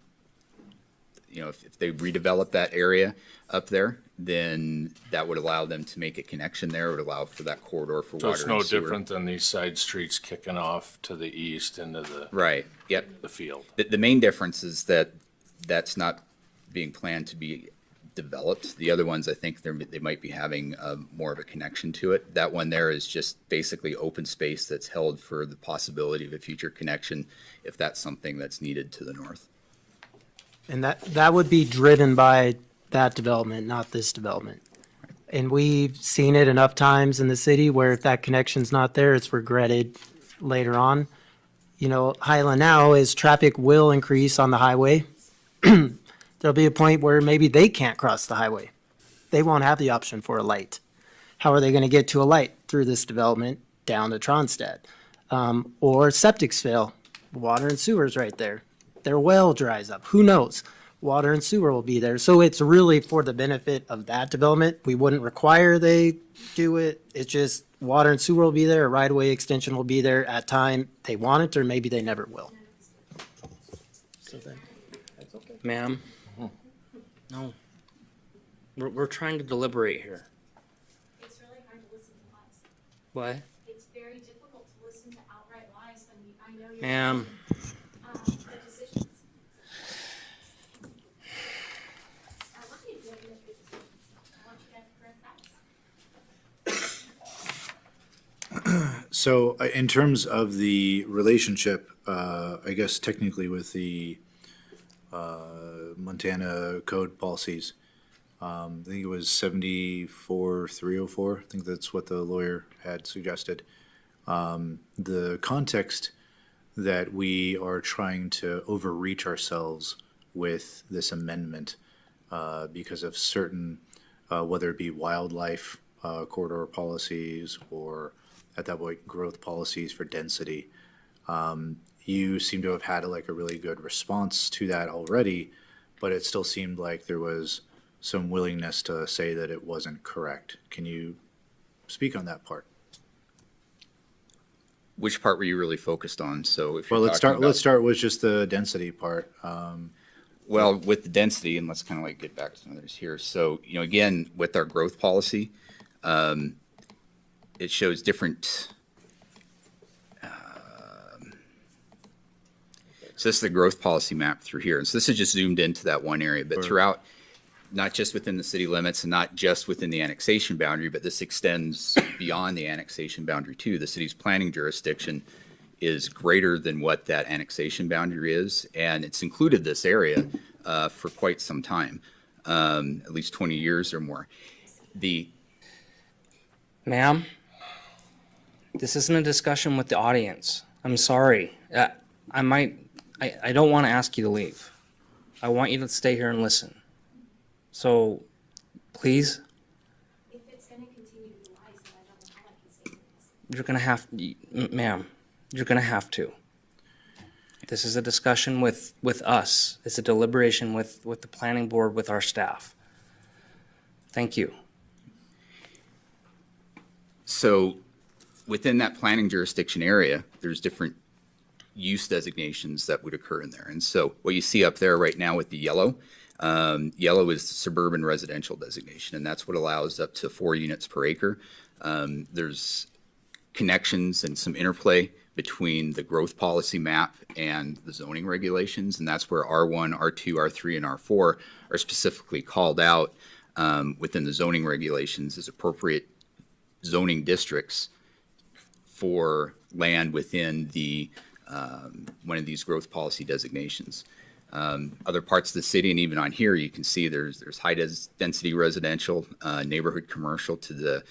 [SPEAKER 2] if they redevelop that area up there, then that would allow them to make a connection there. It would allow for that corridor for
[SPEAKER 15] So
[SPEAKER 2] water
[SPEAKER 15] it's no
[SPEAKER 2] and sewer.
[SPEAKER 15] different than these side streets kicking off to the east into the
[SPEAKER 2] Right, yep.
[SPEAKER 15] the field.
[SPEAKER 2] The main difference is that that's not being planned to be developed. The other ones, I think they might be having more of a connection to it. That one there is just basically open space that's held for the possibility of a future connection if that's something that's needed to the north.
[SPEAKER 5] And that would be driven by that development, not this development. And we've seen it enough times in the city where if that connection's not there, it's regretted later on. You know, Highland now is traffic will increase on the highway. There'll be a point where maybe they can't cross the highway. They won't have the option for a light. How are they going to get to a light? Through this development down to Tronstad. Or septics fail. Water and sewer's right there. Their well dries up. Who knows? Water and sewer will be there. So it's really for the benefit of that development. We wouldn't require they do it. It's just water and sewer will be there. A right-of-way extension will be there at time they want it, or maybe they never will.
[SPEAKER 4] Ma'am? No. We're trying to deliberate here.
[SPEAKER 6] It's really hard to listen to lies.
[SPEAKER 4] What?
[SPEAKER 6] It's very difficult to listen to outright lies when I know you're
[SPEAKER 4] Ma'am?
[SPEAKER 6] making, the decisions. I want you to be able to make good decisions. I want you to have correct facts.
[SPEAKER 8] So in terms of the relationship, I guess technically with the Montana code policies, I think it was 74304. I think that's what the lawyer had suggested. The context that we are trying to overreach ourselves with this amendment because of certain, whether it be wildlife corridor policies or at that point growth policies for density. You seem to have had a really good response to that already, but it still seemed like there was some willingness to say that it wasn't correct. Can you speak on that part?
[SPEAKER 2] Which part were you really focused on? So if
[SPEAKER 8] Well,
[SPEAKER 2] you're
[SPEAKER 8] let's
[SPEAKER 2] talking
[SPEAKER 8] start.
[SPEAKER 2] about-
[SPEAKER 8] Let's start with just the density part.
[SPEAKER 2] Well, with the density, and let's kind of get back to some others here. So, again, with our growth policy, it shows different. So this is the growth policy map through here. And so this is just zoomed into that one area, but throughout, not just within the city limits and not just within the annexation boundary, but this extends beyond the annexation boundary too. The city's planning jurisdiction is greater than what that annexation boundary is, and it's included this area for quite some time, at least 20 years or more.
[SPEAKER 4] Ma'am? This isn't a discussion with the audience. I'm sorry. I don't want to ask you to leave. I want you to stay here and listen. So, please,
[SPEAKER 6] If it's gonna continue to be lies, then I don't know how I can say things.
[SPEAKER 4] you're gonna have, ma'am, you're gonna have to. This is a discussion with us. It's a deliberation with the planning board, with our staff. Thank you.
[SPEAKER 2] So within that planning jurisdiction area, there's different use designations that would occur in there. And so what you see up there right now with the yellow is the suburban residential designation, and that's what allows up to 4 units per acre. There's connections and some interplay between the growth policy map and the zoning regulations, and that's where R1, R2, R3, and R4 are specifically called out within the zoning regulations as appropriate zoning districts for land within the one of these growth policy designations. Other parts of the city, and even on here, you can see there's high density residential, neighborhood commercial to the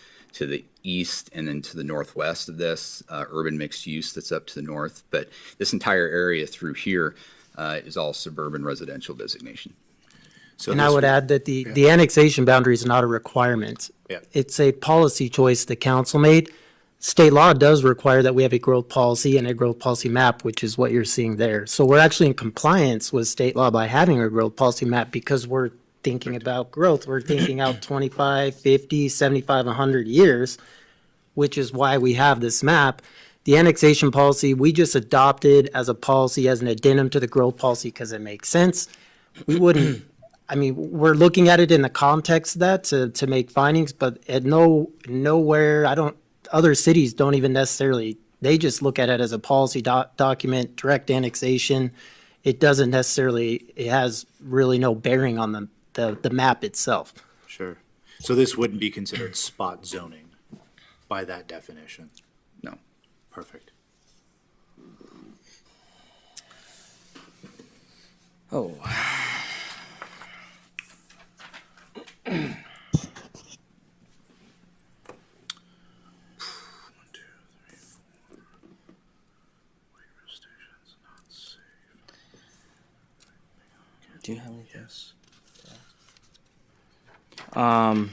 [SPEAKER 2] east, and then to the northwest of this, urban mixed use that's up to the north. But this entire area through here is all suburban residential designation.
[SPEAKER 8] So
[SPEAKER 5] And I
[SPEAKER 8] this
[SPEAKER 5] would add that the annexation boundary is not a requirement.
[SPEAKER 8] Yeah.
[SPEAKER 5] It's a policy choice the council made. State law does require that we have a growth policy and a growth policy map, which is what you're seeing there. So we're actually in compliance with state law by having a growth policy map because we're thinking about growth. We're thinking out 25, 50, 75, 100 years, which is why we have this map. The annexation policy, we just adopted as a policy, as an addendum to the growth policy because it makes sense. We wouldn't, I mean, we're looking at it in the context of that to make findings, but at nowhere, other cities don't even necessarily, they just look at it as a policy document, direct annexation. It doesn't necessarily, it has really no bearing on the map itself.
[SPEAKER 8] Sure. So this wouldn't be considered spot zoning by that definition?
[SPEAKER 2] No.
[SPEAKER 8] Perfect.
[SPEAKER 4] Do you have any?
[SPEAKER 8] Yes.
[SPEAKER 4] Um,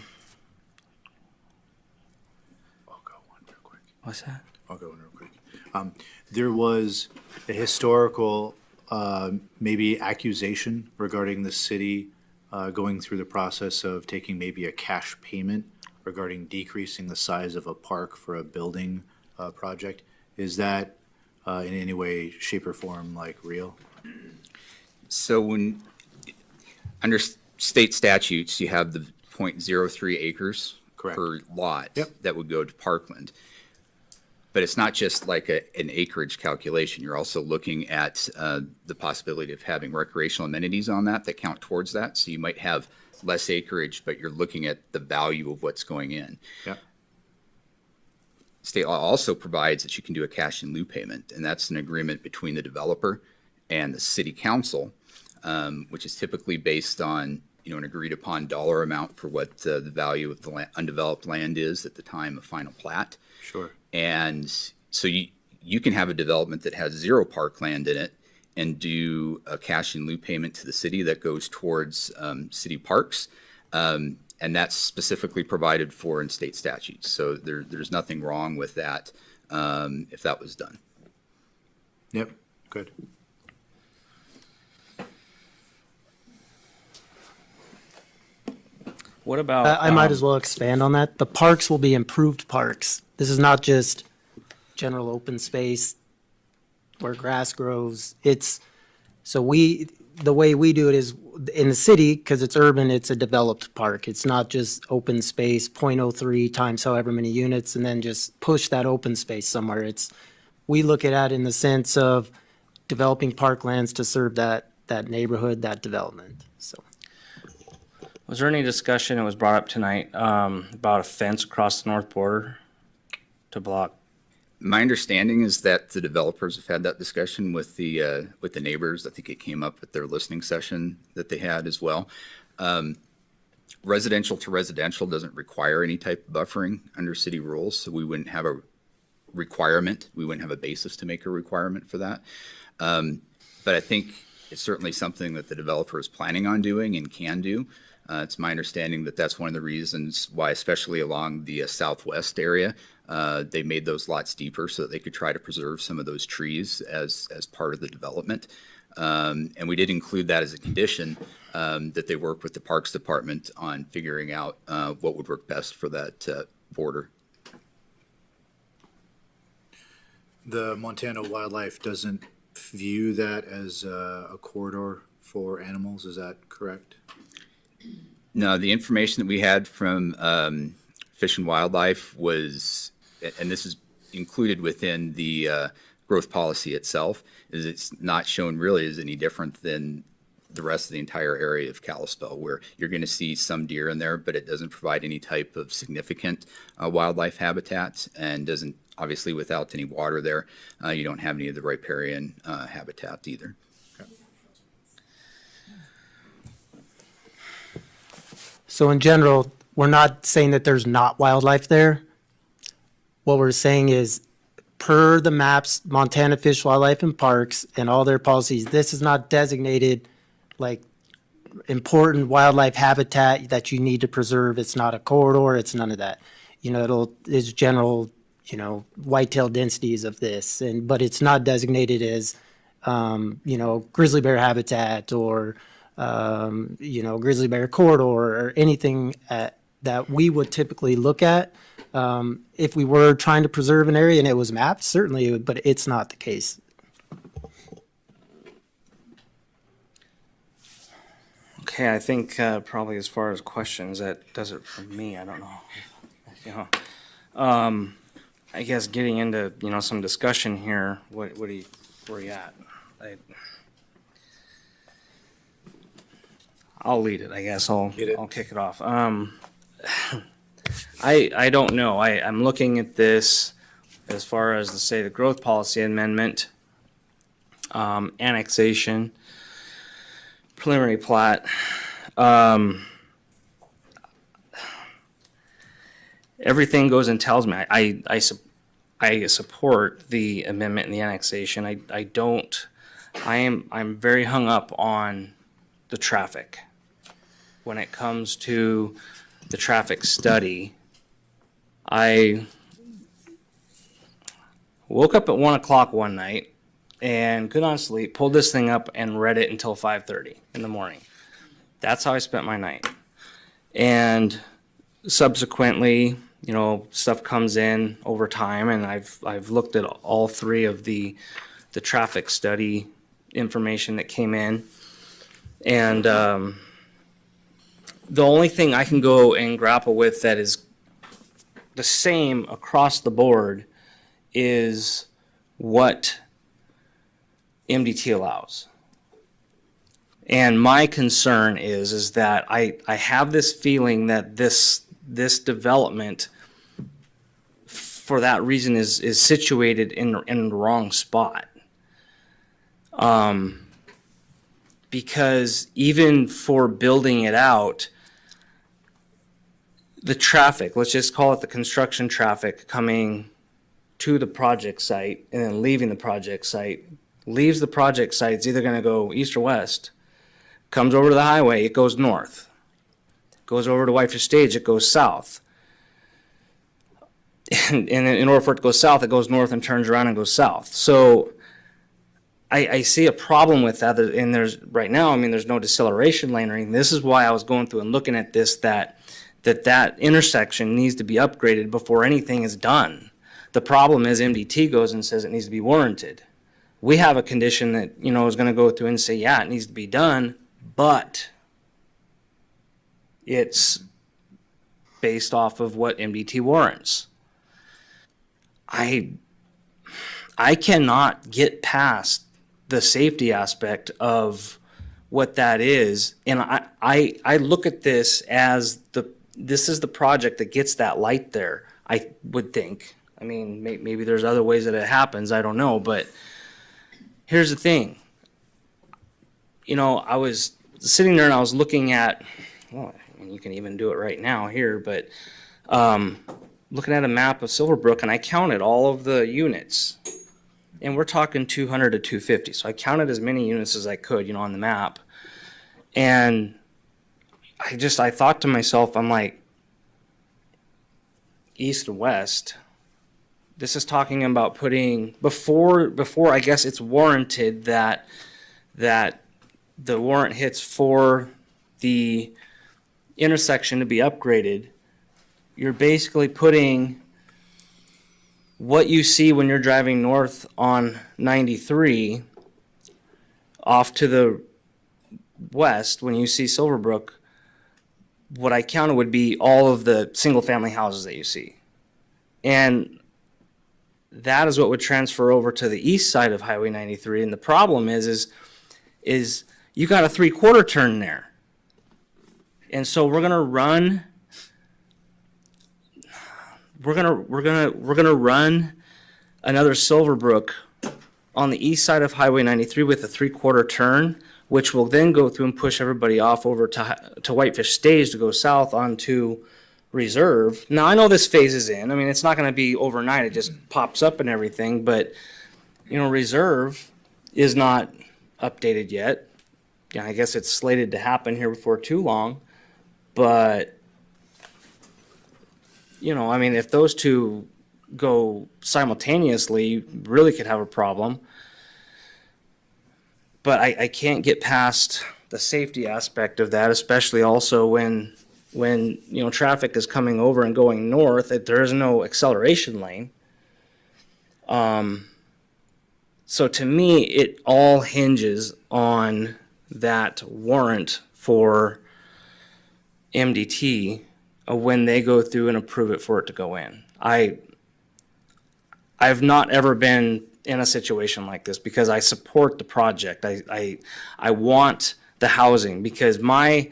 [SPEAKER 8] I'll go one real quick.
[SPEAKER 4] what's that?
[SPEAKER 8] I'll go in real quick. There was a historical, maybe accusation regarding the city going through the process of taking maybe a cash payment regarding decreasing the size of a park for a building project. Is that in any way, shape, or form like real?
[SPEAKER 2] So when, under state statutes, you have the 0.03 acres
[SPEAKER 8] Correct.
[SPEAKER 2] per lot
[SPEAKER 8] Yep.
[SPEAKER 2] that would go to parkland. But it's not just like an acreage calculation. You're also looking at the possibility of having recreational amenities on that count towards that. So you might have less acreage, but you're looking at the value of what's going in.
[SPEAKER 8] Yep.
[SPEAKER 2] State law also provides that you can do a cash in lieu payment, and that's an agreement between the developer and the city council, which is typically based on an agreed upon dollar amount for what the value of the undeveloped land is at the time of final plat.
[SPEAKER 8] Sure.
[SPEAKER 2] And so you can have a development that has zero parkland in it and do a cash in lieu payment to the city that goes towards city parks. And that's specifically provided for in state statutes. So there's nothing wrong with that if that was done.
[SPEAKER 8] Yep, good.
[SPEAKER 4] What about?
[SPEAKER 5] I might as well expand on that. The parks will be improved parks. This is not just general open space where grass grows. The way we do it is in the city, because it's urban, it's a developed park. It's not just open space, 0.03 times however many units, and then just push that open space somewhere. We look at it in the sense of developing parklands to serve that neighborhood, that development, so.
[SPEAKER 4] Was there any discussion that was brought up tonight about a fence across the north border to block?
[SPEAKER 2] My understanding is that the developers have had that discussion with the neighbors. I think it came up at their listening session that they had as well. Residential to residential doesn't require any type of buffering under city rules, so we wouldn't have a requirement. We wouldn't have a basis to make a requirement for that. But I think it's certainly something that the developer is planning on doing and can do. It's my understanding that that's one of the reasons why, especially along the southwest area, they made those lots deeper so that they could try to preserve some of those trees as part of the development. And we did include that as a condition that they work with the Parks Department on figuring out what would work best for that border.
[SPEAKER 8] The Montana Wildlife doesn't view that as a corridor for animals, is that correct?
[SPEAKER 2] No, the information that we had from Fish and Wildlife was, and this is included within the growth policy itself, is it's not shown really as any different than the rest of the entire area of Kalispell, where you're going to see some deer in there, but it doesn't provide any type of significant wildlife habitat, and doesn't, obviously without any water there, you don't have any of the riparian habitat either.
[SPEAKER 5] So in general, we're not saying that there's not wildlife there. What we're saying is, per the maps, Montana Fish, Wildlife, and Parks, and all their policies, this is not designated like important wildlife habitat that you need to preserve. It's not a corridor, it's none of that. It's general, whitetail densities of this, but it's not designated as, grizzly bear habitat or, grizzly bear corridor or anything that we would typically look at. If we were trying to preserve an area and it was mapped, certainly, but it's not the case.
[SPEAKER 4] Okay, I think probably as far as questions, that does it for me. I don't know. I guess getting into some discussion here. Where are you at? I'll lead it. I guess I'll kick it off. I don't know. I'm looking at this as far as the growth policy amendment, annexation, preliminary plat. Everything goes and tells me I support the amendment and the annexation. I'm very hung up on the traffic. When it comes to the traffic study, I woke up at 1 o'clock one night and could not sleep, pulled this thing up and read it until 5:30 in the morning. That's how I spent my night. And subsequently, stuff comes in over time, and I've looked at all three of the traffic study information that came in. And the only thing I can go and grapple with that is the same across the board is what MDT allows. And my concern is that I have this feeling that this development, for that reason, is situated in the wrong spot. Because even for building it out, the traffic, let's just call it the construction traffic coming to the project site and then leaving the project site, leaves the project site, it's either going to go east or west, comes over to the highway, it goes north. Goes over to Whitefish Stage, it goes south. And in order for it to go south, it goes north and turns around and goes south. So I see a problem with that. And there's right now, there's no deceleration lane or anything. This is why I was going through and looking at this, that intersection needs to be upgraded before anything is done. The problem is MDT goes and says it needs to be warranted. We have a condition that, is going to go through and say, yeah, it needs to be done, but it's based off of what MDT warrants. I cannot get past the safety aspect of what that is. And I look at this as this is the project that gets that light there, I would think. Maybe there's other ways that it happens, I don't know. But here's the thing. I was sitting there and I was looking at, you can even do it right now here, but looking at a map of Silverbrook, and I counted all of the units. And we're talking 200 to 250. So I counted as many units as I could, on the map. And I thought to myself, I'm like, east and west, this is talking about putting, before I guess it's warranted that the warrant hits for the intersection to be upgraded, you're basically putting what you see when you're driving north on 93 off to the west when you see Silverbrook. What I counted would be all of the single family houses that you see. And that is what would transfer over to the east side of Highway 93. And the problem is you got a 3/4 turn there. And so we're gonna run another Silverbrook on the east side of Highway 93 with a 3/4 turn, which will then go through and push everybody off over to Whitefish Stage to go south onto Reserve. Now, I know this phases in. It's not going to be overnight. It just pops up and everything. But, Reserve is not updated yet. I guess it's slated to happen here before too long. But, if those two go simultaneously, you really could have a problem. But I can't get past the safety aspect of that, especially also when traffic is coming over and going north, that there is no acceleration lane. So to me, it all hinges on that warrant for MDT when they go through and approve it for it to go in. I've not ever been in a situation like this because I support the project. I want the housing because my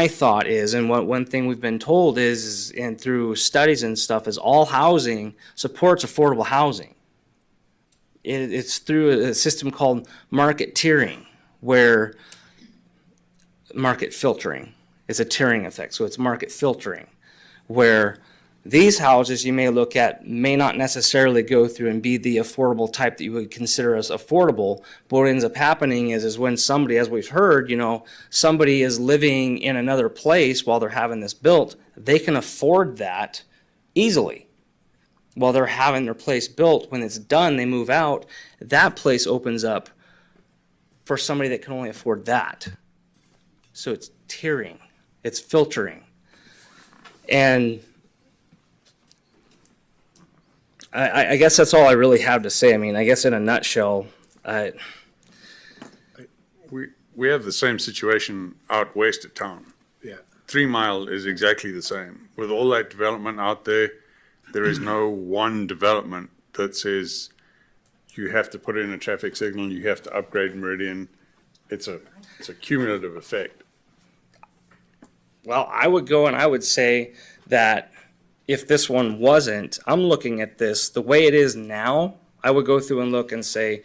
[SPEAKER 4] thought is, and one thing we've been told is, and through studies and stuff, is all housing supports affordable housing. It's through a system called market tiering, where market filtering is a tiering effect. So it's market filtering, where These houses you may look at may not necessarily go through and be the affordable type that you would consider as affordable. But what ends up happening is when somebody, as we've heard, somebody is living in another place while they're having this built, they can afford that easily. While they're having their place built, when it's done, they move out, that place opens up for somebody that can only afford that. So it's tiering, it's filtering. And I guess that's all I really have to say. I mean, I guess in a nutshell,
[SPEAKER 23] We have the same situation out west of town.
[SPEAKER 8] Yeah.
[SPEAKER 23] 3 Mile is exactly the same. With all that development out there, there is no one development that says you have to put in a traffic signal, you have to upgrade Meridian. It's a cumulative effect.
[SPEAKER 4] well, I would go and I would say that if this one wasn't, I'm looking at this the way it is now. I would go through and look and say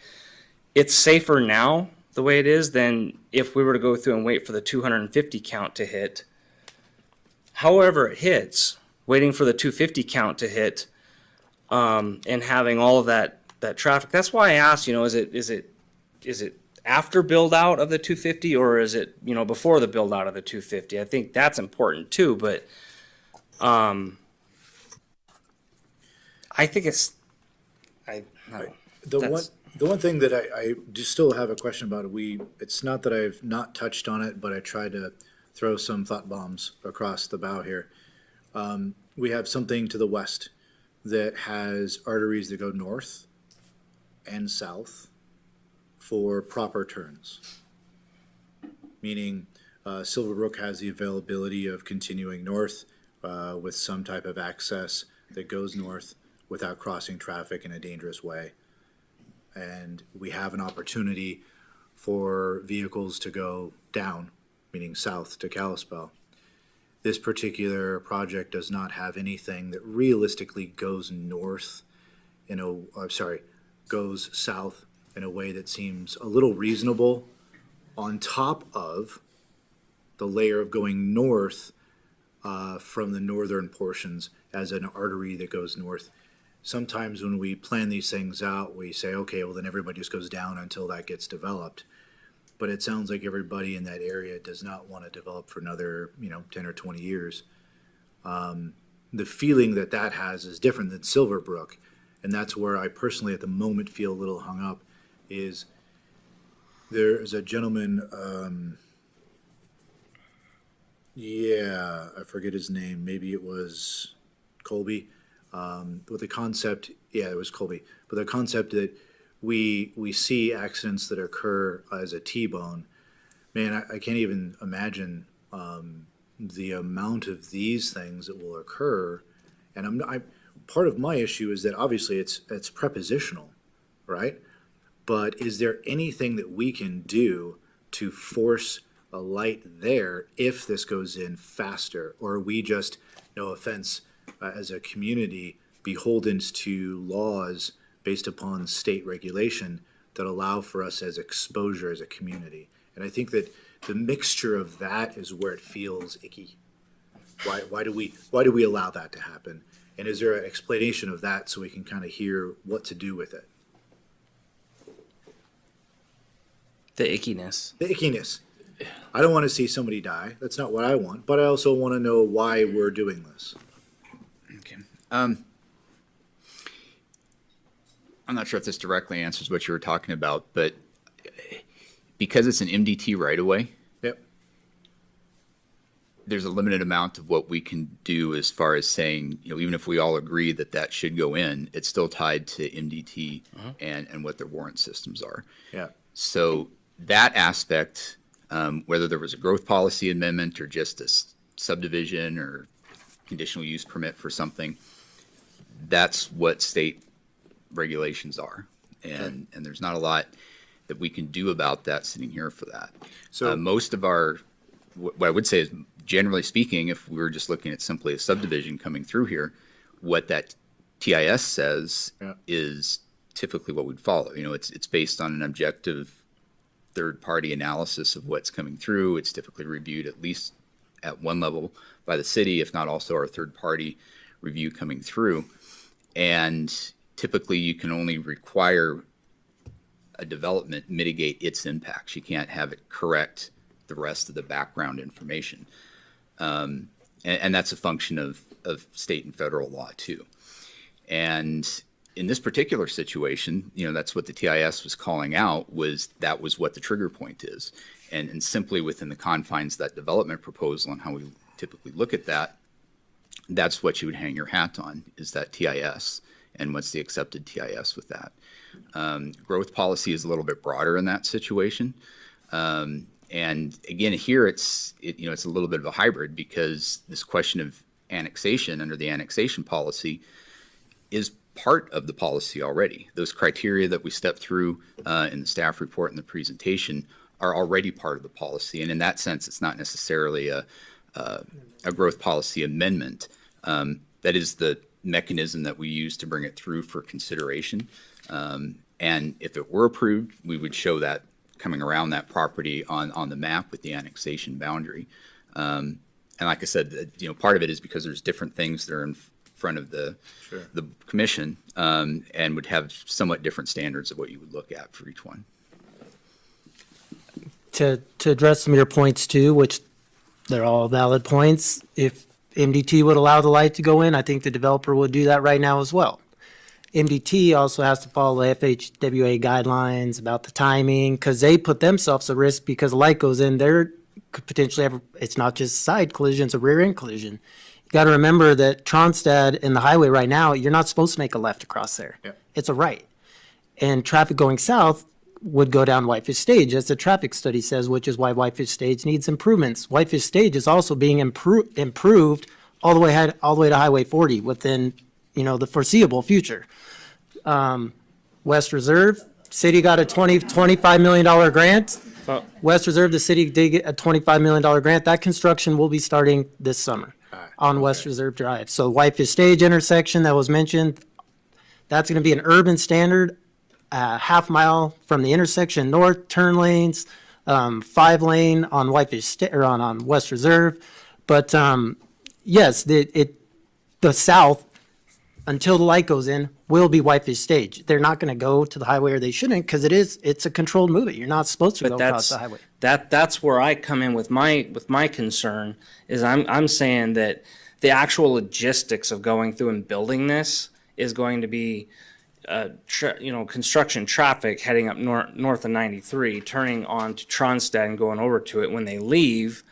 [SPEAKER 4] it's safer now the way it is than if we were to go through and wait for the 250 count to hit. However it hits, waiting for the 250 count to hit, and having all of that traffic. That's why I asked, is it after build out of the 250 or is it, before the build out of the 250? I think that's important too, but I think it's,
[SPEAKER 8] The one thing that I just still have a question about, it's not that I've not touched on it, but I tried to throw some thought bombs across the bow here. We have something to the west that has arteries that go north and south for proper turns. Meaning, Silverbrook has the availability of continuing north with some type of access that goes north without crossing traffic in a dangerous way. And we have an opportunity for vehicles to go down, meaning south to Kalispell. This particular project does not have anything that realistically goes goes south in a way that seems a little reasonable on top of the layer of going north from the northern portions as an artery that goes north. Sometimes when we plan these things out, we say, okay, well then everybody just goes down until that gets developed. But it sounds like everybody in that area does not want to develop for another, 10 or 20 years. The feeling that has is different than Silverbrook. And that's where I personally at the moment feel a little hung up is there is a gentleman, I forget his name. Maybe it was Colby. With the concept, it was Colby. But the concept that we see accidents that occur as a T-bone, man, I can't even imagine the amount of these things that will occur. And part of my issue is that obviously it's prepositional, right? But is there anything that we can do to force a light there if this goes in faster? Or are we just, no offense, as a community, beholden to laws based upon state regulation that allow for us as exposure as a community? And I think that the mixture of that is where it feels icky. Why do we allow that to happen? And is there an explanation of that so we can kind of hear what to do with it?
[SPEAKER 4] the ickiness.
[SPEAKER 8] The ickiness. I don't want to see somebody die. That's not what I want. But I also want to know why we're doing this.
[SPEAKER 2] Okay. I'm not sure if this directly answers what you were talking about, but because it's an MDT right away,
[SPEAKER 8] Yep.
[SPEAKER 2] there's a limited amount of what we can do as far as saying, even if we all agree that that should go in, it's still tied to MDT and what their warrant systems are.
[SPEAKER 8] Yeah.
[SPEAKER 2] So that aspect, whether there was a growth policy amendment or just a subdivision or conditional use permit for something, that's what state regulations are. And there's not a lot that we can do about that sitting here for that.
[SPEAKER 8] So-
[SPEAKER 2] Most of our, what I would say is, generally speaking, if we were just looking at simply a subdivision coming through here, what that TIS says is typically what we'd follow. It's based on an objective third-party analysis of what's coming through. It's typically reviewed at least at one level by the city, if not also our third-party review coming through. And typically you can only require a development mitigate its impacts. You can't have it correct the rest of the background information. And that's a function of state and federal law too. And in this particular situation, that's what the TIS was calling out, that was what the trigger point is. And simply within the confines of that development proposal and how we typically look at that, that's what you would hang your hat on, is that TIS and what's the accepted TIS with that. Growth policy is a little bit broader in that situation. And again, here it's a little bit of a hybrid, because this question of annexation under the annexation policy is part of the policy already. Those criteria that we stepped through in the staff report and the presentation are already part of the policy. And in that sense, it's not necessarily a growth policy amendment. That is the mechanism that we use to bring it through for consideration. And if it were approved, we would show that coming around that property on the map with the annexation boundary. And like I said, part of it is because there's different things that are in front of the commission, and would have somewhat different standards of what you would look at for each one.
[SPEAKER 5] To address some of your points too, which they're all valid points, if MDT would allow the light to go in, I think the developer would do that right now as well. MDT also has to follow the FHWA guidelines about the timing, because they put themselves at risk because the light goes in, there could potentially have, it's not just side collision, it's a rear end collision. You got to remember that Tronstad in the highway right now, you're not supposed to make a left across there.
[SPEAKER 8] Yep.
[SPEAKER 5] It's a right. And traffic going south would go down Whitefish Stage, as the traffic study says, which is why Whitefish Stage needs improvements. Whitefish Stage is also being improved all the way to Highway 40 within, the foreseeable future. West Reserve, city got a $25 million grant. West Reserve, the city did get a $25 million grant. That construction will be starting this summer on West Reserve Drive. So Whitefish Stage intersection that was mentioned, that's going to be an urban standard, half mile from the intersection north, turn lanes, 5 lane on on West Reserve. But yes, the south, until the light goes in, will be Whitefish Stage. They're not going to go to the highway, or they shouldn't, because it's a controlled movement. You're not supposed to go across the highway.
[SPEAKER 4] That's where I come in with my concern, is I'm saying that the actual logistics of going through and building this is going to be construction traffic heading up north of 93, turning on to Tronstad and going over to it. When they leave,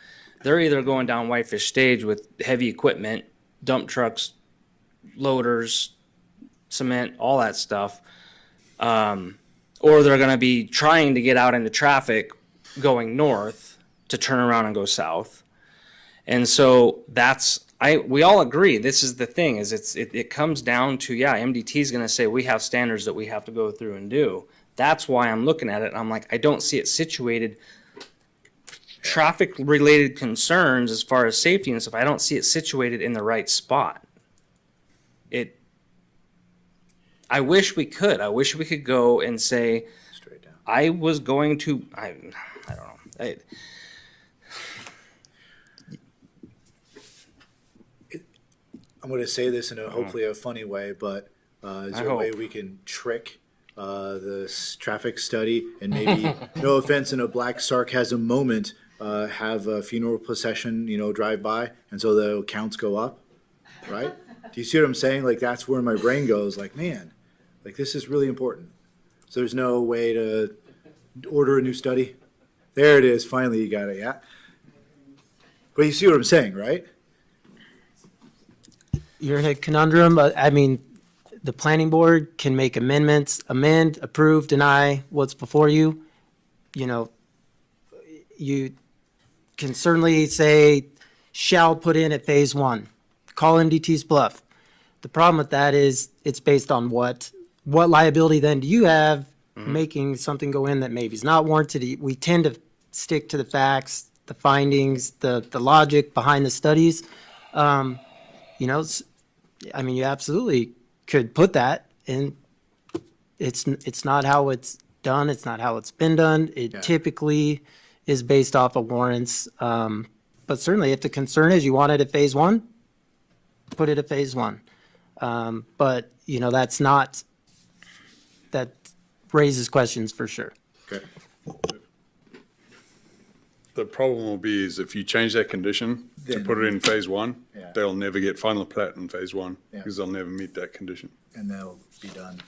[SPEAKER 4] they're either going down Whitefish Stage with heavy equipment, dump trucks, loaders, cement, all that stuff, or they're going to be trying to get out into traffic going north to turn around and go south. And so we all agree, this is the thing, is it comes down to, MDT is going to say we have standards that we have to go through and do. That's why I'm looking at it. I'm like, I don't see it situated. Traffic related concerns as far as safety and stuff, I don't see it situated in the right spot. I wish we could. I wish we could go and say,
[SPEAKER 8] Straight down.
[SPEAKER 4] I was going to, I don't know.
[SPEAKER 8] I'm going to say this in hopefully a funny way, but is there a way we can trick the traffic study and maybe, no offense, in a black sarcasm moment, have a funeral procession, drive by, and so the counts go up, right? Do you see what I'm saying? Like, that's where my brain goes, like, man, like, this is really important. So there's no way to order a new study? There it is, finally you got it, yeah? But you see what I'm saying, right?
[SPEAKER 5] You're in a conundrum, but I mean, the planning board can make amendments, amend, approve, deny what's before you. You can certainly say, shall put in at phase 1, call MDT's bluff. The problem with that is it's based on what liability then do you have making something go in that maybe is not warranted? We tend to stick to the facts, the findings, the logic behind the studies. You absolutely could put that in. It's not how it's done. It's not how it's been done. It typically is based off of warrants. But certainly if the concern is you want it at phase 1, put it at phase one. But, you know, that raises questions for sure.
[SPEAKER 8] Okay.
[SPEAKER 23] The problem will be is if you change that condition to
[SPEAKER 8] Then-
[SPEAKER 23] put it in phase one,
[SPEAKER 8] Yeah.
[SPEAKER 23] they'll never get final plat in phase one
[SPEAKER 8] Yeah.
[SPEAKER 23] because they'll never meet that condition
[SPEAKER 8] And that'll be done.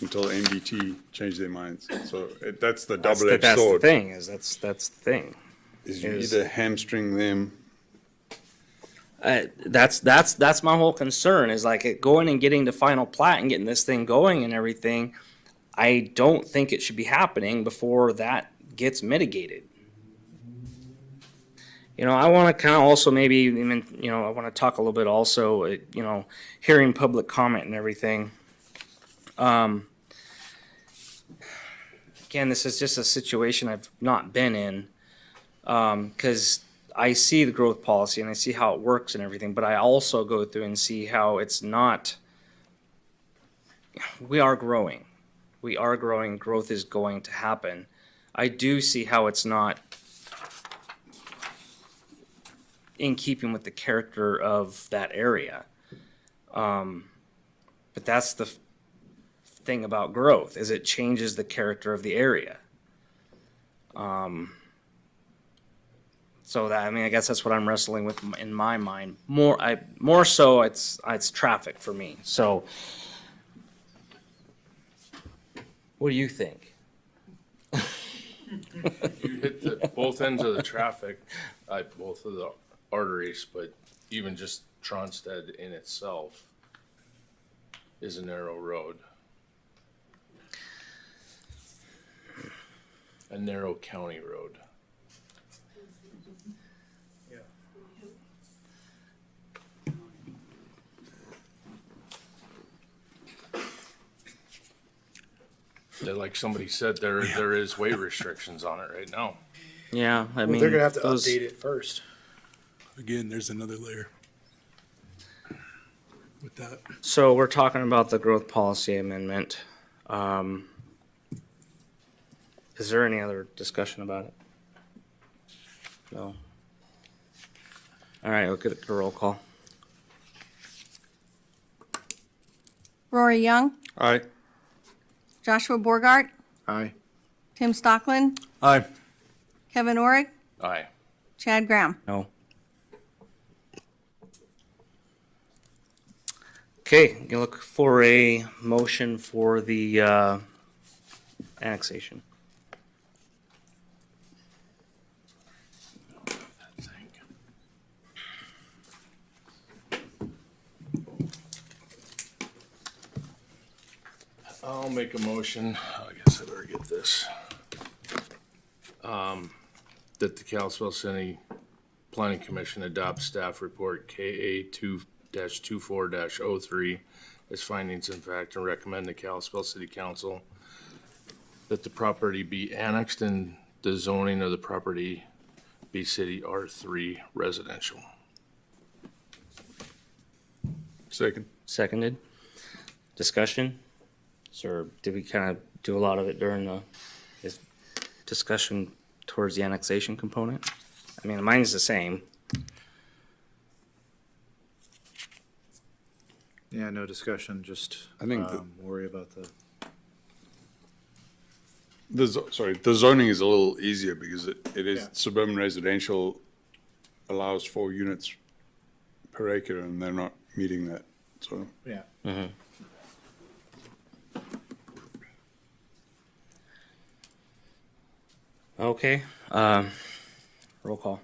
[SPEAKER 23] until MDT change their minds. So that's the
[SPEAKER 4] That's the,
[SPEAKER 23] double-edged
[SPEAKER 4] that's the
[SPEAKER 23] sword.
[SPEAKER 4] thing, that's the thing.
[SPEAKER 23] Is you
[SPEAKER 4] is-
[SPEAKER 23] either hamstring them.
[SPEAKER 4] That's my whole concern is like it going and getting the final plat and getting this thing going and everything. I don't think it should be happening before that gets mitigated. You know, I want to kind of also maybe even, you know, I want to talk a little bit also, you know, hearing public comment and everything. Again, this is just a situation I've not been in, because I see the growth policy and I see how it works and everything, but I also go through and see how it's not, we are growing. We are growing, growth is going to happen. I do see how it's not in keeping with the character of that area. But that's the thing about growth, is it changes the character of the area. So that, I mean, I guess that's what I'm wrestling with in my mind. More so, it's traffic for me. So, what do you think?
[SPEAKER 15] You hit both ends of the traffic, both of the arteries, but even just Tronstead in itself is a narrow road. A narrow county road. Like somebody said, there is weight restrictions on it right now.
[SPEAKER 4] Yeah, I mean,
[SPEAKER 14] They're gonna have to
[SPEAKER 4] those-
[SPEAKER 14] update it first. Again, there's another layer with that.
[SPEAKER 4] So we're talking about the growth policy amendment. Is there any other discussion about it? No. All right, we'll get a roll call.
[SPEAKER 9] Rory Young,
[SPEAKER 23] Aye.
[SPEAKER 9] Joshua Borgart,
[SPEAKER 8] Aye.
[SPEAKER 9] Tim Stockland,
[SPEAKER 14] Aye.
[SPEAKER 9] Kevin Orrick,
[SPEAKER 15] Aye.
[SPEAKER 9] Chad Graham.
[SPEAKER 4] No. Okay, you look for a motion for the annexation.
[SPEAKER 15] I'll make a motion, I guess I better get this. That the Kalispell City Planning Commission adopt staff report KA 2-24-03 as findings in fact and recommend the Kalispell City Council that the property be annexed and the zoning of the property be city R3 residential.
[SPEAKER 23] Second.
[SPEAKER 4] Seconded. Discussion? Or did we kind of do a lot of it during the discussion towards the annexation component? I mean, mine's the same.
[SPEAKER 8] Yeah, no discussion, just,
[SPEAKER 23] I think
[SPEAKER 8] worry about the.
[SPEAKER 23] The zoning is a little easier because it is
[SPEAKER 8] Yeah.
[SPEAKER 23] suburban residential allows 4 units per acre and they're not meeting that, so.
[SPEAKER 8] Yeah.
[SPEAKER 4] Okay, roll call.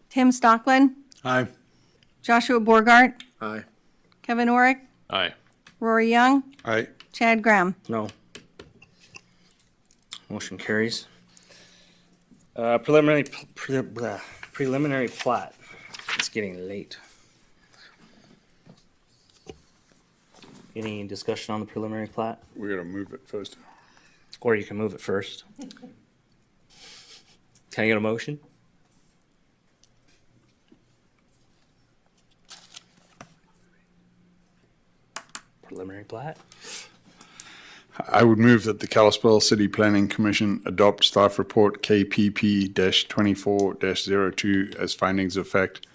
[SPEAKER 9] Tim Stockland,
[SPEAKER 14] Aye.
[SPEAKER 9] Joshua Borgart,
[SPEAKER 8] Aye.
[SPEAKER 9] Kevin Orrick,
[SPEAKER 15] Aye.
[SPEAKER 9] Rory Young,
[SPEAKER 23] Aye.
[SPEAKER 9] Chad Graham.
[SPEAKER 4] No. Motion carries. Preliminary plat. It's getting late. Any discussion on the preliminary plat?
[SPEAKER 23] We gotta move it first.
[SPEAKER 4] Or you can move it first. Can I get a motion? Preliminary plat?
[SPEAKER 23] I would move that the Kalispell City Planning Commission adopt staff report KPP-24-02 as findings of fact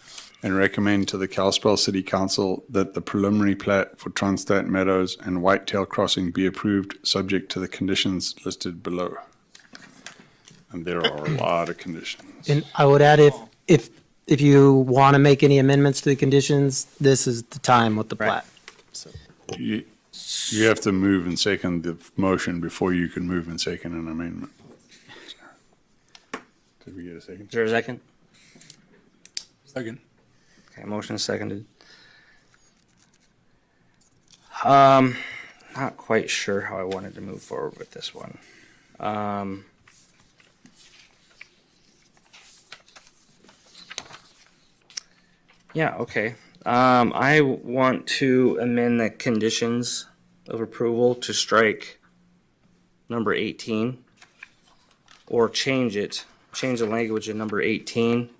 [SPEAKER 23] and recommend to the Kalispell City Council that the preliminary plat for Tronstadt Meadows and Whitetail Crossing be approved, subject to the conditions listed below. And there are a lot of conditions.
[SPEAKER 5] And I would add, if you want to make any amendments to the conditions, this is the time with the plat. So,
[SPEAKER 23] You have to move and second the motion before you can move and second an amendment. Did we get a second?
[SPEAKER 4] Is there a second?
[SPEAKER 14] Second.
[SPEAKER 4] Okay, motion is seconded. Not quite sure how I wanted to move forward with this one. Yeah, okay. I want to amend the conditions of approval to strike number 18, or change the language in number 18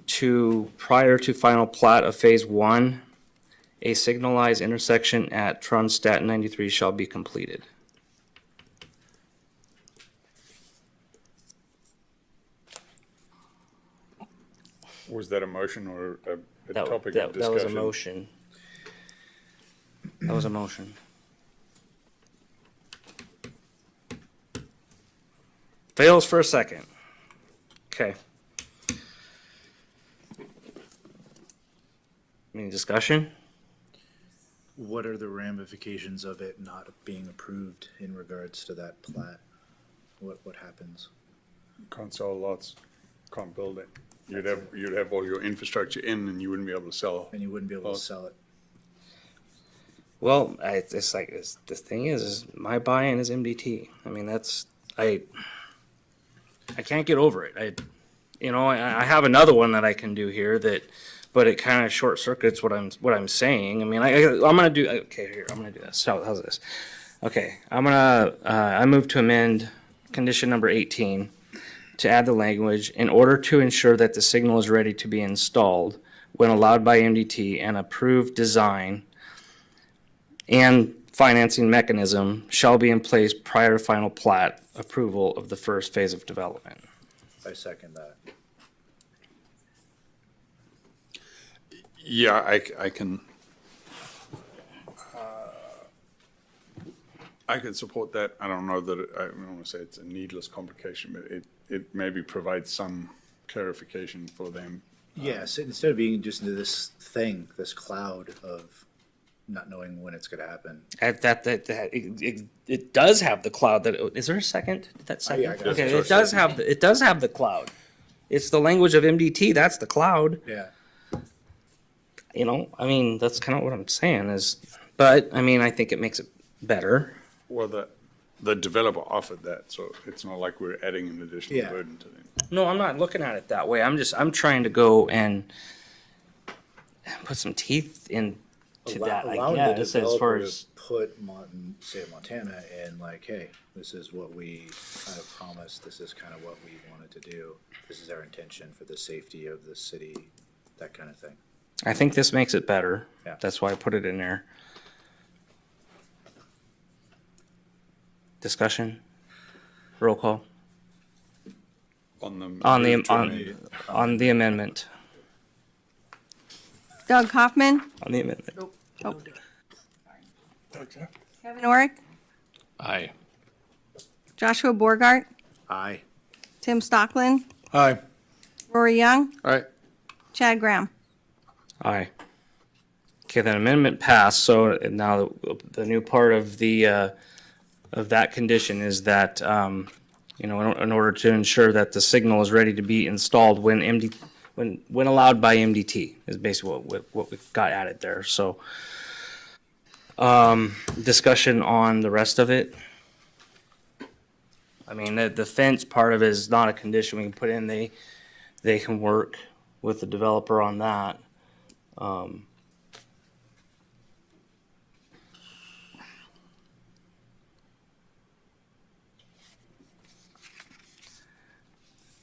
[SPEAKER 4] to prior to final plat of phase 1, a signalized intersection at Tronstadt 93 shall be completed.
[SPEAKER 23] Was that a motion or a
[SPEAKER 4] That,
[SPEAKER 23] topic
[SPEAKER 4] that,
[SPEAKER 23] of
[SPEAKER 4] that was a
[SPEAKER 23] discussion?
[SPEAKER 4] motion. That was a motion. Fails for a second. Okay. Any discussion?
[SPEAKER 8] What are the ramifications of it not being approved in regards to that plat? What happens?
[SPEAKER 23] Can't sell lots, can't build it. You'd have all your infrastructure in and you wouldn't be able to sell.
[SPEAKER 8] And you wouldn't be able to sell it.
[SPEAKER 4] Well, it's like the thing is my buy-in is MDT. I mean, I can't get over it. I have another one that I can do here but it kind of short circuits what I'm saying. I mean, I'm gonna do here. I'm gonna do this. So how's this? Okay, I move to amend condition number 18 to add the language in order to ensure that the signal is ready to be installed when allowed by MDT, and approved design and financing mechanism shall be in place prior to final plat approval of the first phase of development.
[SPEAKER 8] I second that.
[SPEAKER 23] Yeah, I can support that. I don't know that, I don't want to say it's a needless complication, but it maybe provides some clarification for them.
[SPEAKER 8] Yes, instead of being just into this cloud of not knowing when it's going to happen.
[SPEAKER 4] It does have the cloud. Is there a second? That second?
[SPEAKER 8] yeah, I got it.
[SPEAKER 4] Okay, it does have the cloud. It's the language of MDT. That's the cloud.
[SPEAKER 8] Yeah.
[SPEAKER 4] I mean, that's kind of what I'm saying but I mean, I think it makes it better.
[SPEAKER 23] Well, the developer offered that, so it's not like we're adding an additional burden to them.
[SPEAKER 4] No, I'm not looking at it that way. I'm trying to go and put some teeth into that, I
[SPEAKER 8] Allowing
[SPEAKER 4] guess,
[SPEAKER 8] the
[SPEAKER 4] as far
[SPEAKER 8] developer
[SPEAKER 4] as.
[SPEAKER 8] to put say Montana and like, hey, this is what we kind of promised. This is kind of what we wanted to do. This is our intention for the safety of the city, that kind of thing.
[SPEAKER 4] I think this makes it better.
[SPEAKER 8] Yeah.
[SPEAKER 4] That's why I put it in there. Discussion? Roll call? On the amendment.
[SPEAKER 9] Doug Hoffman,
[SPEAKER 4] On the amendment.
[SPEAKER 9] Kevin Orrick,
[SPEAKER 15] Aye.
[SPEAKER 9] Joshua Borgart,
[SPEAKER 8] Aye.
[SPEAKER 9] Tim Stockland,
[SPEAKER 14] Aye.
[SPEAKER 9] Rory Young,
[SPEAKER 15] Aye.
[SPEAKER 9] Chad Graham.
[SPEAKER 4] Aye. Okay, that amendment passed, so now the new part of that condition is that, in order to ensure that the signal is ready to be installed when allowed by MDT is basically what we've got added there, so. Discussion on the rest of it. I mean, the fence part of it is not a condition we can put in, they can work with the developer on that.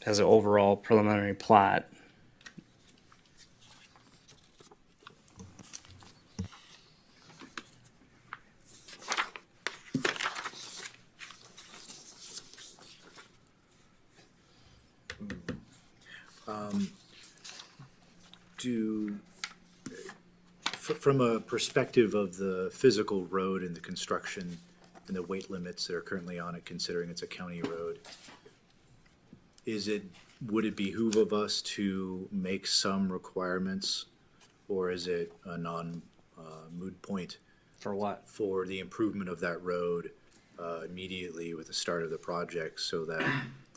[SPEAKER 4] As an overall preliminary plat.
[SPEAKER 8] From a perspective of the physical road and the construction and the weight limits that are currently on it, considering it's a county road, would it behoove of us to make some requirements, or is it a moot point
[SPEAKER 4] For what?
[SPEAKER 8] for the improvement of that road immediately with the start of the project, so that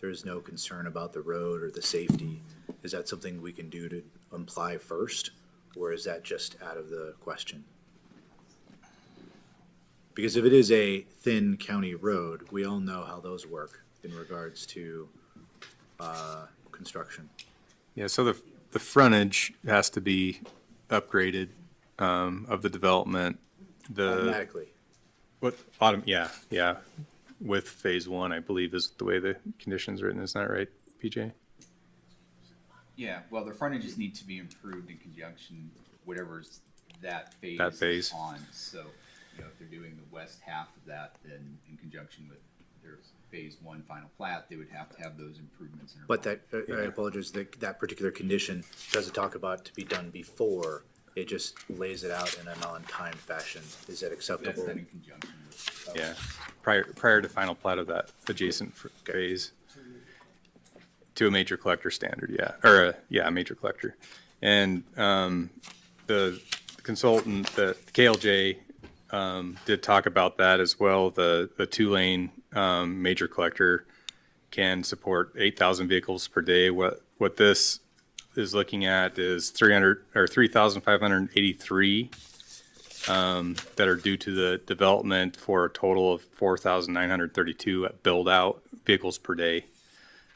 [SPEAKER 8] there's no concern about the road or the safety? Is that something we can do to imply first, or is that just out of the question? Because if it is a thin county road, we all know how those work in regards to construction.
[SPEAKER 13] Yeah, so the frontage has to be upgraded of the development.
[SPEAKER 8] Automatically.
[SPEAKER 13] Yeah. With phase one, I believe is the way the condition's written. Isn't that right, PJ?
[SPEAKER 2] Yeah, well, the frontages need to be improved in conjunction, whatever's that phase.
[SPEAKER 13] That phase.
[SPEAKER 2] Is on. So, if they're doing the west half of that, then in conjunction with their phase one final plat, they would have to have those improvements.
[SPEAKER 8] But I apologize, that particular condition doesn't talk about to be done before. It just lays it out in a non-time fashion. Is that acceptable?
[SPEAKER 2] That's done in conjunction with.
[SPEAKER 13] Yeah, prior to final plat of that adjacent phase to a major collector standard, a major collector. And the consultant, the KLJ, did talk about that as well. The 2-lane major collector can support 8,000 vehicles per day. What this is looking at is 3,583 that are due to the development, for a total of 4,932 build out vehicles per day.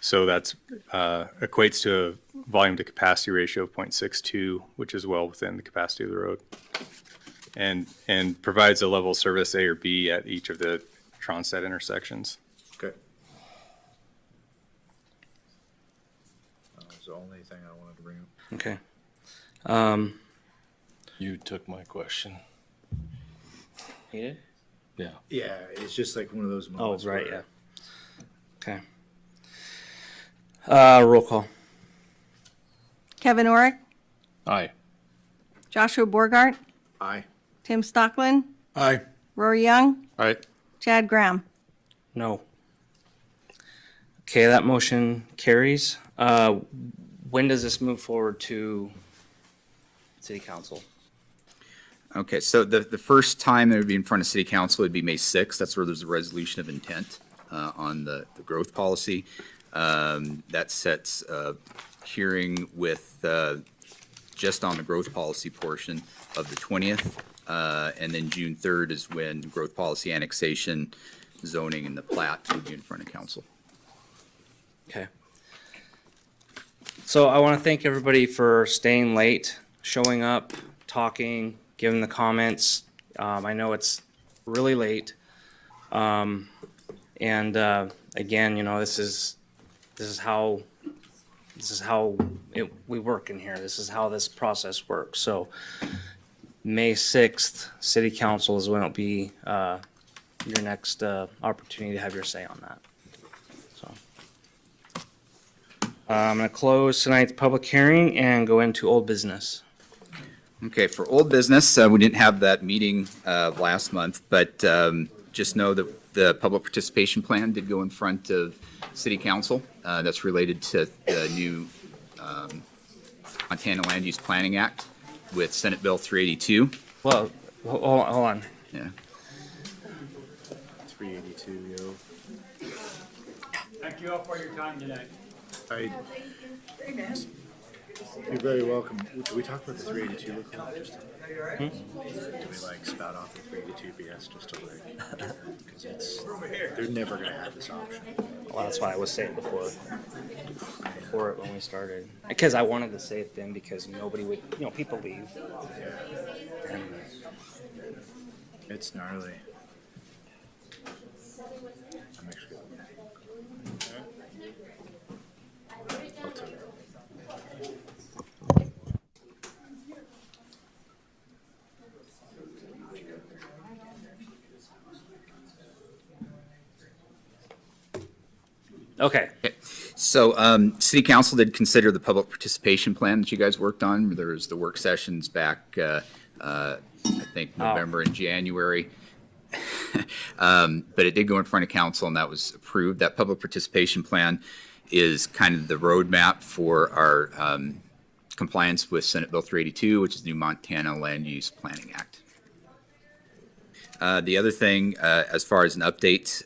[SPEAKER 13] So that's equates to a volume to capacity ratio of 0.62, which is well within the capacity of the road, and provides a level of service A or B at each of the Tronstead intersections.
[SPEAKER 8] Okay. That was the only thing I wanted to bring up.
[SPEAKER 4] Okay.
[SPEAKER 15] You took my question.
[SPEAKER 4] He did?
[SPEAKER 15] Yeah.
[SPEAKER 8] Yeah, it's just like one of those moments.
[SPEAKER 4] Oh, right,
[SPEAKER 8] where-
[SPEAKER 4] yeah. Okay. Roll call.
[SPEAKER 9] Kevin Orrick,
[SPEAKER 15] Aye.
[SPEAKER 9] Joshua Borgart,
[SPEAKER 8] Aye.
[SPEAKER 9] Tim Stockland,
[SPEAKER 14] Aye.
[SPEAKER 9] Rory Young,
[SPEAKER 15] Aye.
[SPEAKER 9] Chad Graham.
[SPEAKER 4] No. Okay, that motion carries. When does this move forward to city council?
[SPEAKER 2] Okay, so the first time it would be in front of city council would be May 6th. That's where there's a resolution of intent on the growth policy. That sets a hearing with just on the growth policy portion of the 20th. And then June 3rd is when growth policy annexation, zoning, and the plat will be in front of council.
[SPEAKER 4] Okay. So I want to thank everybody for staying late, showing up, talking, giving the comments. I know it's really late. And again, this is how we work in here. This is how this process works. So May 6th, city council is when it'll be your next opportunity to have your say on that. So I'm going to close tonight's public hearing and go into old business.
[SPEAKER 2] Okay, for old business, we didn't have that meeting last month, but just know that the public participation plan did go in front of city council. That's related to the new Montana Land Use Planning Act with Senate Bill 382.
[SPEAKER 4] Well, hold on.
[SPEAKER 2] Yeah.
[SPEAKER 8] 382, yo.
[SPEAKER 12] Thank you all for your time tonight.
[SPEAKER 8] You're very welcome. Do we talk about the 382 real quick? Just do we spout off the 382 BS just to because they're never gonna have this option.
[SPEAKER 4] Well, that's why I was saying before it when we started. Because I wanted to say it then because nobody would, people leave. And
[SPEAKER 8] It's gnarly. I'm actually. I'll take it.
[SPEAKER 4] Okay.
[SPEAKER 2] So, City Council did consider the public participation plan that you guys worked on. There was the work sessions back, I think, November and January. But it did go in front of council and that was approved. That public participation plan is kind of the roadmap for our compliance with Senate Bill 382, which is the new Montana Land Use Planning Act. The other thing, as far as an update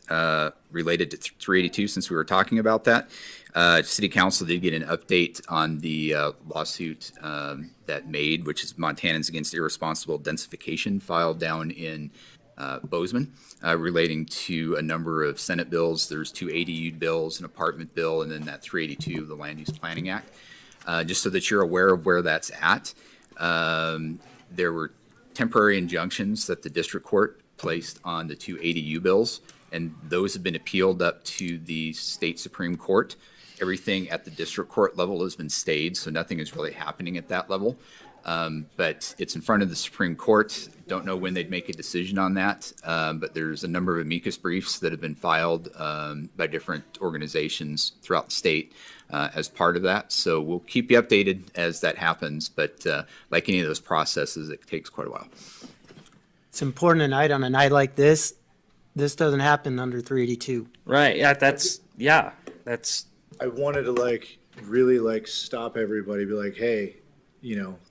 [SPEAKER 2] related to 382, since we were talking about that, City Council did get an update on the lawsuit that made, which is Montanans Against Irresponsible Densification, filed down in Bozeman, relating to a number of Senate bills. There's 2 ADU bills, an apartment bill, and then that 382, the Land Use Planning Act. Just so that you're aware of where that's at, there were temporary injunctions that the district court placed on the 2 ADU bills, and those have been appealed up to the state Supreme Court. Everything at the district court level has been stayed, so nothing is really happening at that level. But it's in front of the Supreme Court. Don't know when they'd make a decision on that, but there's a number of amicus briefs that have been filed by different organizations throughout the state as part of that. So we'll keep you updated as that happens, but like any of those processes, it takes quite a while.
[SPEAKER 5] It's important tonight on a night like this doesn't happen under 382.
[SPEAKER 4] Right, yeah, that's,
[SPEAKER 8] I wanted to really stop everybody, be like, hey,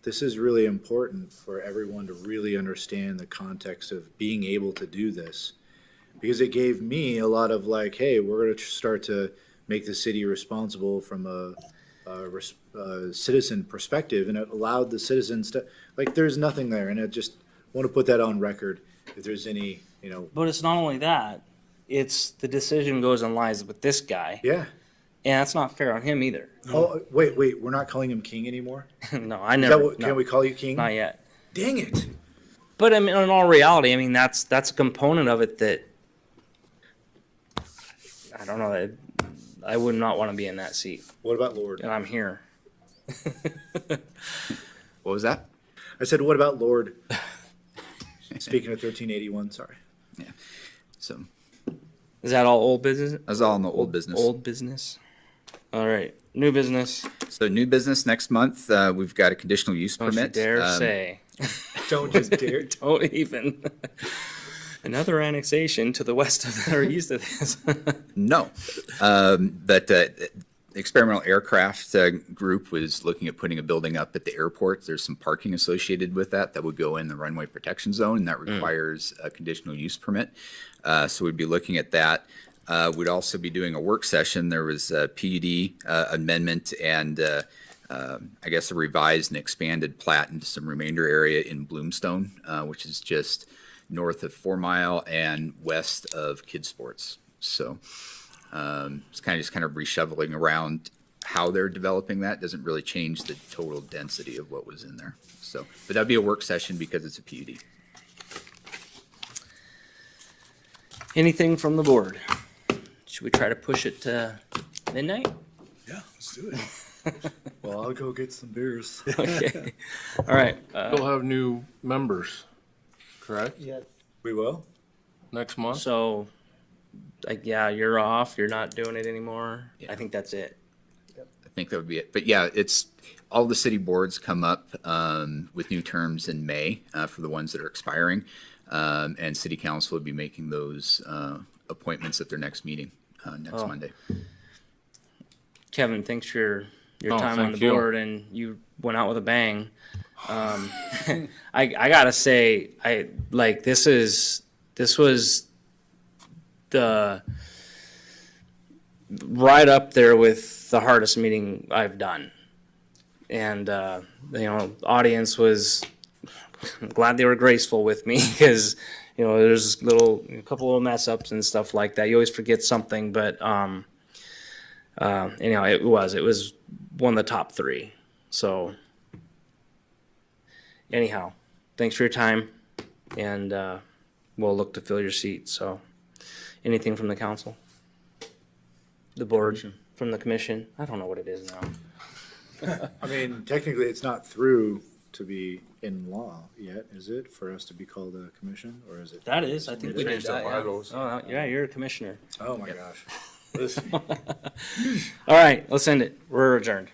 [SPEAKER 8] this is really important for everyone to really understand the context of being able to do this. Because it gave me a lot of hey, we're going to start to make the city responsible from a citizen perspective. And it allowed the citizens to, there's nothing there. And I just want to put that on record if there's any,
[SPEAKER 4] but it's not only that, it's the decision goes and lies with this guy.
[SPEAKER 8] Yeah.
[SPEAKER 4] And that's not fair on him either.
[SPEAKER 8] Oh, wait, we're not calling him king anymore?
[SPEAKER 4] No, I never.
[SPEAKER 8] Can we call you king?
[SPEAKER 4] Not yet.
[SPEAKER 8] Dang it.
[SPEAKER 4] But I mean, in all reality, I mean, that's a component of it that I don't know. I would not want to be in that seat.
[SPEAKER 8] What about Lord?
[SPEAKER 4] And I'm here.
[SPEAKER 2] What was that?
[SPEAKER 8] I said, what about Lord? Speaking of 1381, sorry.
[SPEAKER 2] Yeah. So
[SPEAKER 4] is that all old business?
[SPEAKER 2] That's all in the old business.
[SPEAKER 4] Old business. All right, new business.
[SPEAKER 2] So new business next month. We've got a conditional use permit.
[SPEAKER 4] Don't you dare say.
[SPEAKER 8] Don't just dare.
[SPEAKER 4] Don't even. Another annexation to the west of or east of this.
[SPEAKER 2] No, but experimental aircraft group was looking at putting a building up at the airport. There's some parking associated with that would go in the runway protection zone, and that requires a conditional use permit. So we'd be looking at that. We'd also be doing a work session. There was a PUD amendment and I guess a revised and expanded plat into some remainder area in Bloomstone, which is just north of 4 Mile and west of Kid Sports. So it's kind of reshuffling around how they're developing that. Doesn't really change the total density of what was in there. So, but that'd be a work session because it's a PUD.
[SPEAKER 4] Anything from the board? Should we try to push it to midnight?
[SPEAKER 14] Yeah, let's do it.
[SPEAKER 8] Well, I'll go get some beers.
[SPEAKER 4] Okay. All right.
[SPEAKER 15] We'll have new members, correct?
[SPEAKER 5] Yeah.
[SPEAKER 8] We will?
[SPEAKER 15] Next month?
[SPEAKER 4] So, yeah, you're off. You're not doing it anymore. Yeah. I think that's it.
[SPEAKER 2] I think that would be it. But yeah, it's all the city boards come up with new terms in May for the ones that are expiring. And city council would be making those appointments at their next meeting next Monday.
[SPEAKER 4] Kevin, thanks for your time on the board, and you went out with a bang. I gotta say, this was the right up there with the hardest meeting I've done, and audience was glad they were graceful with me because there's a couple little mess ups and stuff like that. You always forget something, but it was one of the top 3. So anyhow, thanks for your time, and we'll look to fill your seat. So anything from the council, the board, from the commission? I don't know what it is now.
[SPEAKER 8] I mean, technically, it's not through to be in law yet, is it, for us to be called a commission, or is it?
[SPEAKER 4] That is, I think we did
[SPEAKER 15] changed
[SPEAKER 4] that.
[SPEAKER 15] the bylaws.
[SPEAKER 4] Oh, yeah, you're a commissioner.
[SPEAKER 8] Oh, my gosh.
[SPEAKER 4] All right, let's end it. We're adjourned.